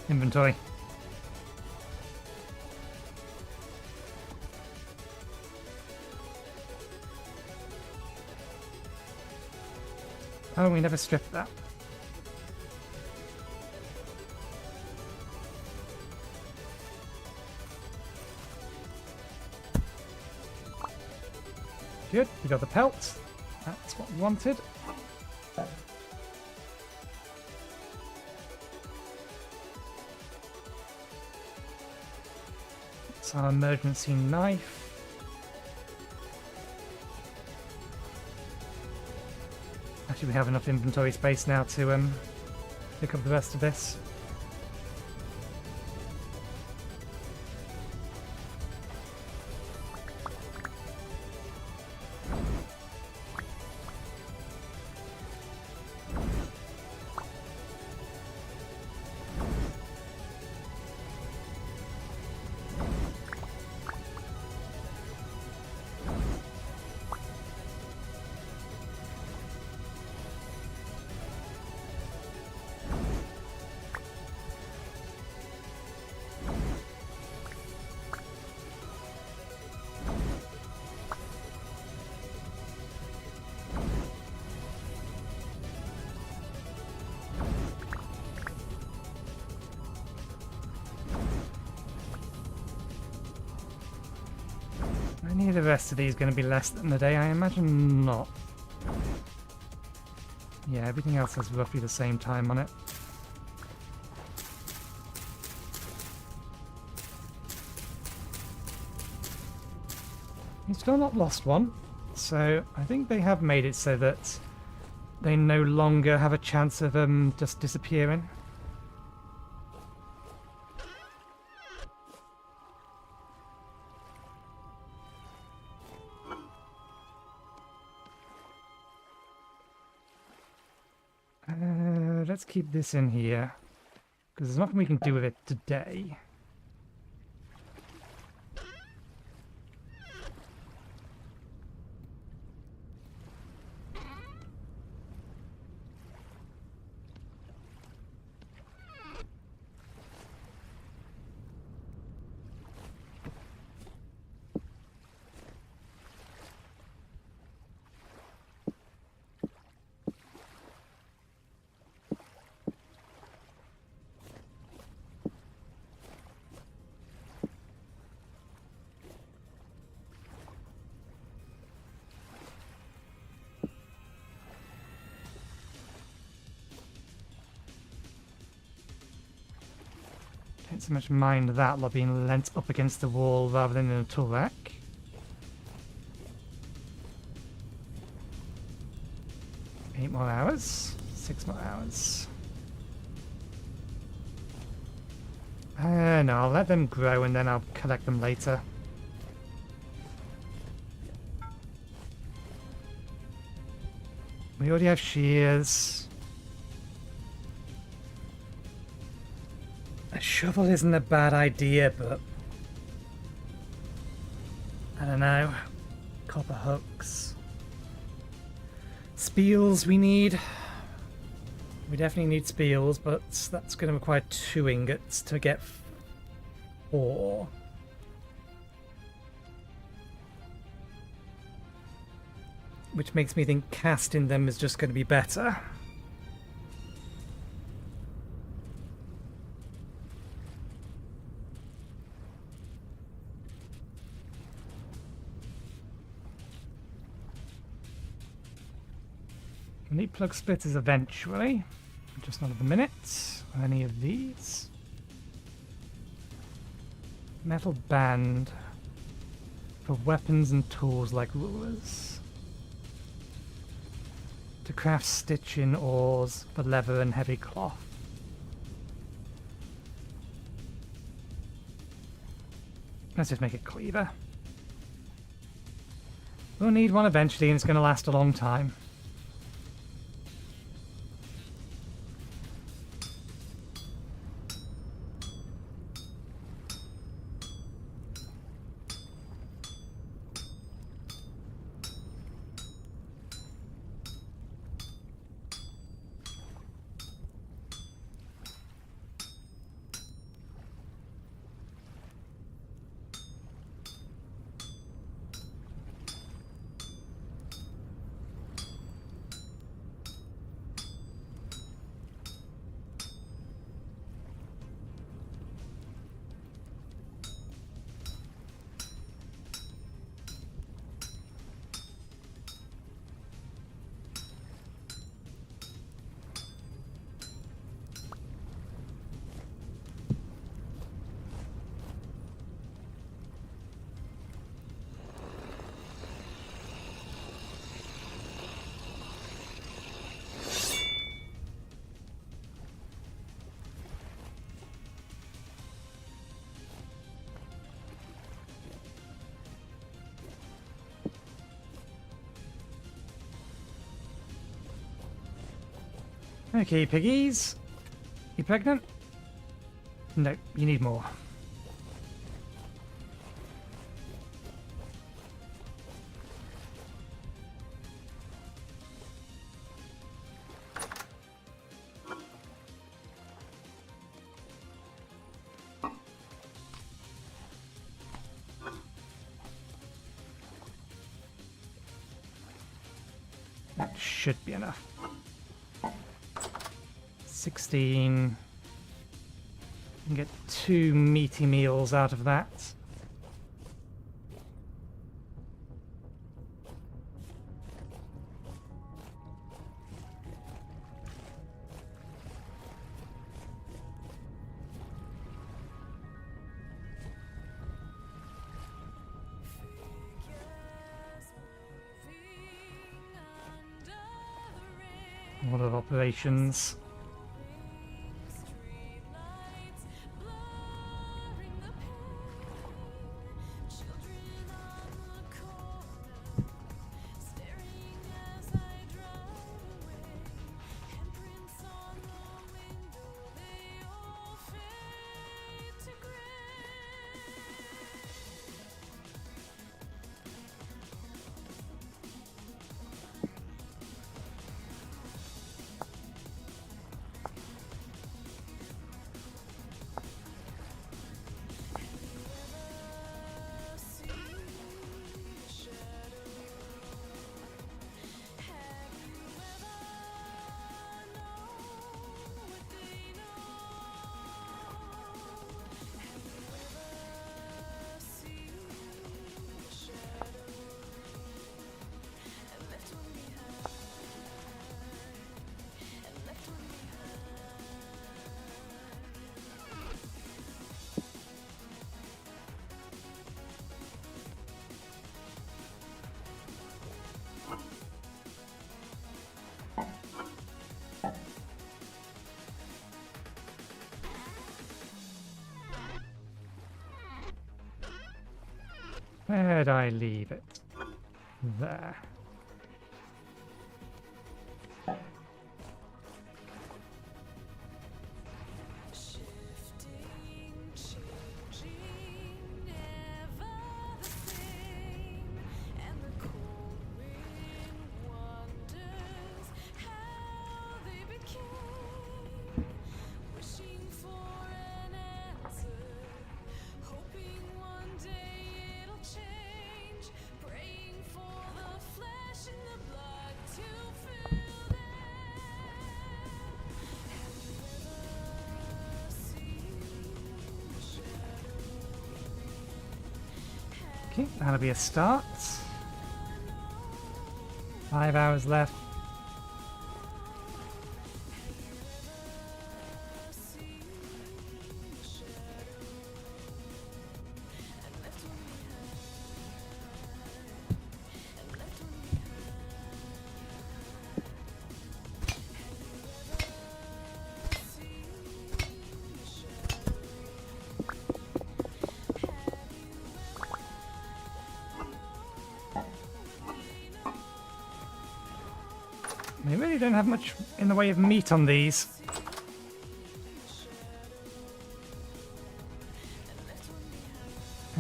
Inventory. Oh, we never stripped that. Good, we got the pelt. That's what we wanted. It's our emergency knife. Actually, we have enough inventory space now to pick up the rest of this. Any of the rest of these going to be less than a day? I imagine not. Yeah, everything else has roughly the same time on it. We've still not lost one. So I think they have made it so that they no longer have a chance of just disappearing. Let's keep this in here, because there's nothing we can do with it today. Don't so much mind that lot being leant up against the wall rather than in a tool rack. Eight more hours. 6 more hours. No, I'll let them grow and then I'll collect them later. We already have shears. A shovel isn't a bad idea, but I don't know. Copper hooks. Spiels we need. We definitely need spiels, but that's going to require 2 ingots to get 4. Which makes me think casting them is just going to be better. We'll need plug splitters eventually, just not at the minute. Any of these. Metal band for weapons and tools like rulers. To craft stitching oars for leather and heavy cloth. Let's just make a cleaver. We'll need one eventually and it's going to last a long time. Okay, piggies. You pregnant? No, you need more. That should be enough. 16. You can get 2 meaty meals out of that. lot of operations. Where'd I leave it? There. Okay, that'll be a start. 5 hours left. We really don't have much in the way of meat on these.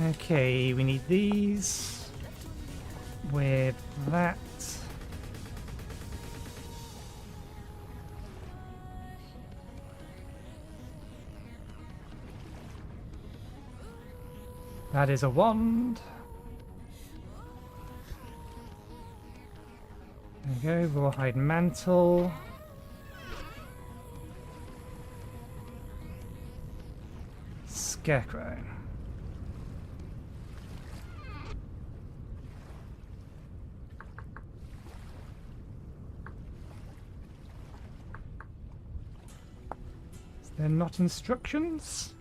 Okay, we need these with that. That is a wand. There we go, rawhide mantle. Scarecrow. Is there not instructions?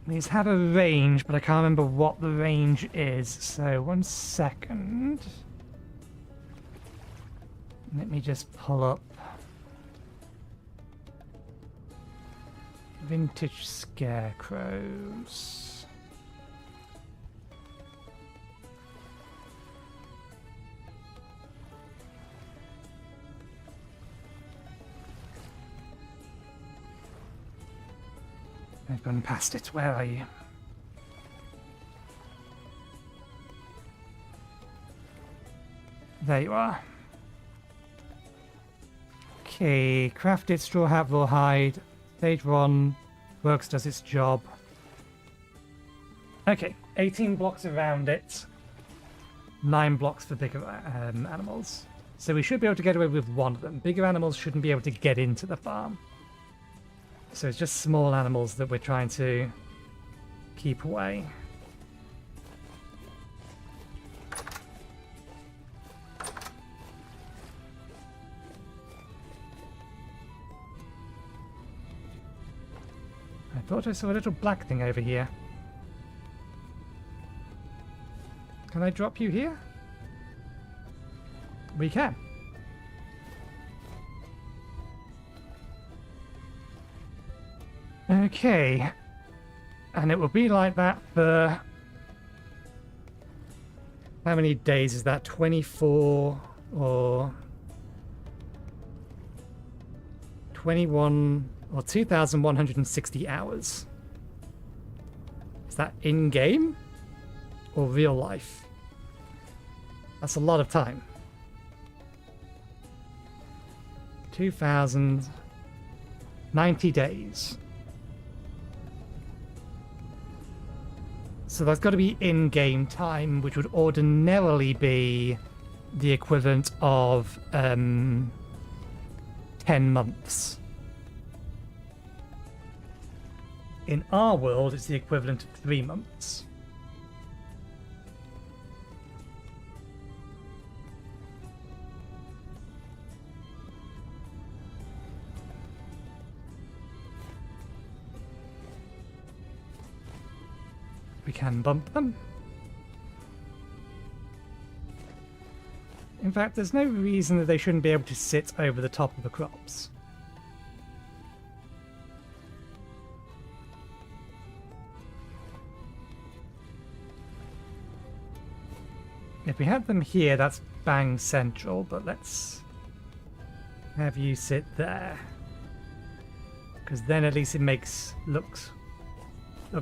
These have a range, but I can't remember what the range is. So, 1 second. Let me just pull up vintage scarecrows. I've gone past it. Where are you? There you are. Okay, crafted straw hat, rawhide. Stage 1 works, does its job. Okay, 18 blocks around it. 9 blocks for bigger animals. So we should be able to get away with one of them. Bigger animals shouldn't be able to get into the farm. So it's just small animals that we're trying to keep away. I thought I saw a little black thing over here. Can I drop you here? we can. Okay. And it will be like that for... How many days is that? 24 or... 21 or 2,160 hours. Is that in-game or real life? That's a lot of time. 2,090 days. So that's got to be in-game time, which would ordinarily be the equivalent of 10 months. In our world, it's the equivalent of 3 months. We can bump them. In fact, there's no reason that they shouldn't be able to sit over the top of the crops. If we had them here, that's bang central, but let's have you sit there. Because then at least it looks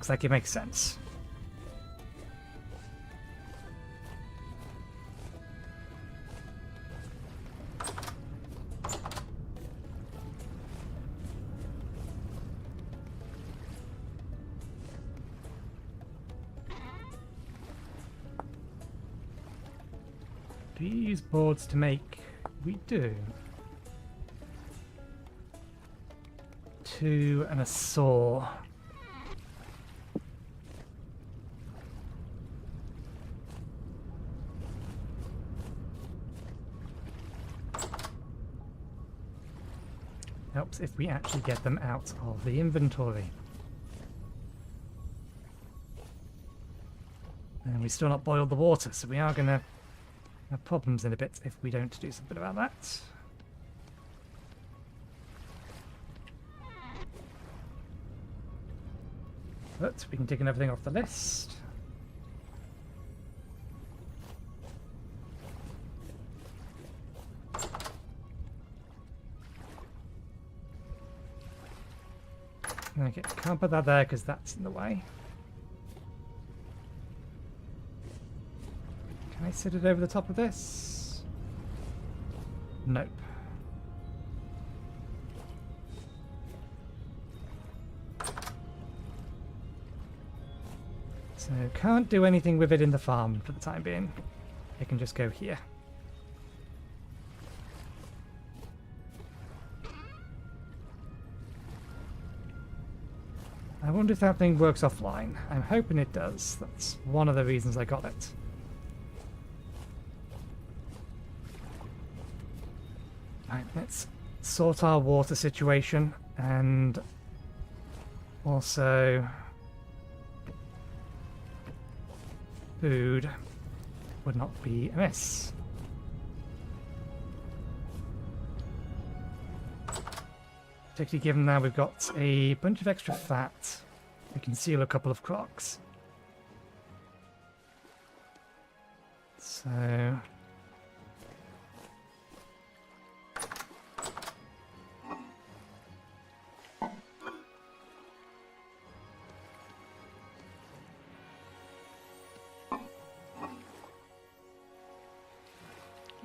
like it makes sense. Do you use boards to make? We do. 2 and a saw. Helps if we actually get them out of the inventory. And we still not boiled the water, so we are going to have problems in a bit if we don't do something about that. But we can take everything off the list. Okay, can't put that there because that's in the way. Can I sit it over the top of this? Nope. So can't do anything with it in the farm for the time being. It can just go here. I wonder if that thing works offline. I'm hoping it does. That's one of the reasons I got it. Right, let's sort our water situation and also food would not be amiss. Particularly given now we've got a bunch of extra fat, we can seal a couple of crocs. So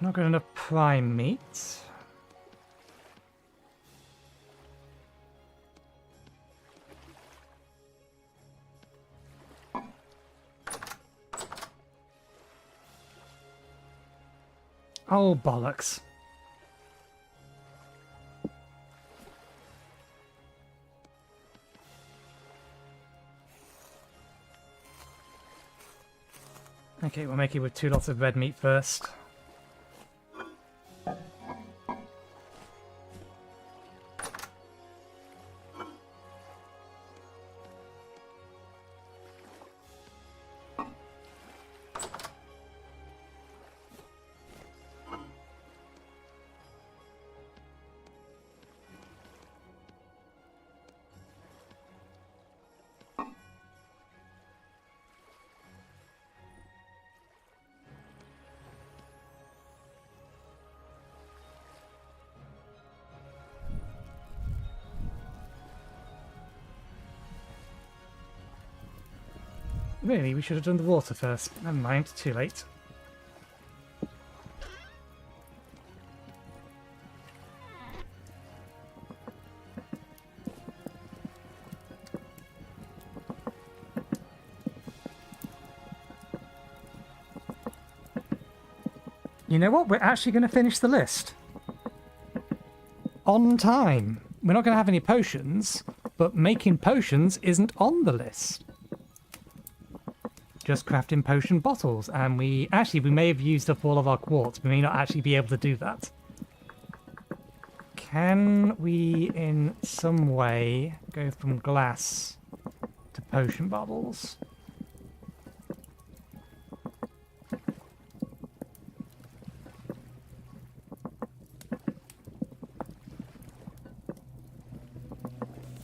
not got enough prime meat. Oh, bollocks. Okay, we'll make it with 2 lots of red meat first. Really, we should have done the water first. Never mind, too late. You know what? We're actually going to finish the list. On time. We're not going to have any potions, but making potions isn't on the list. Just crafting potion bottles, and we may have used up all of our quartz. We may not actually be able to do that. Can we in some way go from glass to potion bottles?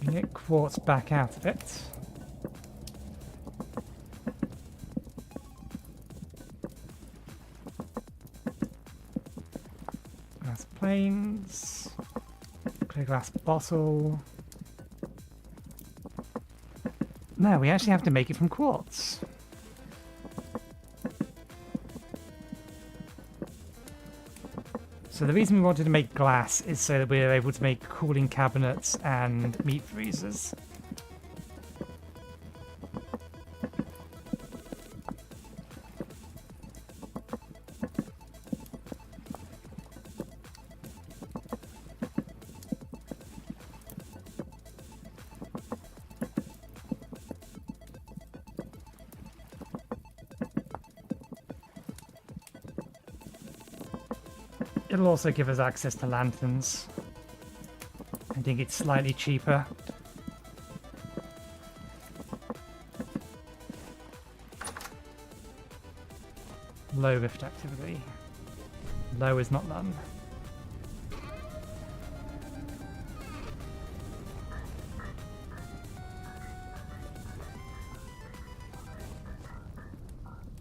We get quartz back out of it. Glass planes, clear glass bottle. No, we actually have to make it from quartz. So the reason we wanted to make glass is so that we're able to make cooling cabinets and meat freezers. It'll also give us access to lanterns. I think it's slightly cheaper. Low rift activity. Low is not none.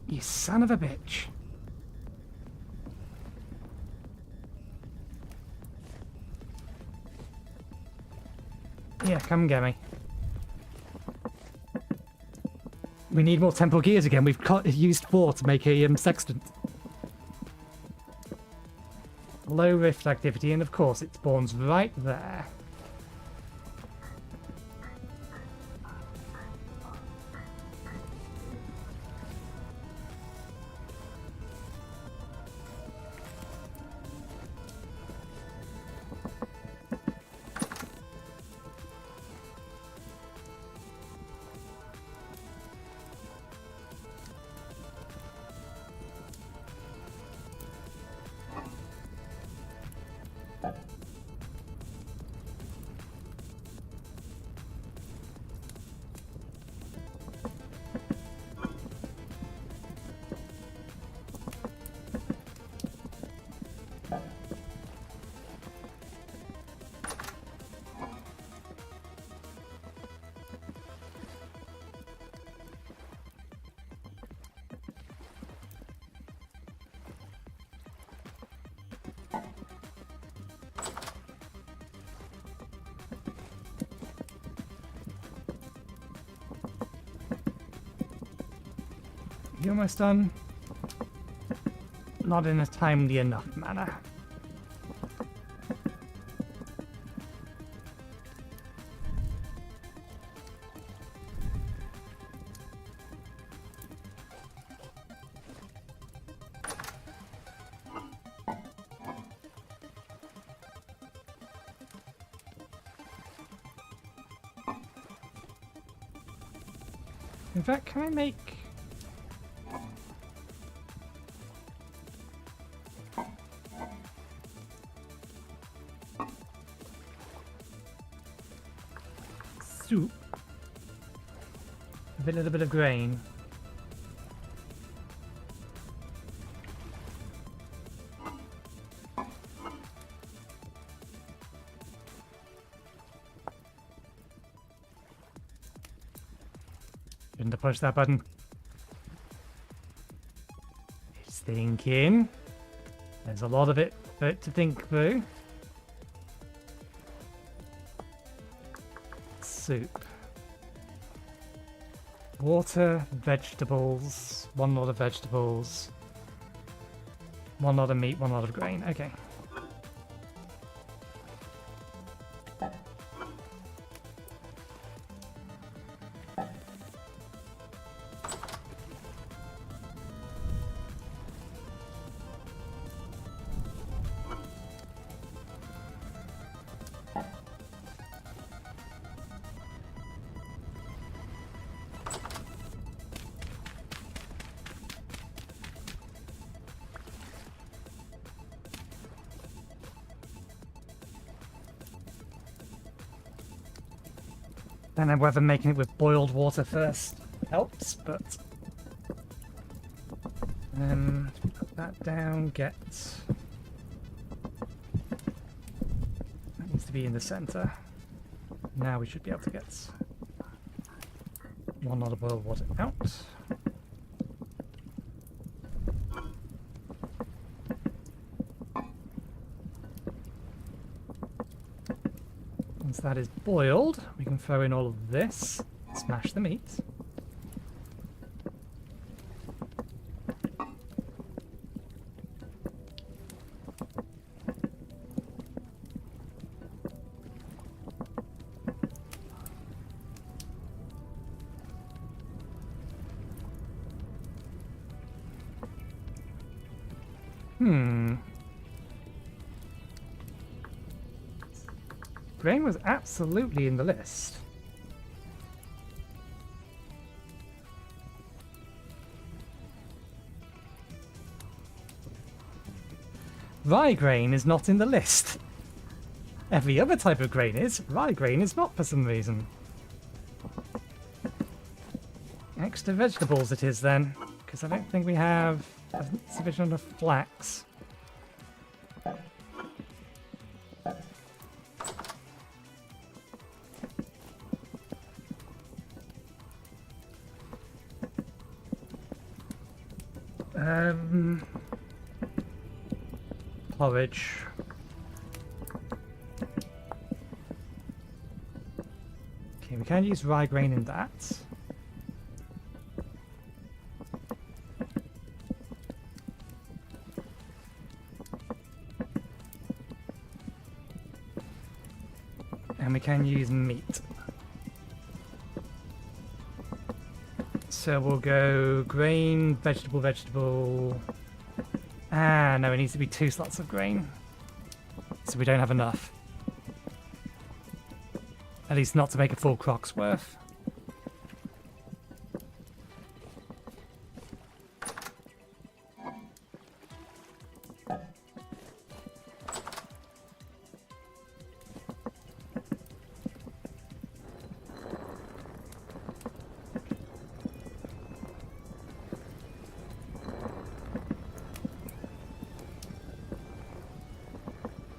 You son of a bitch. Yeah, come get me. We need more temple gears again. We've used 4 to make a sextant. Low rift activity, and of course it spawns right there. You almost done? Not in a timely enough manner. In fact, can I make... soup with a little bit of grain? Shouldn't have pushed that button. It's thinking. There's a lot of it for it to think through. Soup. Water, vegetables, one lot of vegetables, one lot of meat, one lot of grain. Okay. Don't know whether making it with boiled water first helps, but put that down, get that needs to be in the center. Now we should be able to get one lot of boiled water out. Once that is boiled, we can throw in all of this, smash the meat. Grain was absolutely in the list. Rye grain is not in the list. Every other type of grain is. Rye grain is not for some reason. Extra vegetables it is then, because I don't think we have sufficient enough flax. Porridge. Okay, we can use rye grain in that. And we can use meat. So we'll go grain, vegetable, vegetable. Ah, no, it needs to be 2 slots of grain. So we don't have enough. At least not to make a full croc's worth.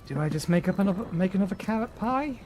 Do I just make another carrot pie?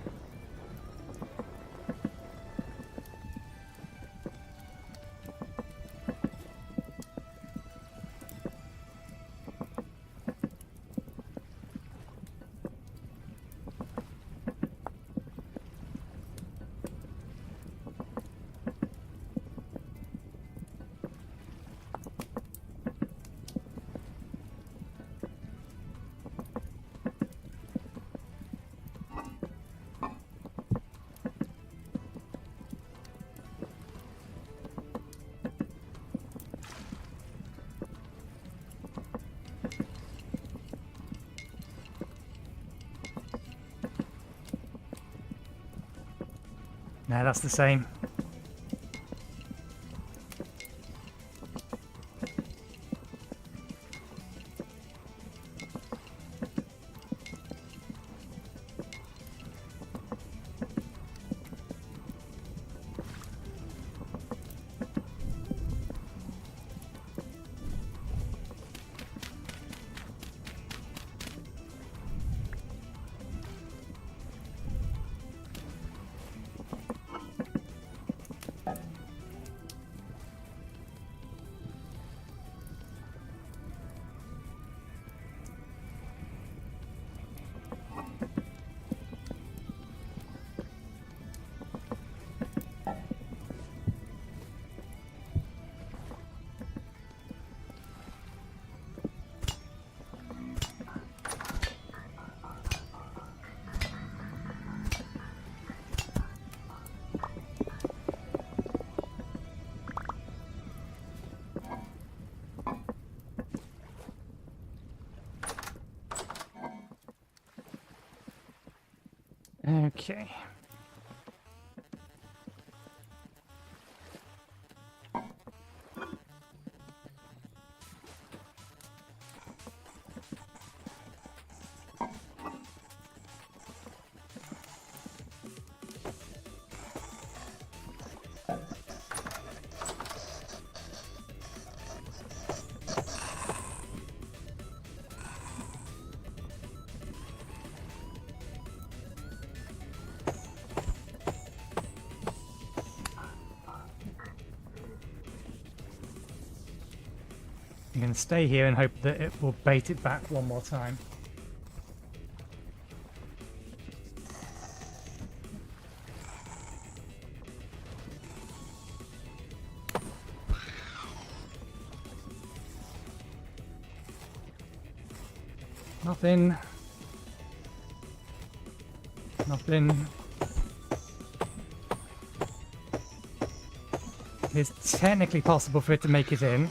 No, that's the same. Okay. I'm going to stay here and hope that it will bait it back one more time. Nothing. Nothing. It's technically possible for it to make it in.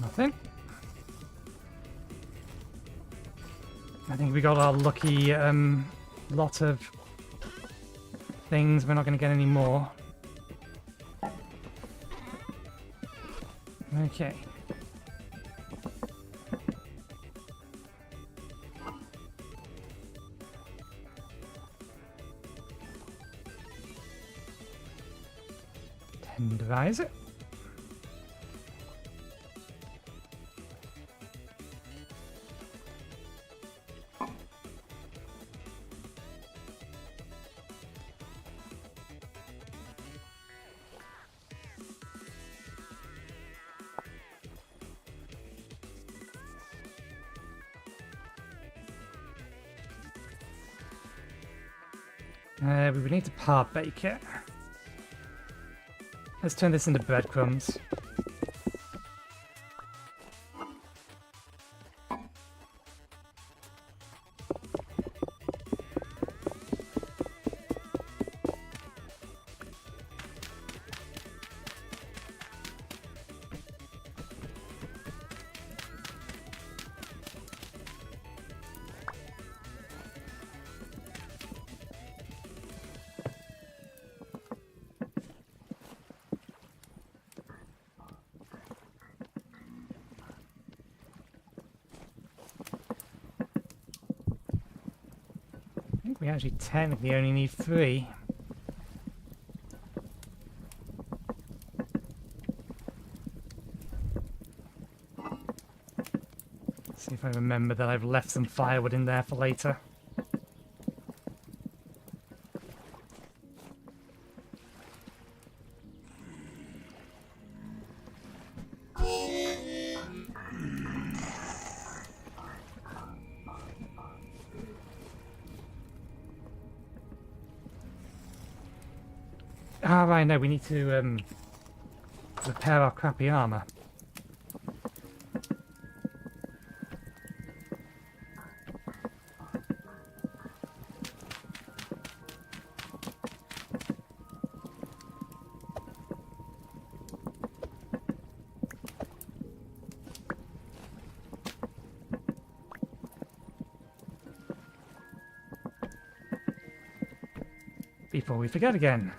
Nothing. I think we got our lucky lot of things. We're not going to get any more. Okay. Tenderize it. We would need to par bake it. Let's turn this into breadcrumbs. I think we actually technically only need 3. See if I remember that I've left some firewood in there for later. Ah, right, no, we need to repair our crappy armor. Before we forget again.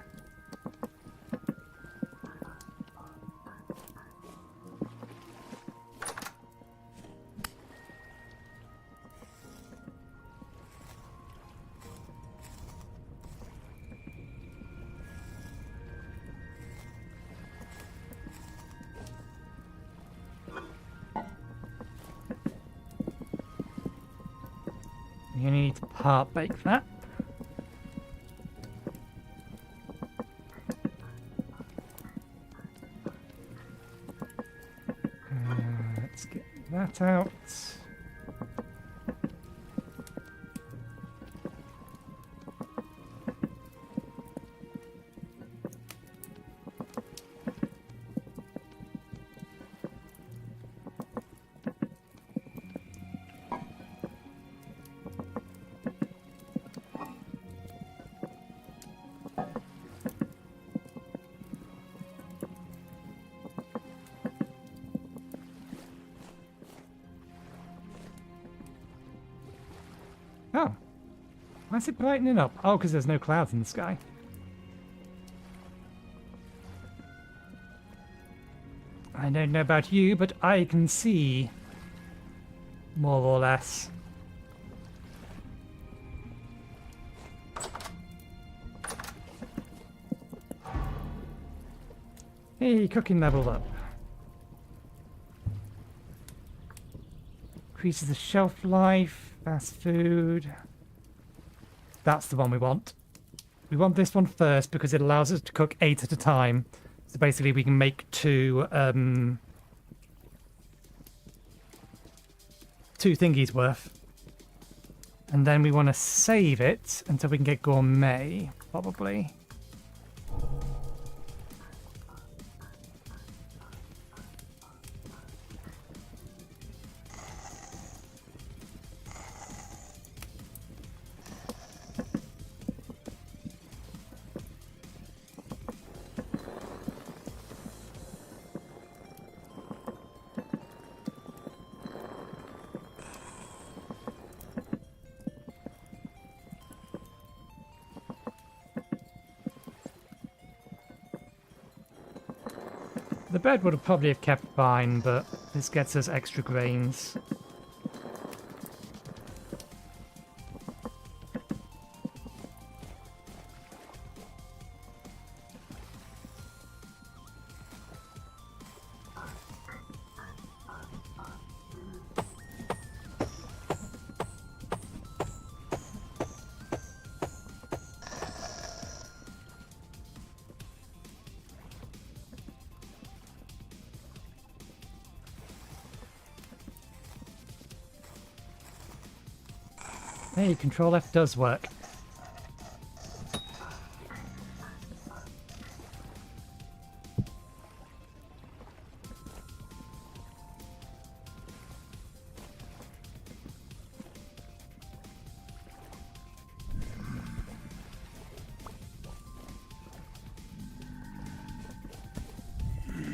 You need to part bake that. Let's get that out. Oh. Why is it brightening up? Oh, because there's no clouds in the sky. I don't know about you, but I can see more or less. Hey, cooking level up. Increases the shelf life, fast food. That's the one we want. We want this one first because it allows us to cook 8 at a time. So basically we can make two thingies worth. And then we want to save it until we can get gourmet, probably. The bed would have probably have kept fine, but this gets us extra grains. Hey, Control F does work.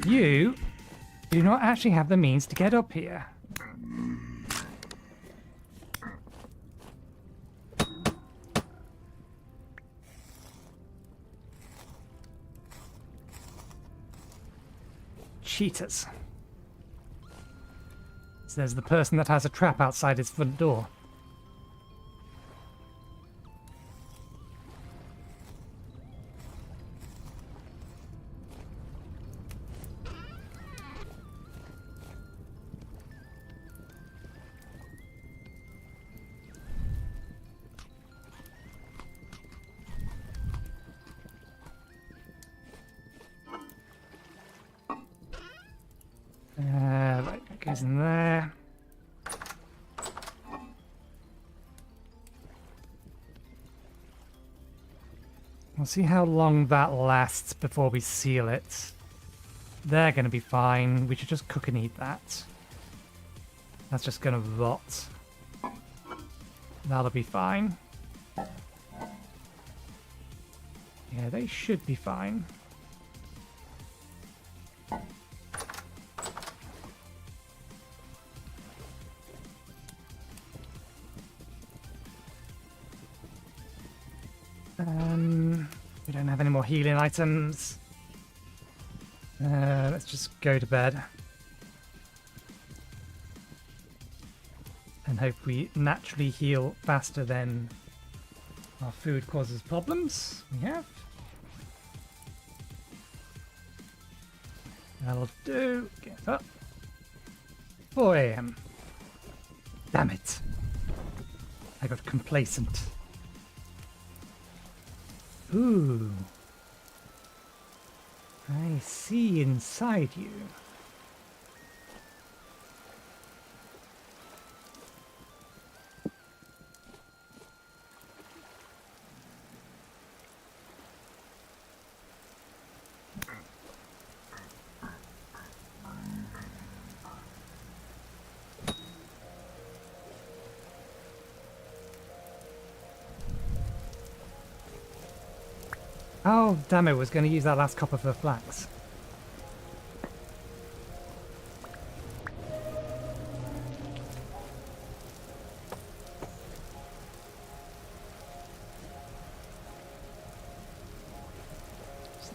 You do not actually have the means to get up here. Cheaters. So there's the person that has a trap outside his front door. Right, that goes in there. We'll see how long that lasts before we seal it. They're going to be fine. We should just cook and eat that. That's just going to rot. That'll be fine. Yeah, they should be fine. We don't have any more healing items. Let's just go to bed. And hope we naturally heal faster than our food causes problems. We have. That'll do. Get up. 4 AM. Damn it. I got complacent. Ooh. I see inside you. Oh, damn it, I was going to use that last copper for flax.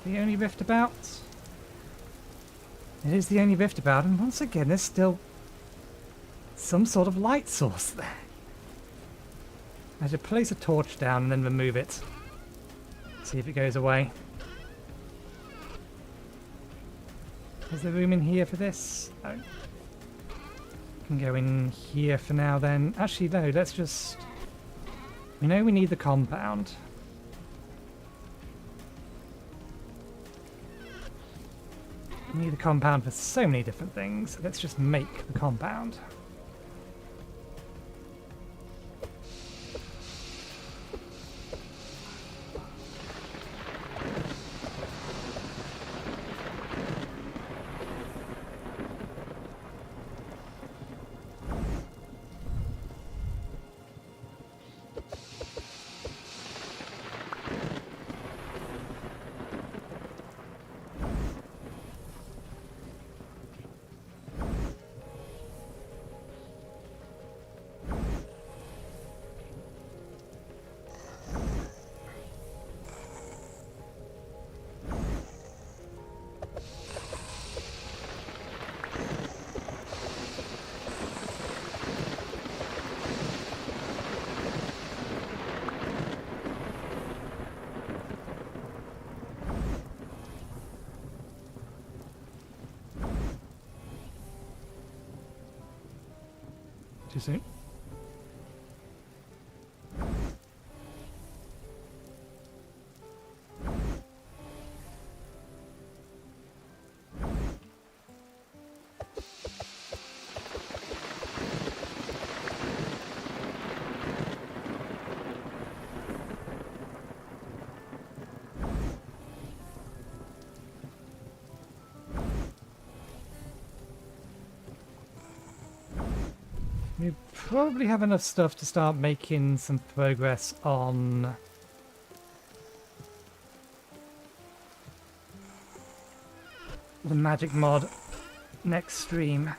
the only rift about? It is the only rift about, and once again, there's still some sort of light source there. I should place a torch down and then remove it. See if it goes away. Is there room in here for this? No. Can go in here for now then. Actually, no, let's just... We know we need the compound. We need the compound for so many different things. Let's just make the compound. Too soon. We probably have enough stuff to start making some progress on the magic mod next stream.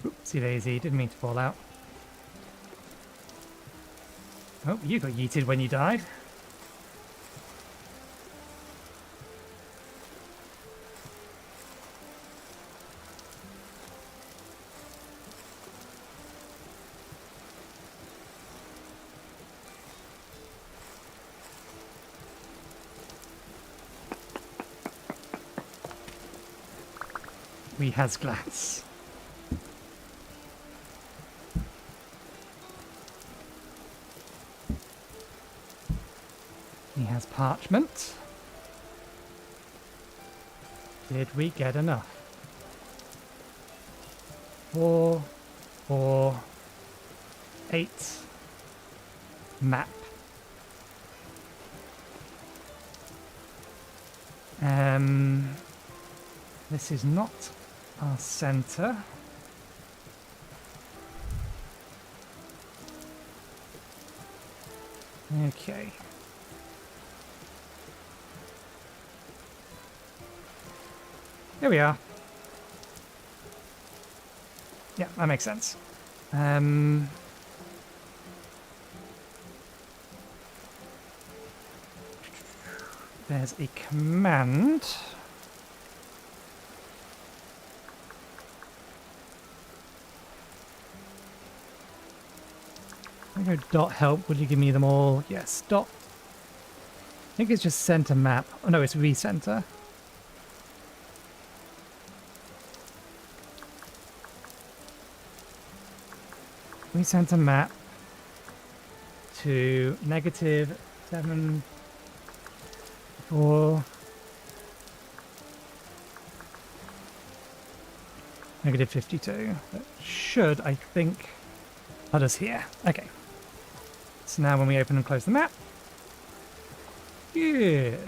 Oopsie daisy, didn't mean to fall out. Oh, you got yeeted when you died. We has glass. He has parchment. Did we get enough? 4, 4, 8. Map. This is not our center. Okay. Here we are. Yeah, that makes sense. There's a command. I go dot help. Will you give me them all? Yes. Dot. I think it's just center map. Oh no, it's recenter. Recenter map to -7, 4, -52. That should, I think, put us here. Okay. So now when we open and close the map, good.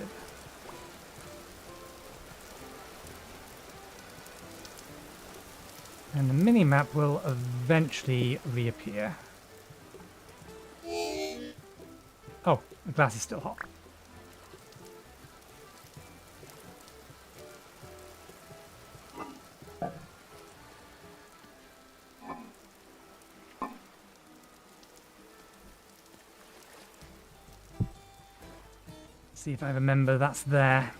And the mini-map will eventually reappear. Oh, the glass is still hot. See if I remember that's there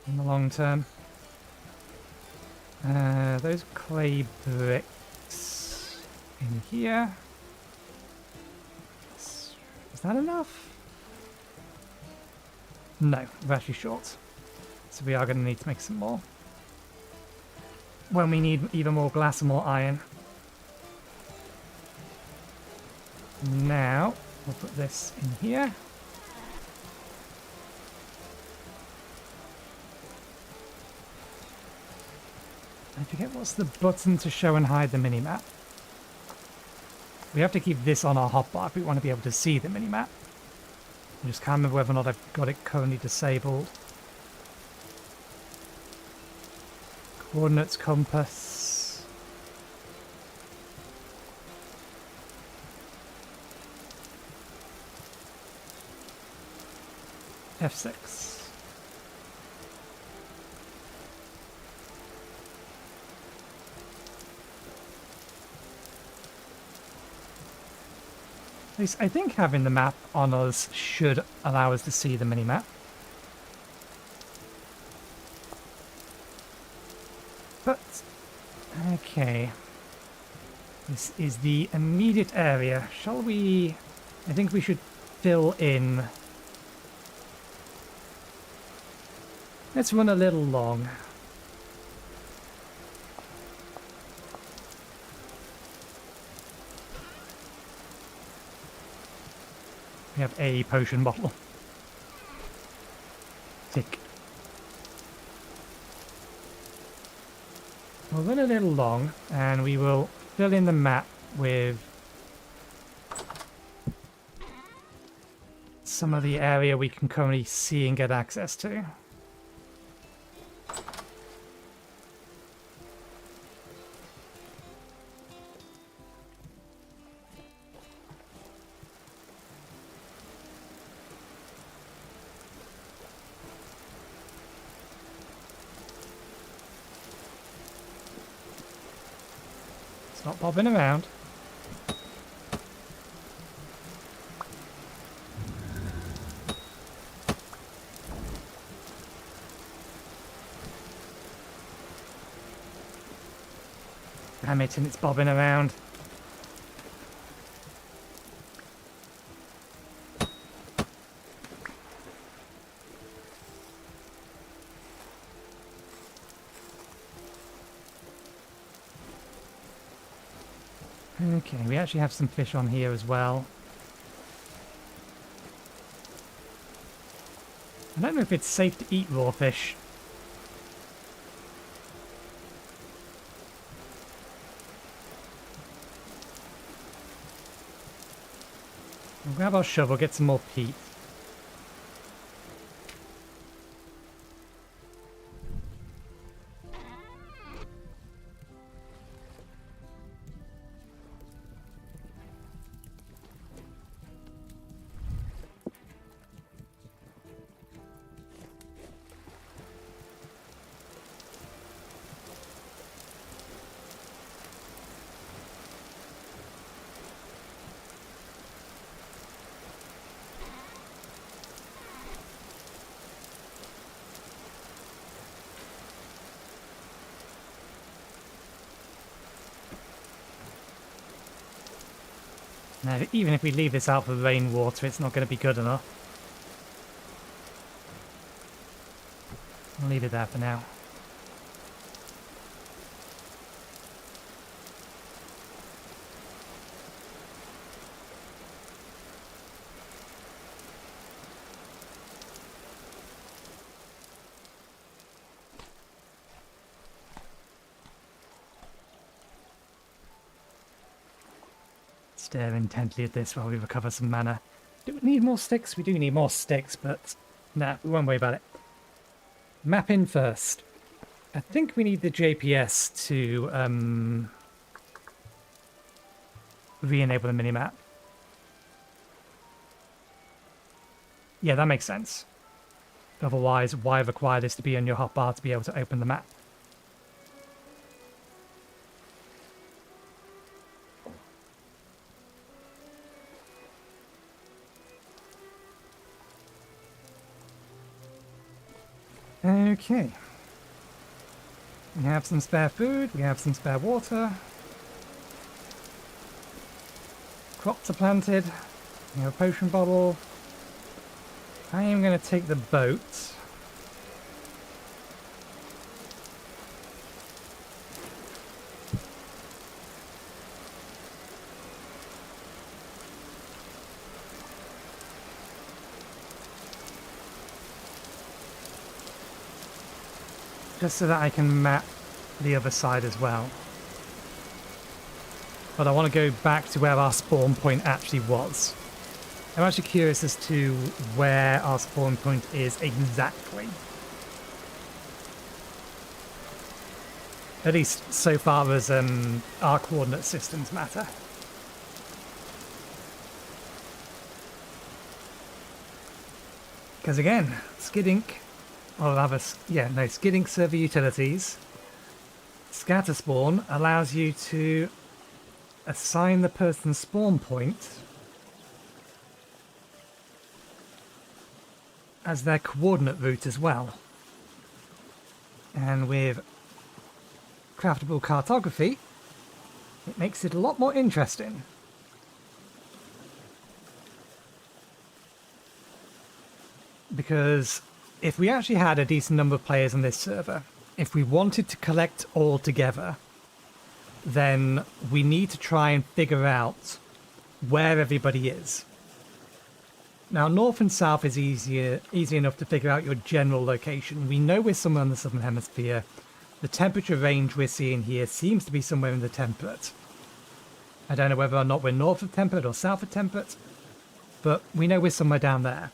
in the long term. Those clay bricks in here. Is that enough? No, we're actually short. So we are going to need to make some more. When we need even more glass and more iron. Now, we'll put this in here. I forget what's the button to show and hide the minimap. We have to keep this on our hotbar if we want to be able to see the minimap. I just can't remember whether or not I've got it currently disabled. Coordinates, compass. F6. At least I think having the map on us should allow us to see the minimap. But, okay. This is the immediate area. Shall we... I think we should fill in... Let's run a little long. We have a potion bottle. Tick. We'll run a little long, and we will fill in the map with some of the area we can currently see and get access to. It's not bobbing around. Damn it, and it's bobbing around. Okay, we actually have some fish on here as well. I don't know if it's safe to eat raw fish. We'll grab our shovel, get some more peat. Now, even if we leave this out for rainwater, it's not going to be good enough. I'll leave it there for now. Stare intently at this while we recover some mana. Do we need more sticks? We do need more sticks, but nah, we won't worry about it. Map in first. I think we need the JPS to re-enable the minimap. Yeah, that makes sense. Otherwise, why require this to be on your hotbar to be able to open the map? Okay. We have some spare food, we have some spare water. Crops are planted. We have a potion bottle. I am going to take the boat. Just so that I can map the other side as well. But I want to go back to where our spawn point actually was. I'm actually curious as to where our spawn point is exactly. At least so far as our coordinate systems matter. Because again, Skidink, or rather, yeah, no, Skidink server utilities, scatter spawn allows you to assign the person's spawn point as their coordinate route as well. And with craftable cartography, it makes it a lot more interesting. Because if we actually had a decent number of players on this server, if we wanted to collect all together, then we need to try and figure out where everybody is. Now, north and south is easy enough to figure out your general location. We know we're somewhere in the southern hemisphere. The temperature range we're seeing here seems to be somewhere in the temperate. I don't know whether or not we're north of temperate or south of temperate, but we know we're somewhere down there.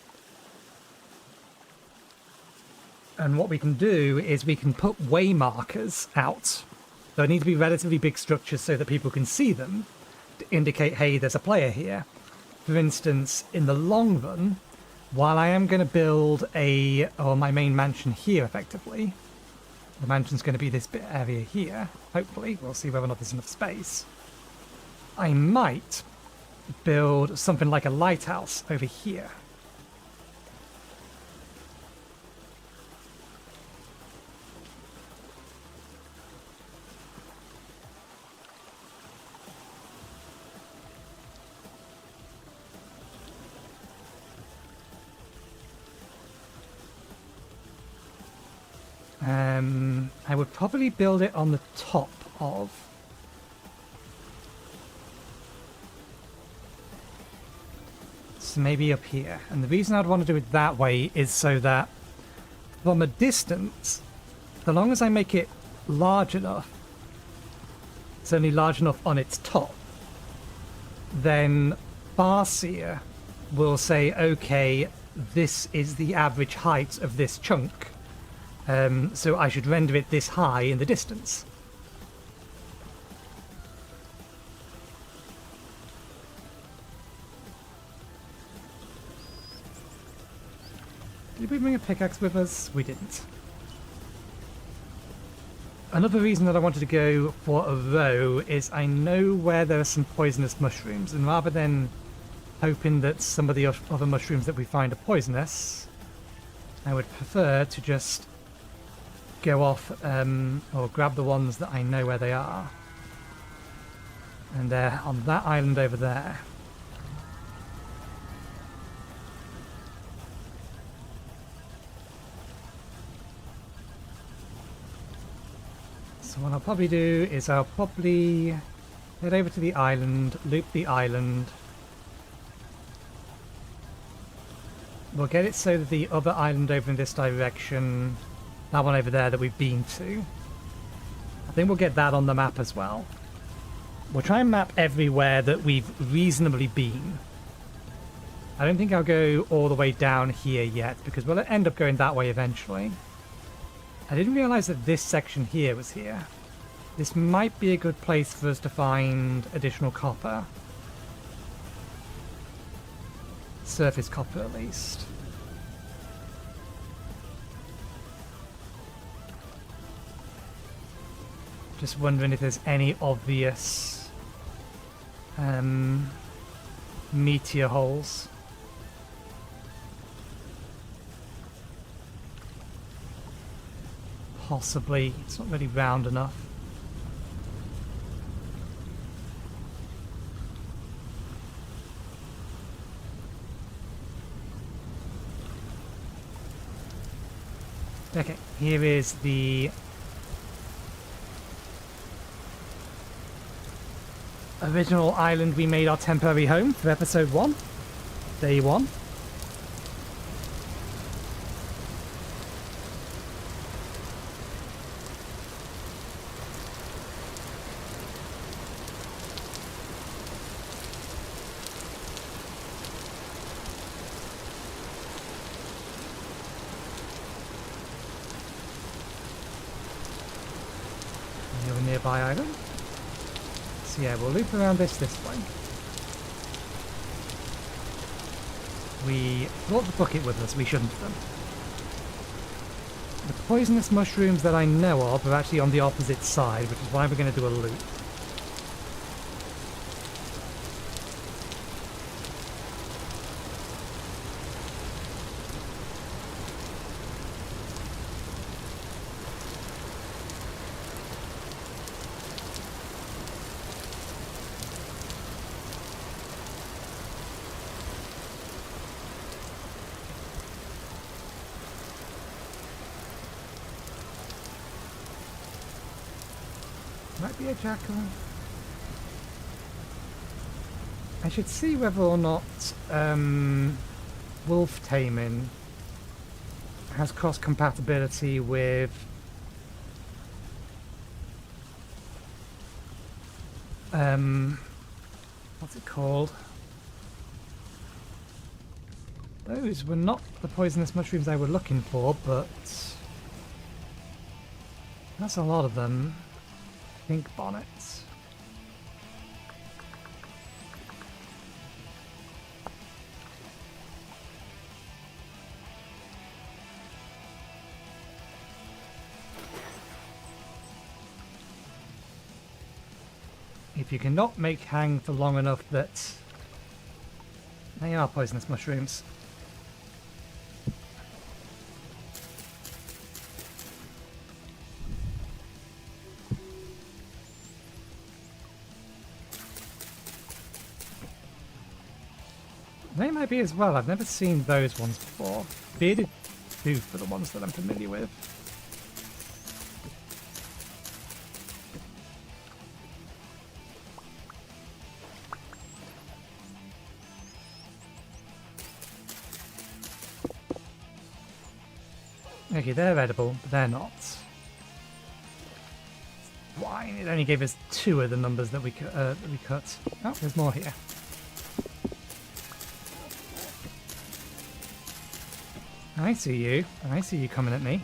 And what we can do is we can put way markers out. There need to be relatively big structures so that people can see them to indicate, hey, there's a player here. For instance, in the long run, while I am going to build my main mansion here effectively, the mansion's going to be this bit area here, hopefully, we'll see whether or not there's enough space, I might build something like a lighthouse over here. I would probably build it on the top of... So maybe up here. And the reason I'd want to do it that way is so that from a distance, so long as I make it large enough, it's only large enough on its top, then Farseer will say, okay, this is the average height of this chunk. So I should render it this high in the distance. Did we bring a pickaxe with us? We didn't. Another reason that I wanted to go for a row is I know where there are some poisonous mushrooms, and rather than hoping that some of the other mushrooms that we find are poisonous, I would prefer to just go off or grab the ones that I know where they are. And they're on that island over there. So what I'll probably do is I'll probably head over to the island, loop the island. We'll get it so that the other island over in this direction, that one over there that we've been to, I think we'll get that on the map as well. We'll try and map everywhere that we've reasonably been. I don't think I'll go all the way down here yet, because we'll end up going that way eventually. I didn't realise that this section here was here. This might be a good place for us to find additional copper. surface copper at least. Just wondering if there's any obvious meteor holes. Possibly. It's not really round enough. Okay, here is the original island we made our temporary home for episode 1, day 1. You're a nearby island. So yeah, we'll loop around this way. We brought the bucket with us, we shouldn't have done. The poisonous mushrooms that I know of are actually on the opposite side, which is why we're going to do a loop. Might be a jackal. I should see whether or not wolf taming has cross compatibility with what's it called? Those were not the poisonous mushrooms I were looking for, but that's a lot of them. Pink bonnets. If you cannot make hang for long enough that they are poisonous mushrooms. They might be as well. I've never seen those ones before. Bearded tooth are the ones that I'm familiar with. Okay, they're edible, but they're not. Why? It only gave us 2 of the numbers that we cut. Oh, there's more here. I see you. I see you coming at me.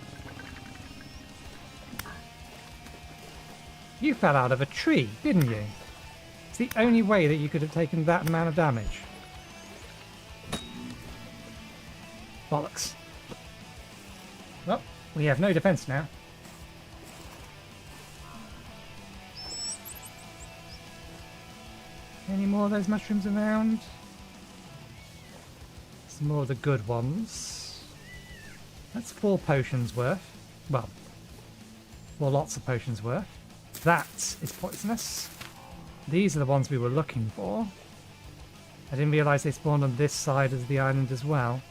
You fell out of a tree, didn't you? It's the only way that you could have taken that amount of damage. Bollocks. Well, we have no defense now. Any more of those mushrooms around? Some more of the good ones. That's 4 potions worth. Well, 4 lots of potions worth. That is poisonous. These are the ones we were looking for. I didn't realise they spawned on this side of the island as well.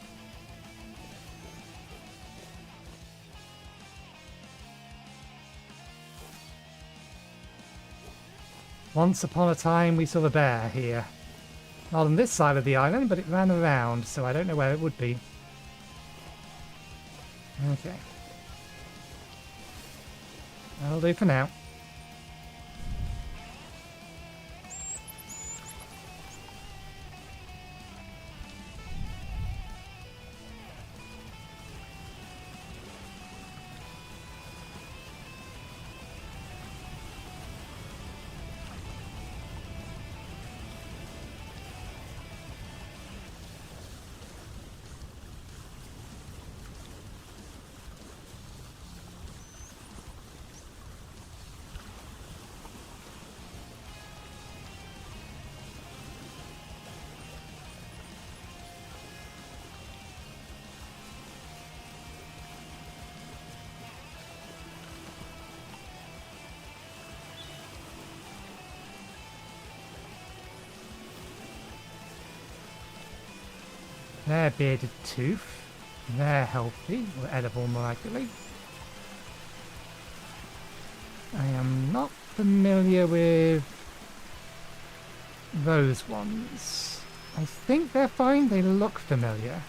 Once upon a time we saw a bear here. Not on this side of the island, but it ran around, so I don't know where it would be. Okay. That'll do for now. They're bearded tooth. They're healthy, or edible more accurately. I am not familiar with those ones. I think they're fine. They look familiar.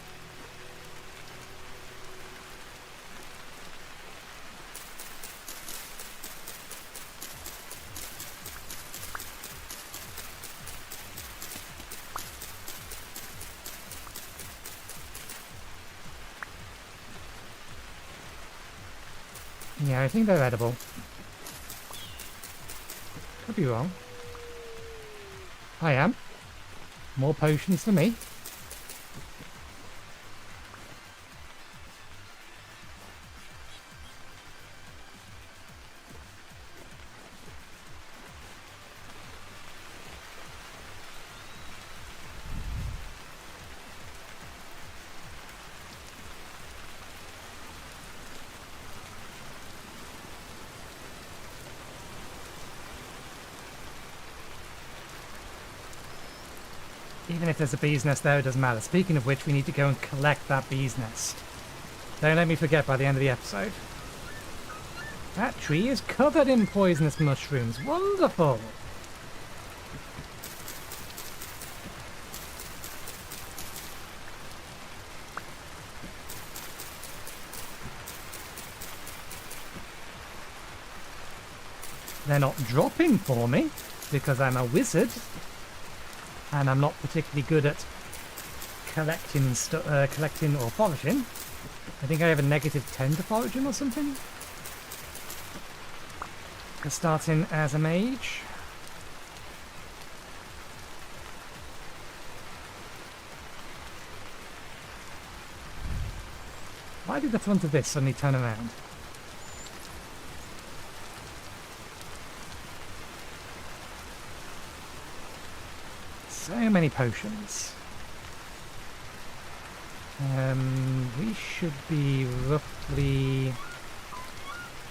Yeah, I think they're edible. Could be wrong. I am. More potions for me. Even if there's a bee's nest there, it doesn't matter. Speaking of which, we need to go and collect that bee's nest. Don't let me forget by the end of the episode. That tree is covered in poisonous mushrooms. Wonderful! They're not dropping for me, because I'm a wizard. And I'm not particularly good at collecting or foraging. I think I have a -10 to foraging or something. Starting as a mage. Why did the front of this suddenly turn around? So many potions. We should be roughly...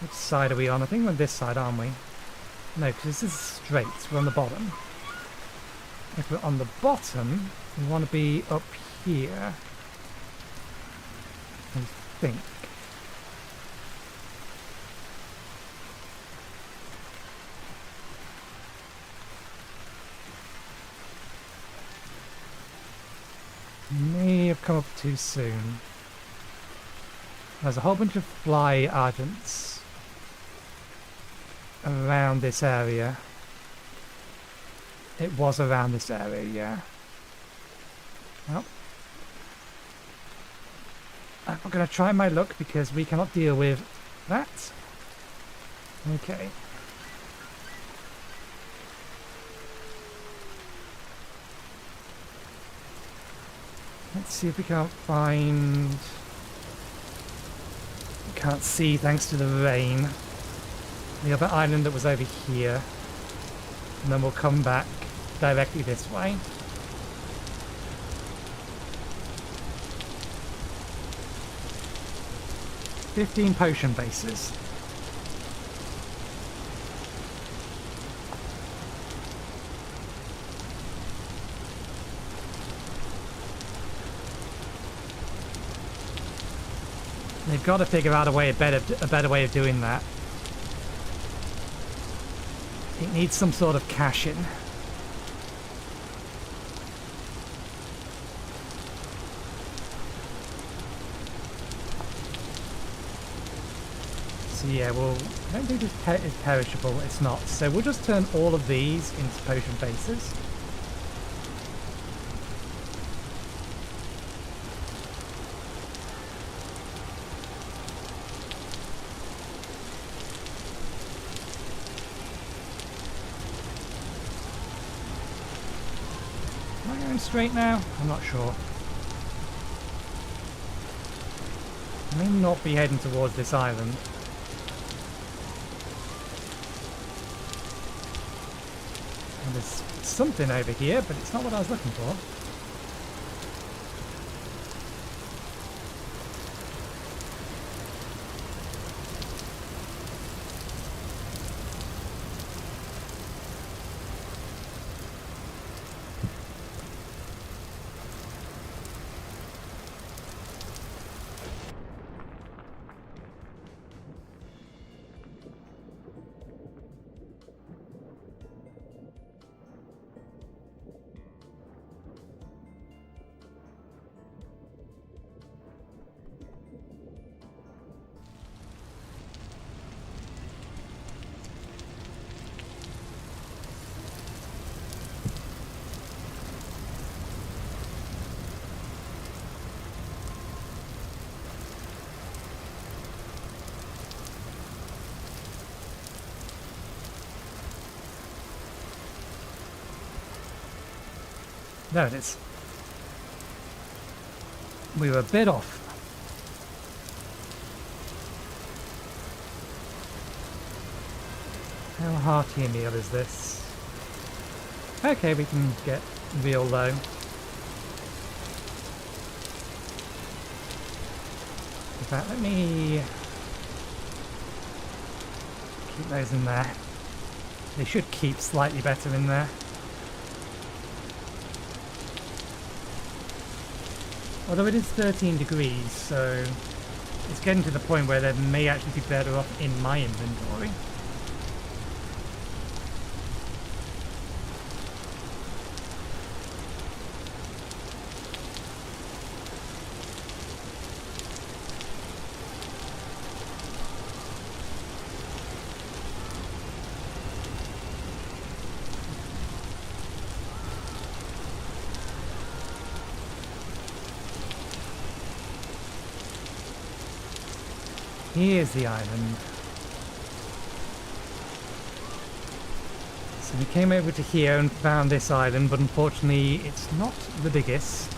Which side are we on? I think we're on this side, aren't we? No, because this is straight. We're on the bottom. If we're on the bottom, we want to be up here. I think. May have come up too soon. There's a whole bunch of fly ardents around this area. It was around this area, yeah. Well, I'm going to try my luck because we cannot deal with that. Okay. Let's see if we can't find... Can't see thanks to the rain. The other island that was over here. And then we'll come back directly this way. "15 potion bases. They've got to figure out a better way of doing that. It needs some sort of cache-in. So yeah, well, I don't think this is perishable. It's not. So we'll just turn all of these into potion bases. Straight now? I'm not sure. I may not be heading towards this island. And there's something over here, but it's not what I was looking for. There it is. We were a bit off. How hearty a meal is this? Okay, we can get real low. In fact, let me keep those in there. They should keep slightly better in there. Although it is 13 degrees, so it's getting to the point where they may actually be better off in my inventory. Here's the island. So we came over to here and found this island, but unfortunately it's not the biggest.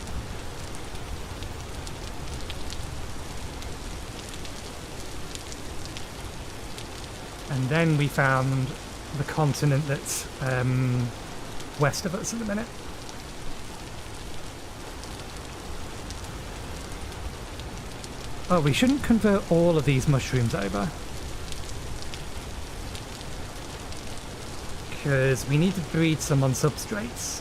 And then we found the continent that's west of us at the minute. Oh, we shouldn't convert all of these mushrooms over. Because we need to breed some on substrates.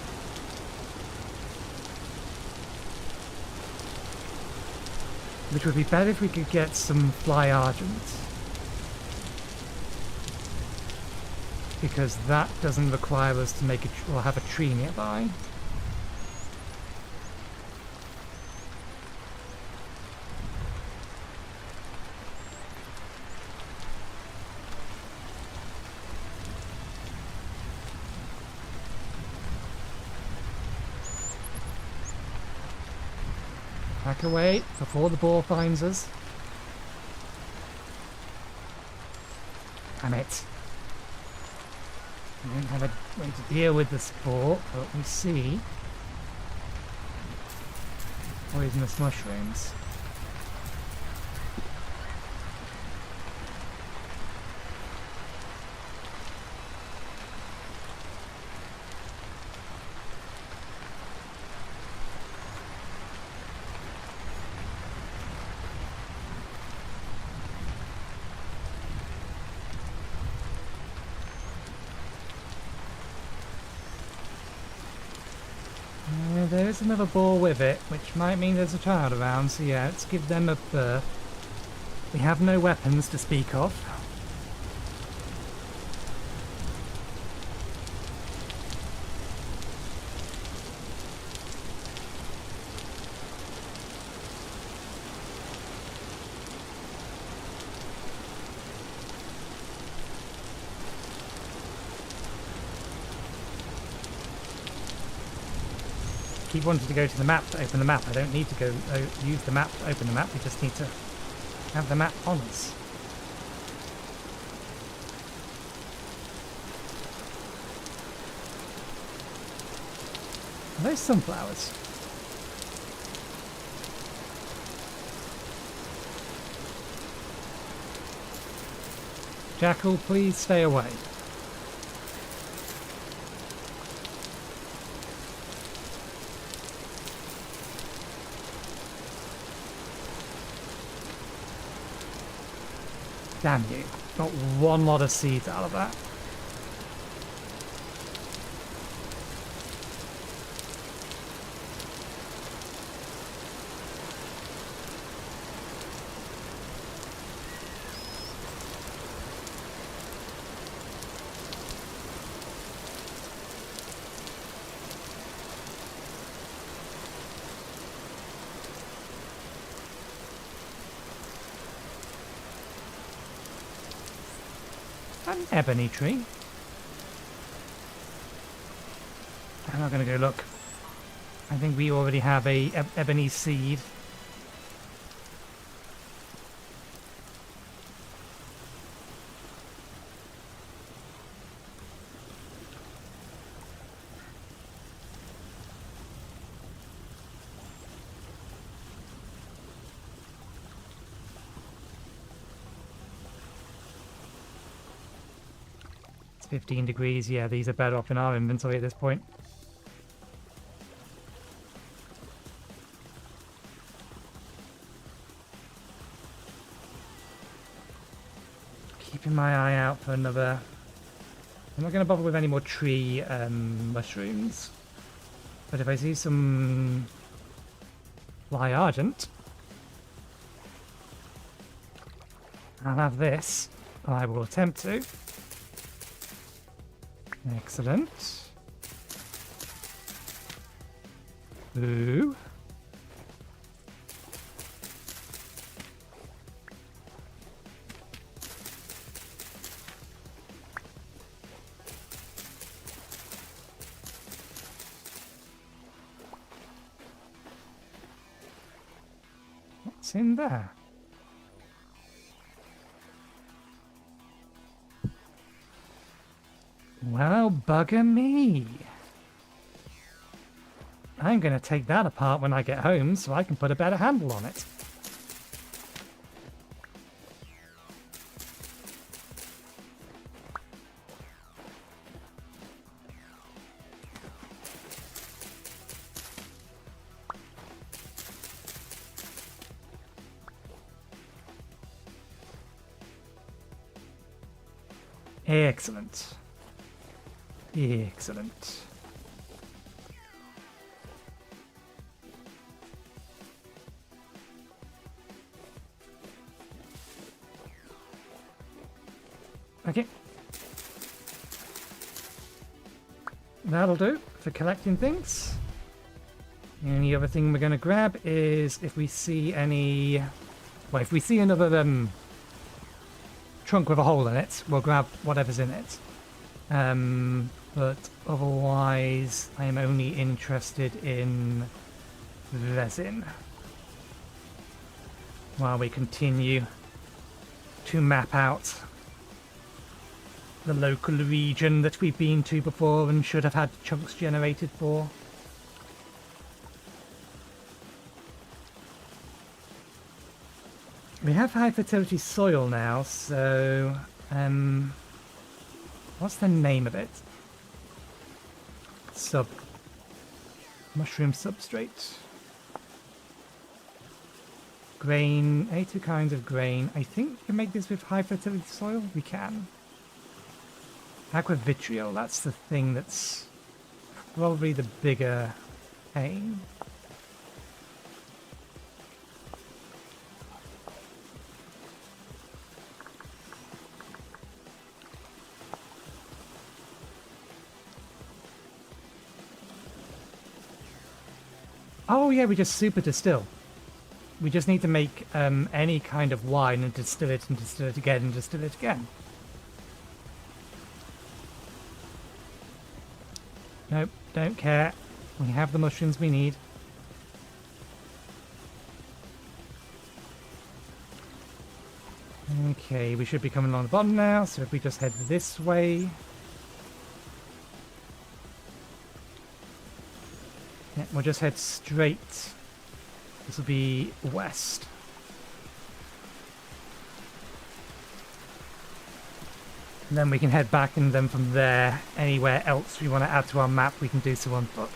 Which would be better if we could get some fly argent. Because that doesn't require us to make or have a tree nearby. Back away before the boar finds us. Damn it. We don't have a way to deal with the sport, but we see poisonous mushrooms. There is another boar with it, which might mean there's a child around, so yeah, let's give them a birth. We have no weapons to speak of. Keep wanting to go to the map to open the map. I don't need to go use the map to open the map. We just need to have the map on us. Are those sunflowers? Jackal, please stay away. Damn you. Got one lot of seeds out of that. An ebony tree. I'm not going to go look. I think we already have a ebony seed. It's 15 degrees. Yeah, these are better off in our inventory at this point. Keeping my eye out for another... I'm not going to bother with any more tree mushrooms. But if I see some fly argent, I'll have this. I will attempt to. Excellent. Ooh. What's in there? Well, bugger me. I'm going to take that apart when I get home so I can put a better handle on it. Excellent. Excellent. Okay. That'll do for collecting things. The only other thing we're going to grab is if we see any... Well, if we see another trunk with a hole in it, we'll grab whatever's in it. But otherwise, I am only interested in resin. While we continue to map out the local region that we've been to before and should have had chunks generated for. We have high fertility soil now, so what's the name of it? Mushroom substrate. Grain, 82 kinds of grain. I think we can make this with high fertility soil. We can. Aqua vitriol, that's the thing that's probably the bigger pain. Oh yeah, we just super distill. We just need to make any kind of wine and distill it again and distill it again. Nope, don't care. We have the mushrooms we need. Okay, we should be coming along the bottom now, so if we just head this way... Yeah, we'll just head straight. This will be west. And then we can head back, and then from there, anywhere else we want to add to our map, we can do so on foot.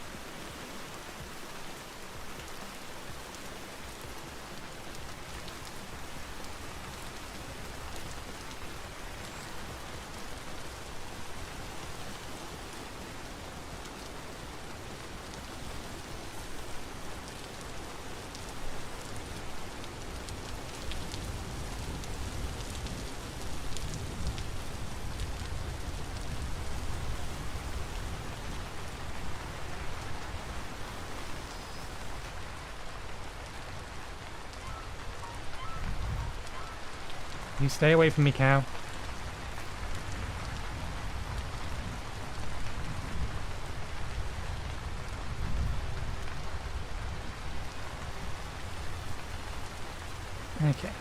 You stay away from me, cow. Okay.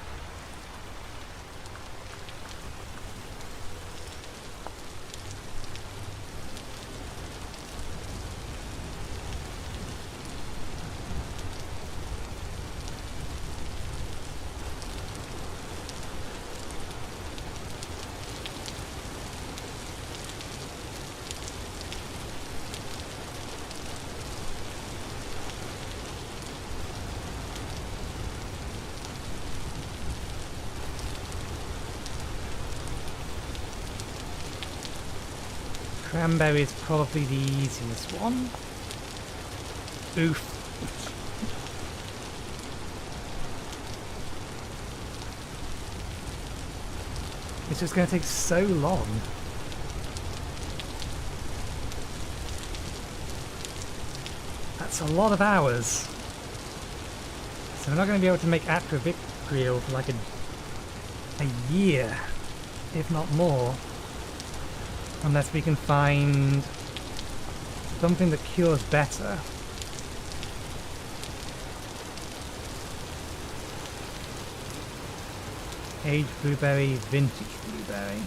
Cranberry is probably the easiest one. Oof. It's just going to take so long. That's a lot of hours. So we're not going to be able to make Aqua Vicryl for like a year, if not more. Unless we can find something that cures better. Aged blueberry, vintage blueberry.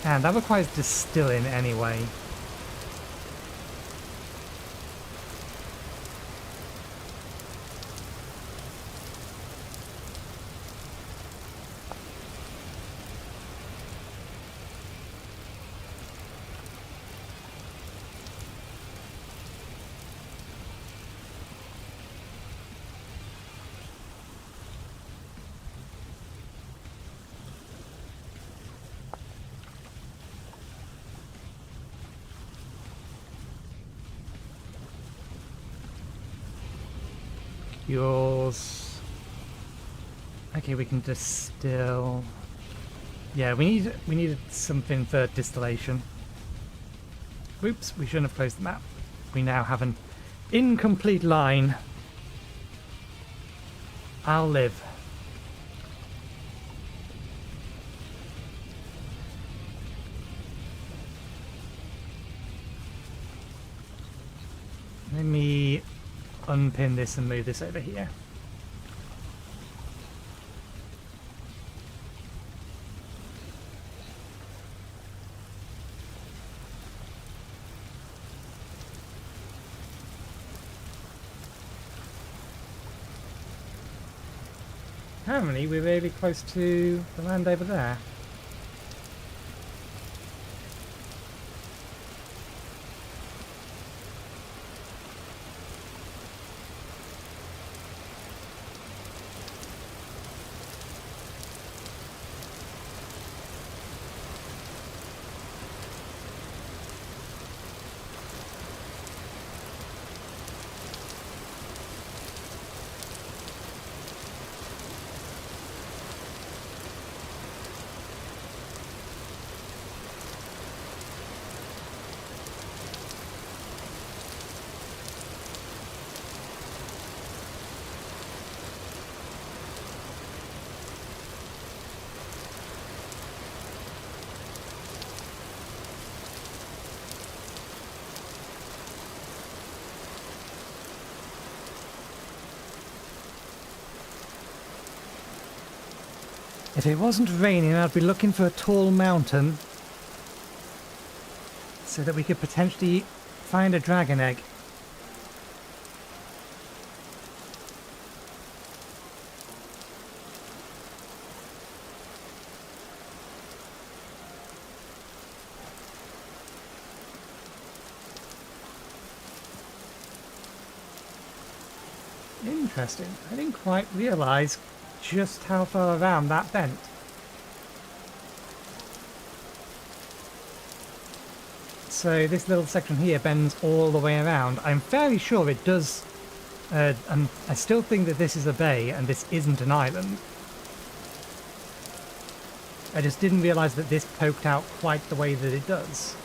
And that requires distilling anyway. Yours. Okay, we can distill. Yeah, we needed something for distillation. Oops, we shouldn't have closed the map. We now have an incomplete line. I'll live. Let me unpin this and move this over here. Apparently we're really close to the land over there. If it wasn't raining, I'd be looking for a tall mountain so that we could potentially find a dragon egg. Interesting. I didn't quite realise just how far around that bent. So this little section here bends all the way around. I'm fairly sure it does, and I still think that this is a bay and this isn't an island. I just didn't realise that this poked out quite the way that it does.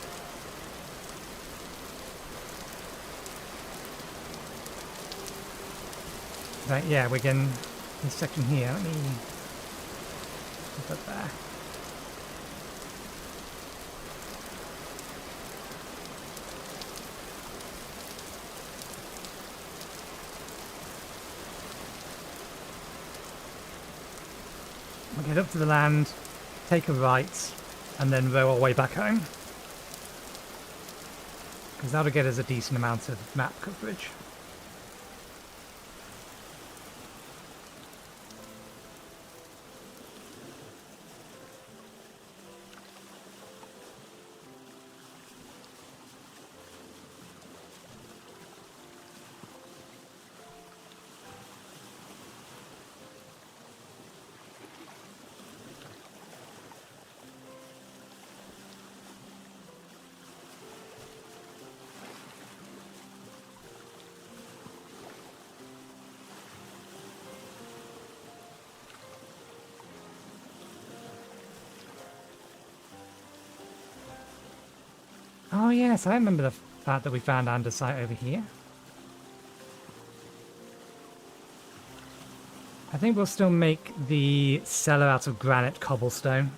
Right, yeah, we're getting this section here. Let me put that there. We'll get up to the land, take a right, and then row our way back home. Because that'll get us a decent amount of map coverage. Oh yes, I remember the fact that we found andesite over here. I think we'll still make the cellar out of granite cobblestone.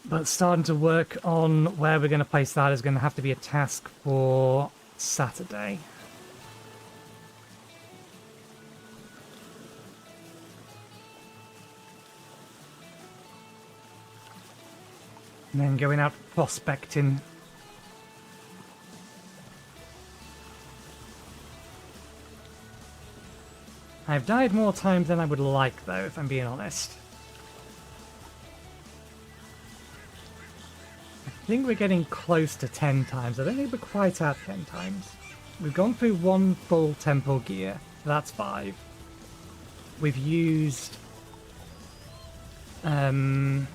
But starting to work on where we're going to place that is going to have to be a task for Saturday. And then going out prospecting. I've died more times than I would like, though, if I'm being honest. I think we're getting close to 10 times. I don't think we're quite at 10 times. We've gone through one full temple gear, so that's 5. We've used one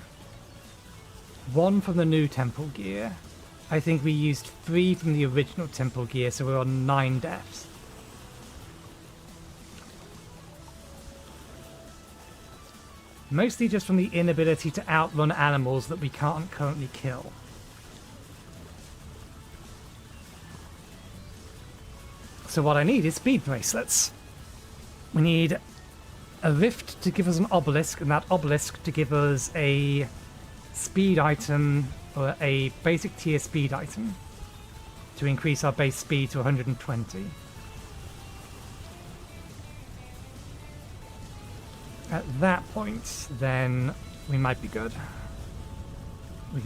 from the new temple gear. I think we used 3 from the original temple gear, so we're on 9 deaths. Mostly just from the inability to outrun animals that we can't currently kill. So what I need is speed bracelets. We need a rift to give us an obelisk, and that obelisk to give us a speed item, or a basic tier speed item, to increase our base speed to 120. At that point, then we might be good.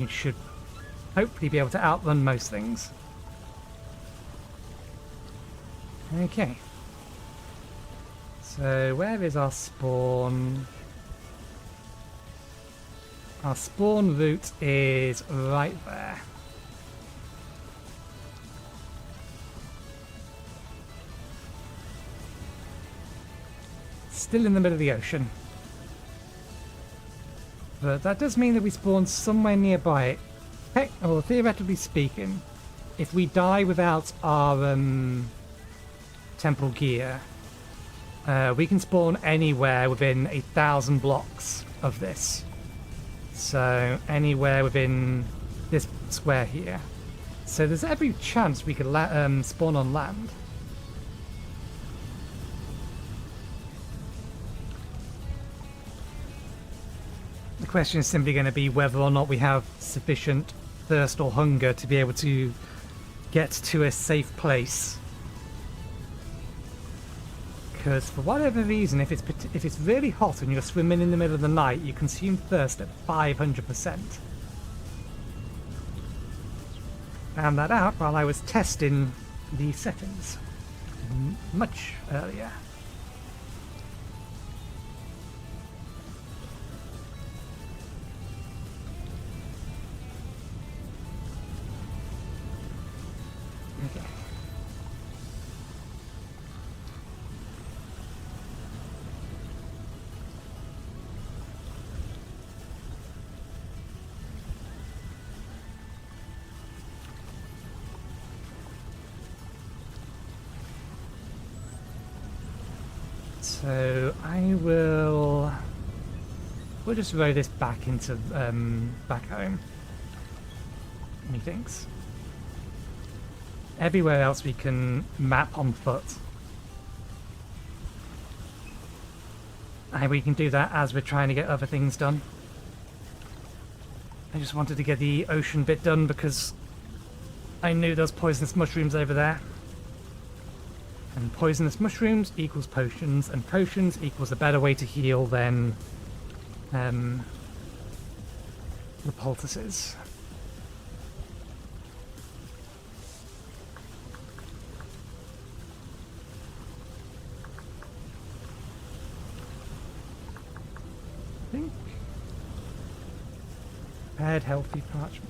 Should hopefully be able to outrun most things. Okay. So where is our spawn? Our spawn route is right there. Still in the middle of the ocean. But that does mean that we spawn somewhere nearby. Or theoretically speaking, if we die without our temple gear, we can spawn anywhere within 1,000 blocks of this. So anywhere within this square here. So there's every chance we could spawn on land. The question is simply going to be whether or not we have sufficient thirst or hunger to be able to get to a safe place. Because for whatever reason, if it's really hot and you're swimming in the middle of the night, you consume thirst at 500%. Found that out while I was testing the settings much earlier. Okay. So we'll just row this back into back home, methinks. Everywhere else we can map on foot. And we can do that as we're trying to get other things done. I just wanted to get the ocean bit done because I knew those poisonous mushrooms over there. And poisonous mushrooms equals potions, and potions equals a better way to heal than the poultices. I think prepared healthy parchment.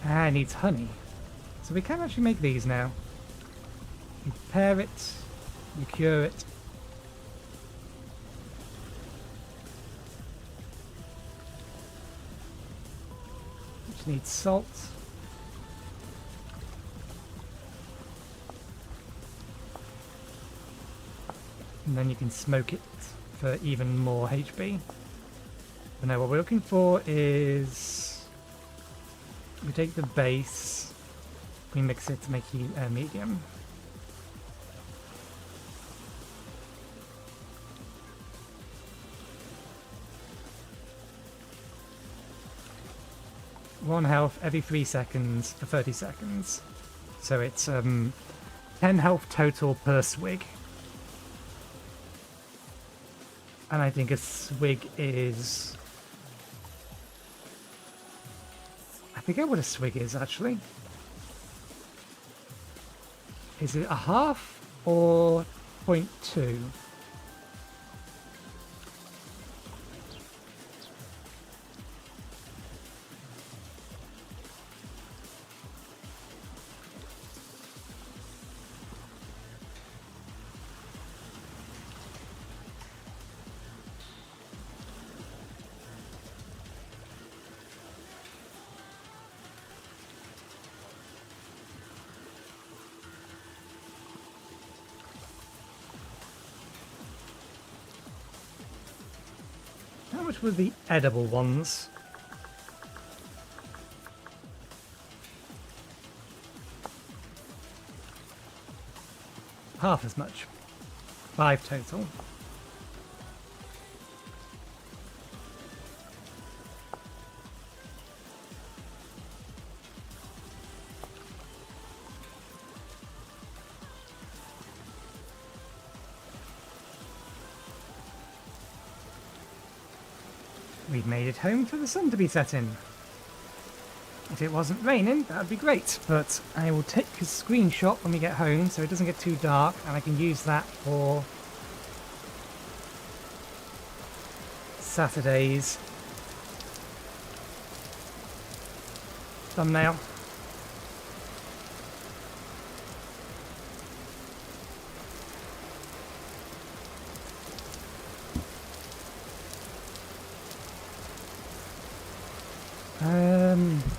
Ah, it needs honey. So we can actually make these now. You prepare it, you cure it. Just need salt. And then you can smoke it for even more HB. But no, what we're looking for is we take the base, we mix it to make it medium. One health every 3 seconds for 30 seconds. So it's 10 health total per swig. And I think a swig is... I forget what a swig is, actually. Is it a half or 0.2? How much were the edible ones? Half as much. 5 total. We've made it home for the sun to be setting. If it wasn't raining, that would be great, but I will take a screenshot when we get home so it doesn't get too dark, and I can use that for Saturday's thumbnail.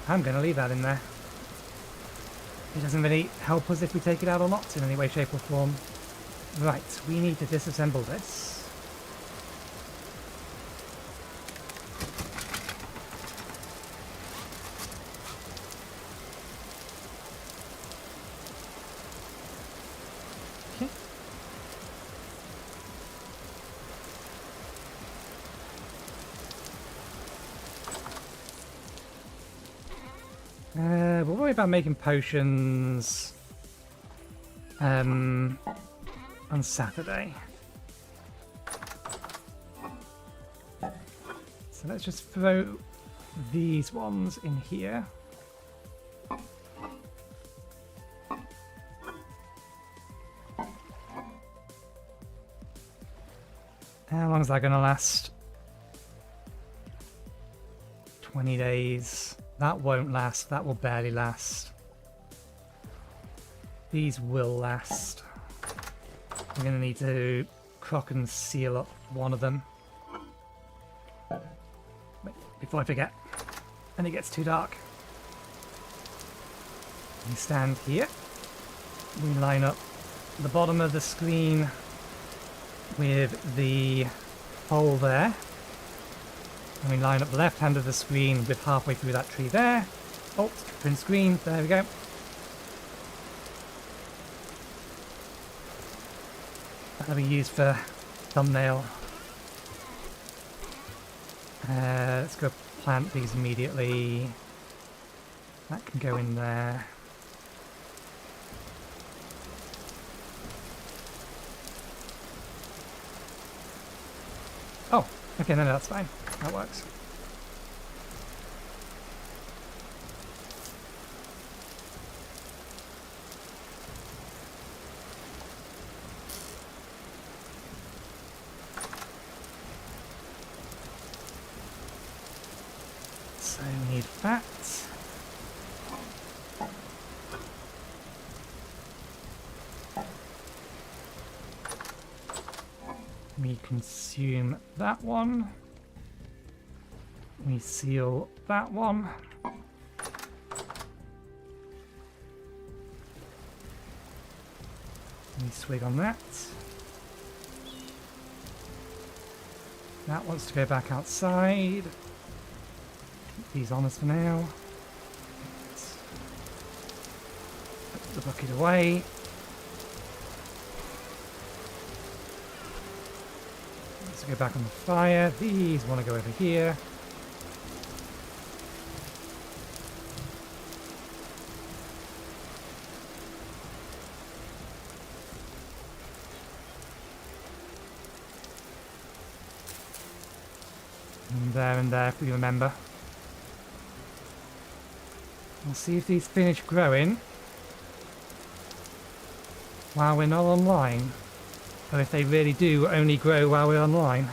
I'm going to leave that in there. It doesn't really help us if we take it out or not in any way, shape or form. Right, we need to disassemble this. Okay. We'll worry about making potions on Saturday. So let's just throw these ones in here. How long is that going to last? 20 days. That won't last. That will barely last. These will last. I'm going to need to crock and seal up one of them. Wait, before I forget. And it gets too dark. We stand here. We line up the bottom of the screen with the hole there. And we line up the left hand of the screen with halfway through that tree there. Oh, print screen, there we go. That'll be used for thumbnail. Let's go plant these immediately. That can go in there. Oh, okay, no, that's fine. That works. So we need fat. We consume that one. We seal that one. Any swig on that. That wants to go back outside. Keep these on us for now. Let's put the bucket away. Let's go back on the fire. These want to go over here. And there, if we remember. We'll see if these finish growing while we're not online. Or if they really do only grow while we're online.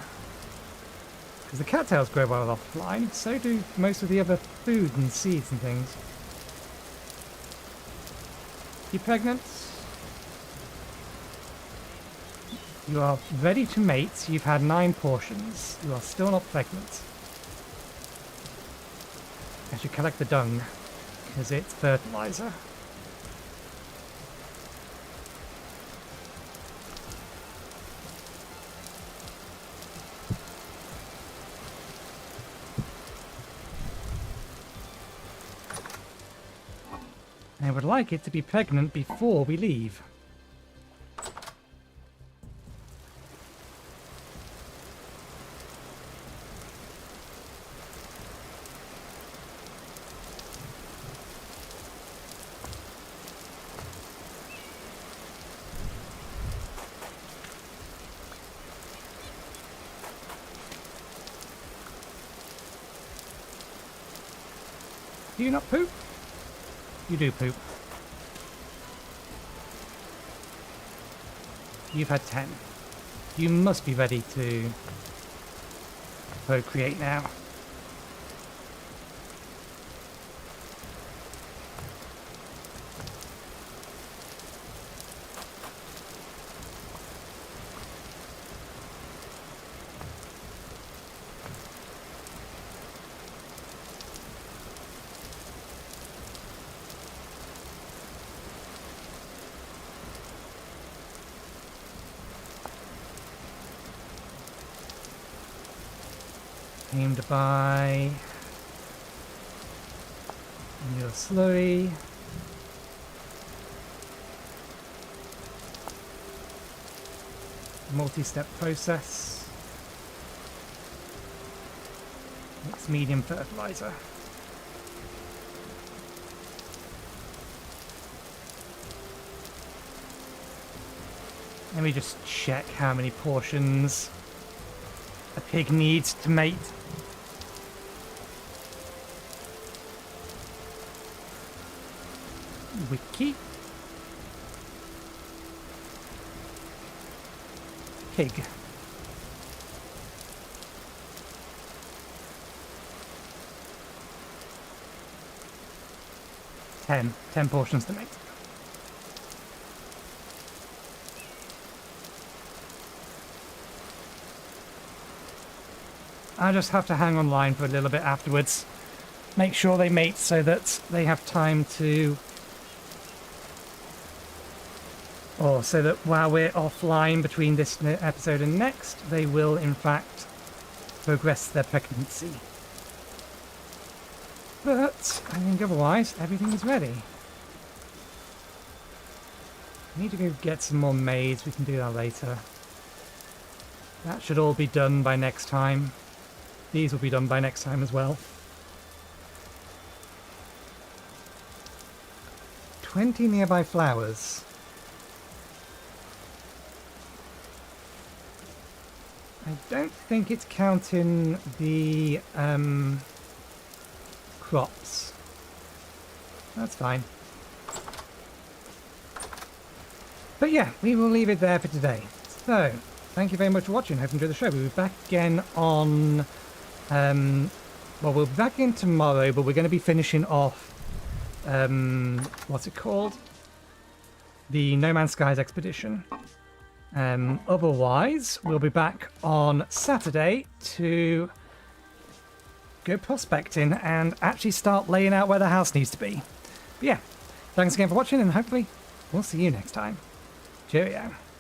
Because the cattails grow while we're offline, so do most of the other food and seeds and things. You pregnant? You are ready to mate. You've had 9 portions. You are still not pregnant. I should collect the dung, because it's fertilizer. I would like it to be pregnant before we leave. Do you not poop? You do poop. You've had 10. You must be ready to procreate now. Aimed by your slurry. Multi-step process. It's medium fertilizer. Let me just check how many portions a pig needs to mate. Wiki. Pig. Ten portions to mate. I just have to hang online for a little bit afterwards. Make sure they mate so that they have time to... Or so that while we're offline between this episode and next, they will in fact progress their pregnancy. But I think otherwise, everything is ready. I need to go get some more maize. We can do that later. That should all be done by next time. These will be done by next time as well. 20 nearby flowers. I don't think it's counting the crops. That's fine. But yeah, we will leave it there for today. So, thank you very much for watching. Hope you enjoyed the show. We'll be back again on... well, we'll be back in tomorrow, but we're going to be finishing off... what's it called? The No Man's Skies expedition. Otherwise, we'll be back on Saturday to go prospecting and actually start laying out where the house needs to be. But yeah, thanks again for watching, and hopefully we'll see you next time. Cheerio.